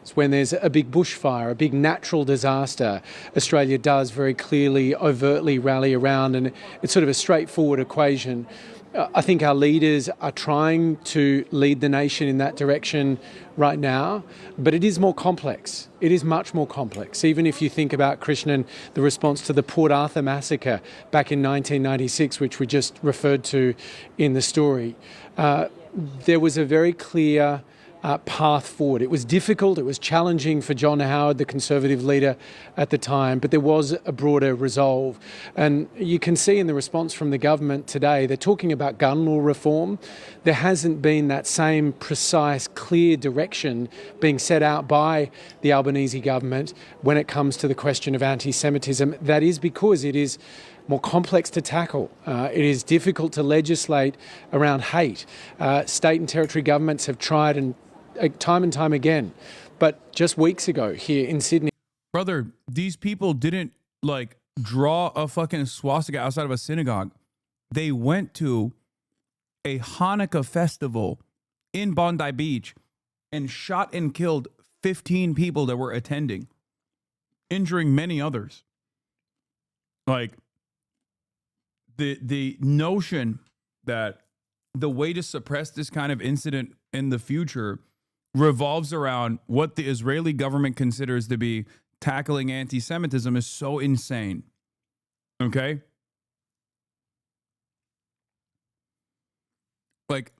It's when there's a big bushfire, a big natural disaster, Australia does very clearly, overtly rally around, and it's sort of a straightforward equation. I think our leaders are trying to lead the nation in that direction right now, but it is more complex. It is much more complex. Even if you think about, Krishnan, the response to the Port Arthur massacre back in 1996, which we just referred to in the story, there was a very clear path forward. It was difficult, it was challenging for John Howard, the Conservative leader at the time, but there was a broader resolve. And you can see in the response from the government today, they're talking about gun law reform. There hasn't been that same precise, clear direction being set out by the Albanese government when it comes to the question of anti-Semitism. That is because it is more complex to tackle. It is difficult to legislate around hate. State and territory governments have tried and time again. But just weeks ago here in Sydney... Brother, these people didn't like draw a fucking swastika outside of a synagogue. They went to a Hanukkah festival in Bondi Beach and shot and killed 15 people that were attending, injuring many others. Like, the notion that the way to suppress this kind of incident in the future revolves around what the Israeli government considers to be tackling anti-Semitism is so insane. Okay? Like,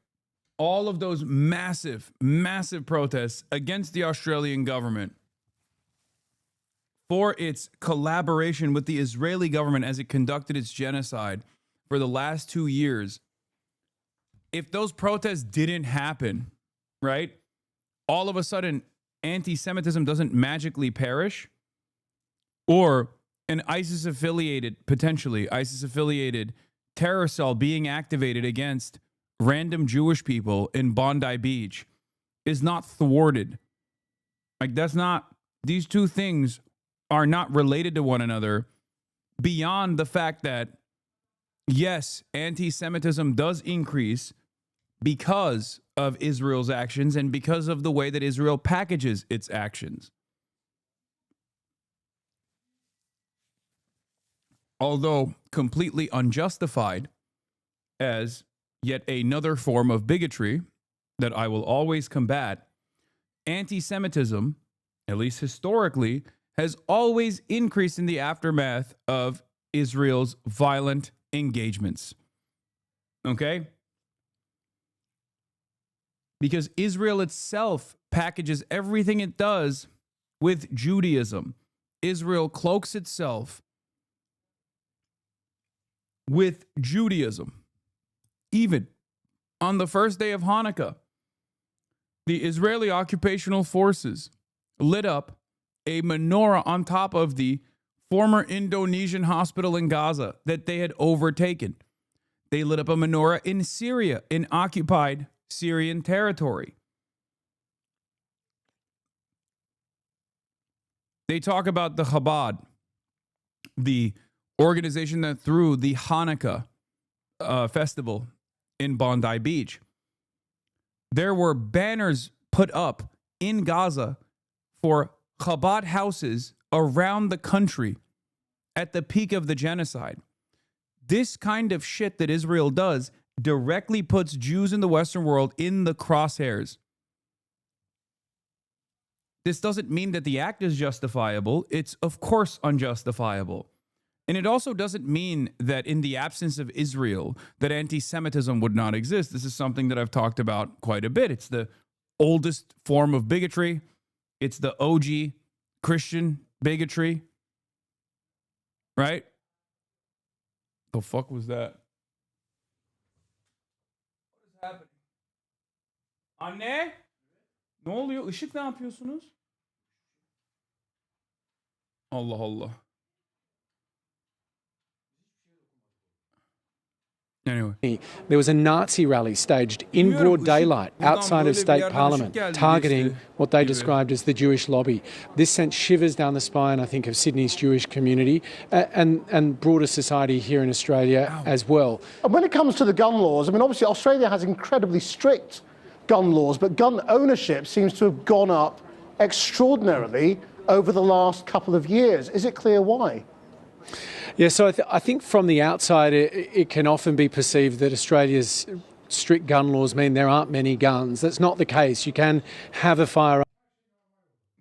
all of those massive, massive protests against the Australian government for its collaboration with the Israeli government as it conducted its genocide for the last 2 years. If those protests didn't happen, right, all of a sudden anti-Semitism doesn't magically perish, or an potentially ISIS-affiliated terror cell being activated against random Jewish people in Bondi Beach is not thwarted. Like, these two things are not related to one another, beyond the fact that, yes, anti-Semitism does increase because of Israel's actions and because of the way that Israel packages its actions. Although completely unjustified, as yet another form of bigotry that I will always combat, anti-Semitism, at least historically, has always increased in the aftermath of Israel's violent engagements. Okay? Because Israel itself packages everything it does with Judaism. Israel cloaks itself with Judaism. Even on the first day of Hanukkah, the Israeli occupational forces lit up a menorah on top of the former Indonesian hospital in Gaza that they had overtaken. They lit up a menorah in Syria, in occupied Syrian territory. They talk about the Chabad, the organization that threw the Hanukkah festival in Bondi Beach. There were banners put up in Gaza for Chabad houses around the country at the peak of the genocide. This kind of shit that Israel does directly puts Jews in the Western world in the crosshairs. This doesn't mean that the act is justifiable. It's, of course, unjustifiable. And it also doesn't mean that in the absence of Israel, that anti-Semitism would not exist. This is something that I've talked about quite a bit. It's the oldest form of bigotry. It's the OG Christian bigotry. Right? The fuck was that? What is happening? Anne? Ne oluyor? Işık ne yapıyorsunuz? Allah Allah. Anyway, there was a Nazi rally staged in broad daylight outside of State Parliament, targeting what they described as the Jewish lobby. This sent shivers down the spine, I think, of Sydney's Jewish community and broader society here in Australia as well. And when it comes to the gun laws, I mean, obviously Australia has incredibly strict gun laws, but gun ownership seems to have gone up extraordinarily over the last couple of years. Is it clear why? Yeah, so I think from the outside, it can often be perceived that Australia's strict gun laws mean there aren't many guns. That's not the case. You can have a firearm.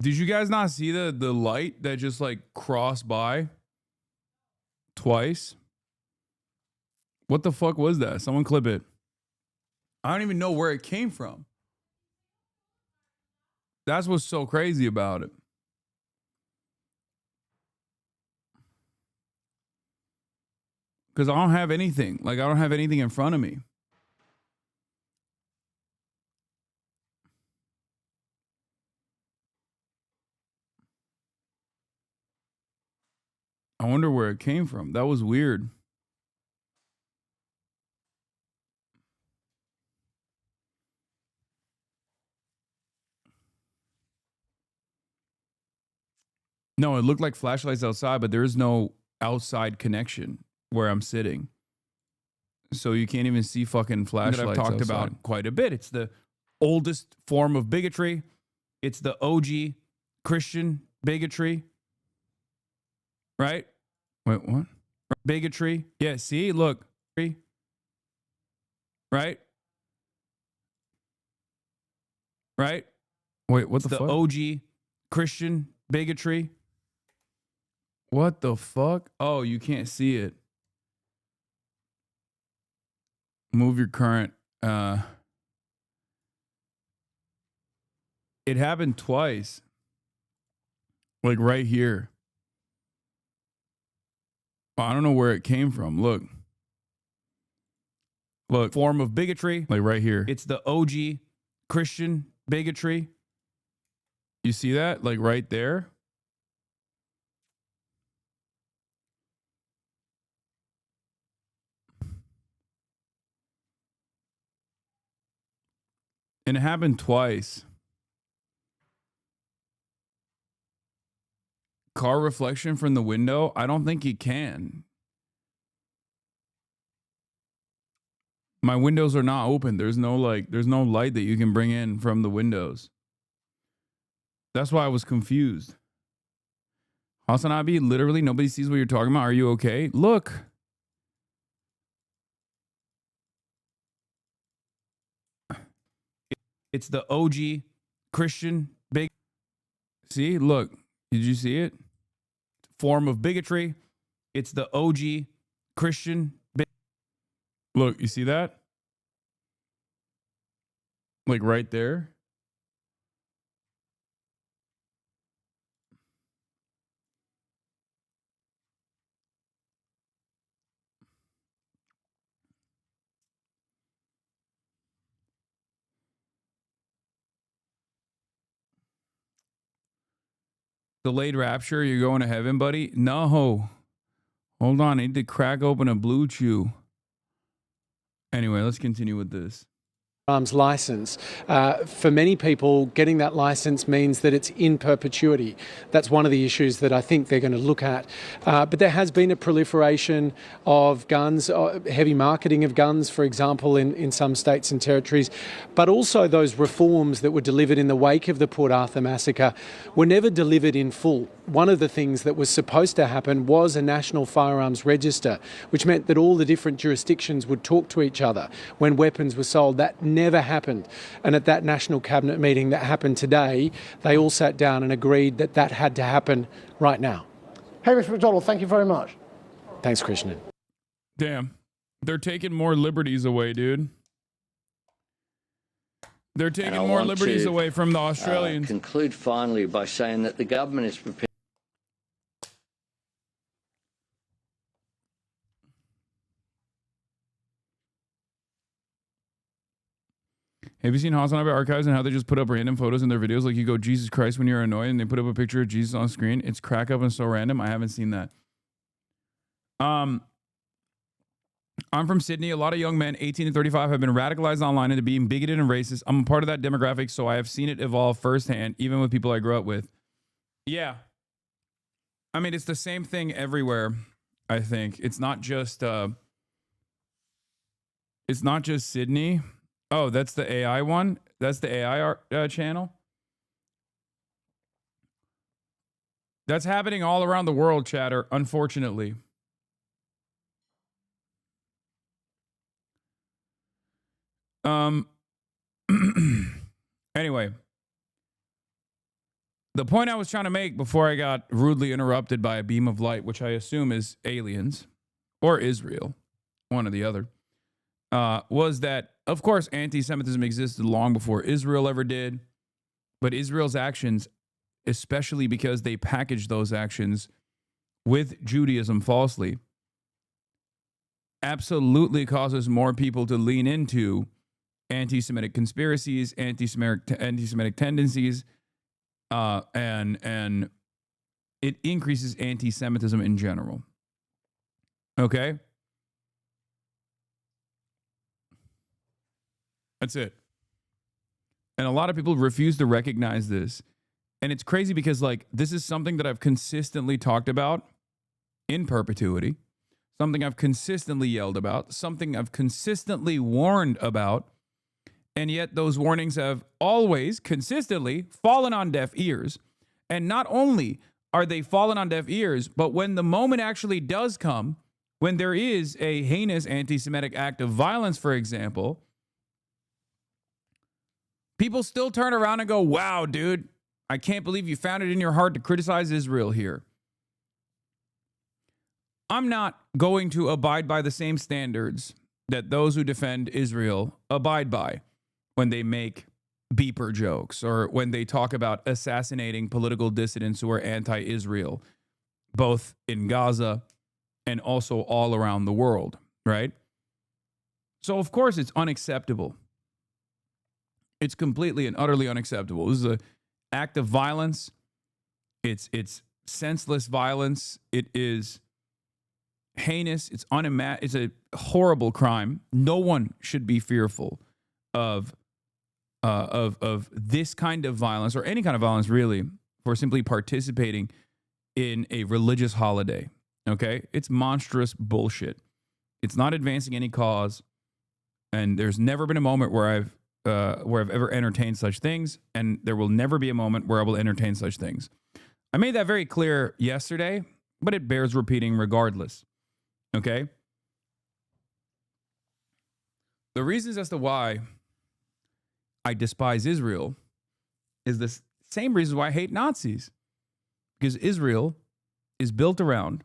Did you guys not see the light that just like crossed by twice? What the fuck was that? Someone clip it. I don't even know where it came from. That's what's so crazy about it. Because I don't have anything. Like, I don't have anything in front of me. I wonder where it came from. That was weird. No, it looked like flashlights outside, but there is no outside connection where I'm sitting. So you can't even see fucking flashlights that I've talked outside about quite a bit. It's the oldest form of bigotry. It's the OG Christian bigotry. Right? Wait, what? Bigotry. Yeah, see? Look. Right? Right? Wait, what the fuck? OG Christian bigotry. What the fuck? Oh, you can't see it. Move your current. It happened twice. Like right here. I don't know where it came from. Look. Look, form of bigotry. Like right here. It's the OG Christian bigotry. You see that? Like right there? And it happened twice. Car reflection from the window? I don't think you can. My windows are not open. There's no light that you can bring in from the windows. That's why I was confused. HasanAbi, literally nobody sees what you're talking about. Are you okay? Look. It's the OG Christian big. See, look. Did you see it? Form of bigotry. It's the OG Christian big. Look, you see that? Like right there. Delayed rapture, you're going to heaven, buddy? No. Hold on, I need to crack open a blue chew. Anyway, let's continue with this. Arms license. For many people, getting that license means that it's in perpetuity. That's one of the issues that I think they're going to look at. But there has been a proliferation of guns, heavy marketing of guns, for example, in some states and territories. But also those reforms that were delivered in the wake of the Port Arthur massacre were never delivered in full. One of the things that was supposed to happen was a national firearms register, which meant that all the different jurisdictions would talk to each other when weapons were sold. That never happened. And at that National Cabinet meeting that happened today, they all sat down and agreed that that had to happen right now. Hamish McDonald, thank you very much. Thanks, Krishnan. Damn. They're taking more liberties away, dude. They're taking more liberties away from the Australians. Conclude finally by saying that the government is prepared. Have you seen HasanAbi Archives and how they just put up random photos in their videos? Like you go, Jesus Christ, when you're annoyed, and they put up a picture of Jesus on screen. It's crack up and so random. I haven't seen that. I'm from Sydney. A lot of young men, 18 to 35, have been radicalized online into being bigoted and racist. I'm a part of that demographic, so I have seen it evolve firsthand, even with people I grew up with. Yeah. I mean, it's the same thing everywhere, I think. It's not just Sydney. Oh, that's the AI one? That's the AI channel? That's happening all around the world, chatter, unfortunately. Anyway, the point I was trying to make before I got rudely interrupted by a beam of light, which I assume is aliens or Israel, one or the other, was that, of course, anti-Semitism existed long before Israel ever did, but Israel's actions, especially because they packaged those actions with Judaism falsely, absolutely causes more people to lean into anti-Semitic conspiracies, anti-Semitic tendencies, and it increases anti-Semitism in general. Okay? That's it. And a lot of people refuse to recognize this. And it's crazy because, like, this is something that I've consistently talked about in perpetuity, something I've consistently yelled about, something I've consistently warned about, and yet those warnings have always consistently fallen on deaf ears. And not only are they fallen on deaf ears, but when the moment actually does come, when there is a heinous anti-Semitic act of violence, for example, people still turn around and go, wow, dude, I can't believe you found it in your heart to criticize Israel here. I'm not going to abide by the same standards that those who defend Israel abide by when they make beeper jokes or when they talk about assassinating political dissidents who are anti-Israel, both in Gaza and also all around the world, right? So, of course, it's unacceptable. It's completely and utterly unacceptable. This is act of violence. It's senseless violence. It is heinous. It's it's a horrible crime. No one should be fearful of this kind of violence, or any kind of violence really, for simply participating in a religious holiday. Okay? It's monstrous bullshit. It's not advancing any cause, and there's never been a moment where I've ever entertained such things, and there will never be a moment where I will entertain such things. I made that very clear yesterday, but it bears repeating regardless. Okay? The reasons as to why I despise Israel is the same reasons why I hate Nazis. Because Israel is built around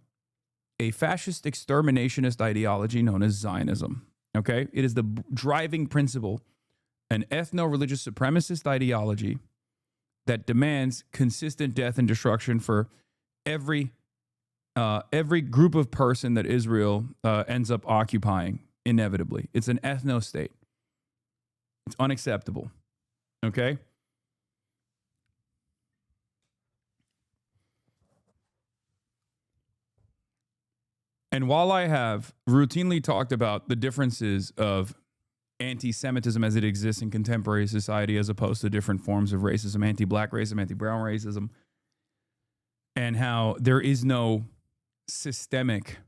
a fascist exterminationist ideology known as Zionism. Okay? It is the driving principle, an ethno-religious supremacist ideology that demands consistent death and destruction for every group of person that Israel ends up occupying inevitably. It's an ethno-state. It's unacceptable. Okay? And while I have routinely talked about the differences of anti-Semitism as it exists in contemporary society as opposed to different forms of racism, anti-black racism, anti-brown racism, and how there is no systemic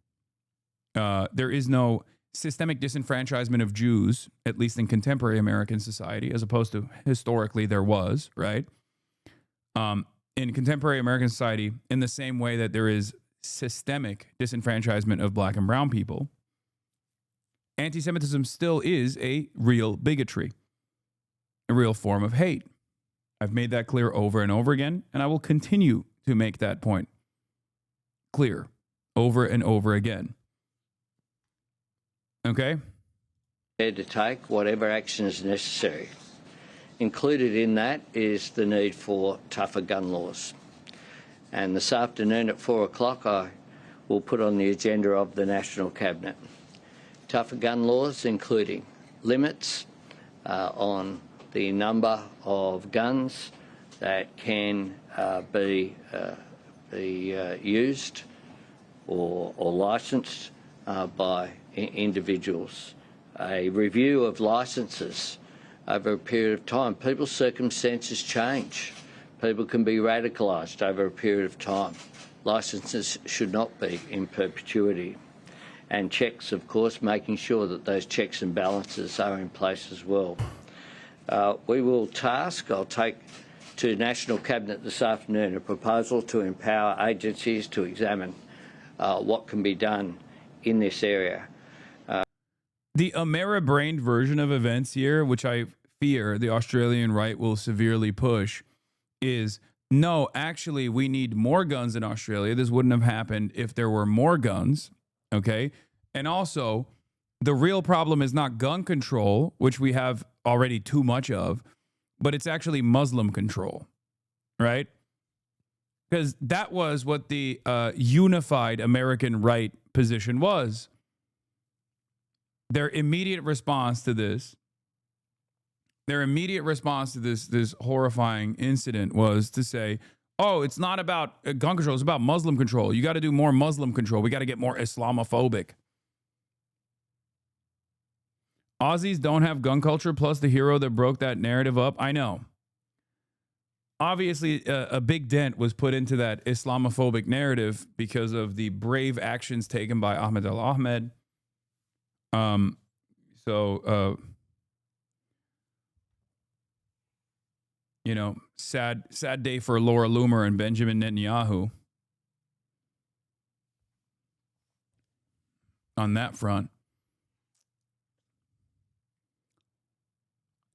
disenfranchisement of Jews, at least in contemporary American society, as opposed to historically there was, right? In contemporary American society, in the same way that there is systemic disenfranchisement of black and brown people, anti-Semitism still is a real bigotry, a real form of hate. I've made that clear over and over again, and I will continue to make that point clear over and over again. Okay? To take whatever action is necessary. Included in that is the need for tougher gun laws. And this afternoon at 4 o'clock, I will put on the agenda of the National Cabinet tougher gun laws, including limits on the number of guns that can be used or licensed by individuals. A review of licences over a period of time. People's circumstances change. People can be radicalised over a period of time. Licences should not be in perpetuity. And checks, of course, making sure that those checks and balances are in place as well. I'll take to National Cabinet this afternoon a proposal to empower agencies to examine what can be done in this area. The Ameri-brained version of events here, which I fear the Australian right will severely push, is no, actually, we need more guns in Australia. This wouldn't have happened if there were more guns. Okay. And also, the real problem is not gun control, which we have already too much of, but it's actually Muslim control, right? Because that was what the unified American right position was. Their immediate response to this, this horrifying incident was to say, oh, it's not about gun control, it's about Muslim control. You got to do more Muslim control. We got to get more Islamophobic. Aussies don't have gun culture, plus the hero that broke that narrative up. I know. Obviously, a big dent was put into that Islamophobic narrative because of the brave actions taken by Ahmed al-Ahmed. Sad day for Laura Loomer and Benjamin Netanyahu on that front.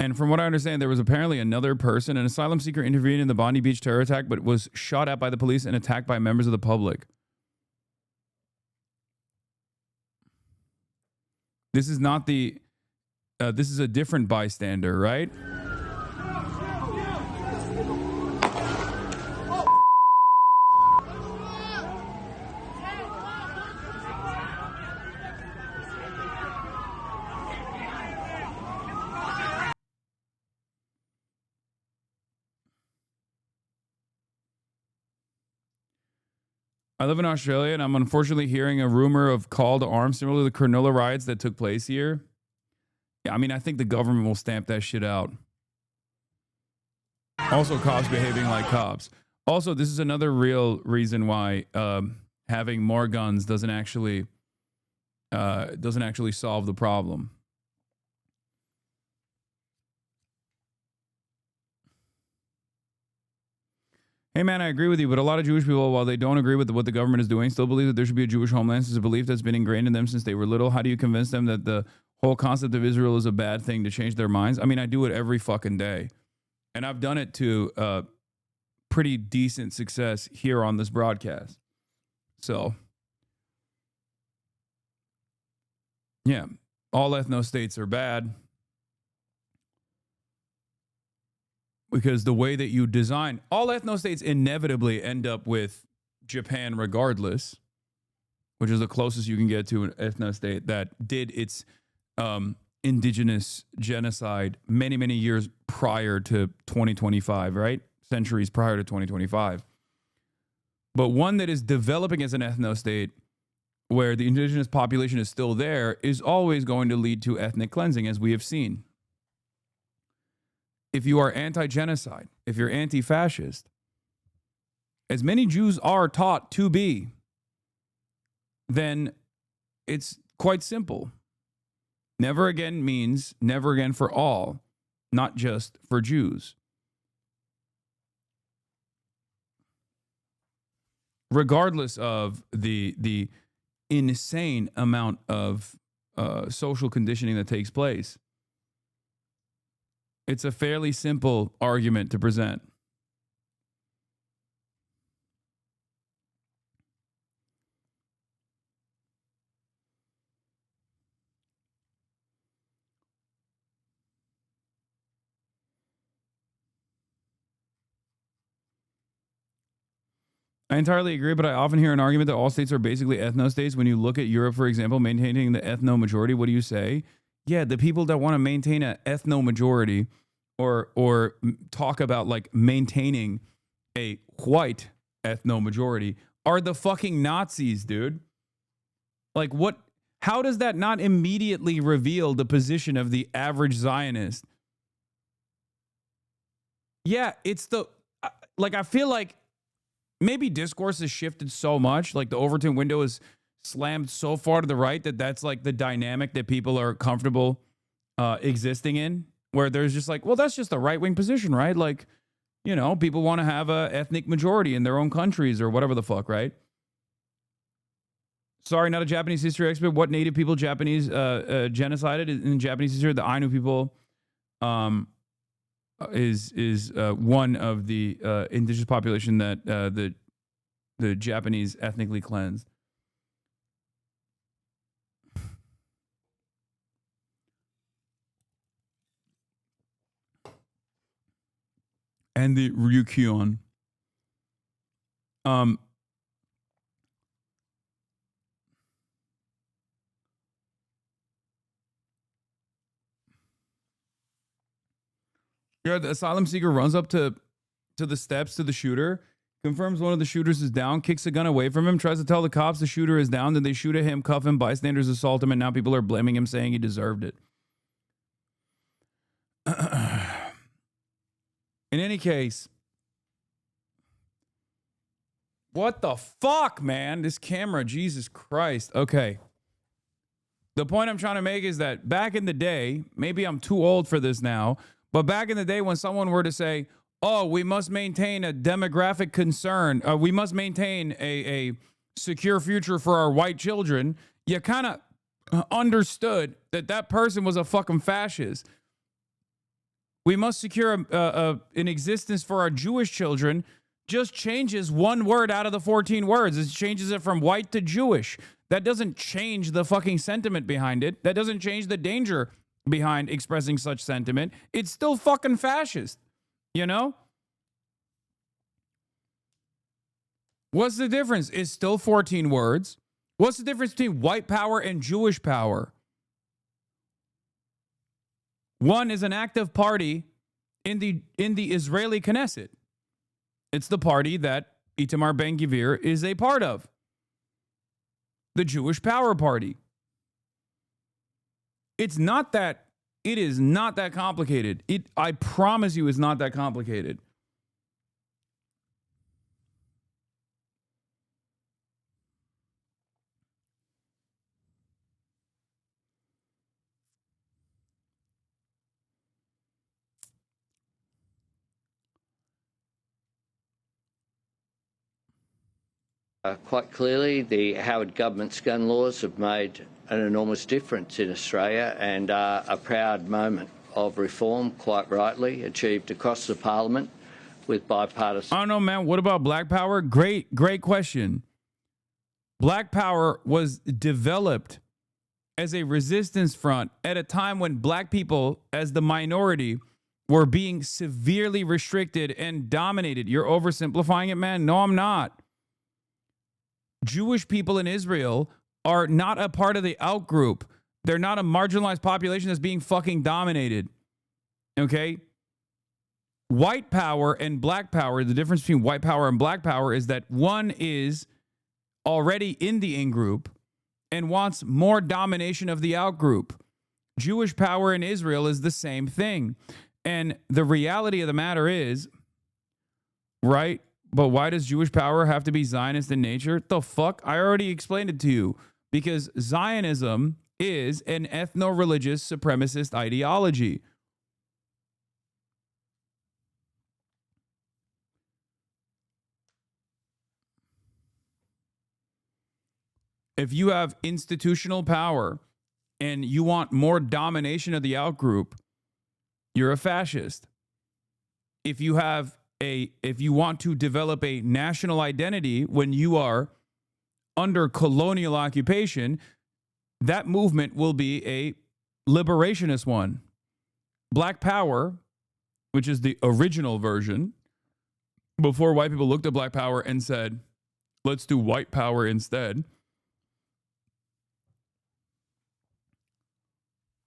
And from what I understand, there was apparently another person, an asylum seeker, intervened in the Bondi Beach terror attack, but was shot at by the police and attacked by members of the public. This is not the, this is a different bystander, right? I live in Australia, and I'm unfortunately hearing a rumor of call to arms similar to the Cronulla riots that took place here. Yeah, I mean, I think the government will stamp that shit out. Also, cops behaving like cops. Also, this is another real reason why having more guns doesn't actually solve the problem. Hey man, I agree with you, but a lot of Jewish people, while they don't agree with what the government is doing, still believe that there should be a Jewish homeland. This is a belief that's been ingrained in them since they were little. How do you convince them that the whole concept of Israel is a bad thing to change their minds? I mean, I do it every fucking day. And I've done it to pretty decent success here on this broadcast. So, yeah, all ethno-states are bad. Because the way that you design, all ethno-states inevitably end up with Japan regardless, which is the closest you can get to an ethno-state that did its indigenous genocide many, many years prior to 2025, right? Centuries prior to 2025. But one that is developing as an ethno-state where the indigenous population is still there is always going to lead to ethnic cleansing, as we have seen. If you are anti-genocide, if you're anti-fascist, as many Jews are taught to be, then it's quite simple. Never again means never again for all, not just for Jews. Regardless of the insane amount of social conditioning that takes place, it's a fairly simple argument to present. I entirely agree, but I often hear an argument that all states are basically ethno-states. When you look at Europe, for example, maintaining the ethno-majority, what do you say? Yeah, the people that want to maintain an ethno-majority or talk about like maintaining a white ethno-majority are the fucking Nazis, dude. Like what? How does that not immediately reveal the position of the average Zionist? Yeah, it's the, like, I feel like maybe discourse has shifted so much, like the Overton window is slammed so far to the right that that's like the dynamic that people are comfortable existing in, where there's just like, well, that's just the right-wing position, right? Like, you know, people want to have a ethnic majority in their own countries or whatever the fuck, right? Sorry, not a Japanese history expert. What native people Japanese genocided in Japanese history? The Ainu people is one of the indigenous population that the Japanese ethnically cleansed. And the Ryukyuan. Yeah, the asylum seeker runs up to the steps to the shooter, confirms one of the shooters is down, kicks a gun away from him, tries to tell the cops the shooter is down, then they shoot at him, cuff him, bystanders assault him, and now people are blaming him, saying he deserved it. In any case, what the fuck, man? This camera, Jesus Christ. Okay. The point I'm trying to make is that back in the day, maybe I'm too old for this now, but back in the day when someone were to say, oh, we must maintain a demographic concern, we must maintain a secure future for our white children, you kind of understood that that person was a fucking fascist. We must secure an existence for our Jewish children just changes one word out of the 14 words. It changes it from white to Jewish. That doesn't change the fucking sentiment behind it. That doesn't change the danger behind expressing such sentiment. It's still fucking fascist, you know? What's the difference? It's still 14 words. What's the difference between white power and Jewish power? One is an active party in the Israeli Knesset. It's the party that Itamar Ben-Gvir is a part of. The Jewish Power Party. It is not that complicated. I promise you it's not that complicated. Quite clearly, the Howard government's gun laws have made an enormous difference in Australia and are a proud moment of reform, quite rightly, achieved across the parliament with bipartisan... I don't know, man. What about Black Power? Great question. Black Power was developed as a resistance front at a time when black people, as the minority, were being severely restricted and dominated. You're oversimplifying it, man. No, I'm not. Jewish people in Israel are not a part of the outgroup. They're not a marginalized population that's being fucking dominated. Okay? White power and black power, the difference between white power and black power is that one is already in the in-group and wants more domination of the outgroup. Jewish power in Israel is the same thing. And the reality of the matter is, right? But why does Jewish power have to be Zionist in nature? The fuck? I already explained it to you. Because Zionism is an ethno-religious supremacist ideology. If you have institutional power and you want more domination of the outgroup, you're a fascist. If you want to develop a national identity when you are under colonial occupation, that movement will be a liberationist one. Black Power, which is the original version, before white people looked at Black Power and said, let's do white power instead,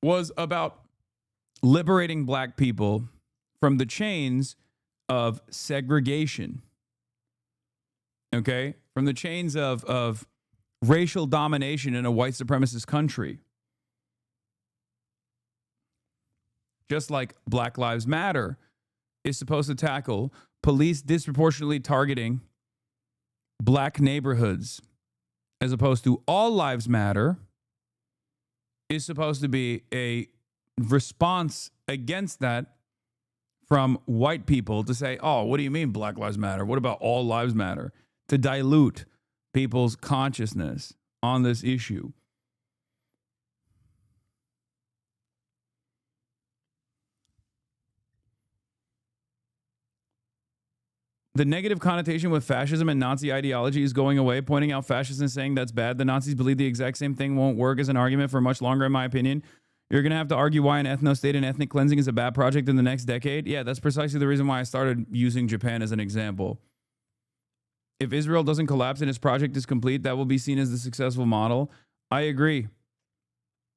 was about liberating black people from the chains of segregation. Okay? From the chains of racial domination in a white supremacist country. Just like Black Lives Matter is supposed to tackle police disproportionately targeting black neighborhoods, as opposed to All Lives Matter is supposed to be a response against that from white people to say, oh, what do you mean Black Lives Matter? What about All Lives Matter? To dilute people's consciousness on this issue. The negative connotation with fascism and Nazi ideology is going away, pointing out fascists and saying that's bad. The Nazis believe the exact same thing won't work as an argument for much longer, in my opinion. You're going to have to argue why an ethno-state and ethnic cleansing is a bad project in the next decade. Yeah, that's precisely the reason why I started using Japan as an example. If Israel doesn't collapse and its project is complete, that will be seen as the successful model. I agree.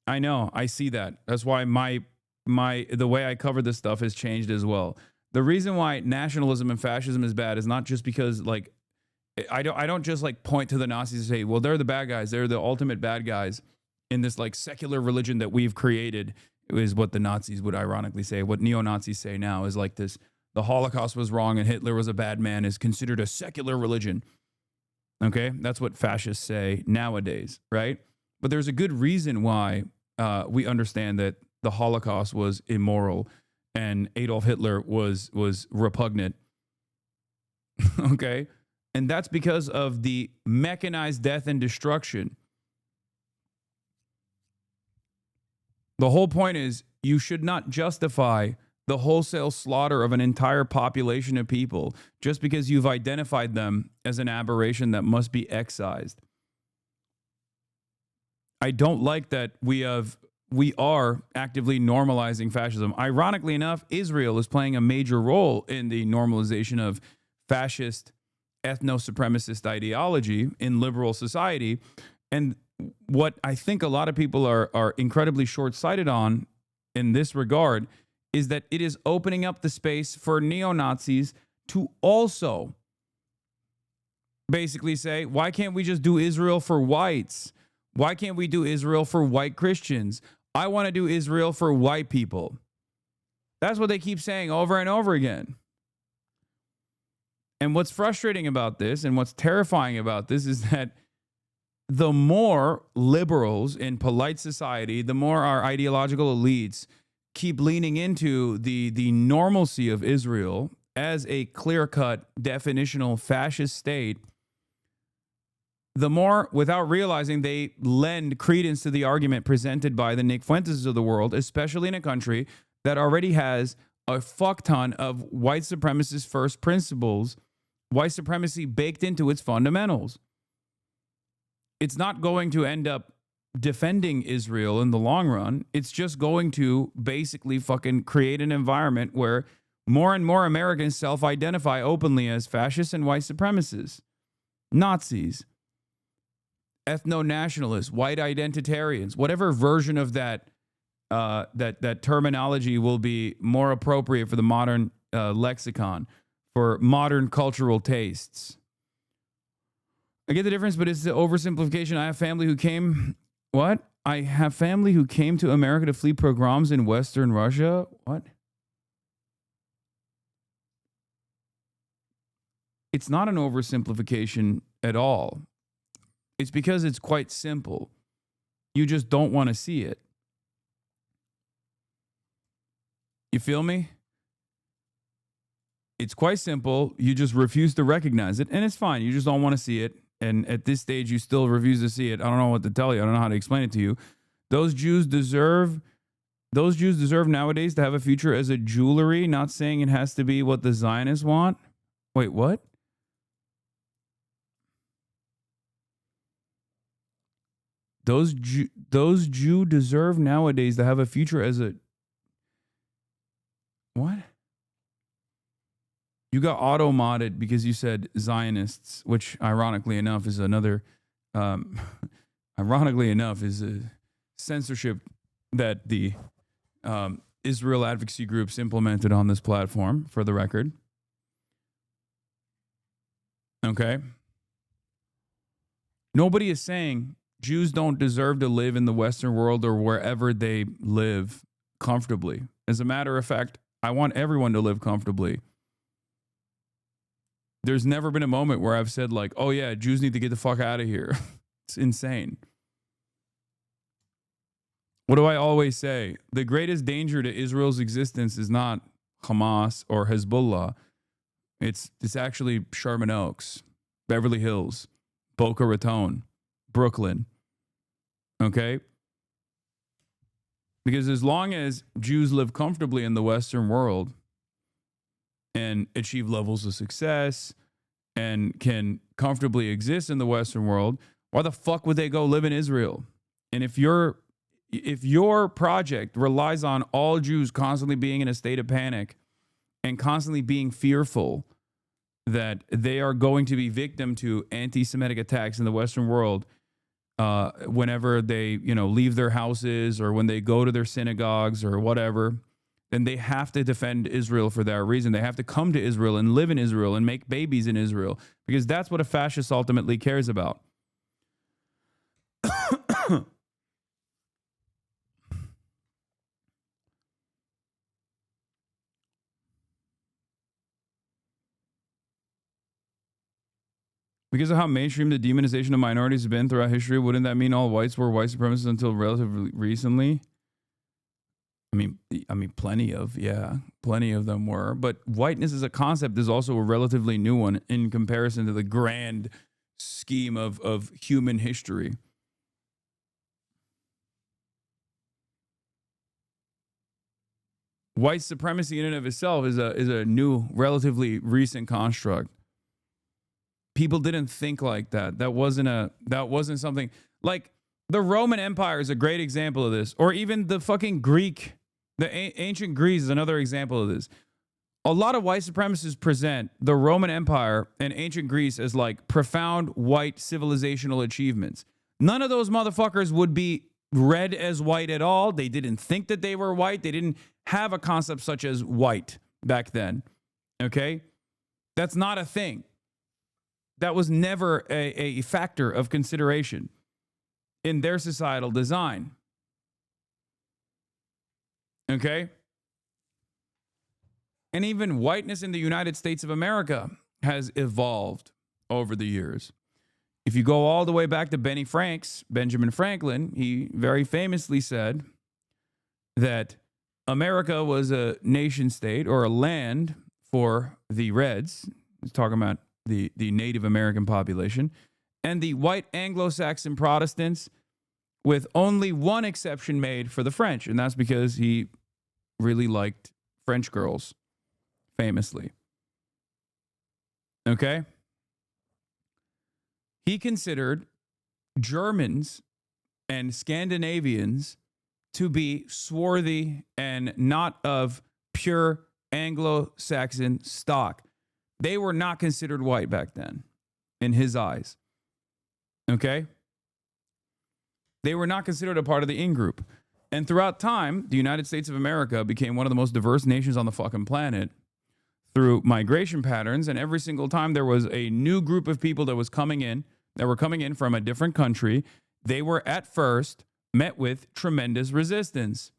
I know. I see that. That's why the way I cover this stuff has changed as well. The reason why nationalism and fascism is bad is not just because, like, I don't just like point to the Nazis and say, well, they're the bad guys. They're the ultimate bad guys in this like secular religion that we've created, is what the Nazis would ironically say. What neo-Nazis say now is like this: the Holocaust was wrong and Hitler was a bad man is considered a secular religion. Okay, that's what fascists say nowadays, right? But there's a good reason why we understand that the Holocaust was immoral and Adolf Hitler was repugnant. Okay? And that's because of the mechanized death and destruction. The whole point is you should not justify the wholesale slaughter of an entire population of people just because you've identified them as an aberration that must be excised. I don't like that we are actively normalizing fascism. Ironically enough, Israel is playing a major role in the normalization of fascist ethno-supremacist ideology in liberal society. And what I think a lot of people are incredibly short-sighted on in this regard is that it is opening up the space for neo-Nazis to also basically say, why can't we just do Israel for whites? Why can't we do Israel for white Christians? I want to do Israel for white people. That's what they keep saying over and over again. And what's frustrating about this and what's terrifying about this is that the more liberals in polite society, the more our ideological elites keep leaning into the normalcy of Israel as a clear-cut, definitional fascist state, the more, without realizing, they lend credence to the argument presented by the Nick Fuentes of the world, especially in a country that already has a fuck ton of white supremacist first principles, white supremacy baked into its fundamentals. It's not going to end up defending Israel in the long run. It's just going to basically fucking create an environment where more and more Americans self-identify openly as fascists and white supremacists, Nazis, ethno-nationalists, white identitarians, whatever version of that that terminology will be more appropriate for the modern lexicon, for modern cultural tastes. I get the difference, but it's the oversimplification. I have family who came... What? I have family who came to America to flee pogroms in Western Russia? What? It's not an oversimplification at all. It's because it's quite simple. You just don't want to see it. You feel me? It's quite simple. You just refuse to recognize it, and it's fine. You just don't want to see it. And at this stage, you still refuse to see it. I don't know what to tell you. I don't know how to explain it to you. Those Jews deserve nowadays to have a future as a jewelry, not saying it has to be what the Zionists want. Wait, what? Those Jew deserve nowadays to have a future as a... What? You got auto-modded because you said Zionists, which ironically enough is another... ironically enough is a censorship that the Israel advocacy groups implemented on this platform, for the record. Okay? Nobody is saying Jews don't deserve to live in the Western world or wherever they live comfortably. As a matter of fact, I want everyone to live comfortably. There's never been a moment where I've said like, oh yeah, Jews need to get the fuck out of here. It's insane. What do I always say? The greatest danger to Israel's existence is not Hamas or Hezbollah. It's actually Sherman Oaks, Beverly Hills, Boca Raton, Brooklyn. Okay? Because as long as Jews live comfortably in the Western world and achieve levels of success and can comfortably exist in the Western world, why the fuck would they go live in Israel? And if your project relies on all Jews constantly being in a state of panic and constantly being fearful that they are going to be victim to anti-Semitic attacks in the Western world whenever they, leave their houses or when they go to their synagogues or whatever, then they have to defend Israel for that reason. They have to come to Israel and live in Israel and make babies in Israel because that's what a fascist ultimately cares about. Because of how mainstream the demonization of minorities has been throughout history, wouldn't that mean all whites were white supremacists until relatively recently? I mean, plenty of them were. But whiteness as a concept is also a relatively new one in comparison to the grand scheme of human history. White supremacy in and of itself is a new, relatively recent construct. People didn't think like that. That wasn't something like the Roman Empire is a great example of this, or even the fucking Greek, ancient Greece is another example of this. A lot of white supremacists present the Roman Empire and ancient Greece as like profound white civilizational achievements. None of those motherfuckers would be read as white at all. They didn't think that they were white. They didn't have a concept such as white back then. Okay? That's not a thing. That was never a factor of consideration in their societal design. Okay? And even whiteness in the United States of America has evolved over the years. If you go all the way back to Benjamin Franklin, he very famously said that America was a nation state or a land for the Reds. He's talking about the Native American population, and the white Anglo-Saxon Protestants, with only one exception made for the French, and that's because he really liked French girls, famously. Okay? He considered Germans and Scandinavians to be swarthy and not of pure Anglo-Saxon stock. They were not considered white back then, in his eyes. Okay? They were not considered a part of the in-group. And throughout time, the United States of America became one of the most diverse nations on the fucking planet through migration patterns. And every single time there was a new group of people that were coming in from a different country, they were at first met with tremendous resistance.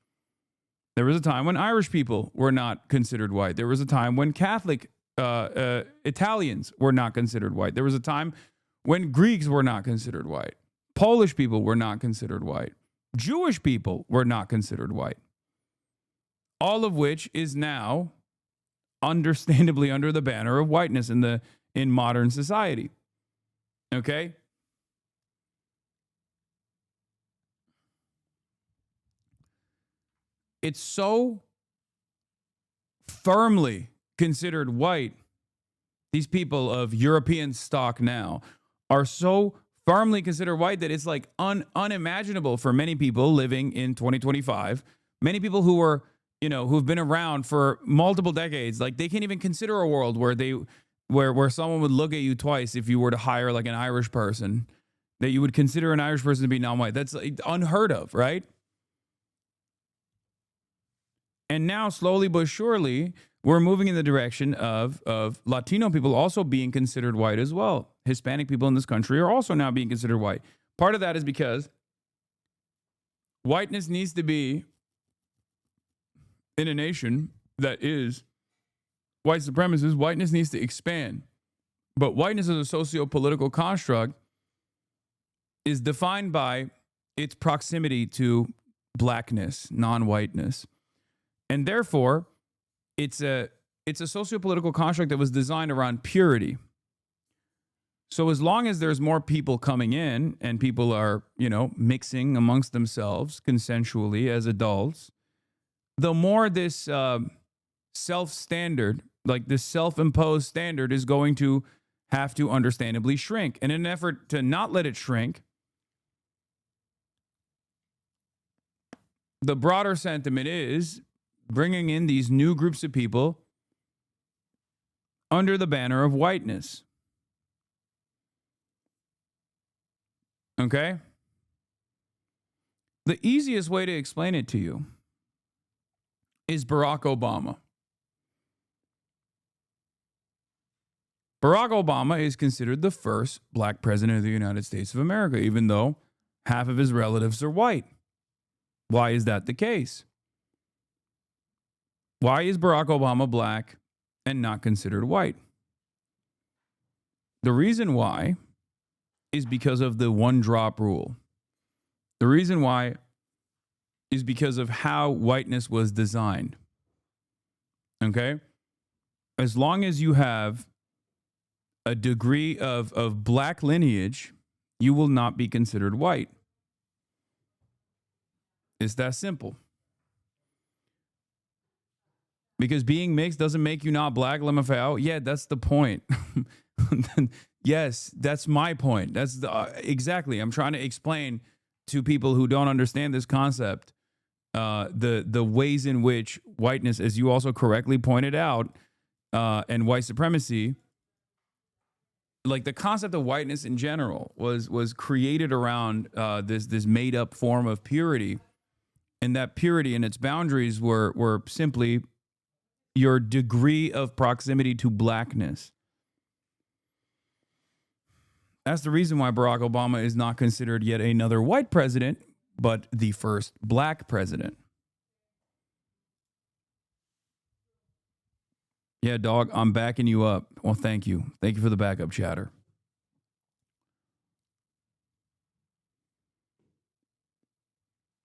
There was a time when Irish people were not considered white. There was a time when Catholic Italians were not considered white. There was a time when Greeks were not considered white. Polish people were not considered white. Jewish people were not considered white. All of which is now understandably under the banner of whiteness in modern society. Okay? It's so firmly considered white. These people of European stock now are so firmly considered white that it's like unimaginable for many people living in 2025. Many people who are, who've been around for multiple decades, like they can't even consider a world where someone would look at you twice if you were to hire like an Irish person, that you would consider an Irish person to be non-white. That's like unheard of, right? And now, slowly but surely, we're moving in the direction of Latino people also being considered white as well. Hispanic people in this country are also now being considered white. Part of that is because whiteness needs to be in a nation that is white supremacist. Whiteness needs to expand. But whiteness as a socio-political construct is defined by its proximity to blackness, non-whiteness. And therefore, it's a socio-political construct that was designed around purity. So as long as there's more people coming in and people are, mixing amongst themselves consensually as adults, the more this self-standard, like this self-imposed standard, is going to have to understandably shrink. And in an effort to not let it shrink, the broader sentiment is bringing in these new groups of people under the banner of whiteness. Okay? The easiest way to explain it to you is Barack Obama. Barack Obama is considered the first black president of the United States of America, even though half of his relatives are white. Why is that the case? Why is Barack Obama black and not considered white? The reason why is because of the one-drop rule. The reason why is because of how whiteness was designed. Okay? As long as you have a degree of black lineage, you will not be considered white. It's that simple. Because being mixed doesn't make you not black, LMFAO. Yeah, that's the point. Yes, that's my point. That's exactly. I'm trying to explain to people who don't understand this concept the ways in which whiteness, as you also correctly pointed out, and white supremacy, like the concept of whiteness in general, was created around this made up form of purity, and that purity and its boundaries were simply your degree of proximity to blackness. That's the reason why Barack Obama is not considered yet another white president, but the first black president. Yeah, dog, I'm backing you up. Well, thank you. Thank you for the backup, chatter.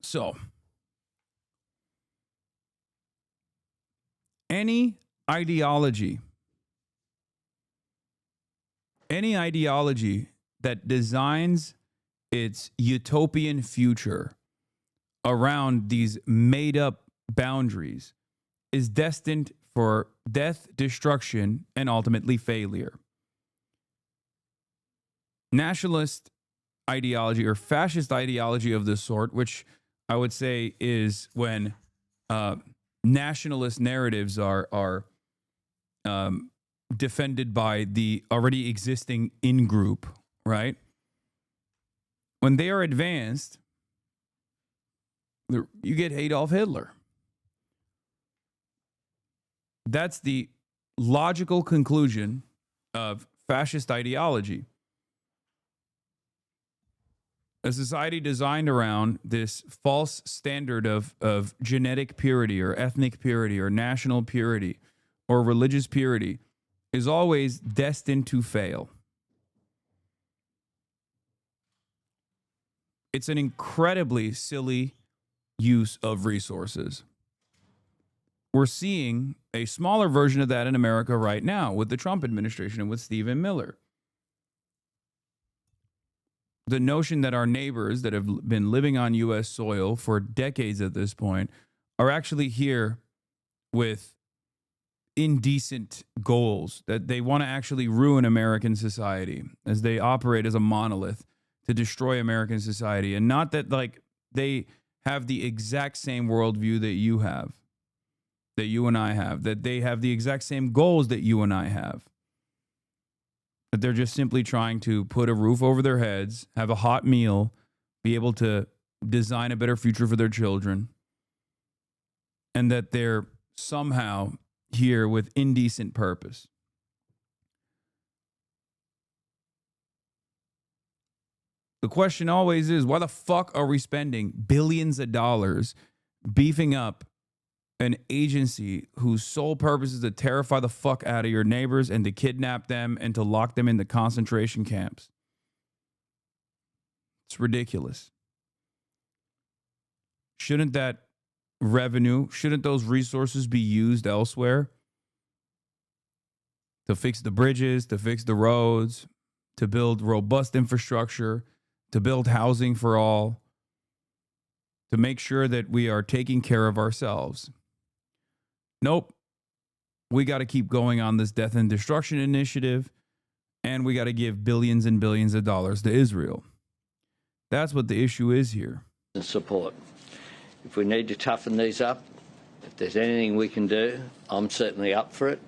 So, any ideology that designs its utopian future around these made up boundaries is destined for death, destruction, and ultimately failure. Nationalist ideology or fascist ideology of this sort, which I would say is when nationalist narratives are defended by the already existing in-group, right? When they are advanced, you get Adolf Hitler. That's the logical conclusion of fascist ideology. A society designed around this false standard of genetic purity or ethnic purity or national purity or religious purity is always destined to fail. It's an incredibly silly use of resources. We're seeing a smaller version of that in America right now with the Trump administration and with Stephen Miller. The notion that our neighbors that have been living on U.S. soil for decades at this point are actually here with indecent goals, that they want to actually ruin American society as they operate as a monolith to destroy American society. And not that like they have the exact same worldview that you have, that you and I have, that they have the exact same goals that you and I have. That they're just simply trying to put a roof over their heads, have a hot meal, be able to design a better future for their children, and that they're somehow here with indecent purpose. The question always is, why the fuck are we spending billions of dollars beefing up an agency whose sole purpose is to terrify the fuck out of your neighbors and to kidnap them and to lock them into concentration camps? It's ridiculous. Shouldn't that revenue, shouldn't those resources be used elsewhere to fix the bridges, to fix the roads, to build robust infrastructure, to build housing for all, to make sure that we are taking care of ourselves? Nope. We got to keep going on this death and destruction initiative, and we got to give billions and billions of dollars to Israel. That's what the issue is here. And support. If we need to toughen these up, if there's anything we can do, I'm certainly up for it,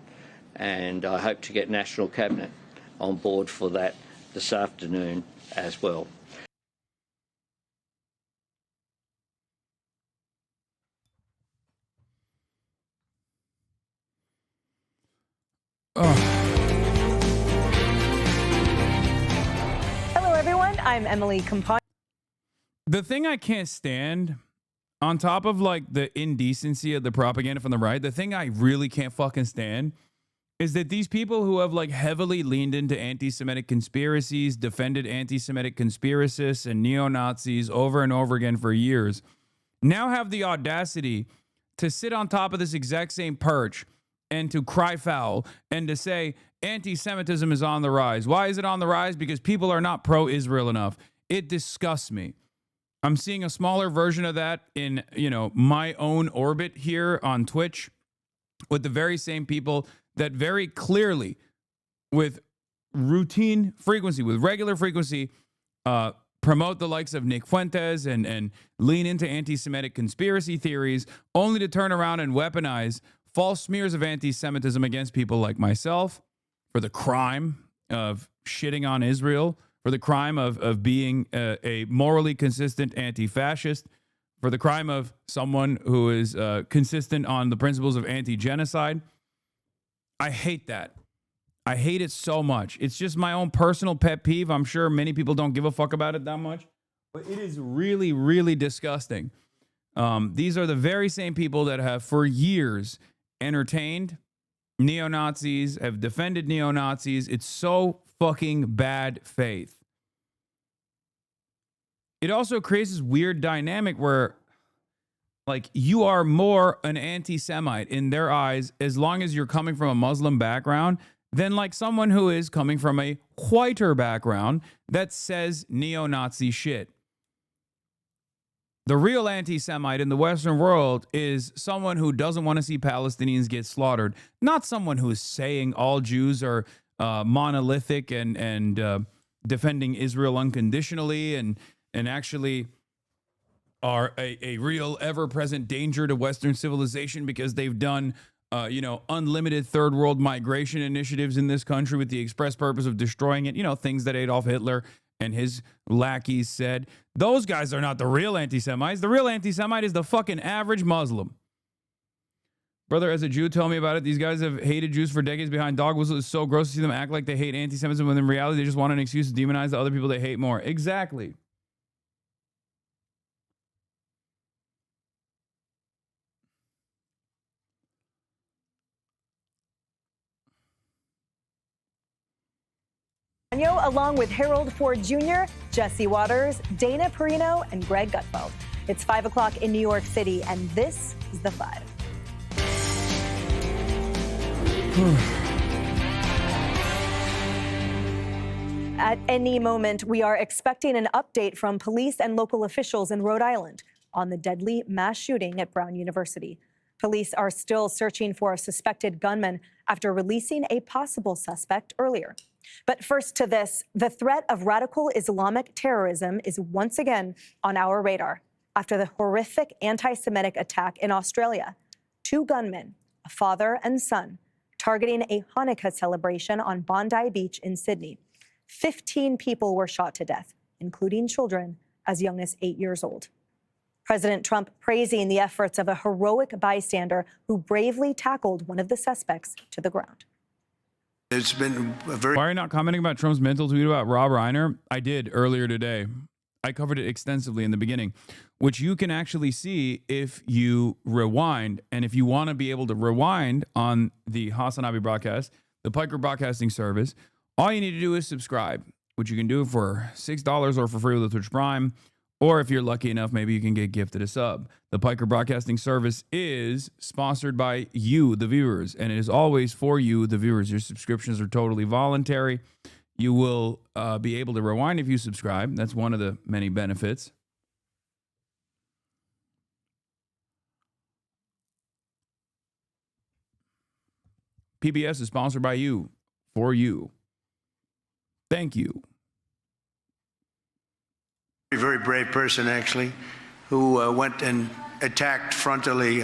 and I hope to get National Cabinet on board for that this afternoon as well. Hello, everyone. I'm Emily Compa. The thing I can't stand, on top of like the indecency of the propaganda from the right, the thing I really can't fucking stand is that these people who have like heavily leaned into anti-Semitic conspiracies, defended anti-Semitic conspiracists and neo-Nazis over and over again for years, now have the audacity to sit on top of this exact same perch and to cry foul and to say anti-Semitism is on the rise. Why is it on the rise? Because people are not pro-Israel enough. It disgusts me. I'm seeing a smaller version of that in, my own orbit here on Twitch with the very same people that very clearly, with routine frequency, with regular frequency, promote the likes of Nick Fuentes and lean into anti-Semitic conspiracy theories, only to turn around and weaponize false smears of anti-Semitism against people like myself for the crime of shitting on Israel, for the crime of being a morally consistent anti-fascist, for the crime of someone who is consistent on the principles of anti-genocide. I hate that. I hate it so much. It's just my own personal pet peeve. I'm sure many people don't give a fuck about it that much, but it is really, really disgusting. These are the very same people that have for years entertained neo-Nazis, have defended neo-Nazis. It's so fucking bad faith. It also creates this weird dynamic where, like, you are more an anti-Semite in their eyes as long as you're coming from a Muslim background than like someone who is coming from a whiter background that says neo-Nazi shit. The real anti-Semite in the Western world is someone who doesn't want to see Palestinians get slaughtered, not someone who is saying all Jews are monolithic and defending Israel unconditionally and actually are a real ever-present danger to Western civilization because they've done unlimited third world migration initiatives in this country with the express purpose of destroying it. Things that Adolf Hitler and his lackeys said. Those guys are not the real anti-Semites. The real anti-Semite is the fucking average Muslim. Brother, as a Jew, tell me about it. These guys have hated Jews for decades behind dog whistles. It's so gross to see them act like they hate anti-Semitism when in reality they just want an excuse to demonize the other people they hate more. Exactly. Along with Harold Ford Jr., Jesse Waters, Dana Perino, and Greg Gutfeld. It's 5 o'clock in New York City, and this is The Five. At any moment, we are expecting an update from police and local officials in Rhode Island on the deadly mass shooting at Brown University. Police are still searching for a suspected gunman after releasing a possible suspect earlier. But first to this, the threat of radical Islamic terrorism is once again on our radar after the horrific anti-Semitic attack in Australia. 2 gunmen, a father and son, targeting a Hanukkah celebration on Bondi Beach in Sydney. 15 people were shot to death, including children as young as 8 years old. President Trump praising the efforts of a heroic bystander who bravely tackled one of the suspects to the ground. It's been a very... Why are you not commenting about Trump's mental tweet about Rob Reiner? I did earlier today. I covered it extensively in the beginning, which you can actually see if you rewind. And if you want to be able to rewind on the HasanAbi Broadcast, the Piker Broadcasting Service, all you need to do is subscribe, which you can do for $6 or for free with a Twitch Prime. Or if you're lucky enough, maybe you can get gifted a sub. The Piker Broadcasting Service is sponsored by you, the viewers, and it is always for you, the viewers. Your subscriptions are totally voluntary. You will be able to rewind if you subscribe. That's one of the many benefits. PBS is sponsored by you, for you. Thank you. A very brave person, actually, who went and attacked frontally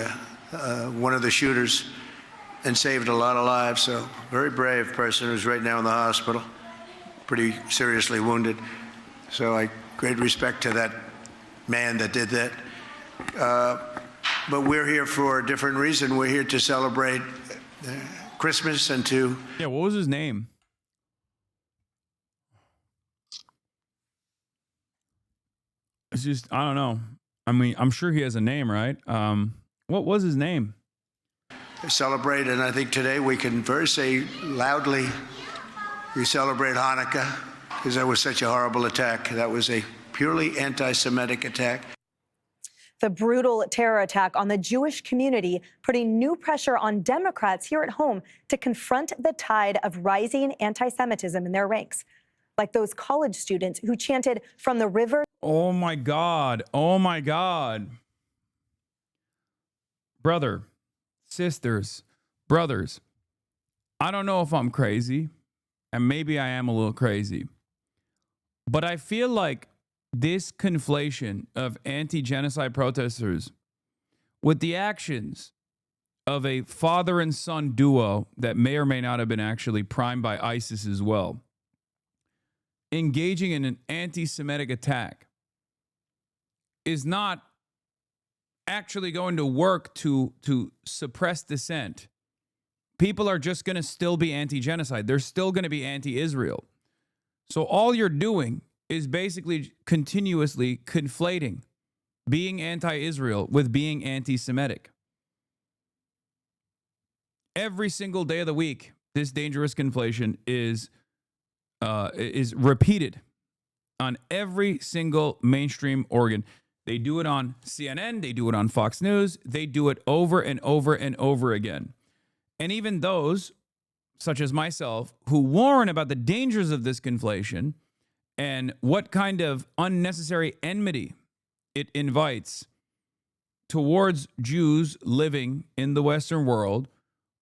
one of the shooters and saved a lot of lives. So, very brave person who's right now in the hospital, pretty seriously wounded. So, great respect to that man that did that. But we're here for a different reason. We're here to celebrate Christmas and to... Yeah, what was his name? It's just, I don't know. I mean, I'm sure he has a name, right? What was his name? Celebrate, and I think today we can first say loudly, we celebrate Hanukkah, because that was such a horrible attack. That was a purely anti-Semitic attack. The brutal terror attack on the Jewish community putting new pressure on Democrats here at home to confront the tide of rising anti-Semitism in their ranks. Like those college students who chanted from the river. Oh my God. Oh my God. Brother, sisters, brothers, I don't know if I'm crazy, and maybe I am a little crazy, but I feel like this conflation of anti-genocide protesters with the actions of a father and son duo that may or may not have been actually primed by ISIS as well, engaging in an anti-Semitic attack, is not actually going to work to suppress dissent, people are just going to still be anti-genocide. They're still going to be anti-Israel. So all you're doing is basically continuously conflating being anti-Israel with being anti-Semitic. Every single day of the week, this dangerous conflation is repeated on every single mainstream organ. They do it on CNN, they do it on Fox News, they do it over and over and over again. And even those, such as myself, who warn about the dangers of this conflation and what kind of unnecessary enmity it invites towards Jews living in the Western world,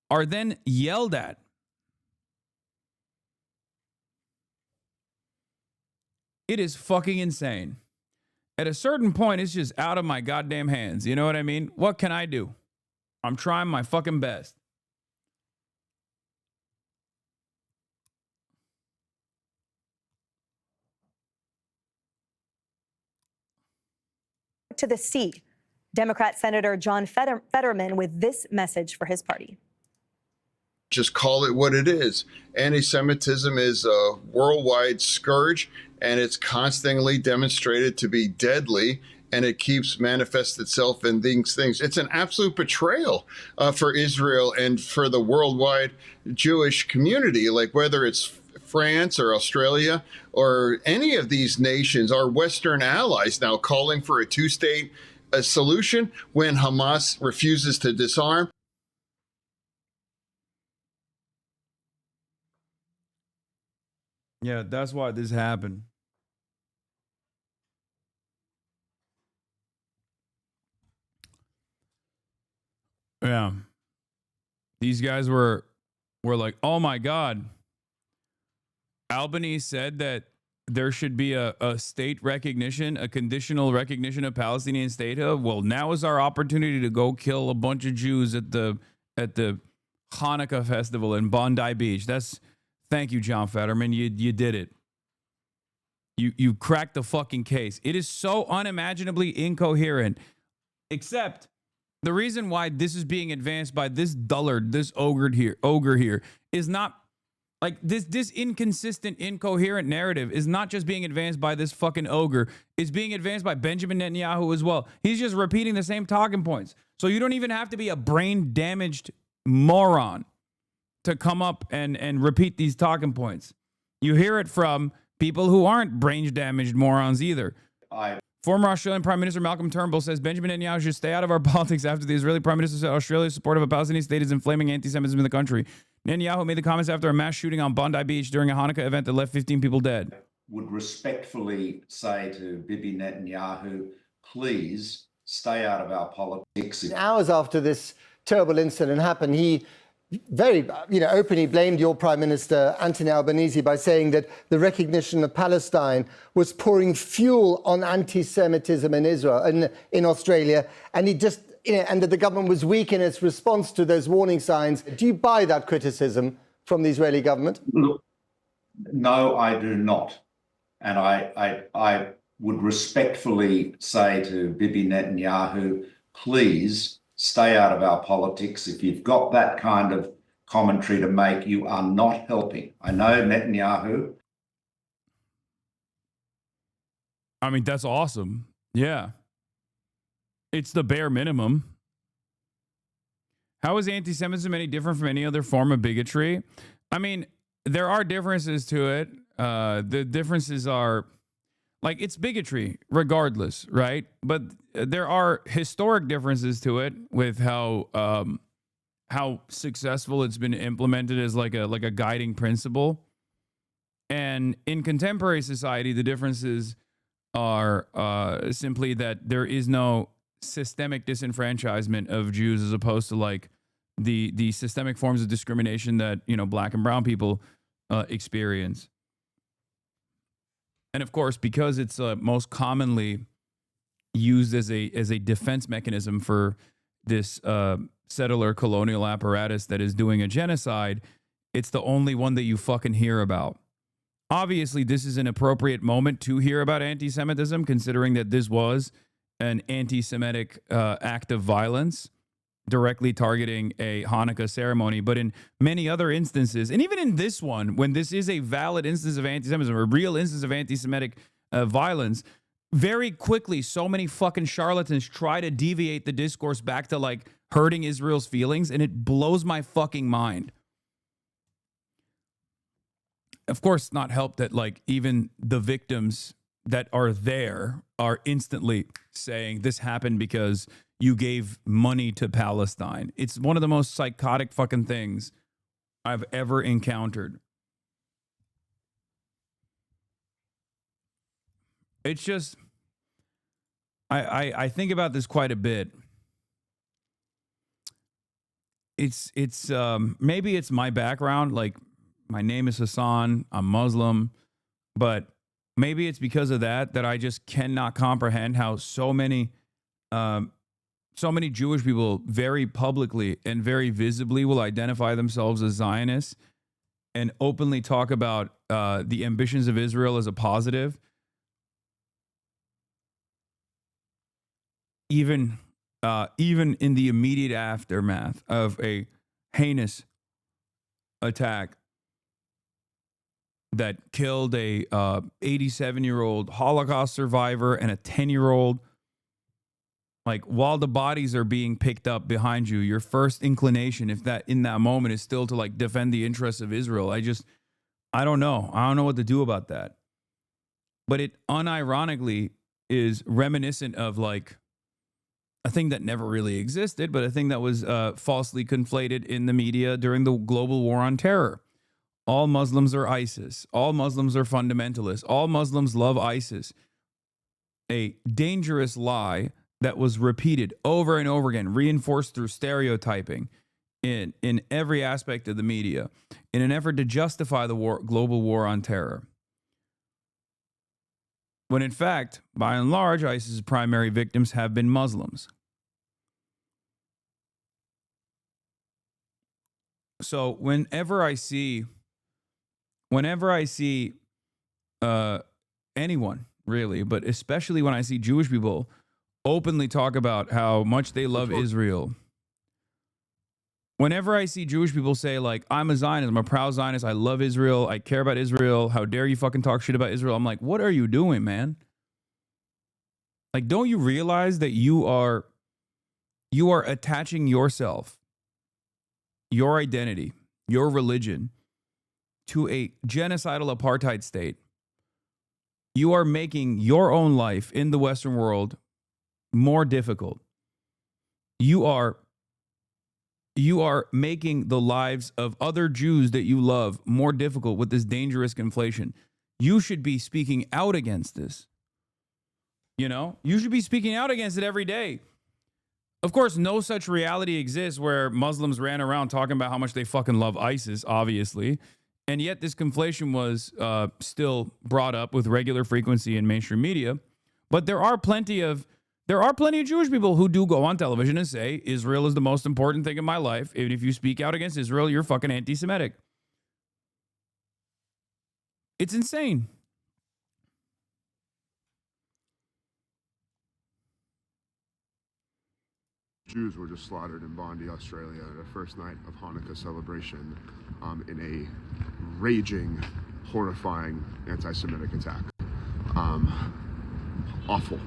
are then yelled at. It is fucking insane. At a certain point, it's just out of my goddamn hands. You know what I mean? What can I do? I'm trying my fucking best. To the seat, Democrat Senator John Fetterman with this message for his party. Just call it what it is. Anti-Semitism is a worldwide scourge, and it's constantly demonstrated to be deadly, and it keeps manifest itself in these things. It's an absolute betrayal for Israel and for the worldwide Jewish community, like whether it's France or Australia or any of these nations, our Western allies now calling for a two-state solution when Hamas refuses to disarm. Yeah, that's why this happened. Yeah. These guys were like, oh my God. Albany said that there should be a state recognition, a conditional recognition of Palestinian statehood. Well, now is our opportunity to go kill a bunch of Jews at the Hanukkah festival in Bondi Beach. Thank you, John Fetterman. You did it. You cracked the fucking case. It is so unimaginably incoherent. Except the reason why this is being advanced by this dullard, this ogre here, is not like this inconsistent, incoherent narrative is not just being advanced by this fucking ogre. It's being advanced by Benjamin Netanyahu as well. He's just repeating the same talking points. So you don't even have to be a brain damaged moron to come up and repeat these talking points. You hear it from people who aren't brain damaged morons either. Former Australian Prime Minister Malcolm Turnbull says Benjamin Netanyahu should stay out of our politics after the Israeli Prime Minister said Australia's support of a Palestinian state is inflaming anti-Semitism in the country. Netanyahu made the comments after a mass shooting on Bondi Beach during a Hanukkah event that left 15 people dead. Would respectfully say to Bibi Netanyahu, please stay out of our politics. Hours after this terrible incident happened, he very openly blamed your Prime Minister, Anthony Albanese, by saying that the recognition of Palestine was pouring fuel on anti-Semitism in Israel and in Australia, and he just and that the government was weak in its response to those warning signs. Do you buy that criticism from the Israeli government? No, I do not. And I would respectfully say to Bibi Netanyahu, please stay out of our politics. If you've got that kind of commentary to make, you are not helping. I know Netanyahu. I mean, that's awesome. Yeah. It's the bare minimum. How is anti-Semitism any different from any other form of bigotry? I mean, there are differences to it. The differences are, like, it's bigotry regardless, right? But there are historic differences to it with how successful it's been implemented as like a guiding principle. And in contemporary society, the differences are simply that there is no systemic disenfranchisement of Jews as opposed to like the systemic forms of discrimination that, black and brown people experience. And of course, because it's most commonly used as a defense mechanism for this settler colonial apparatus that is doing a genocide, it's the only one that you fucking hear about. Obviously, this is an appropriate moment to hear about anti-Semitism, considering that this was an anti-Semitic act of violence directly targeting a Hanukkah ceremony, but in many other instances, and even in this one, when this is a valid instance of anti-Semitism, a real instance of anti-Semitic violence, very quickly, so many fucking charlatans try to deviate the discourse back to like hurting Israel's feelings, and it blows my fucking mind. Of course, not helped that like even the victims that are there are instantly saying this happened because you gave money to Palestine. It's one of the most psychotic fucking things I've ever encountered. It's just, I think about this quite a bit. It's maybe it's my background. Like, my name is Hasan. I'm Muslim, but maybe it's because of that I just cannot comprehend how so many Jewish people very publicly and very visibly will identify themselves as Zionists and openly talk about the ambitions of Israel as a positive. Even in the immediate aftermath of a heinous attack that killed a 87-year-old Holocaust survivor and a 10-year-old, like, while the bodies are being picked up behind you, your first inclination, if that in that moment, is still to like defend the interests of Israel. I don't know. I don't know what to do about that. But it unironically is reminiscent of like a thing that never really existed, but a thing that was falsely conflated in the media during the global war on terror. All Muslims are ISIS. All Muslims are fundamentalists. All Muslims love ISIS. A dangerous lie that was repeated over and over again, reinforced through stereotyping in every aspect of the media in an effort to justify the global war on terror. When in fact, by and large, ISIS's primary victims have been Muslims. So whenever I see anyone really, but especially when I see Jewish people openly talk about how much they love Israel, whenever I see Jewish people say like, I'm a Zionist, I'm a proud Zionist, I love Israel, I care about Israel, how dare you fucking talk shit about Israel? I'm like, what are you doing, man? Like, don't you realize that you are attaching yourself, your identity, your religion to a genocidal apartheid state? You are making your own life in the Western world more difficult. You are making the lives of other Jews that you love more difficult with this dangerous conflation. You should be speaking out against this. You know, you should be speaking out against it every day. Of course, no such reality exists where Muslims ran around talking about how much they fucking love ISIS, obviously. And yet this conflation was still brought up with regular frequency in mainstream media. But there are plenty of Jewish people who do go on television and say, Israel is the most important thing in my life. And if you speak out against Israel, you're fucking anti-Semitic. It's insane. Jews were just slaughtered in Bondi, Australia, the first night of Hanukkah celebration in a raging, horrifying anti-Semitic attack. Awful.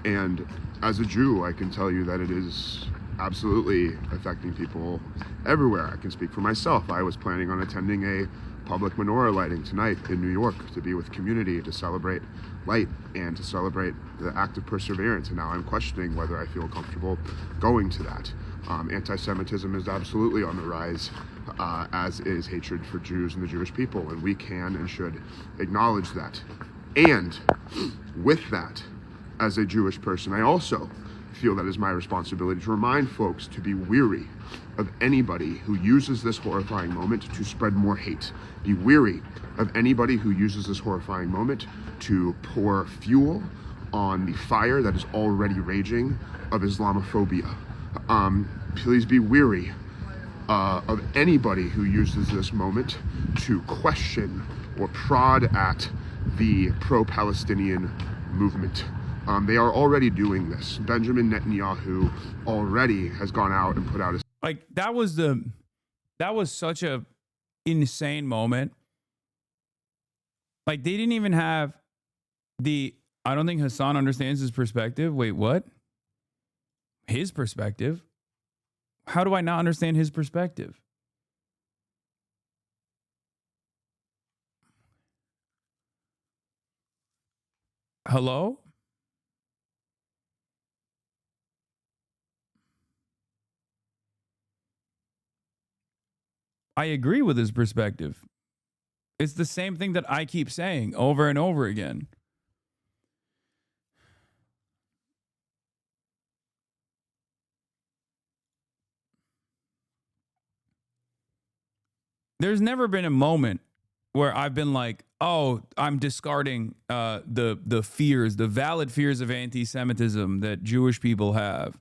And as a Jew, I can tell you that it is absolutely affecting people everywhere. I can speak for myself. I was planning on attending a public menorah lighting tonight in New York to be with community, to celebrate light and to celebrate the act of perseverance. And now I'm questioning whether I feel comfortable going to that. Anti-Semitism is absolutely on the rise, as is hatred for Jews and the Jewish people. And we can and should acknowledge that. And with that, as a Jewish person, I also feel that is my responsibility to remind folks to be weary of anybody who uses this horrifying moment to spread more hate. Be weary of anybody who uses this horrifying moment to pour fuel on the fire that is already raging of Islamophobia. Please be weary of anybody who uses this moment to question or prod at the pro-Palestinian movement. They are already doing this. Benjamin Netanyahu already has gone out and put out a Like that was such a insane moment. Like they didn't even have I don't think Hasan understands his perspective. Wait, what? His perspective? How do I not understand his perspective? Hello? I agree with his perspective. It's the same thing that I keep saying over and over again. There's never been a moment where I've been like, oh, I'm discarding the fears, the valid fears of anti-Semitism that Jewish people have.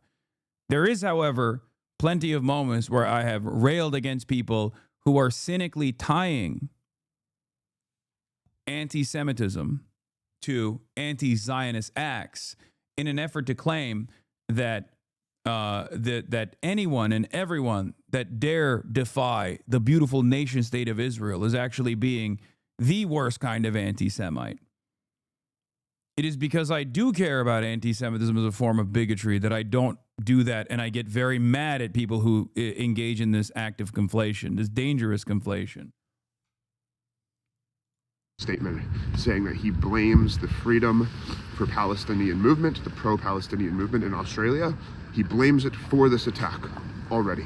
There is, however, plenty of moments where I have railed against people who are cynically tying anti-Semitism to anti-Zionist acts in an effort to claim that that anyone and everyone that dare defy the beautiful nation state of Israel is actually being the worst kind of anti-Semite. It is because I do care about anti-Semitism as a form of bigotry that I don't do that, and I get very mad at people who engage in this act of conflation, this dangerous conflation. statement saying that he blames the Freedom for Palestinian movement, the pro-Palestinian movement in Australia. He blames it for this attack already.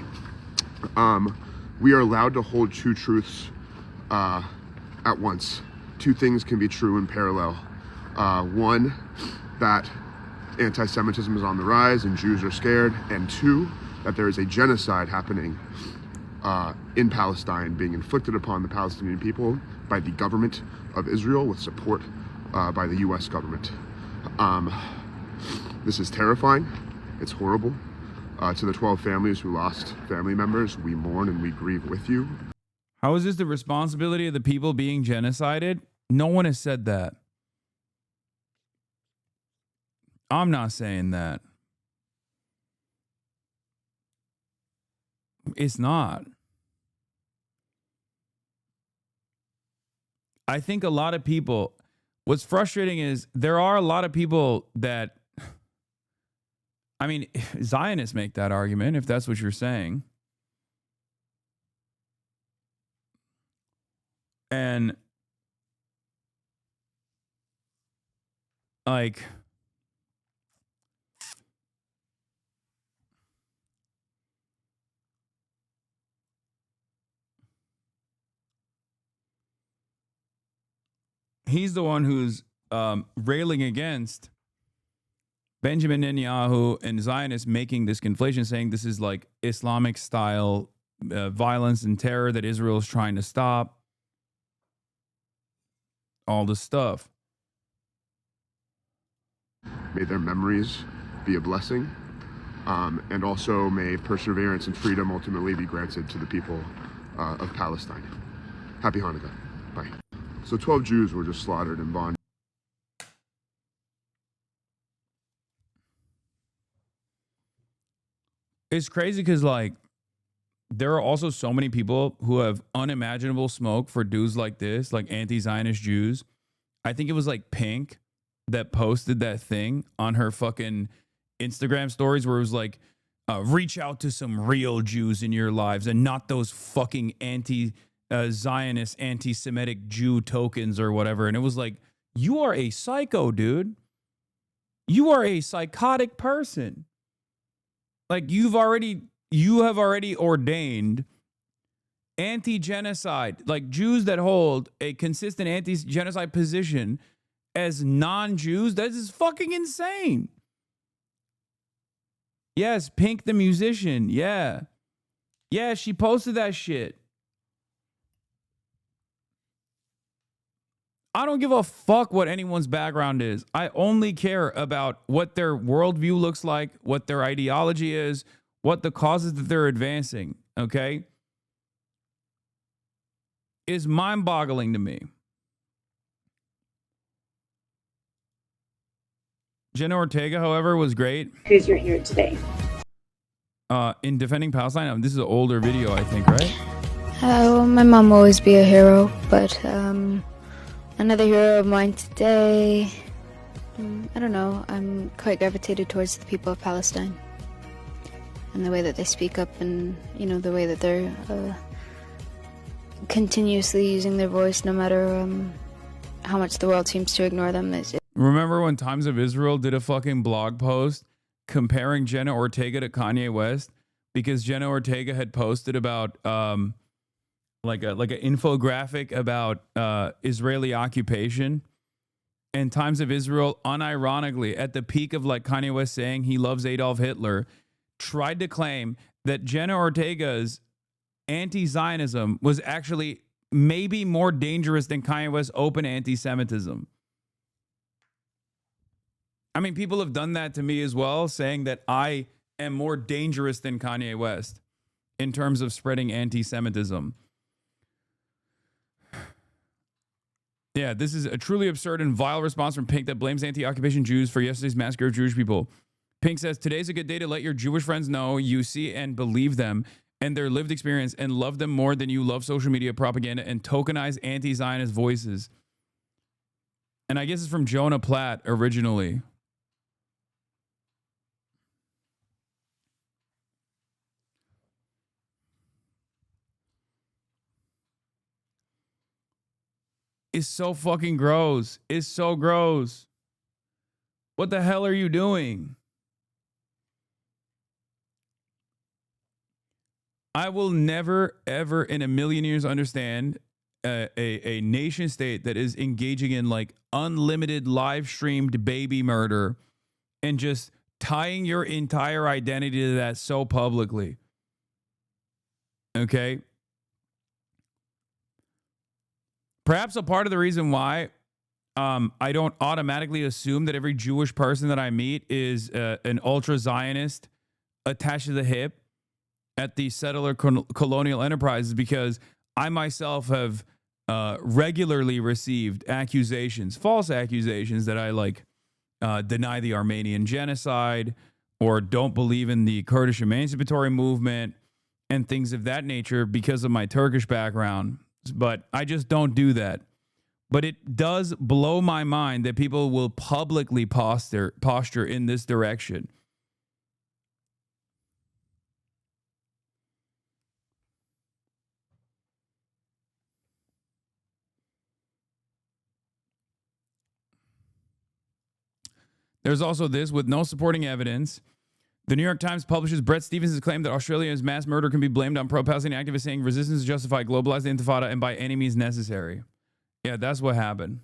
We are allowed to hold two truths at once. Two things can be true in parallel. One, that anti-Semitism is on the rise and Jews are scared, and two, that there is a genocide happening in Palestine being inflicted upon the Palestinian people by the government of Israel with support by the US government. This is terrifying. It's horrible. To the 12 families who lost family members, we mourn and we grieve with you. How is this the responsibility of the people being genocided? No one has said that. I'm not saying that. It's not. I think a lot of people, what's frustrating is there are a lot of people that, I mean, Zionists make that argument, if that's what you're saying. And, like, he's the one who's railing against Benjamin Netanyahu and Zionists making this conflation, saying this is like Islamic style violence and terror that Israel is trying to stop. All this stuff. May their memories be a blessing, and also may perseverance and freedom ultimately be granted to the people of Palestine. Happy Hanukkah. Bye. So 12 Jews were just slaughtered in Bondi. It's crazy because, like, there are also so many people who have unimaginable smoke for dudes like this, like anti-Zionist Jews. I think it was like Pink that posted that thing on her fucking Instagram stories where it was like, reach out to some real Jews in your lives and not those fucking anti-Zionist, anti-Semitic Jew tokens or whatever. And it was like, you are a psycho, dude. You are a psychotic person. Like, you have already ordained anti-genocide, like Jews that hold a consistent anti-genocide position as non-Jews. That is fucking insane. Yes, Pink the musician. Yeah. Yeah, she posted that shit. I don't give a fuck what anyone's background is. I only care about what their worldview looks like, what their ideology is, what the causes that they're advancing, okay? Is mind-boggling to me. Jenna Ortega, however, was great. Who's your hero today? In defending Palestine. This is an older video, I think, right? Well, my mom will always be a hero, but another hero of mine today, I don't know, I'm quite gravitated towards the people of Palestine and the way that they speak up, and the way that they're continuously using their voice no matter how much the world seems to ignore them. Remember when Times of Israel did a fucking blog post comparing Jenna Ortega to Kanye West because Jenna Ortega had posted about like an infographic about Israeli occupation, and Times of Israel, unironically, at the peak of like Kanye West saying he loves Adolf Hitler, tried to claim that Jenna Ortega's anti-Zionism was actually maybe more dangerous than Kanye West's open anti-Semitism. I mean, people have done that to me as well, saying that I am more dangerous than Kanye West in terms of spreading anti-Semitism. Yeah, this is a truly absurd and vile response from Pink that blames anti-occupation Jews for yesterday's massacre of Jewish people. Pink says, today's a good day to let your Jewish friends know you see and believe them and their lived experience and love them more than you love social media propaganda and tokenize anti-Zionist voices. And I guess it's from Jonah Platt originally. It's so fucking gross. It's so gross. What the hell are you doing? I will never, ever in a million years understand a nation state that is engaging in like unlimited live streamed baby murder and just tying your entire identity to that so publicly. Okay? Perhaps a part of the reason why I don't automatically assume that every Jewish person that I meet is an ultra-Zionist attached to the hip at the settler colonial enterprises, because I myself have regularly received accusations, false accusations, that I like deny the Armenian genocide or don't believe in the Kurdish emancipatory movement and things of that nature because of my Turkish background. But I just don't do that. But it does blow my mind that people will publicly posture in this direction. There's also this, with no supporting evidence. The New York Times publishes Brett Stevens' claim that Australia's mass murder can be blamed on pro-Palestinian activists, saying resistance is justified, globalize the intifada, and by any means necessary. Yeah, that's what happened.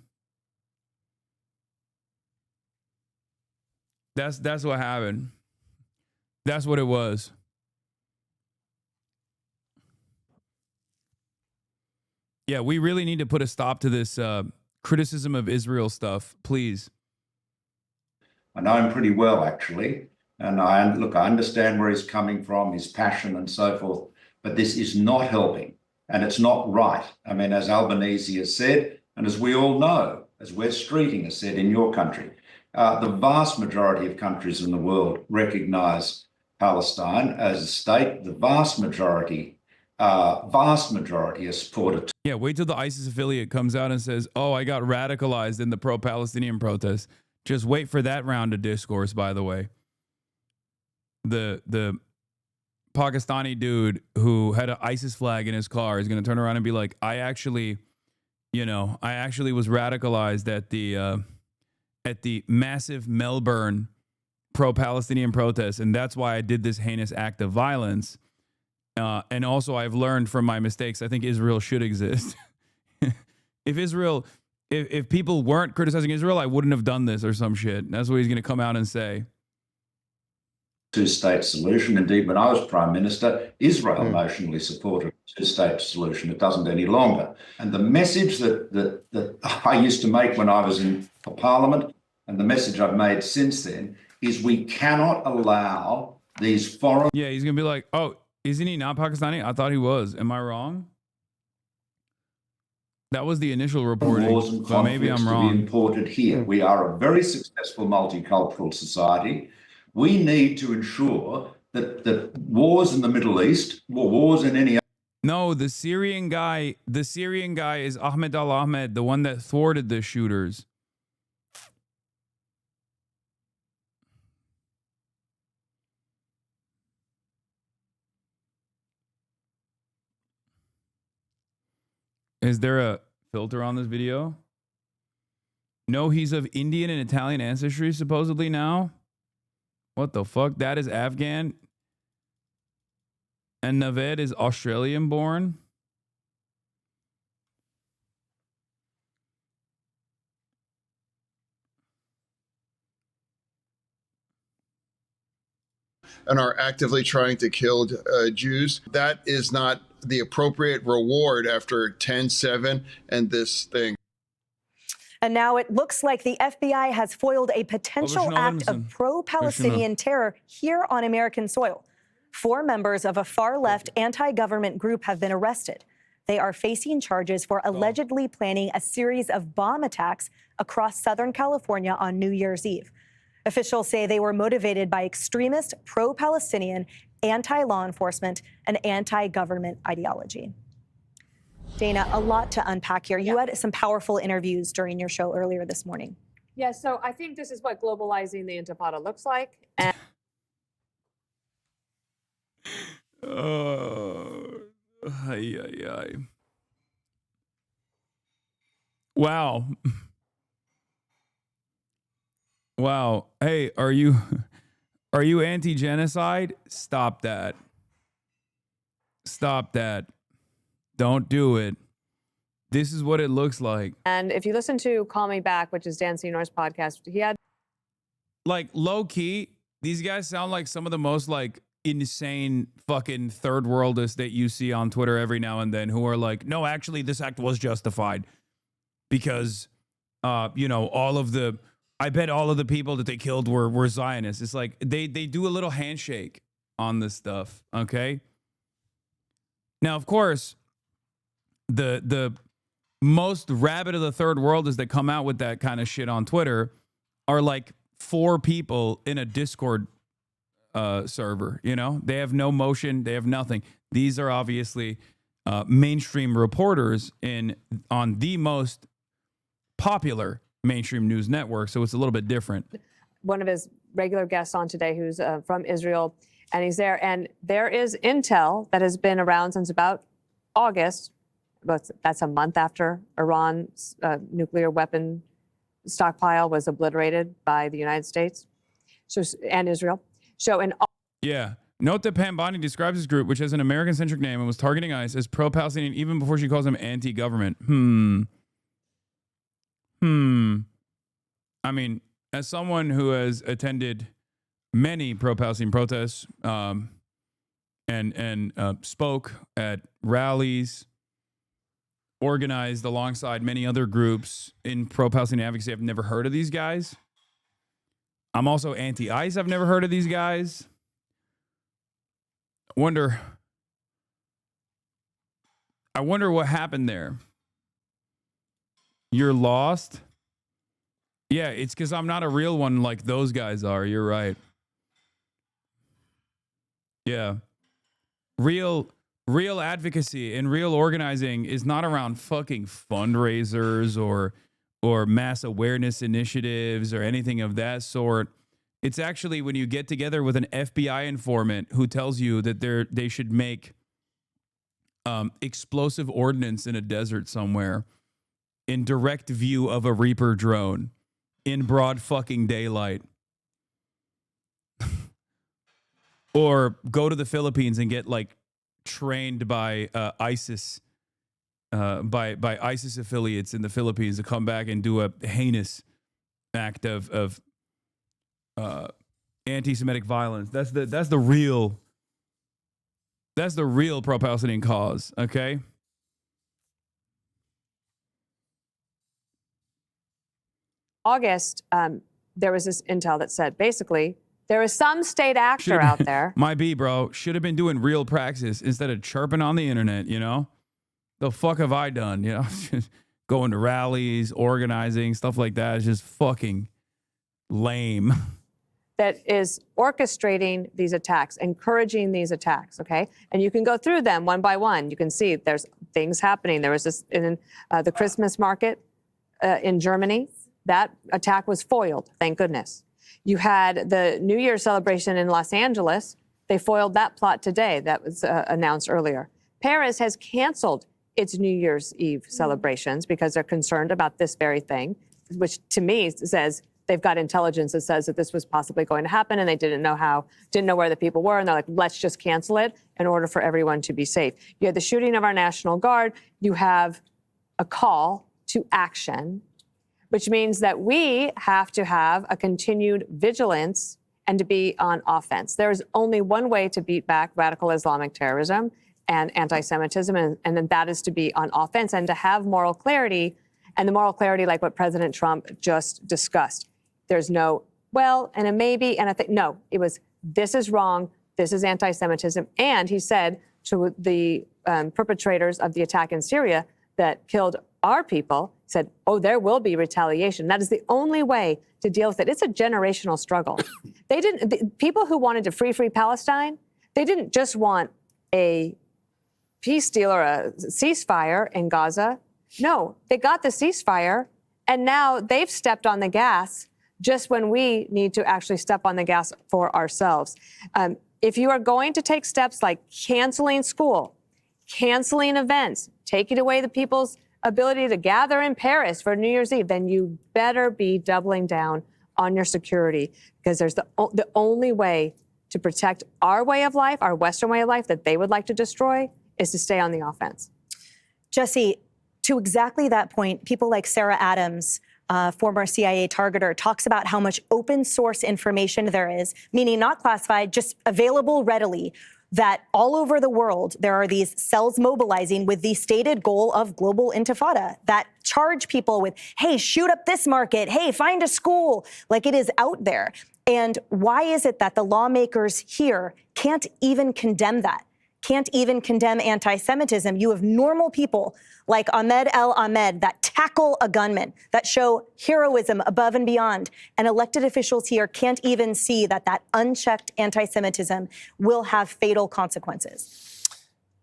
That's what happened. That's what it was. Yeah, we really need to put a stop to this criticism of Israel stuff, please. I know him pretty well, actually. And I understand where he's coming from, his passion and so forth, but this is not helping and it's not right. I mean, as Albanese has said, and as we all know, as Wes Streeting has said in your country, the vast majority of countries in the world recognise Palestine as a state. The vast majority are supportive. Yeah, wait till the ISIS affiliate comes out and says, oh, I got radicalized in the pro-Palestinian protests. Just wait for that round of discourse, by the way. The Pakistani dude who had an ISIS flag in his car is going to turn around and be like, I actually was radicalized at the massive Melbourne pro-Palestinian protests, and that's why I did this heinous act of violence. And also, I've learned from my mistakes. I think Israel should exist. If people weren't criticizing Israel, I wouldn't have done this or some shit. That's what he's going to come out and say. Two-state solution. Indeed, when I was Prime Minister, Israel emotionally supported a two-state solution. It doesn't any longer. And the message that I used to make when I was in Parliament, and the message I've made since then, is we cannot allow these foreign... Yeah, he's going to be like, oh, isn't he not Pakistani? I thought he was. Am I wrong? That was the initial reporting. Wars and But maybe conflicts I'm to be wrong. imported here. We are a very successful multicultural society. We need to ensure that wars in the Middle East, wars in any No, the Syrian guy is Ahmed al-Ahmed, the one that thwarted the shooters. Is there a filter on this video? No, he's of Indian and Italian ancestry, supposedly now. What the fuck? That is Afghan. And Naved is Australian born. and are actively trying to kill Jews. That is not the appropriate reward after 10/7 and this thing. And now it looks like the FBI has foiled a potential act of pro-Palestinian terror here on American soil. 4 members of a far-left anti-government group have been arrested. They are facing charges for allegedly planning a series of bomb attacks across Southern California on New Year's Eve. Officials say they were motivated by extremist, pro-Palestinian, anti-law enforcement, and anti-government ideology. Dana, a lot to unpack here. You had some powerful interviews during your show earlier this morning. Yeah, so I think this is what globalizing the Intifada looks like. And Wow. Wow. Hey, are you anti-genocide? Stop that. Stop that. Don't do it. This is what it looks like. And if you listen to Call Me Back, which is Dan Senor's podcast, he had Like low key, these guys sound like some of the most like insane fucking third worldists that you see on Twitter every now and then who are like, no, actually this act was justified because I bet all of the people that they killed were Zionists. It's like they do a little handshake on this stuff, okay? Now, of course, the most rabid of the third world is that come out with that kind of shit on Twitter are like 4 people in a Discord server, you know? They have no motion, they have nothing. These are obviously mainstream reporters on the most popular mainstream news network, so it's a little bit different. one of his regular guests on today who's from Israel, and he's there. And there is intel that has been around since about August, but that's a month after Iran's nuclear weapon stockpile was obliterated by the United States and Israel. So Yeah. Note that Pam Bondi describes his group, which has an American-centric name and was targeting ICE, as pro-Palestinian even before she calls them anti-government. I mean, as someone who has attended many pro-Palestinian protests and spoke at rallies, organized alongside many other groups in pro-Palestinian advocacy, I've never heard of these guys. I'm also anti-ICE. I've never heard of these guys. I wonder what happened there. You're lost? Yeah, it's because I'm not a real one like those guys are. You're right. Yeah. Real advocacy and real organizing is not around fucking fundraisers or mass awareness initiatives or anything of that sort. It's actually when you get together with an FBI informant who tells you that they should make explosive ordnance in a desert somewhere in direct view of a Reaper drone in broad fucking daylight. Or go to the Philippines and get like trained by ISIS, by ISIS affiliates in the Philippines to come back and do a heinous act of anti-Semitic violence. That's the real pro-Palestinian cause, okay? August, there was this intel that said basically there is some state actor out there. Might be, bro. Should have been doing real praxis instead of chirping on the internet, you know? The fuck have I done, you know? going to rallies, organizing, stuff like that is just fucking lame. That is orchestrating these attacks, encouraging these attacks, okay? And you can go through them one by one. You can see there's things happening. There was this in the Christmas market in Germany. That attack was foiled, thank goodness. You had the New Year celebration in Los Angeles. They foiled that plot today. That was announced earlier. Paris has canceled its New Year's Eve celebrations because they're concerned about this very thing, which to me says they've got intelligence that says that this was possibly going to happen and they didn't know where the people were. And they're like, let's just cancel it in order for everyone to be safe. You had the shooting of our National Guard. You have a call to action, which means that we have to have a continued vigilance and to be on offense. There is only one way to beat back radical Islamic terrorism and anti-Semitism, and then that is to be on offense and to have moral clarity, and the moral clarity like what President Trump just discussed. There's no, well, and a maybe, and I think, no, it was, this is wrong, this is anti-Semitism. And he said to the perpetrators of the attack in Syria that killed our people, said, oh, there will be retaliation. That is the only way to deal with it. It's a generational struggle. People who wanted to free Palestine, they didn't just want a peace deal or a ceasefire in Gaza. No, they got the ceasefire, and now they've stepped on the gas just when we need to actually step on the gas for ourselves. If you are going to take steps like canceling school, canceling events, taking away the people's ability to gather in Paris for New Year's Eve, then you better be doubling down on your security, because there's the only way to protect our way of life, our Western way of life that they would like to destroy, is to stay on the offense. Jesse, to exactly that point, people like Sarah Adams, former CIA targeter, talks about how much open source information there is, meaning not classified, just available readily, that all over the world, there are these cells mobilizing with the stated goal of global intifada that charge people with, hey, shoot up this market, hey, find a school, like it is out there. And why is it that the lawmakers here can't even condemn that, can't even condemn anti-Semitism? You have normal people like Ahmed El Ahmed that tackle a gunman, that show heroism above and beyond. And elected officials here can't even see that that unchecked anti-Semitism will have fatal consequences.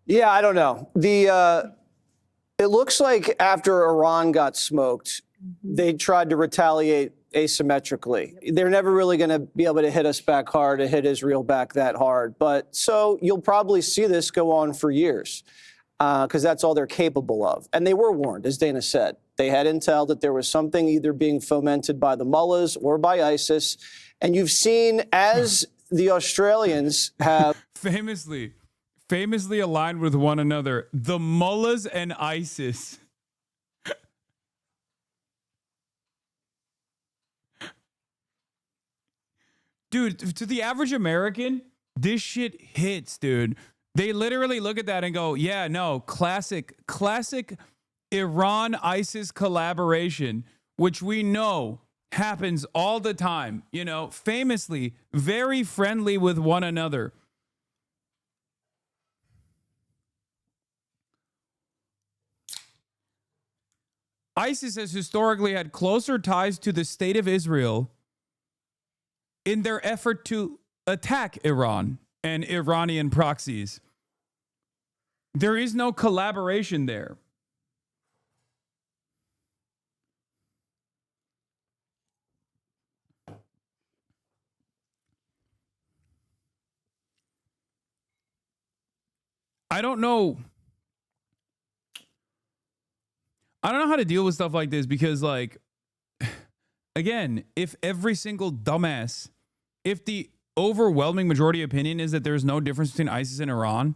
Yeah, I don't know. It looks like after Iran got smoked, they tried to retaliate asymmetrically. They're never really going to be able to hit us back hard, to hit Israel back that hard. But so you'll probably see this go on for years, because that's all they're capable of. And they were warned, as Dana said. They had intel that there was something either being fomented by the mullahs or by ISIS. And you've seen, as the Australians have famously aligned with one another, the mullahs and ISIS. Dude, to the average American, this shit hits, dude. They literally look at that and go, yeah, no, classic Iran-ISIS collaboration, which we know happens all the time, you know, famously very friendly with one another. ISIS has historically had closer ties to the state of Israel in their effort to attack Iran and Iranian proxies. There is no collaboration there. I don't know how to deal with stuff like this, because, like, again, if every single dumbass, if the overwhelming majority opinion is that there's no difference between ISIS and Iran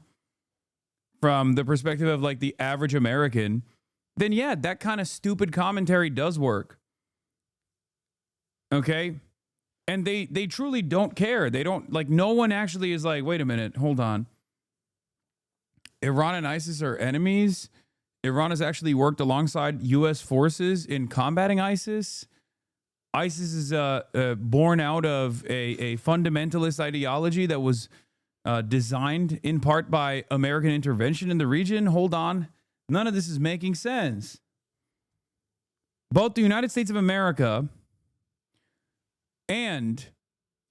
from the perspective of, like, the average American, then yeah, that kind of stupid commentary does work. Okay? And they truly don't care. They don't, like, no one actually is like, wait a minute, hold on. Iran and ISIS are enemies. Iran has actually worked alongside U.S. forces in combating ISIS. ISIS is born out of a fundamentalist ideology that was designed in part by American intervention in the region. Hold on. None of this is making sense. both the United States of America and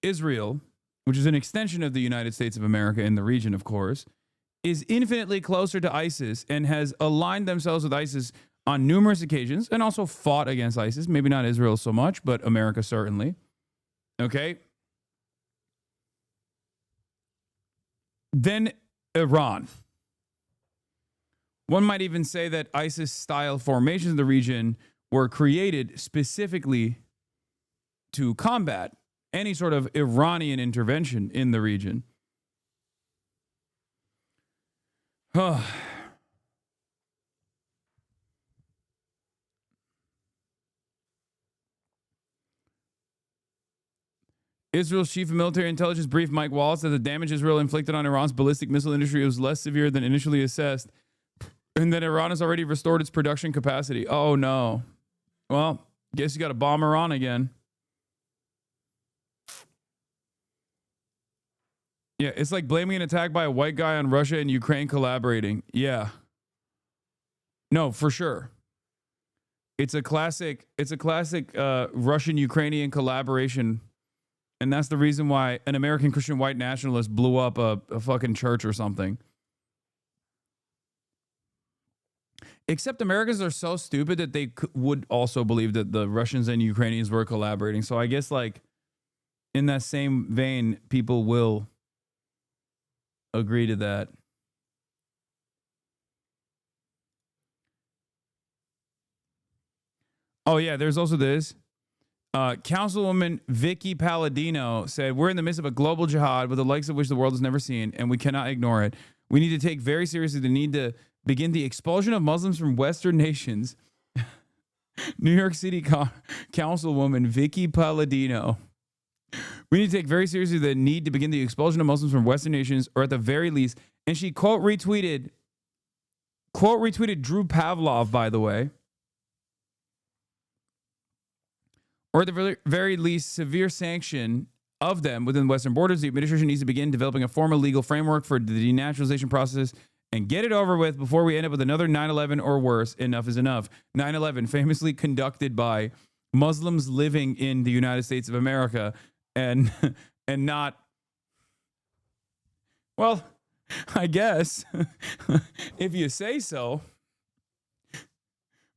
Israel, which is an extension of the United States of America in the region, of course, is infinitely closer to ISIS and has aligned themselves with ISIS on numerous occasions and also fought against ISIS. Maybe not Israel so much, but America certainly. Okay? Then Iran. One might even say that ISIS-style formations in the region were created specifically to combat any sort of Iranian intervention in the region. Israel's chief of military intelligence brief, Mike Wallace, said the damage Israel inflicted on Iran's ballistic missile industry was less severe than initially assessed, and that Iran has already restored its production capacity. Oh, no. Well, guess you got to bomb Iran again. Yeah, it's like blaming an attack by a white guy on Russia and Ukraine collaborating. Yeah. No, for sure. It's a classic Russian-Ukrainian collaboration. And that's the reason why an American Christian white nationalist blew up a fucking church or something. Except Americans are so stupid that they would also believe that the Russians and Ukrainians were collaborating. So I guess, like, in that same vein, people will agree to that. Oh, yeah, there's also this. Councilwoman Vicky Palladino said, we're in the midst of a global jihad with the likes of which the world has never seen, and we cannot ignore it. We need to take very seriously the need to begin the expulsion of Muslims from Western nations. New York City Councilwoman Vicky Palladino. We need to take very seriously the need to begin the expulsion of Muslims from Western nations, or at the very least, and she quote retweeted Drew Pavlov, by the way, or at the very least, severe sanction of them within Western borders. The administration needs to begin developing a formal legal framework for the denaturalization process and get it over with before we end up with another 9/11 or worse. Enough is enough. 9/11, famously conducted by Muslims living in the United States of America and not, well, I guess, if you say so.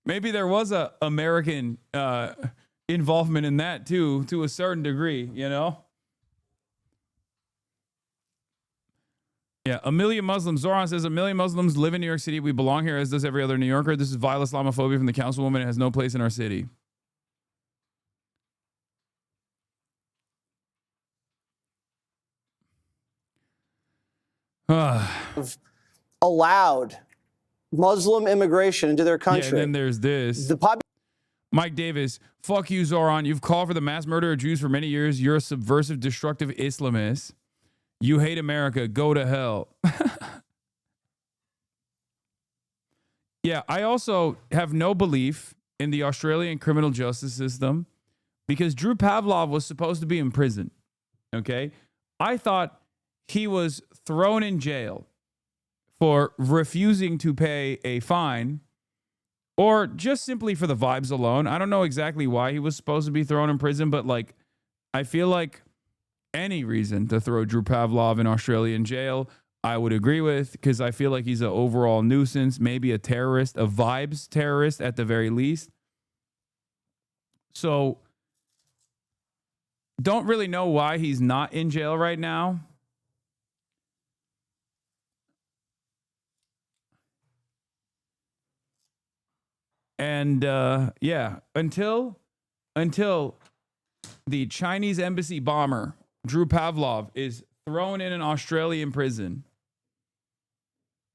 Maybe there was a American involvement in that too, to a certain degree, you know? Yeah, 1 million Muslims. Zoran says 1 million Muslims live in New York City. We belong here, as does every other New Yorker. This is vile Islamophobia from the councilwoman. It has no place in our city. Allowed Muslim immigration into their country. Yeah, and then there's this. Mike Davis, fuck you, Zoran. You've called for the mass murder of Jews for many years. You're a subversive, destructive Islamist. You hate America. Go to hell. Yeah, I also have no belief in the Australian criminal justice system because Drew Pavlov was supposed to be in prison. Okay? I thought he was thrown in jail for refusing to pay a fine or just simply for the vibes alone. I don't know exactly why he was supposed to be thrown in prison, but like, I feel like any reason to throw Drew Pavlov in Australian jail, I would agree with, because I feel like he's an overall nuisance, maybe a terrorist, a vibes terrorist at the very least. So, don't really know why he's not in jail right now. And yeah, until the Chinese embassy bomber, Drew Pavlov, is thrown in an Australian prison,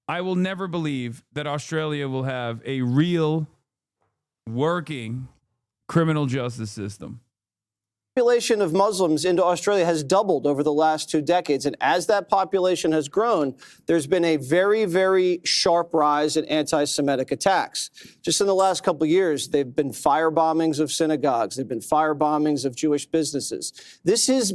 I will never believe that Australia will have a real working criminal justice system. Population of Muslims into Australia has doubled over the last 2 decades. And as that population has grown, there's been a very, very sharp rise in anti-Semitic attacks. Just in the last couple of years, they've been fire bombings of synagogues. They've been fire bombings of Jewish businesses. This is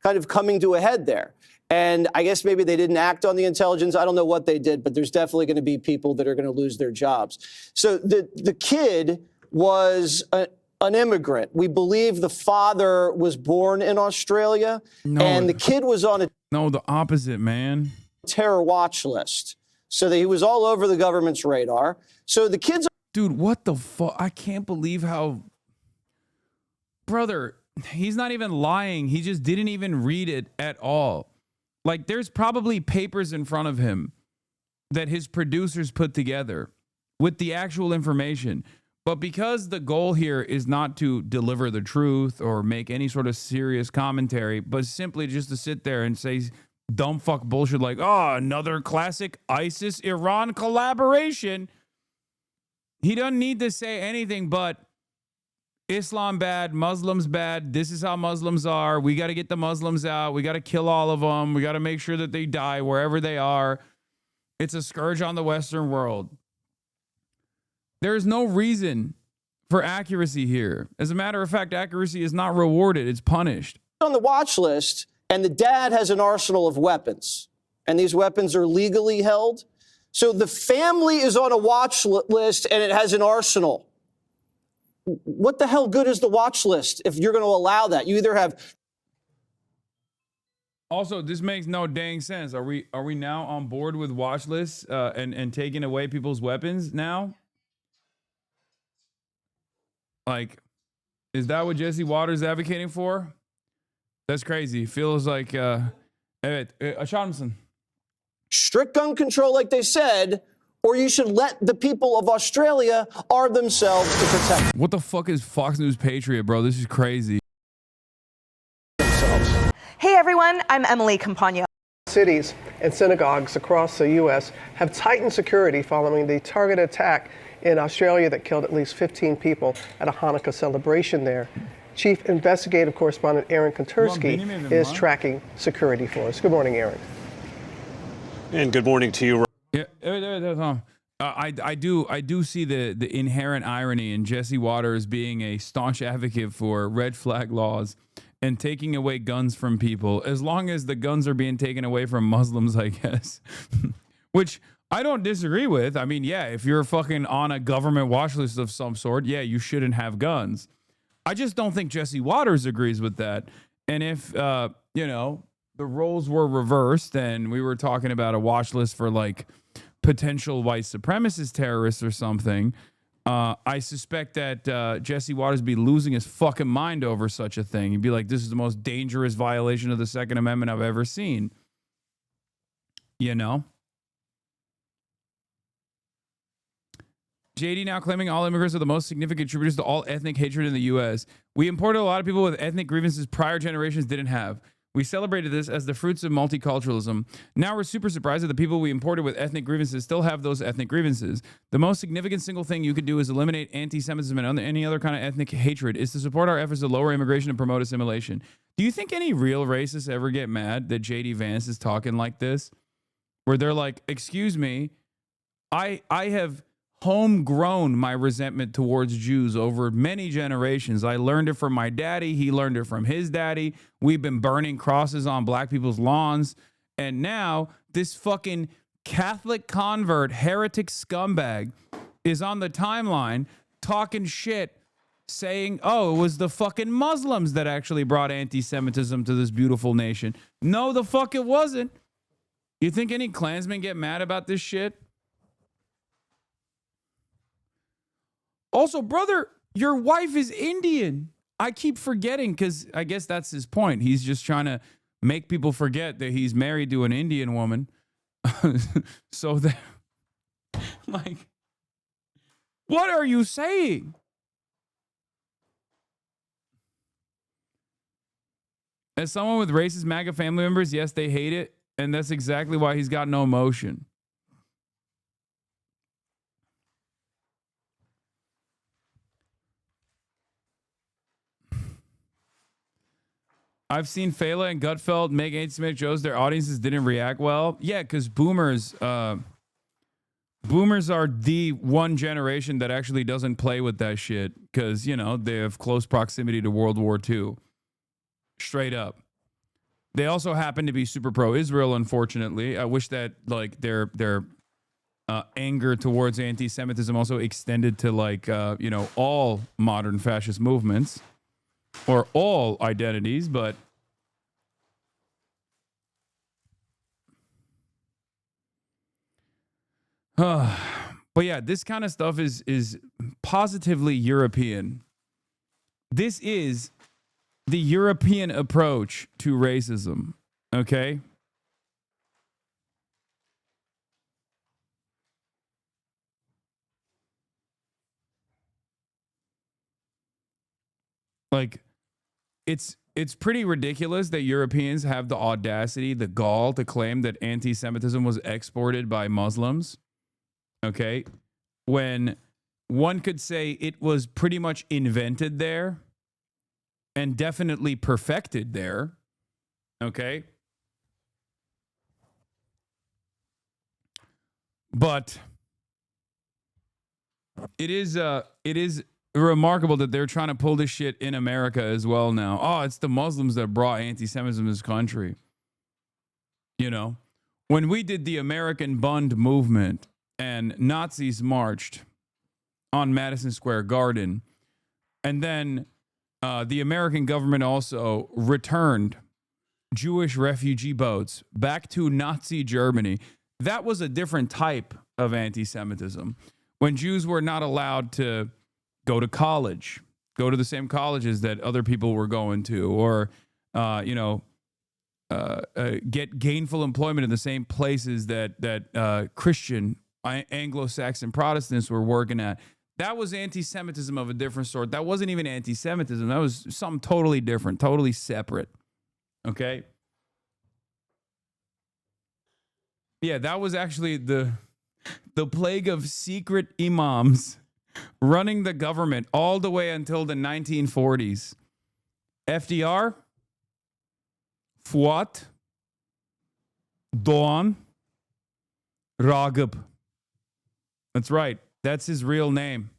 kind of coming to a head there. And I guess maybe they didn't act on the intelligence. I don't know what they did, but there's definitely going to be people that are going to lose their jobs. So the kid was an immigrant. We believe the father was born in Australia, and the kid was on a the opposite, man. terror watch list. So that he was all over the government's radar. So the kids. Dude, what the fuck? I can't believe how. Brother, he's not even lying. He just didn't even read it at all. Like, there's probably papers in front of him that his producers put together with the actual information. But because the goal here is not to deliver the truth or make any sort of serious commentary, but simply just to sit there and say dumb fuck bullshit like, oh, another classic ISIS-Iran collaboration. He doesn't need to say anything but Islam bad, Muslims bad. This is how Muslims are. We got to get the Muslims out. We got to kill all of them. We got to make sure that they die wherever they are. It's a scourge on the Western world. There is no reason for accuracy here. As a matter of fact, accuracy is not rewarded. It's punished. On the watch list, and the dad has an arsenal of weapons, and these weapons are legally held. So the family is on a watch list, and it has an arsenal. What the hell good is the watch list if you're going to allow that? You either have. Also, this makes no dang sense. Are we now on board with watch lists and taking away people's weapons now? Like, is that what Jesse Waters is advocating for? That's crazy. Feels like Shamson. Strict gun control, like they said, or you should let the people of Australia arm themselves to protect. What the fuck is Fox News Patriot, bro? This is crazy. Hey everyone, I'm Emily Campagno. Cities and synagogues across the U.S. have tightened security following the targeted attack in Australia that killed at least 15 people at a Hanukkah celebration there. Chief Investigative Correspondent Aaron Kontursky is tracking security for us. Good morning, Aaron. And good morning to you. Yeah, I do see the inherent irony in Jesse Waters being a staunch advocate for red flag laws and taking away guns from people, as long as the guns are being taken away from Muslims, I guess. Which I don't disagree with. I mean, yeah, if you're fucking on a government watch list of some sort, yeah, you shouldn't have guns. I just don't think Jesse Waters agrees with that. And if, the roles were reversed and we were talking about a watch list for like potential white supremacist terrorists or something, I suspect that Jesse Waters would be losing his fucking mind over such a thing. He'd be like, this is the most dangerous violation of the Second Amendment I've ever seen. You know? JD now claiming all immigrants are the most significant contributors to all ethnic hatred in the U.S. We imported a lot of people with ethnic grievances prior generations didn't have. We celebrated this as the fruits of multiculturalism. Now we're super surprised that the people we imported with ethnic grievances still have those ethnic grievances. The most significant single thing you could do is eliminate anti-Semitism and any other kind of ethnic hatred is to support our efforts to lower immigration and promote assimilation. Do you think any real racists ever get mad that JD Vance is talking like this? Where they're like, excuse me, I have homegrown my resentment towards Jews over many generations. I learned it from my daddy. He learned it from his daddy. We've been burning crosses on black people's lawns. And now this fucking Catholic convert, heretic scumbag is on the timeline talking shit, saying, oh, it was the fucking Muslims that actually brought anti-Semitism to this beautiful nation. No, the fuck it wasn't. You think any Klansmen get mad about this shit? Also, brother, your wife is Indian. I keep forgetting because I guess that's his point. He's just trying to make people forget that he's married to an Indian woman. So that, like, what are you saying? As someone with racist MAGA family members, yes, they hate it. And that's exactly why he's got no emotion. I've seen Fela and Gutfeld make anti-Semitic jokes. Their audiences didn't react well. Yeah, because boomers are the one generation that actually doesn't play with that shit because, you know, they have close proximity to World War II. Straight up. They also happen to be super pro-Israel, unfortunately. I wish that, like, their anger towards anti-Semitism also extended to like, all modern fascist movements or all identities, but but yeah, this kind of stuff is positively European. This is the European approach to racism, okay? Like, it's pretty ridiculous that Europeans have the audacity, the gall to claim that anti-Semitism was exported by Muslims, okay? When one could say it was pretty much invented there and definitely perfected there, okay? But it is remarkable that they're trying to pull this shit in America as well now. Oh, it's the Muslims that brought anti-Semitism to this country. You know, when we did the American Bund movement and Nazis marched on Madison Square Garden, and then the American government also returned Jewish refugee boats back to Nazi Germany. That was a different type of anti-Semitism. When Jews were not allowed to go to college, go to the same colleges that other people were going to, or, get gainful employment in the same places that Christian Anglo-Saxon Protestants were working at. That was anti-Semitism of a different sort. That wasn't even anti-Semitism. That was something totally different, totally separate. Okay? Yeah, that was actually the plague of secret imams running the government all the way until the 1940s. FDR, Fuat, Doğan, Ragıp. That's right. That's his real name.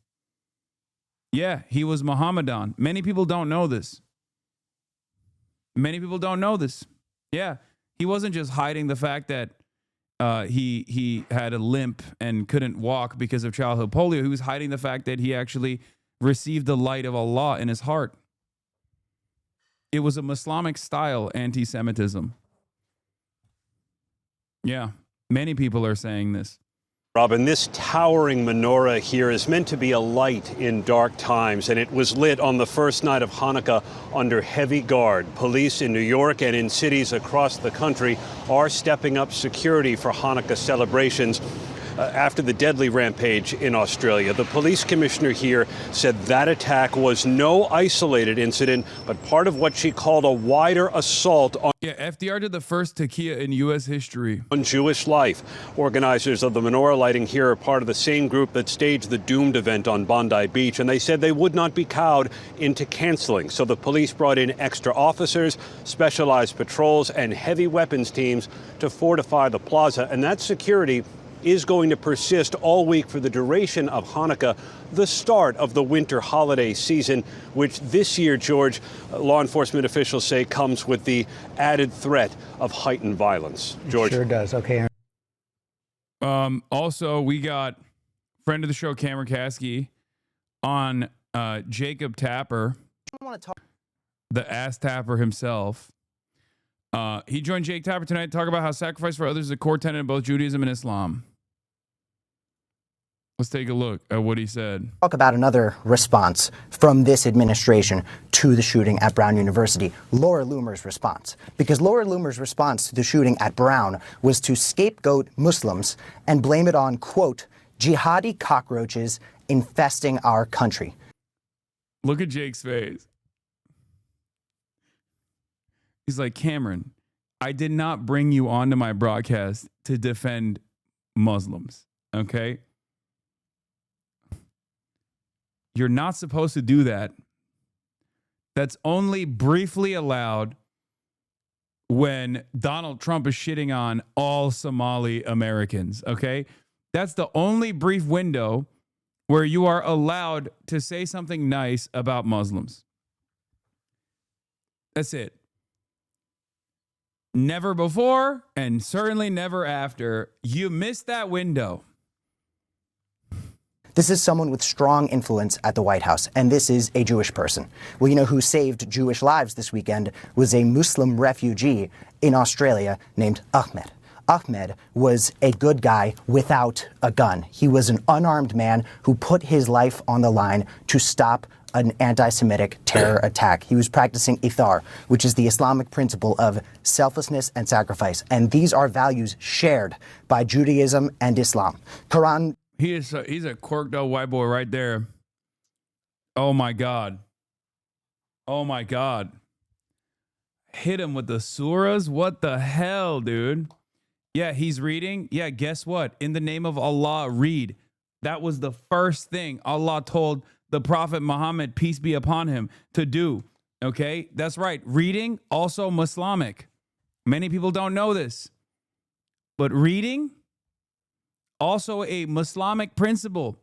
Yeah, he was Mohammedan. Many people don't know this. Yeah, he wasn't just hiding the fact that he had a limp and couldn't walk because of childhood polio. He was hiding the fact that he actually received the light of Allah in his heart. It was a Islamic style anti-Semitism. Yeah, many people are saying this. Robin, this towering menorah here is meant to be a light in dark times, and it was lit on the first night of Hanukkah under heavy guard. Police in New York and in cities across the country are stepping up security for Hanukkah celebrations after the deadly rampage in Australia. The police commissioner here said that attack was no isolated incident, but part of what she called a wider assault on FDR did the first takia in U.S. history. On Jewish life. Organizers of the menorah lighting here are part of the same group that staged the doomed event on Bondi Beach, and they said they would not be cowed into canceling. So the police brought in extra officers, specialized patrols, and heavy weapons teams to fortify the plaza, and that security is going to persist all week for the duration of Hanukkah, the start of the winter holiday season, which this year, George, law enforcement officials say comes with the added threat of heightened violence. George. It sure does. Okay. Also, we got friend of the show, Cameron Kasky, on Jacob Tapper, the ass tapper himself. He joined Jake Tapper tonight to talk about how sacrifice for others is a core tenet in both Judaism and Islam. Let's take a look at what he said. Talk about another response from this administration to the shooting at Brown University, Laura Loomer's response. Because Laura Loomer's response to the shooting at Brown was to scapegoat Muslims and blame it on, quote, jihadi cockroaches infesting our country. Look at Jake's face. He's like, Cameron, I did not bring you onto my broadcast to defend Muslims, okay? You're not supposed to do that. That's only briefly allowed when Donald Trump is shitting on all Somali Americans, okay? That's the only brief window where you are allowed to say something nice about Muslims. That's it. Never before and certainly never after. You missed that window. This is someone with strong influence at the White House, and this is a Jewish person. Well, you know who saved Jewish lives this weekend was a Muslim refugee in Australia named Ahmed. Ahmed was a good guy without a gun. He was an unarmed man who put his life on the line to stop an anti-Semitic terror attack. He was practicing ithar, which is the Islamic principle of selflessness and sacrifice. And these are values shared by Judaism and Islam. Quran. He's a quirked out white boy right there. Oh my God. Oh my God. Hit him with the surahs? What the hell, dude? Yeah, he's reading. Yeah, guess what? In the name of Allah, read. That was the first thing Allah told the Prophet Muhammad, peace be upon him, to do. Okay? That's right. Reading, also Muslimic. Many people don't know this. But reading, also a Muslimic principle.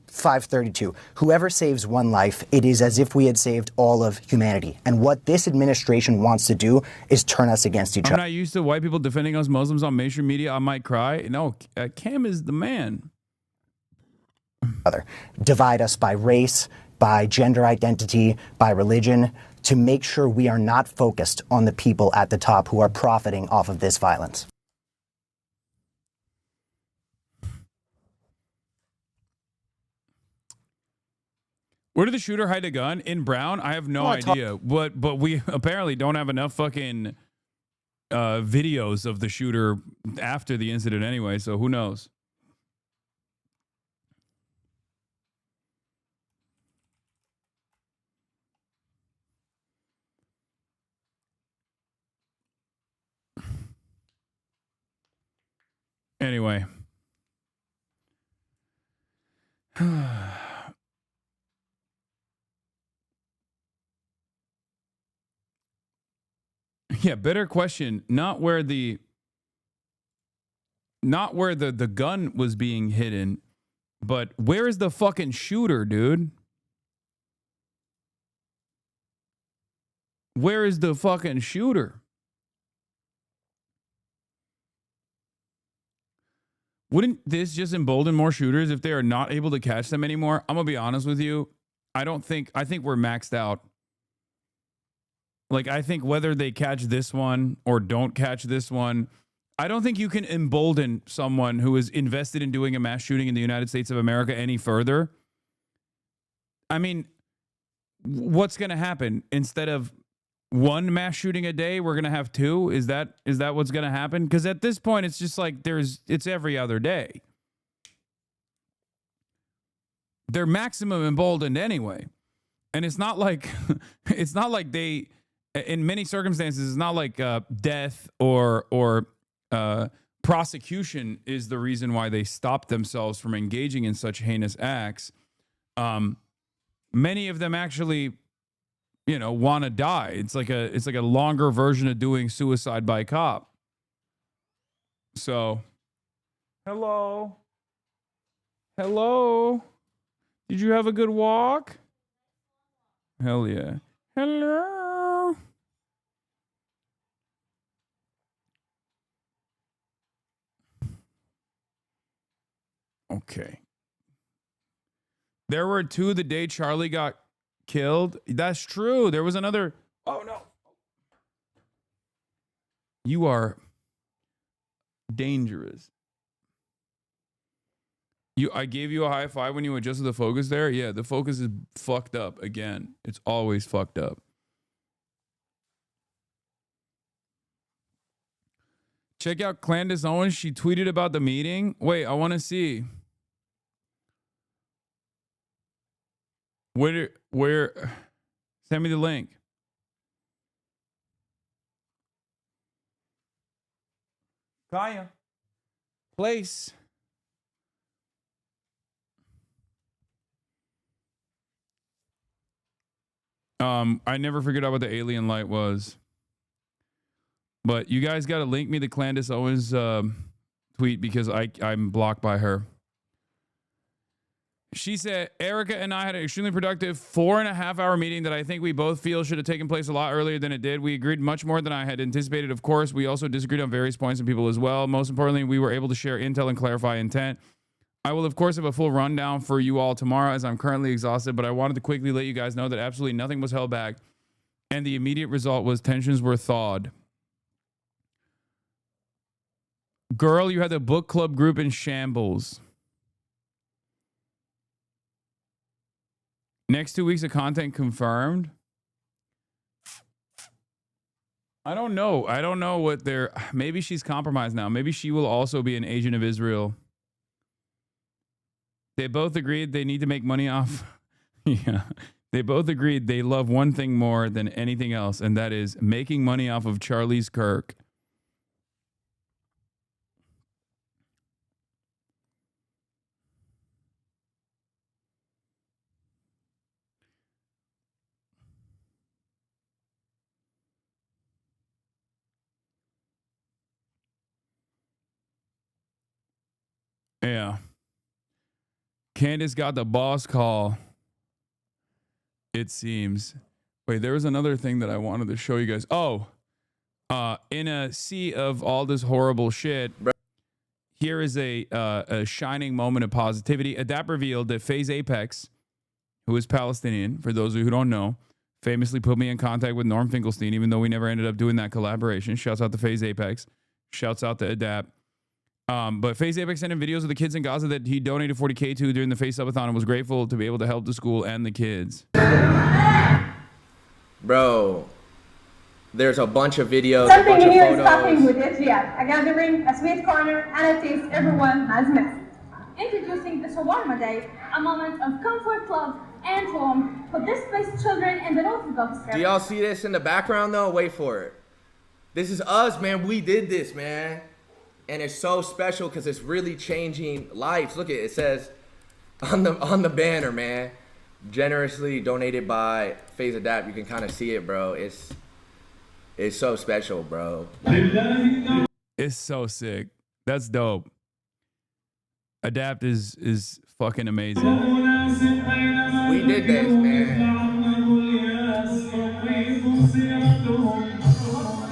.532. Whoever saves one life, it is as if we had saved all of humanity. And what this administration wants to do is turn us against each I'm other. not used to white people defending us Muslims on mainstream media. I might cry. No, Cam is the man. Divide us by race, by gender identity, by religion, to make sure we are not focused on the people at the top who are profiting off of this violence. Where did the shooter hide a gun? In Brown? I have no idea. But we apparently don't have enough fucking videos of the shooter after the incident anyway, so who knows? Anyway. Yeah, better question. Not where the gun was being hidden, but where is the fucking shooter, dude? Where is the fucking shooter? Wouldn't this just embolden more shooters if they are not able to catch them anymore? I'm gonna be honest with you. I think we're maxed out. Like, I think whether they catch this one or don't catch this one, I don't think you can embolden someone who is invested in doing a mass shooting in the United States of America any further. I mean, what's going to happen? Instead of one mass shooting a day, we're going to have two? Is that what's going to happen? Because at this point, it's just like it's every other day. They're maximum emboldened anyway. And it's not like they... In many circumstances, it's not like death or prosecution is the reason why they stop themselves from engaging in such heinous acts. Many of them actually, want to die. It's like a longer version of doing suicide by cop. So, hello. Did you have a good walk? Hell yeah. Hello. Okay. There were two the day Charlie got killed. That's true. There was another. Oh, no. You are dangerous. I gave you a high five when you adjusted the focus there. Yeah, the focus is fucked up again. It's always fucked up. Check out Candace Owens. She tweeted about the meeting. Wait, I want to see. Where? Send me the link. Kaya. Place. I never figured out what the alien light was. But you guys got to link me the Candace Owens tweet because I'm blocked by her. She said, Erica and I had an extremely productive 4.5-hour meeting that I think we both feel should have taken place a lot earlier than it did. We agreed much more than I had anticipated. Of course, we also disagreed on various points and people as well. Most importantly, we were able to share intel and clarify intent. I will, of course, have a full rundown for you all tomorrow as I'm currently exhausted, but I wanted to quickly let you guys know that absolutely nothing was held back, and the immediate result was tensions were thawed. Girl, you had the book club group in shambles. Next 2 weeks of content confirmed. I don't know. I don't know what they're... Maybe she's compromised now. Maybe she will also be an agent of Israel. They both agreed they need to make money off. Yeah. They both agreed they love one thing more than anything else, and that is making money off of Charlie's Kirk. Yeah. Candace got the boss call, it seems. Wait, there was another thing that I wanted to show you guys. Oh, in a sea of all this horrible shit, here is a shining moment of positivity. Adapt revealed that FaZe Apex, who is Palestinian, for those of you who don't know, famously put me in contact with Norm Finkelstein, even though we never ended up doing that collaboration. Shouts out to FaZe Apex. Shouts out to Adapt. But FaZe Apex sent him videos of the kids in Gaza that he donated $40K to during the FaZe Subathon and was grateful to be able to help the school and the kids. Bro, there's a bunch of videos, Something a bunch here of is photos. happening with Israel. A gathering, a sweet corner, and a taste everyone has missed. Introducing the Shawarma Day, a moment of comfort, love, and warmth for displaced children in the north of Gaza Strip. Do y'all see this in the background though? Wait for it. This is us, man. We did this, man. And it's so special because it's really changing lives. Look at it. It says on the banner, man, generously donated by FaZe Adapt. You can kind of see it, bro. It's so special, bro. It's so sick. That's dope. Adapt is fucking amazing. We did this, man.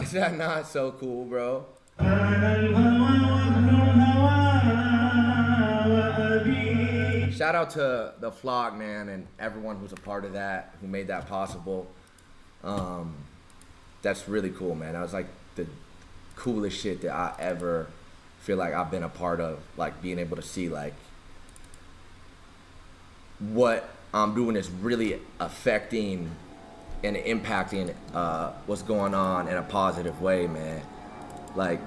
Is that not so cool, bro? Shout out to the vlog, man, and everyone who's a part of that, who made that possible. That's really cool, man. That was like the coolest shit that I ever feel like I've been a part of, like being able to see like what I'm doing is really affecting and impacting what's going on in a positive way, man. Like,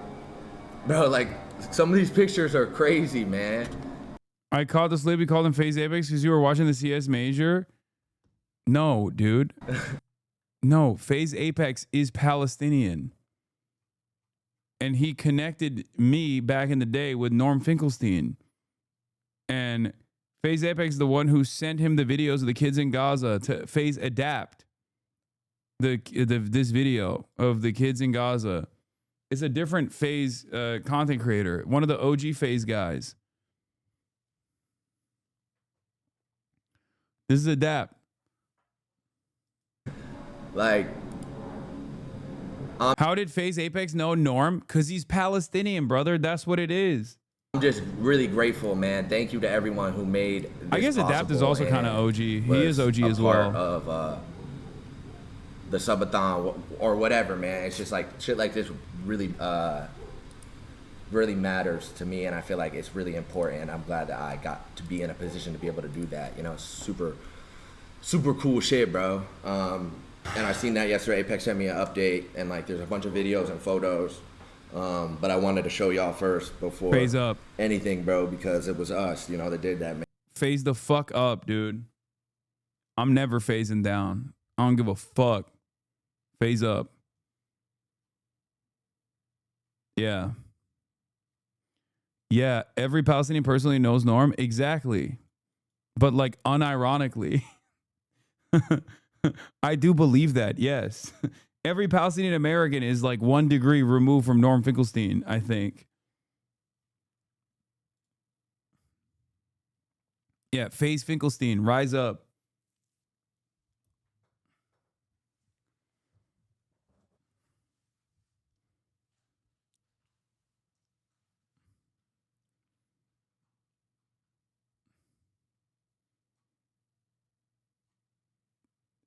bro, like some of these pictures are crazy, man. I called this lady, called him FaZe Apex because you were watching the CS Major. No, dude. No, FaZe Apex is Palestinian. And he connected me back in the day with Norm Finkelstein. And FaZe Apex is the one who sent him the videos of the kids in Gaza to FaZe Adapt. This video of the kids in Gaza. It's a different FaZe content creator. One of the OG FaZe guys. This is Adapt. Like, how did FaZe Apex know Norm? Because he's Palestinian, brother. That's what it is. I'm just really grateful, man. Thank you to everyone who made this I guess Adapt is possible also kind of and OG. He was is OG a as part well. Of the subathon or whatever, man. It's just like shit like this really really matters to me, and I feel like it's really important, and I'm glad that I got to be in a position to be able to do that. You know, it's super cool shit, bro. And I seen that yesterday. Apex sent me an update, and like there's a bunch of videos and photos. But I wanted to show y'all first before Phase up. anything, bro, because it was us, you know, that did that, man. Phase the fuck up, dude. I'm never phasing down. I don't give a fuck. Phase up. Yeah. Yeah, every Palestinian personally knows Norm. Exactly. But like unironically. I do believe that, yes. Every Palestinian American is like 1 degree removed from Norm Finkelstein, I think. Yeah, FaZe Finkelstein, rise up.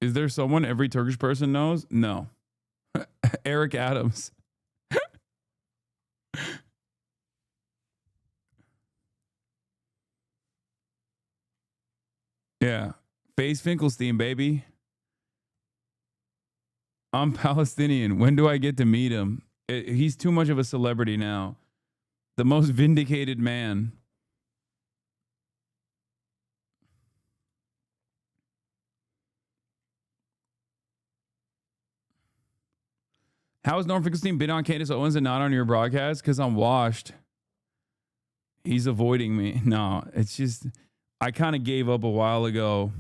Is there someone every Turkish person knows? No. Eric Adams. Yeah. FaZe Finkelstein, baby. I'm Palestinian. When do I get to meet him? He's too much of a celebrity now. The most vindicated man. How has Norm Finkelstein been on Candace Owens and not on your broadcast? Because I'm washed. He's avoiding me. No, it's just, I kind of gave up a while ago.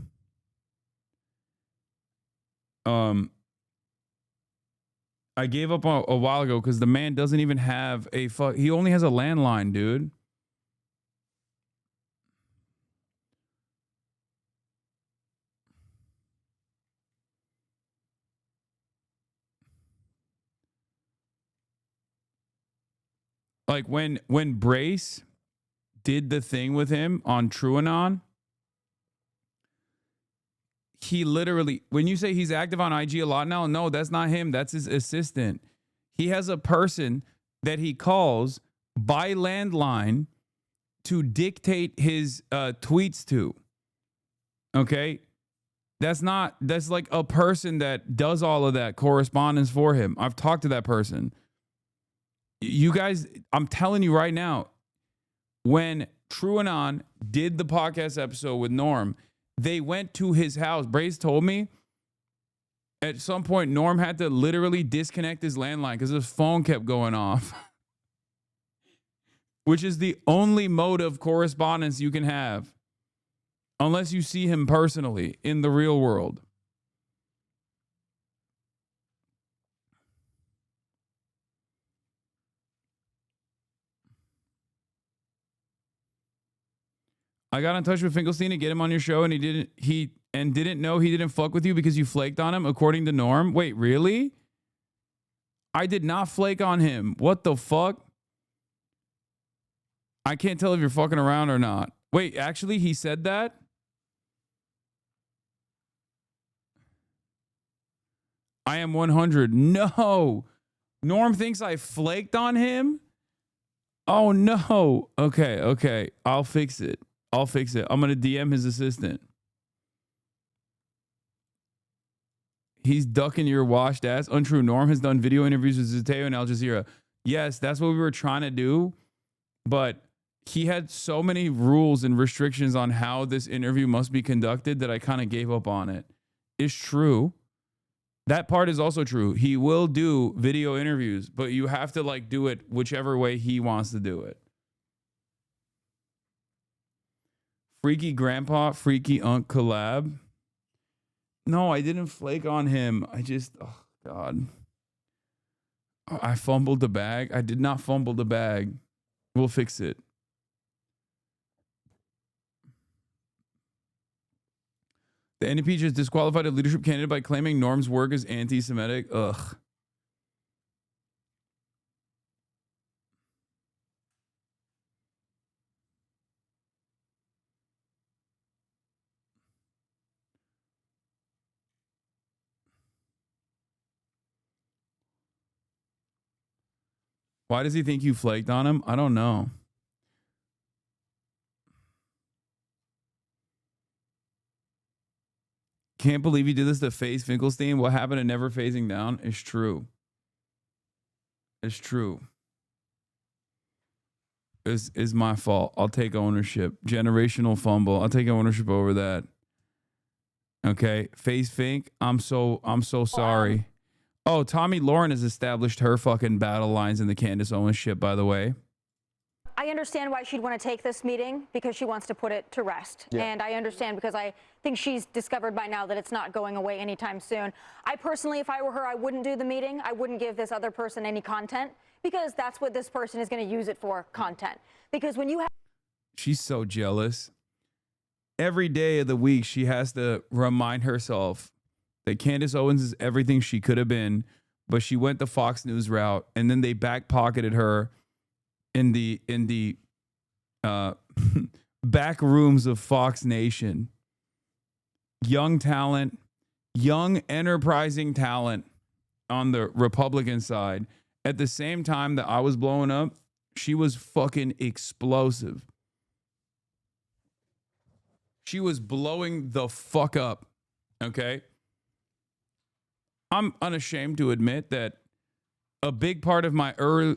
I gave up a while ago because the man doesn't even have he only has a landline, dude. Like when Brace did the thing with him on TrueAnon, he literally, when you say he's active on IG a lot now, no, that's not him. That's his assistant. He has a person that he calls by landline to dictate his tweets to. Okay? That's like a person that does all of that correspondence for him. I've talked to that person. You guys, I'm telling you right now, when TrueAnon did the podcast episode with Norm, they went to his house. Brace told me at some point Norm had to literally disconnect his landline because his phone kept going off, which is the only mode of correspondence you can have unless you see him personally in the real world. I got in touch with Finkelstein to get him on your show, and he didn't know he didn't fuck with you because you flaked on him, according to Norm. Wait, really? I did not flake on him. What the fuck? I can't tell if you're fucking around or not. Wait, actually, he said that? I am 100. No. Norm thinks I flaked on him? Oh, no. Okay. I'll fix it. I'm going to DM his assistant. He's ducking your washed ass. Untrue. Norm has done video interviews with Zateo and Al Jazeera. Yes, that's what we were trying to do. But he had so many rules and restrictions on how this interview must be conducted that I kind of gave up on it. It's true. That part is also true. He will do video interviews, but you have to like do it whichever way he wants to do it. Freaky Grandpa, Freaky Unk collab. No, I didn't flake on him. Oh God. I fumbled the bag. I did not fumble the bag. We'll fix it. The NDP just disqualified a leadership candidate by claiming Norm's work is anti-Semitic. Ugh. Why does he think you flaked on him? I don't know. Can't believe you did this to FaZe Finkelstein. What happened to never phasing down is true. It's true. Is my fault. I'll take ownership. Generational fumble. I'll take ownership over that. Okay. FaZe Fink. I'm so sorry. Oh, Tommy Lauren has established her fucking battle lines in the Candace Owens ship, by the way. I understand why she'd want to take this meeting because she wants to put it to rest. Yeah. And I understand because I think she's discovered by now that it's not going away anytime soon. I personally, if I were her, I wouldn't do the meeting. I wouldn't give this other person any content because that's what this person is going to use it for, content. Because when you have... She's so jealous. every day of the week, she has to remind herself that Candace Owens is everything she could have been, but she went the Fox News route, and then they back-pocketed her in the back rooms of Fox Nation. Young talent, young enterprising talent on the Republican side. At the same time that I was blowing up, she was fucking explosive. She was blowing the fuck up. Okay? I'm unashamed to admit that a big part of my early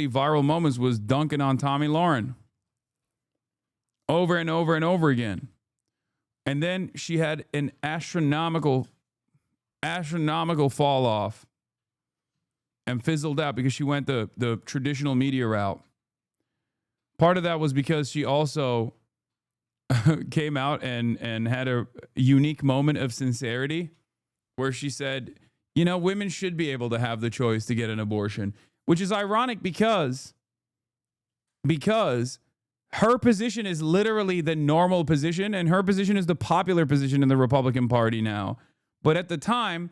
viral moments was dunking on Tomi Lahren over and over and over again. And then she had an astronomical fall off and fizzled out because she went the traditional media route. Part of that was because she also came out and had a unique moment of sincerity where she said, you know, women should be able to have the choice to get an abortion, which is ironic because her position is literally the normal position and her position is the popular position in the Republican Party now. But at the time,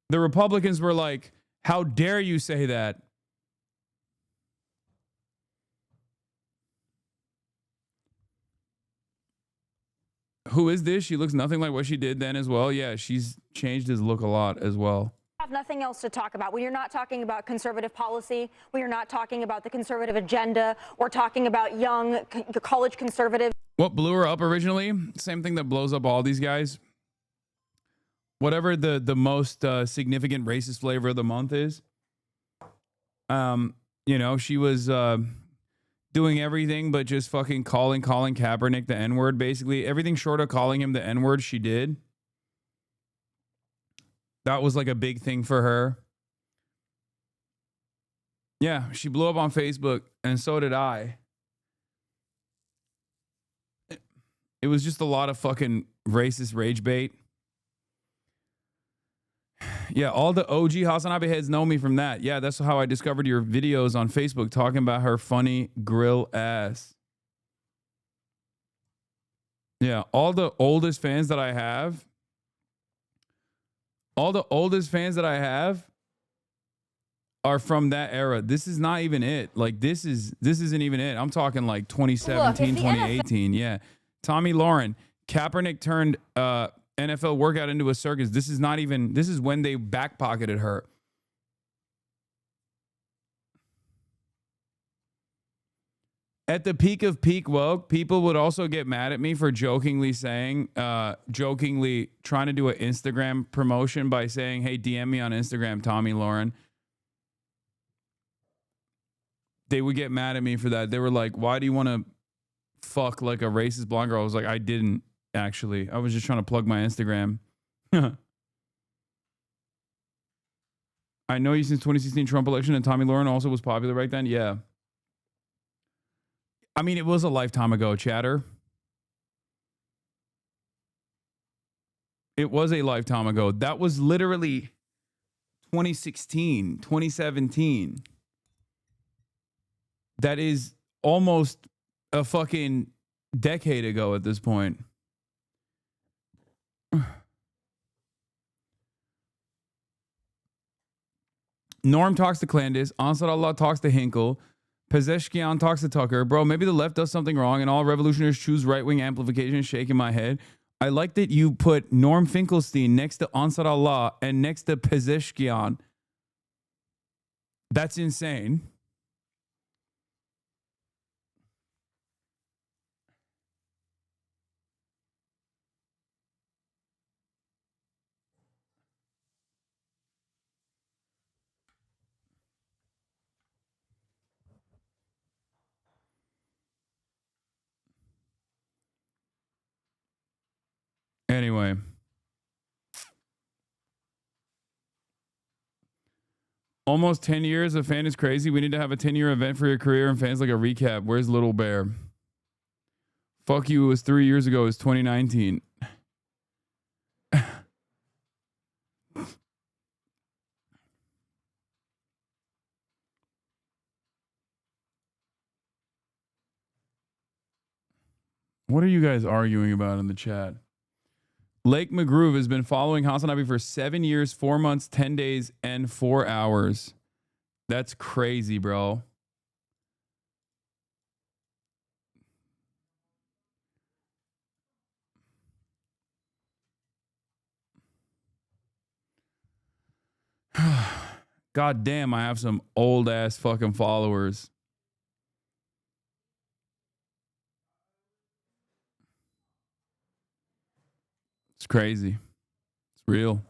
the Republicans were like, how dare you say that? Who is this? She looks nothing like what she did then as well. Yeah, she's changed his look a lot as well. Have nothing else to talk about. When you're not talking about conservative policy, when you're not talking about the conservative agenda, or talking about young college conservatives. What blew her up originally? Same thing that blows up all these guys. Whatever the most significant racist flavor of the month is. You know, she was doing everything but just fucking calling Kaepernick the N-word, basically. Everything short of calling him the N-word, she did. That was like a big thing for her. Yeah, she blew up on Facebook, and so did I. It was just a lot of fucking racist rage bait. Yeah, all the OG HasanAbi heads know me from that. Yeah, that's how I discovered your videos on Facebook talking about her funny grill ass. Yeah, all the oldest fans that I have are from that era. This is not even it. Like this isn't even it. I'm talking like 2017, 2018. Yeah. Tomi Lahren, Kaepernick turned NFL workout into a circus. This is when they back-pocketed her. At the peak of peak woke, people would also get mad at me for jokingly trying to do an Instagram promotion by saying, hey, DM me on Instagram, Tomi Lahren. They would get mad at me for that. They were like, why do you want to fuck like a racist blonde girl? I was like, I didn't actually. I was just trying to plug my Instagram. I know you since 2016 Trump election, and Tomi Lahren also was popular back then. Yeah. I mean, it was a lifetime ago, chatter. It was a lifetime ago. That was literally 2016, 2017. That is almost a fucking decade ago at this point. Norm talks to Clandis. Ansar Allah talks to Hinkle. Pezeshkian talks to Tucker. Bro, maybe the left does something wrong and all revolutionaries choose right-wing amplification. Shaking my head. I like that you put Norm Finkelstein next to Ansar Allah and next to Pezeshkian. That's insane. Anyway. Almost 10 years. A fan is crazy. We need to have a 10-year event for your career and fans like a recap. Where's Little Bear? Fuck you. It was 3 years ago. It was 2019. What are you guys arguing about in the chat? Lake McGroove has been following HasanAbi for 7 years, 4 months, 10 days, and 4 hours. That's crazy, bro. God damn, I have some old ass fucking followers. It's crazy. It's real.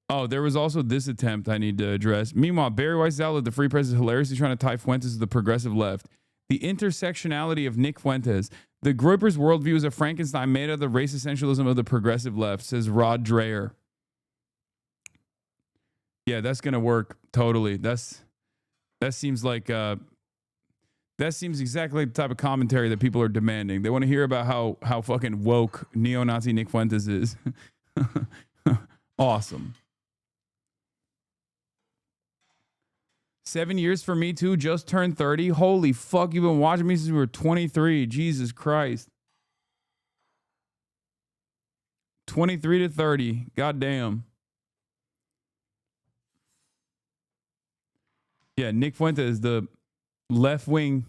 Oh, there was also this attempt I need to address. Meanwhile, Barry Weiss' outlet, The Free Press, is hilariously trying to tie Fuentes to the progressive left. The intersectionality of Nick Fuentes. The Groyper's worldview is a Frankenstein made of the race essentialism of the progressive left, says Rod Dreher. Yeah, that's gonna work totally. That seems like that seems exactly the type of commentary that people are demanding. They want to hear about how fucking woke neo-Nazi Nick Fuentes is. Awesome. 7 years for me too. Just turned 30. Holy fuck! You've been watching me since we were 23. Jesus Christ. 23 to 30. God damn. Yeah, Nick Fuentes, the left-wing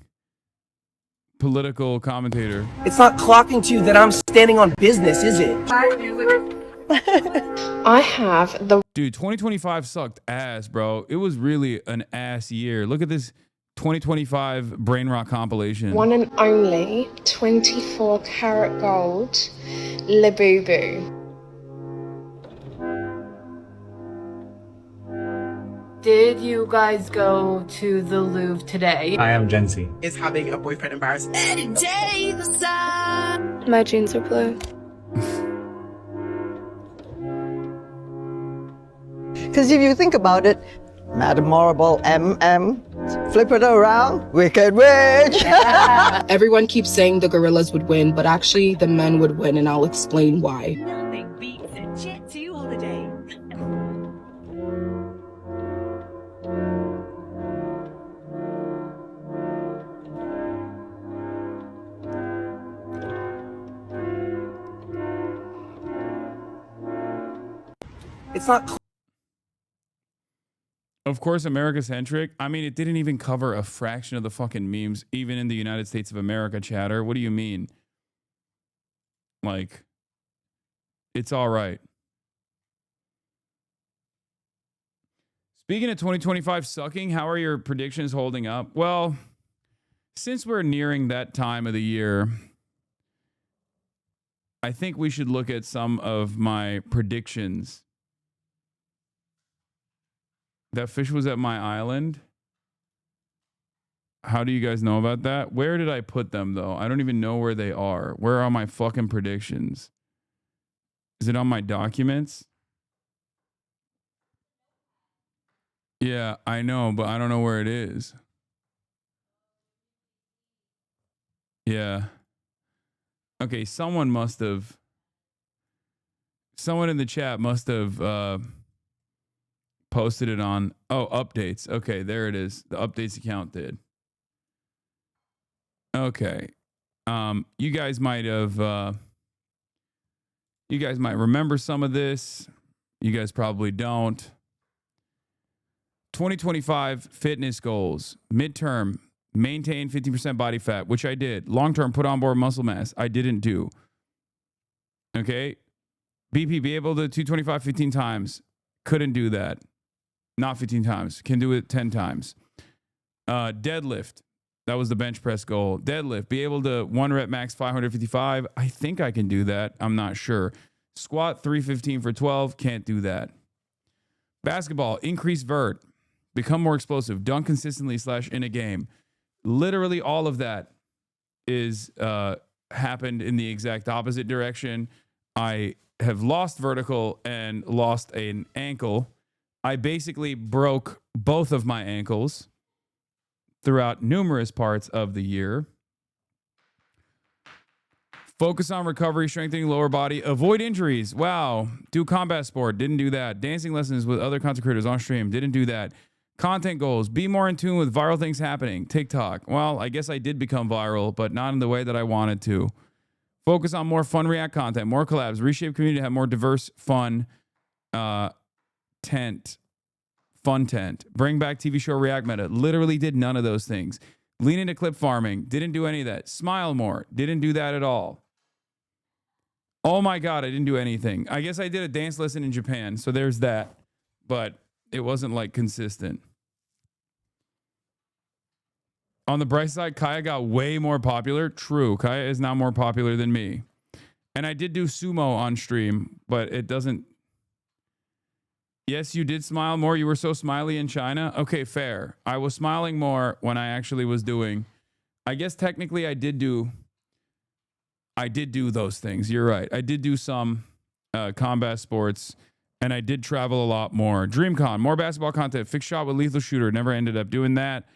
political commentator. It's not clocking to you that I'm standing on business, is it? I have the... Dude, 2025 sucked ass, bro. It was really an ass year. Look at this 2025 Brain Rock compilation. one and only 24 karat gold Labubu. Did you guys go to the Louvre today? I am Gen Z. Is having a boyfriend embarrassed. Any day the sun. My jeans are blue. Because if you think about it, Madam Marble, flip it around, Wicked Witch. Everyone keeps saying the gorillas would win, but actually the men would win, and I'll explain why. Nothing beats a jet to you holiday. It's not. Of course, America-centric. I mean, it didn't even cover a fraction of the fucking memes, even in the United States of America, chatter. What do you mean? Like, it's all right. Speaking of 2025 sucking, how are your predictions holding up? Well, since we're nearing that time of the year, I think we should look at some of my predictions. That fish was at my island. How do you guys know about that? Where did I put them, though? I don't even know where they are. Where are my fucking predictions? Is it on my documents? Yeah, I know, but I don't know where it is. Yeah. Okay, someone in the chat must have posted it on, updates. Okay, there it is. The updates account did. Okay. You guys might remember some of this. You guys probably don't. 2025 fitness goals. Midterm, maintain 50% body fat, which I did. Long-term, put on board muscle mass. I didn't do. Okay. BP, be able to 225 15 times. Couldn't do that. Not 15 times. Can do it 10 times. Deadlift. That was the bench press goal. Deadlift. Be able to 1 rep max 555. I think I can do that. I'm not sure. Squat 315 for 12. Can't do that. Basketball. Increase vert. Become more explosive. Dunk consistently / in a game. Literally all of that is happened in the exact opposite direction. I have lost vertical and lost an ankle. I basically broke both of my ankles throughout numerous parts of the year. Focus on recovery, strengthening lower body, avoid injuries. Wow. Do combat sport. Didn't do that. Dancing lessons with other content creators on stream. Didn't do that. Content goals. Be more in tune with viral things happening. TikTok. Well, I guess I did become viral, but not in the way that I wanted to. Focus on more fun React content, more collabs, reshape community to have more diverse, fun tent. Bring back TV show React meta. Literally did none of those things. Lean into clip farming. Didn't do any of that. Smile more. Didn't do that at all. Oh my God, I didn't do anything. I guess I did a dance lesson in Japan, so there's that. But it wasn't like consistent. On the bright side, Kaya got way more popular. True, Kaya is now more popular than me. And I did do sumo on stream, but it doesn't... Yes, you did smile more. You were so smiley in China. Okay, fair. I was smiling more when I actually was doing... I guess technically I did do those things. You're right. I did do some combat sports, and I did travel a lot more. DreamCon, more basketball content. Fixed shot with lethal shooter. Never ended up doing that.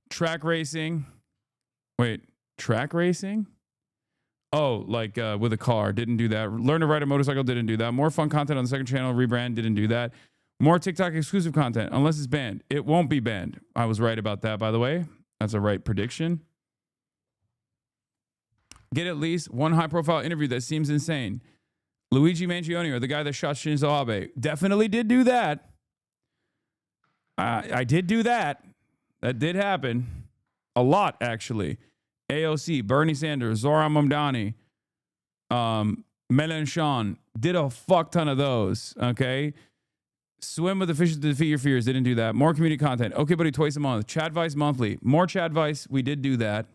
Track racing. Wait, track racing? Oh, like with a car. Didn't do that. Learn to ride a motorcycle. Didn't do that. More fun content on the second channel. Rebrand. Didn't do that. More TikTok exclusive content. Unless it's banned. It won't be banned. I was right about that, by the way. That's a right prediction. Get at least one high-profile interview that seems insane. Luigi Mangione, or the guy that shot Shinzo Abe. Definitely did do that. I did do that. That did happen. A lot, actually. AOC, Bernie Sanders, Zohran Mamdani, Mélenchon. Did a fuck ton of those, okay? Swim with the fishes to defeat your fears. Didn't do that. More community content. Okay, buddy, twice a month. Chad Vice monthly. More Chad Vice. We did do that.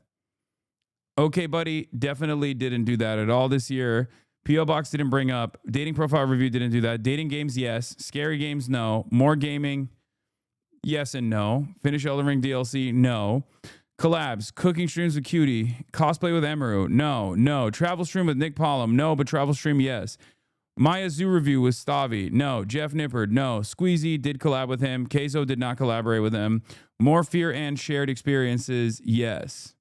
Okay, buddy, definitely didn't do that at all this year. P.O. Box didn't bring up. Dating profile review didn't do that. Dating games, yes. Scary games, no. More gaming, yes and no. Finish Elden Ring DLC, no. Collabs, cooking streams with Cutie. Cosplay with Emeru, no. Travel stream with Nick Pollum, no, but travel stream, yes. Maya Zoo review with Stavi, no. Jeff Nippard, no. Squeezy did collab with him. Keizo did not collaborate with him. More fear and shared experiences, yes.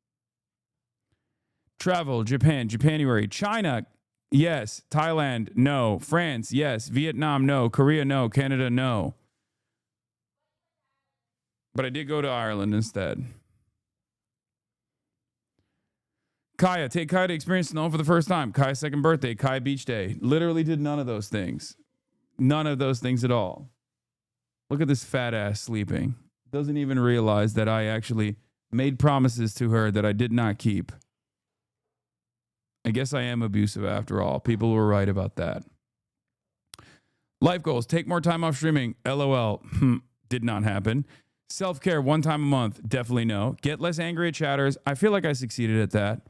Travel, Japan, Japanuary. China, yes. Thailand, no. France, yes. Vietnam, no. Korea, no. Canada, no. But I did go to Ireland instead. Kaya, take Kaya to experience snow for the first time. Kaya's second birthday, Kaya Beach Day. Literally did none of those things. None of those things at all. Look at this fat ass sleeping. Doesn't even realize that I actually made promises to her that I did not keep. I guess I am abusive after all. People were right about that. Life goals. Take more time off streaming. LOL. Did not happen. Self-care 1 time a month. Definitely no. Get less angry at chatters. I feel like I succeeded at that.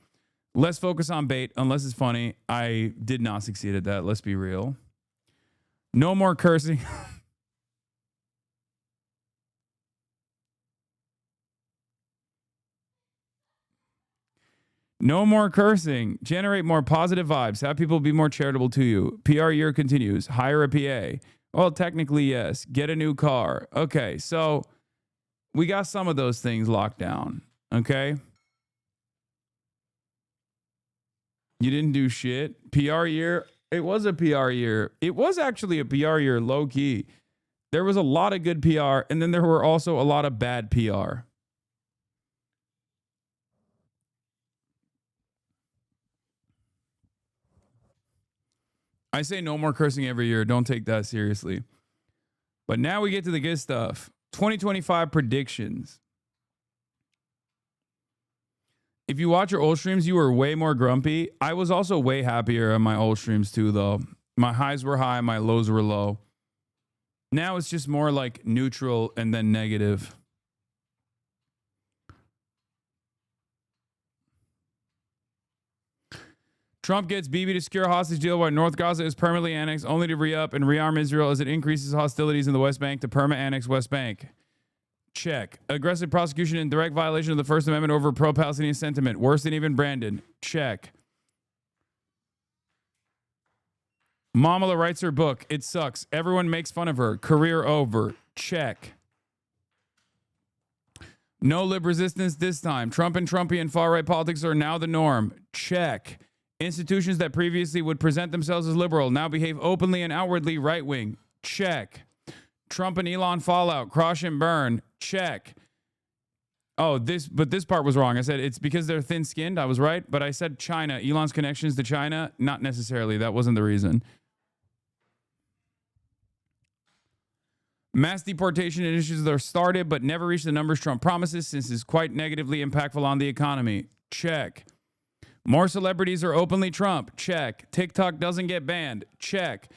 Less focus on bait unless it's funny. I did not succeed at that. Let's be real. No more cursing. No more cursing. Generate more positive vibes. Have people be more charitable to you. PR year continues. Hire a PA. Well, technically, yes. Get a new car. Okay, so we got some of those things locked down. Okay? You didn't do shit. PR year. It was a PR year. It was actually a PR year, low key. There was a lot of good PR, and then there were also a lot of bad PR. I say no more cursing every year. Don't take that seriously. But now we get to the good stuff. 2025 predictions. If you watch your old streams, you were way more grumpy. I was also way happier on my old streams too, though. My highs were high, my lows were low. Now it's just more like neutral and then negative. Trump gets Bibi to secure a hostage deal while North Gaza is permanently annexed, only to re-up and rearm Israel as it increases hostilities in the West Bank to perma-annex West Bank. Check. Aggressive prosecution in direct violation of the First Amendment over pro-Palestinian sentiment. Worse than even Brandon. Check. Mamala writes her book. It sucks. Everyone makes fun of her. Career over. Check. No lib resistance this time. Trump and Trumpian far-right politics are now the norm. Check. Institutions that previously would present themselves as liberal now behave openly and outwardly right-wing. Check. Trump and Elon fallout. Crash and burn. Check. Oh, this part was wrong. I said it's because they're thin-skinned. I was right, but I said China. Elon's connections to China, not necessarily. That wasn't the reason. Mass deportation initiatives are started, but never reached the numbers Trump promises since it's quite negatively impactful on the economy. Check. More celebrities are openly Trump. Check. TikTok doesn't get banned. Check.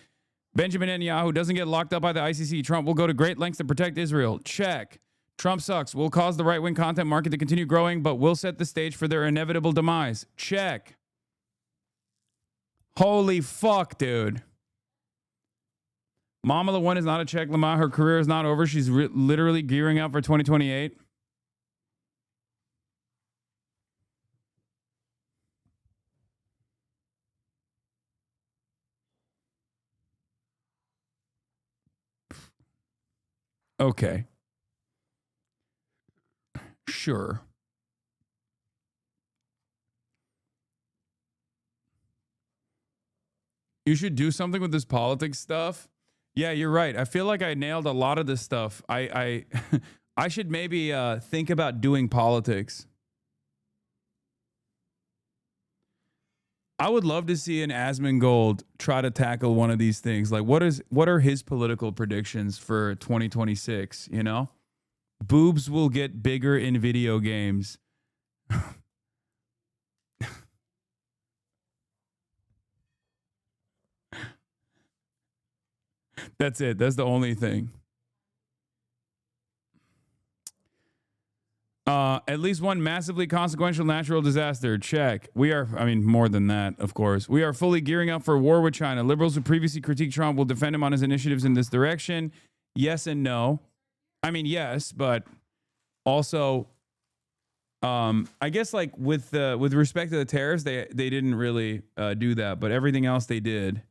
Benjamin Netanyahu doesn't get locked up by the ICC. Trump will go to great lengths to protect Israel. Check. Trump sucks. Will cause the right-wing content market to continue growing, but will set the stage for their inevitable demise. Check. Holy fuck, dude. Mama the One is not a check, Lamar. Her career is not over. She's literally gearing up for 2028. Okay. Sure. You should do something with this politics stuff. Yeah, you're right. I feel like I nailed a lot of this stuff. I should maybe think about doing politics. I would love to see an Asmongold try to tackle one of these things. Like, what are his political predictions for 2026? You know, boobs will get bigger in video games. That's it. That's the only thing. At least one massively consequential natural disaster. Check. We are, I mean, more than that, of course. We are fully gearing up for war with China. Liberals who previously critiqued Trump will defend him on his initiatives in this direction. Yes and no. I mean, yes, but also, I guess like with respect to the tariffs, they didn't really do that, but everything else they did.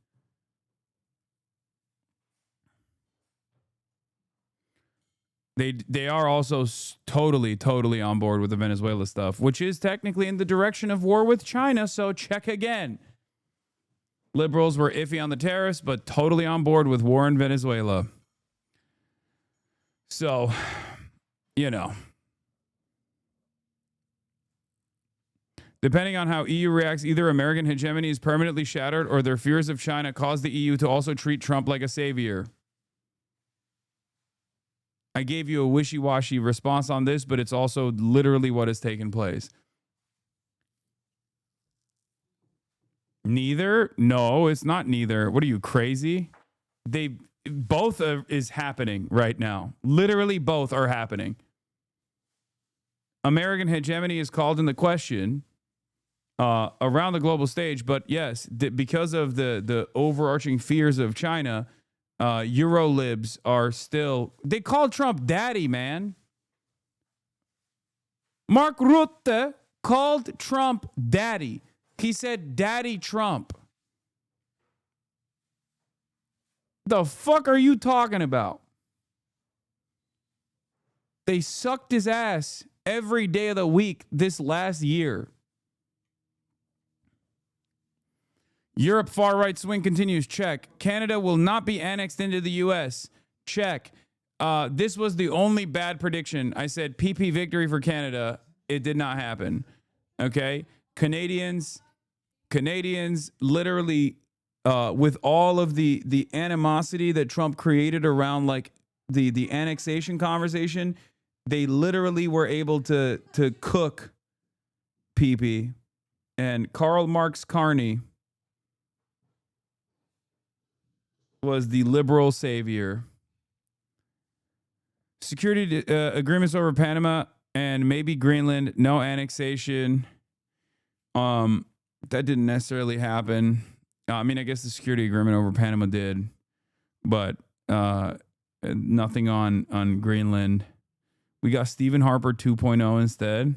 They are also totally on board with the Venezuela stuff, which is technically in the direction of war with China. So check again. Liberals were iffy on the tariffs, but totally on board with war in Venezuela. So, you know, depending on how EU reacts, either American hegemony is permanently shattered or their fears of China cause the EU to also treat Trump like a savior. I gave you a wishy-washy response on this, but it's also literally what has taken place. Neither? No, it's not neither. What are you, crazy? Both is happening right now. Literally both are happening. American hegemony is called into question around the global stage, but yes, because of the overarching fears of China, Eurolibs are still... They call Trump daddy, man. Mark Rutte called Trump daddy. He said, Daddy Trump. The fuck are you talking about? They sucked his ass every day of the week this last year. Europe far-right swing continues. Check. Canada will not be annexed into the U.S. Check. This was the only bad prediction. I said PP victory for Canada. It did not happen. Okay? Canadians literally, with all of the animosity that Trump created around like the annexation conversation, they literally were able to cook PP. And Karl Marx Carney was the liberal savior. Security agreements over Panama and maybe Greenland, no annexation. That didn't necessarily happen. I mean, I guess the security agreement over Panama did, but nothing on Greenland. We got Stephen Harper 2.0 instead.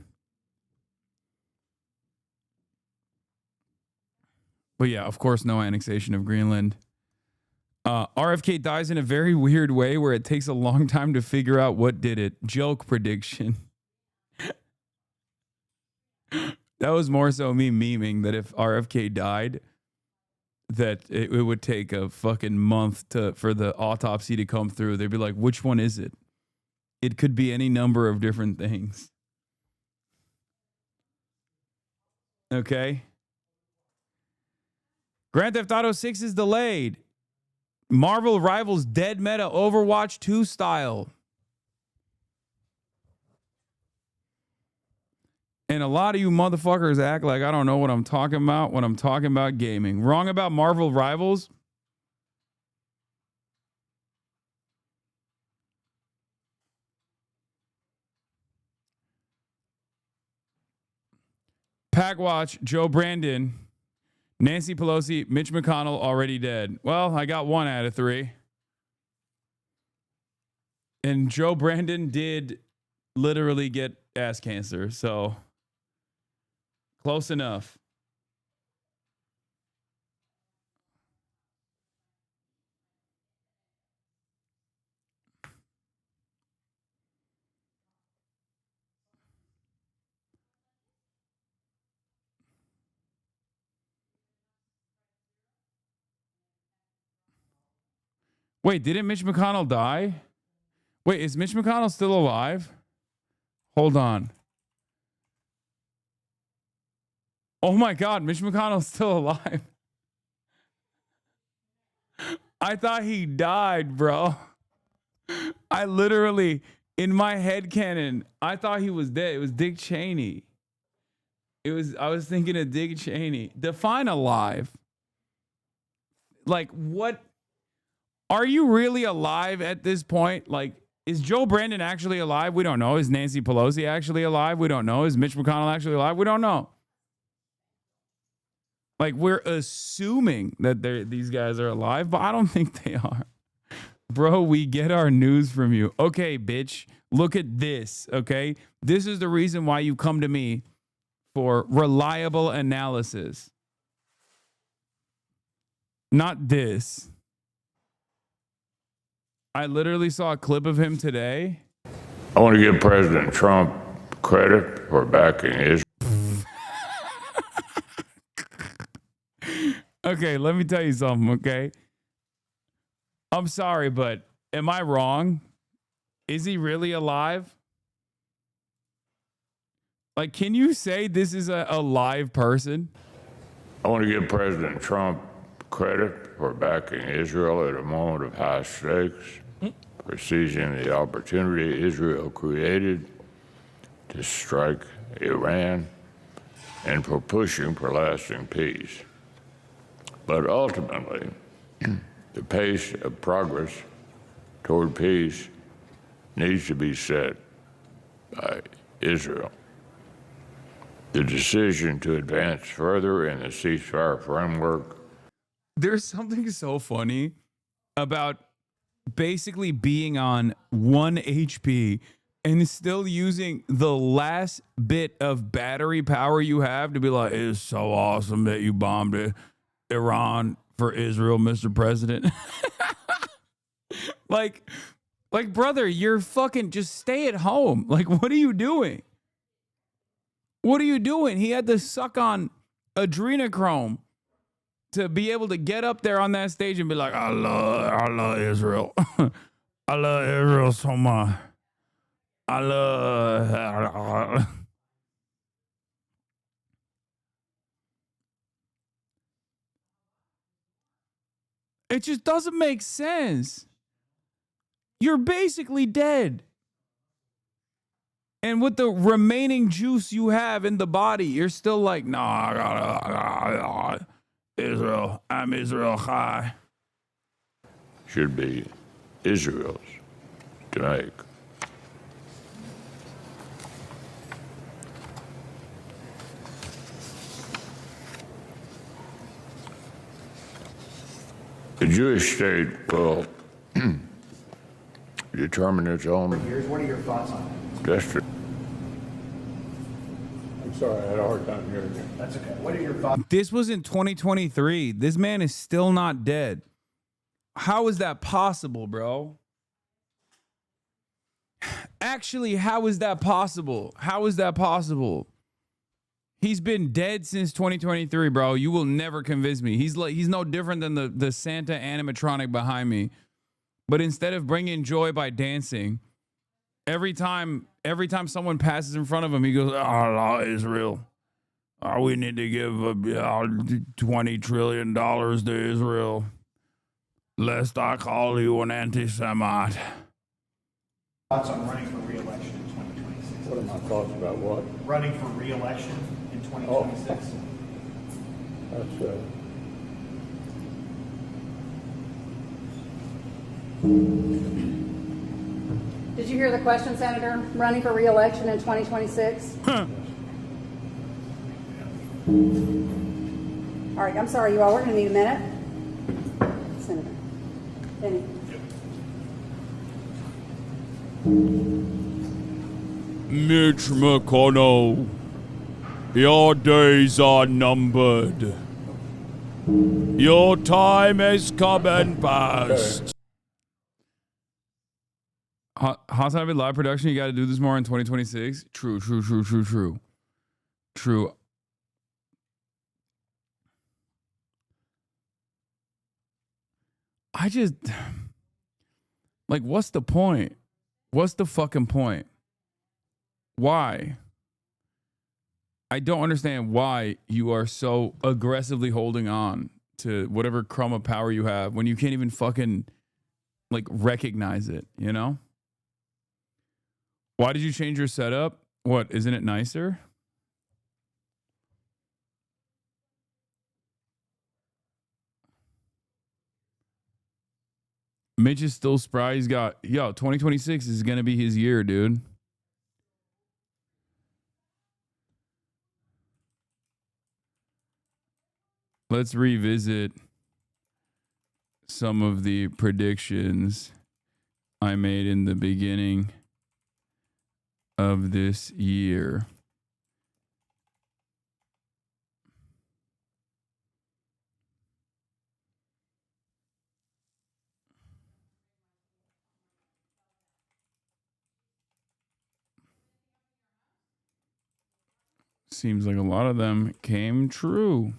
But yeah, of course, no annexation of Greenland. RFK dies in a very weird way where it takes a long time to figure out what did it. Joke prediction. That was more so me memeing that if RFK died, that it would take a fucking month for the autopsy to come through. They'd be like, which one is it? It could be any number of different things. Okay. Grand Theft Auto 6 is delayed. Marvel rivals dead meta Overwatch 2 style. And a lot of you motherfuckers act like I don't know what I'm talking about when I'm talking about gaming. Wrong about Marvel rivals? Packwatch, Joe Brandon, Nancy Pelosi, Mitch McConnell already dead. Well, I got 1 out of 3. And Joe Brandon did literally get ass cancer, so close enough. Wait, didn't Mitch McConnell die? Wait, is Mitch McConnell still alive? Hold on. Oh my God, Mitch McConnell's still alive. I thought he died, bro. I literally, in my head canon, I thought he was dead. It was Dick Cheney. I was thinking of Dick Cheney. Define alive. Like, what? Are you really alive at this point? Like, is Joe Brandon actually alive? We don't know. Is Nancy Pelosi actually alive? We don't know. Is Mitch McConnell actually alive? We don't know. Like, we're assuming that these guys are alive, but I don't think they are. Bro, we get our news from you. Okay, bitch, look at this, okay? This is the reason why you come to me for reliable analysis. Not this. I literally saw a clip of him today. I want to give President Trump credit for backing Israel. Okay, let me tell you something, okay? I'm sorry, but am I wrong? Is he really alive? Like, can you say this is a live person? I want to give President Trump credit for backing Israel at a moment of high stakes, for seizing the opportunity Israel created to strike Iran, and for pushing for lasting peace. But ultimately, the pace of progress toward peace needs to be set by Israel. The decision to advance further in the ceasefire framework. There's something so funny about basically being on 1 HP and still using the last bit of battery power you have to be like, it's so awesome that you bombed it. Iran for Israel, Mr. President. like, brother, you're fucking just stay at home. Like, what are you doing? What are you doing? He had to suck on adrenochrome to be able to get up there on that stage and be like, I love Israel. I love Israel so much. I love. It just doesn't make sense. You're basically dead. And with the remaining juice you have in the body, you're still like, nah, I gotta Israel. I'm Israel high. Should be Israel's to make. The Jewish state will determine its own. What are your thoughts on it? Destiny. I'm sorry, I had a hard time hearing you. That's okay. What are your thoughts? This was in 2023. This man is still not dead. How is that possible, bro? Actually, how is that possible? How is that possible? He's been dead since 2023, bro. You will never convince me. He's no different than the Santa animatronic behind me. But instead of bringing joy by dancing, Every time someone passes in front of him, he goes, "Allah, Israel. We need to give $20 trillion to Israel, lest I call you an anti-Semite." Thoughts on running for re-election in 2026? What are my thoughts about what? Running for re-election in 2026. That's Did you hear the question, Senator? Running for re-election in 2026? All right, I'm sorry, you all. We're going to need a minute. Senator. Benny. Mitch McConnell, your days are numbered. Your time has come and passed. HasanAbi live production, you got to do this more in 2026. True. I just, like, what's the point? What's the fucking point? Why? I don't understand why you are so aggressively holding on to whatever crumb of power you have when you can't even fucking, like, recognize it, you know? Why did you change your setup? What, isn't it nicer? Mitch is still spry. He's got, 2026 is going to be his year, dude. Let's revisit some of the predictions I made in the beginning of this year. Seems like a lot of them came true.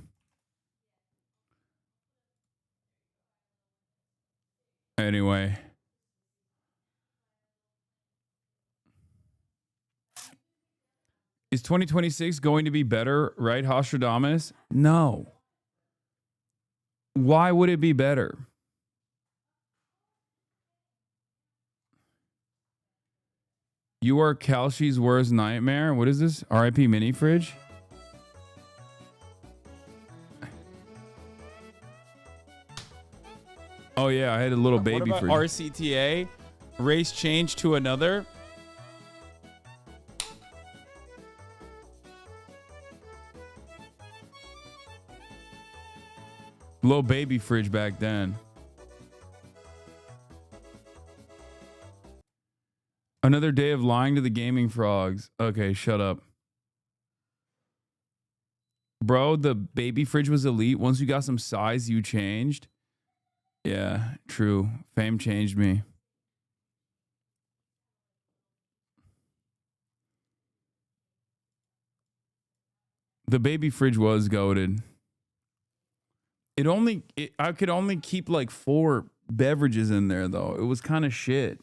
Anyway. Is 2026 going to be better, right, Hostradamus? No. Why would it be better? You are Kalshi's worst nightmare? What is this? RIP mini fridge? Oh yeah, I had a little baby what about fridge. RCTA? Race change to another? Little baby fridge back then. Another day of lying to the gaming frogs. Okay, shut up. Bro, the baby fridge was elite. Once you got some size, you changed. Yeah, true. Fame changed me. The baby fridge was goated. I could only keep like 4 beverages in there though. It was kind of shit.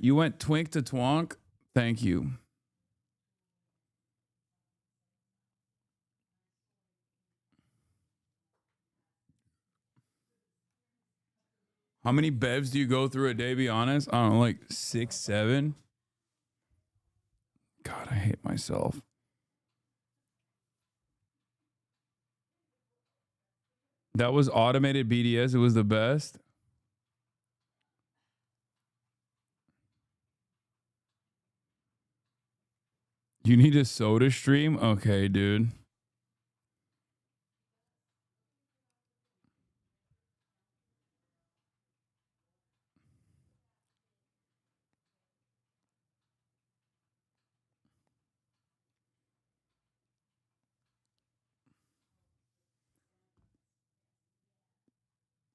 You went twink to twonk? Thank you. How many bevs do you go through a day, be honest? I don't know, like 6, 7? God, I hate myself. That was automated BDS. It was the best. You need a soda stream? Okay, dude.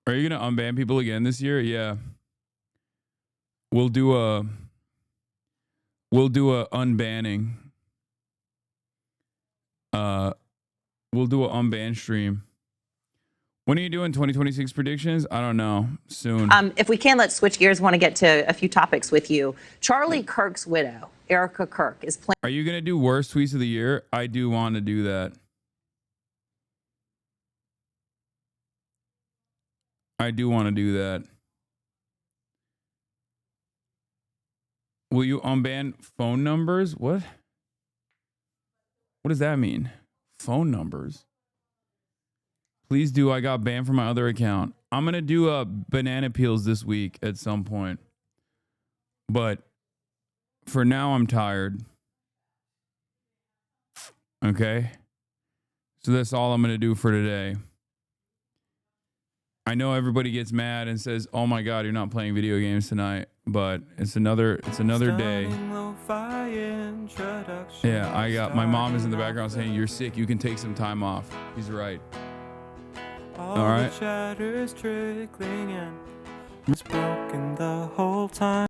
Are you gonna unban people again this year? Yeah. We'll do a unbanning. We'll do an unban stream. When are you doing 2026 predictions? I don't know. Soon. If we can, let's switch gears. Want to get to a few topics with you. Charlie Kirk's widow, Erica Kirk, is planning. Are you going to do worst tweets of the year? I do want to do that. I do want to do that. Will you unban phone numbers? What? What does that mean? Phone numbers? Please do. I got banned from my other account. I'm going to do banana peels this week at some point. But for now, I'm tired. Okay? So that's all I'm going to do for today. I know everybody gets mad and says, "Oh my God, you're not playing video games tonight." But it's another day. Yeah, I got my mom is in the background saying, "You're sick. You can take some time off." He's right. All right. Chatter is trickling and it's broken the whole time.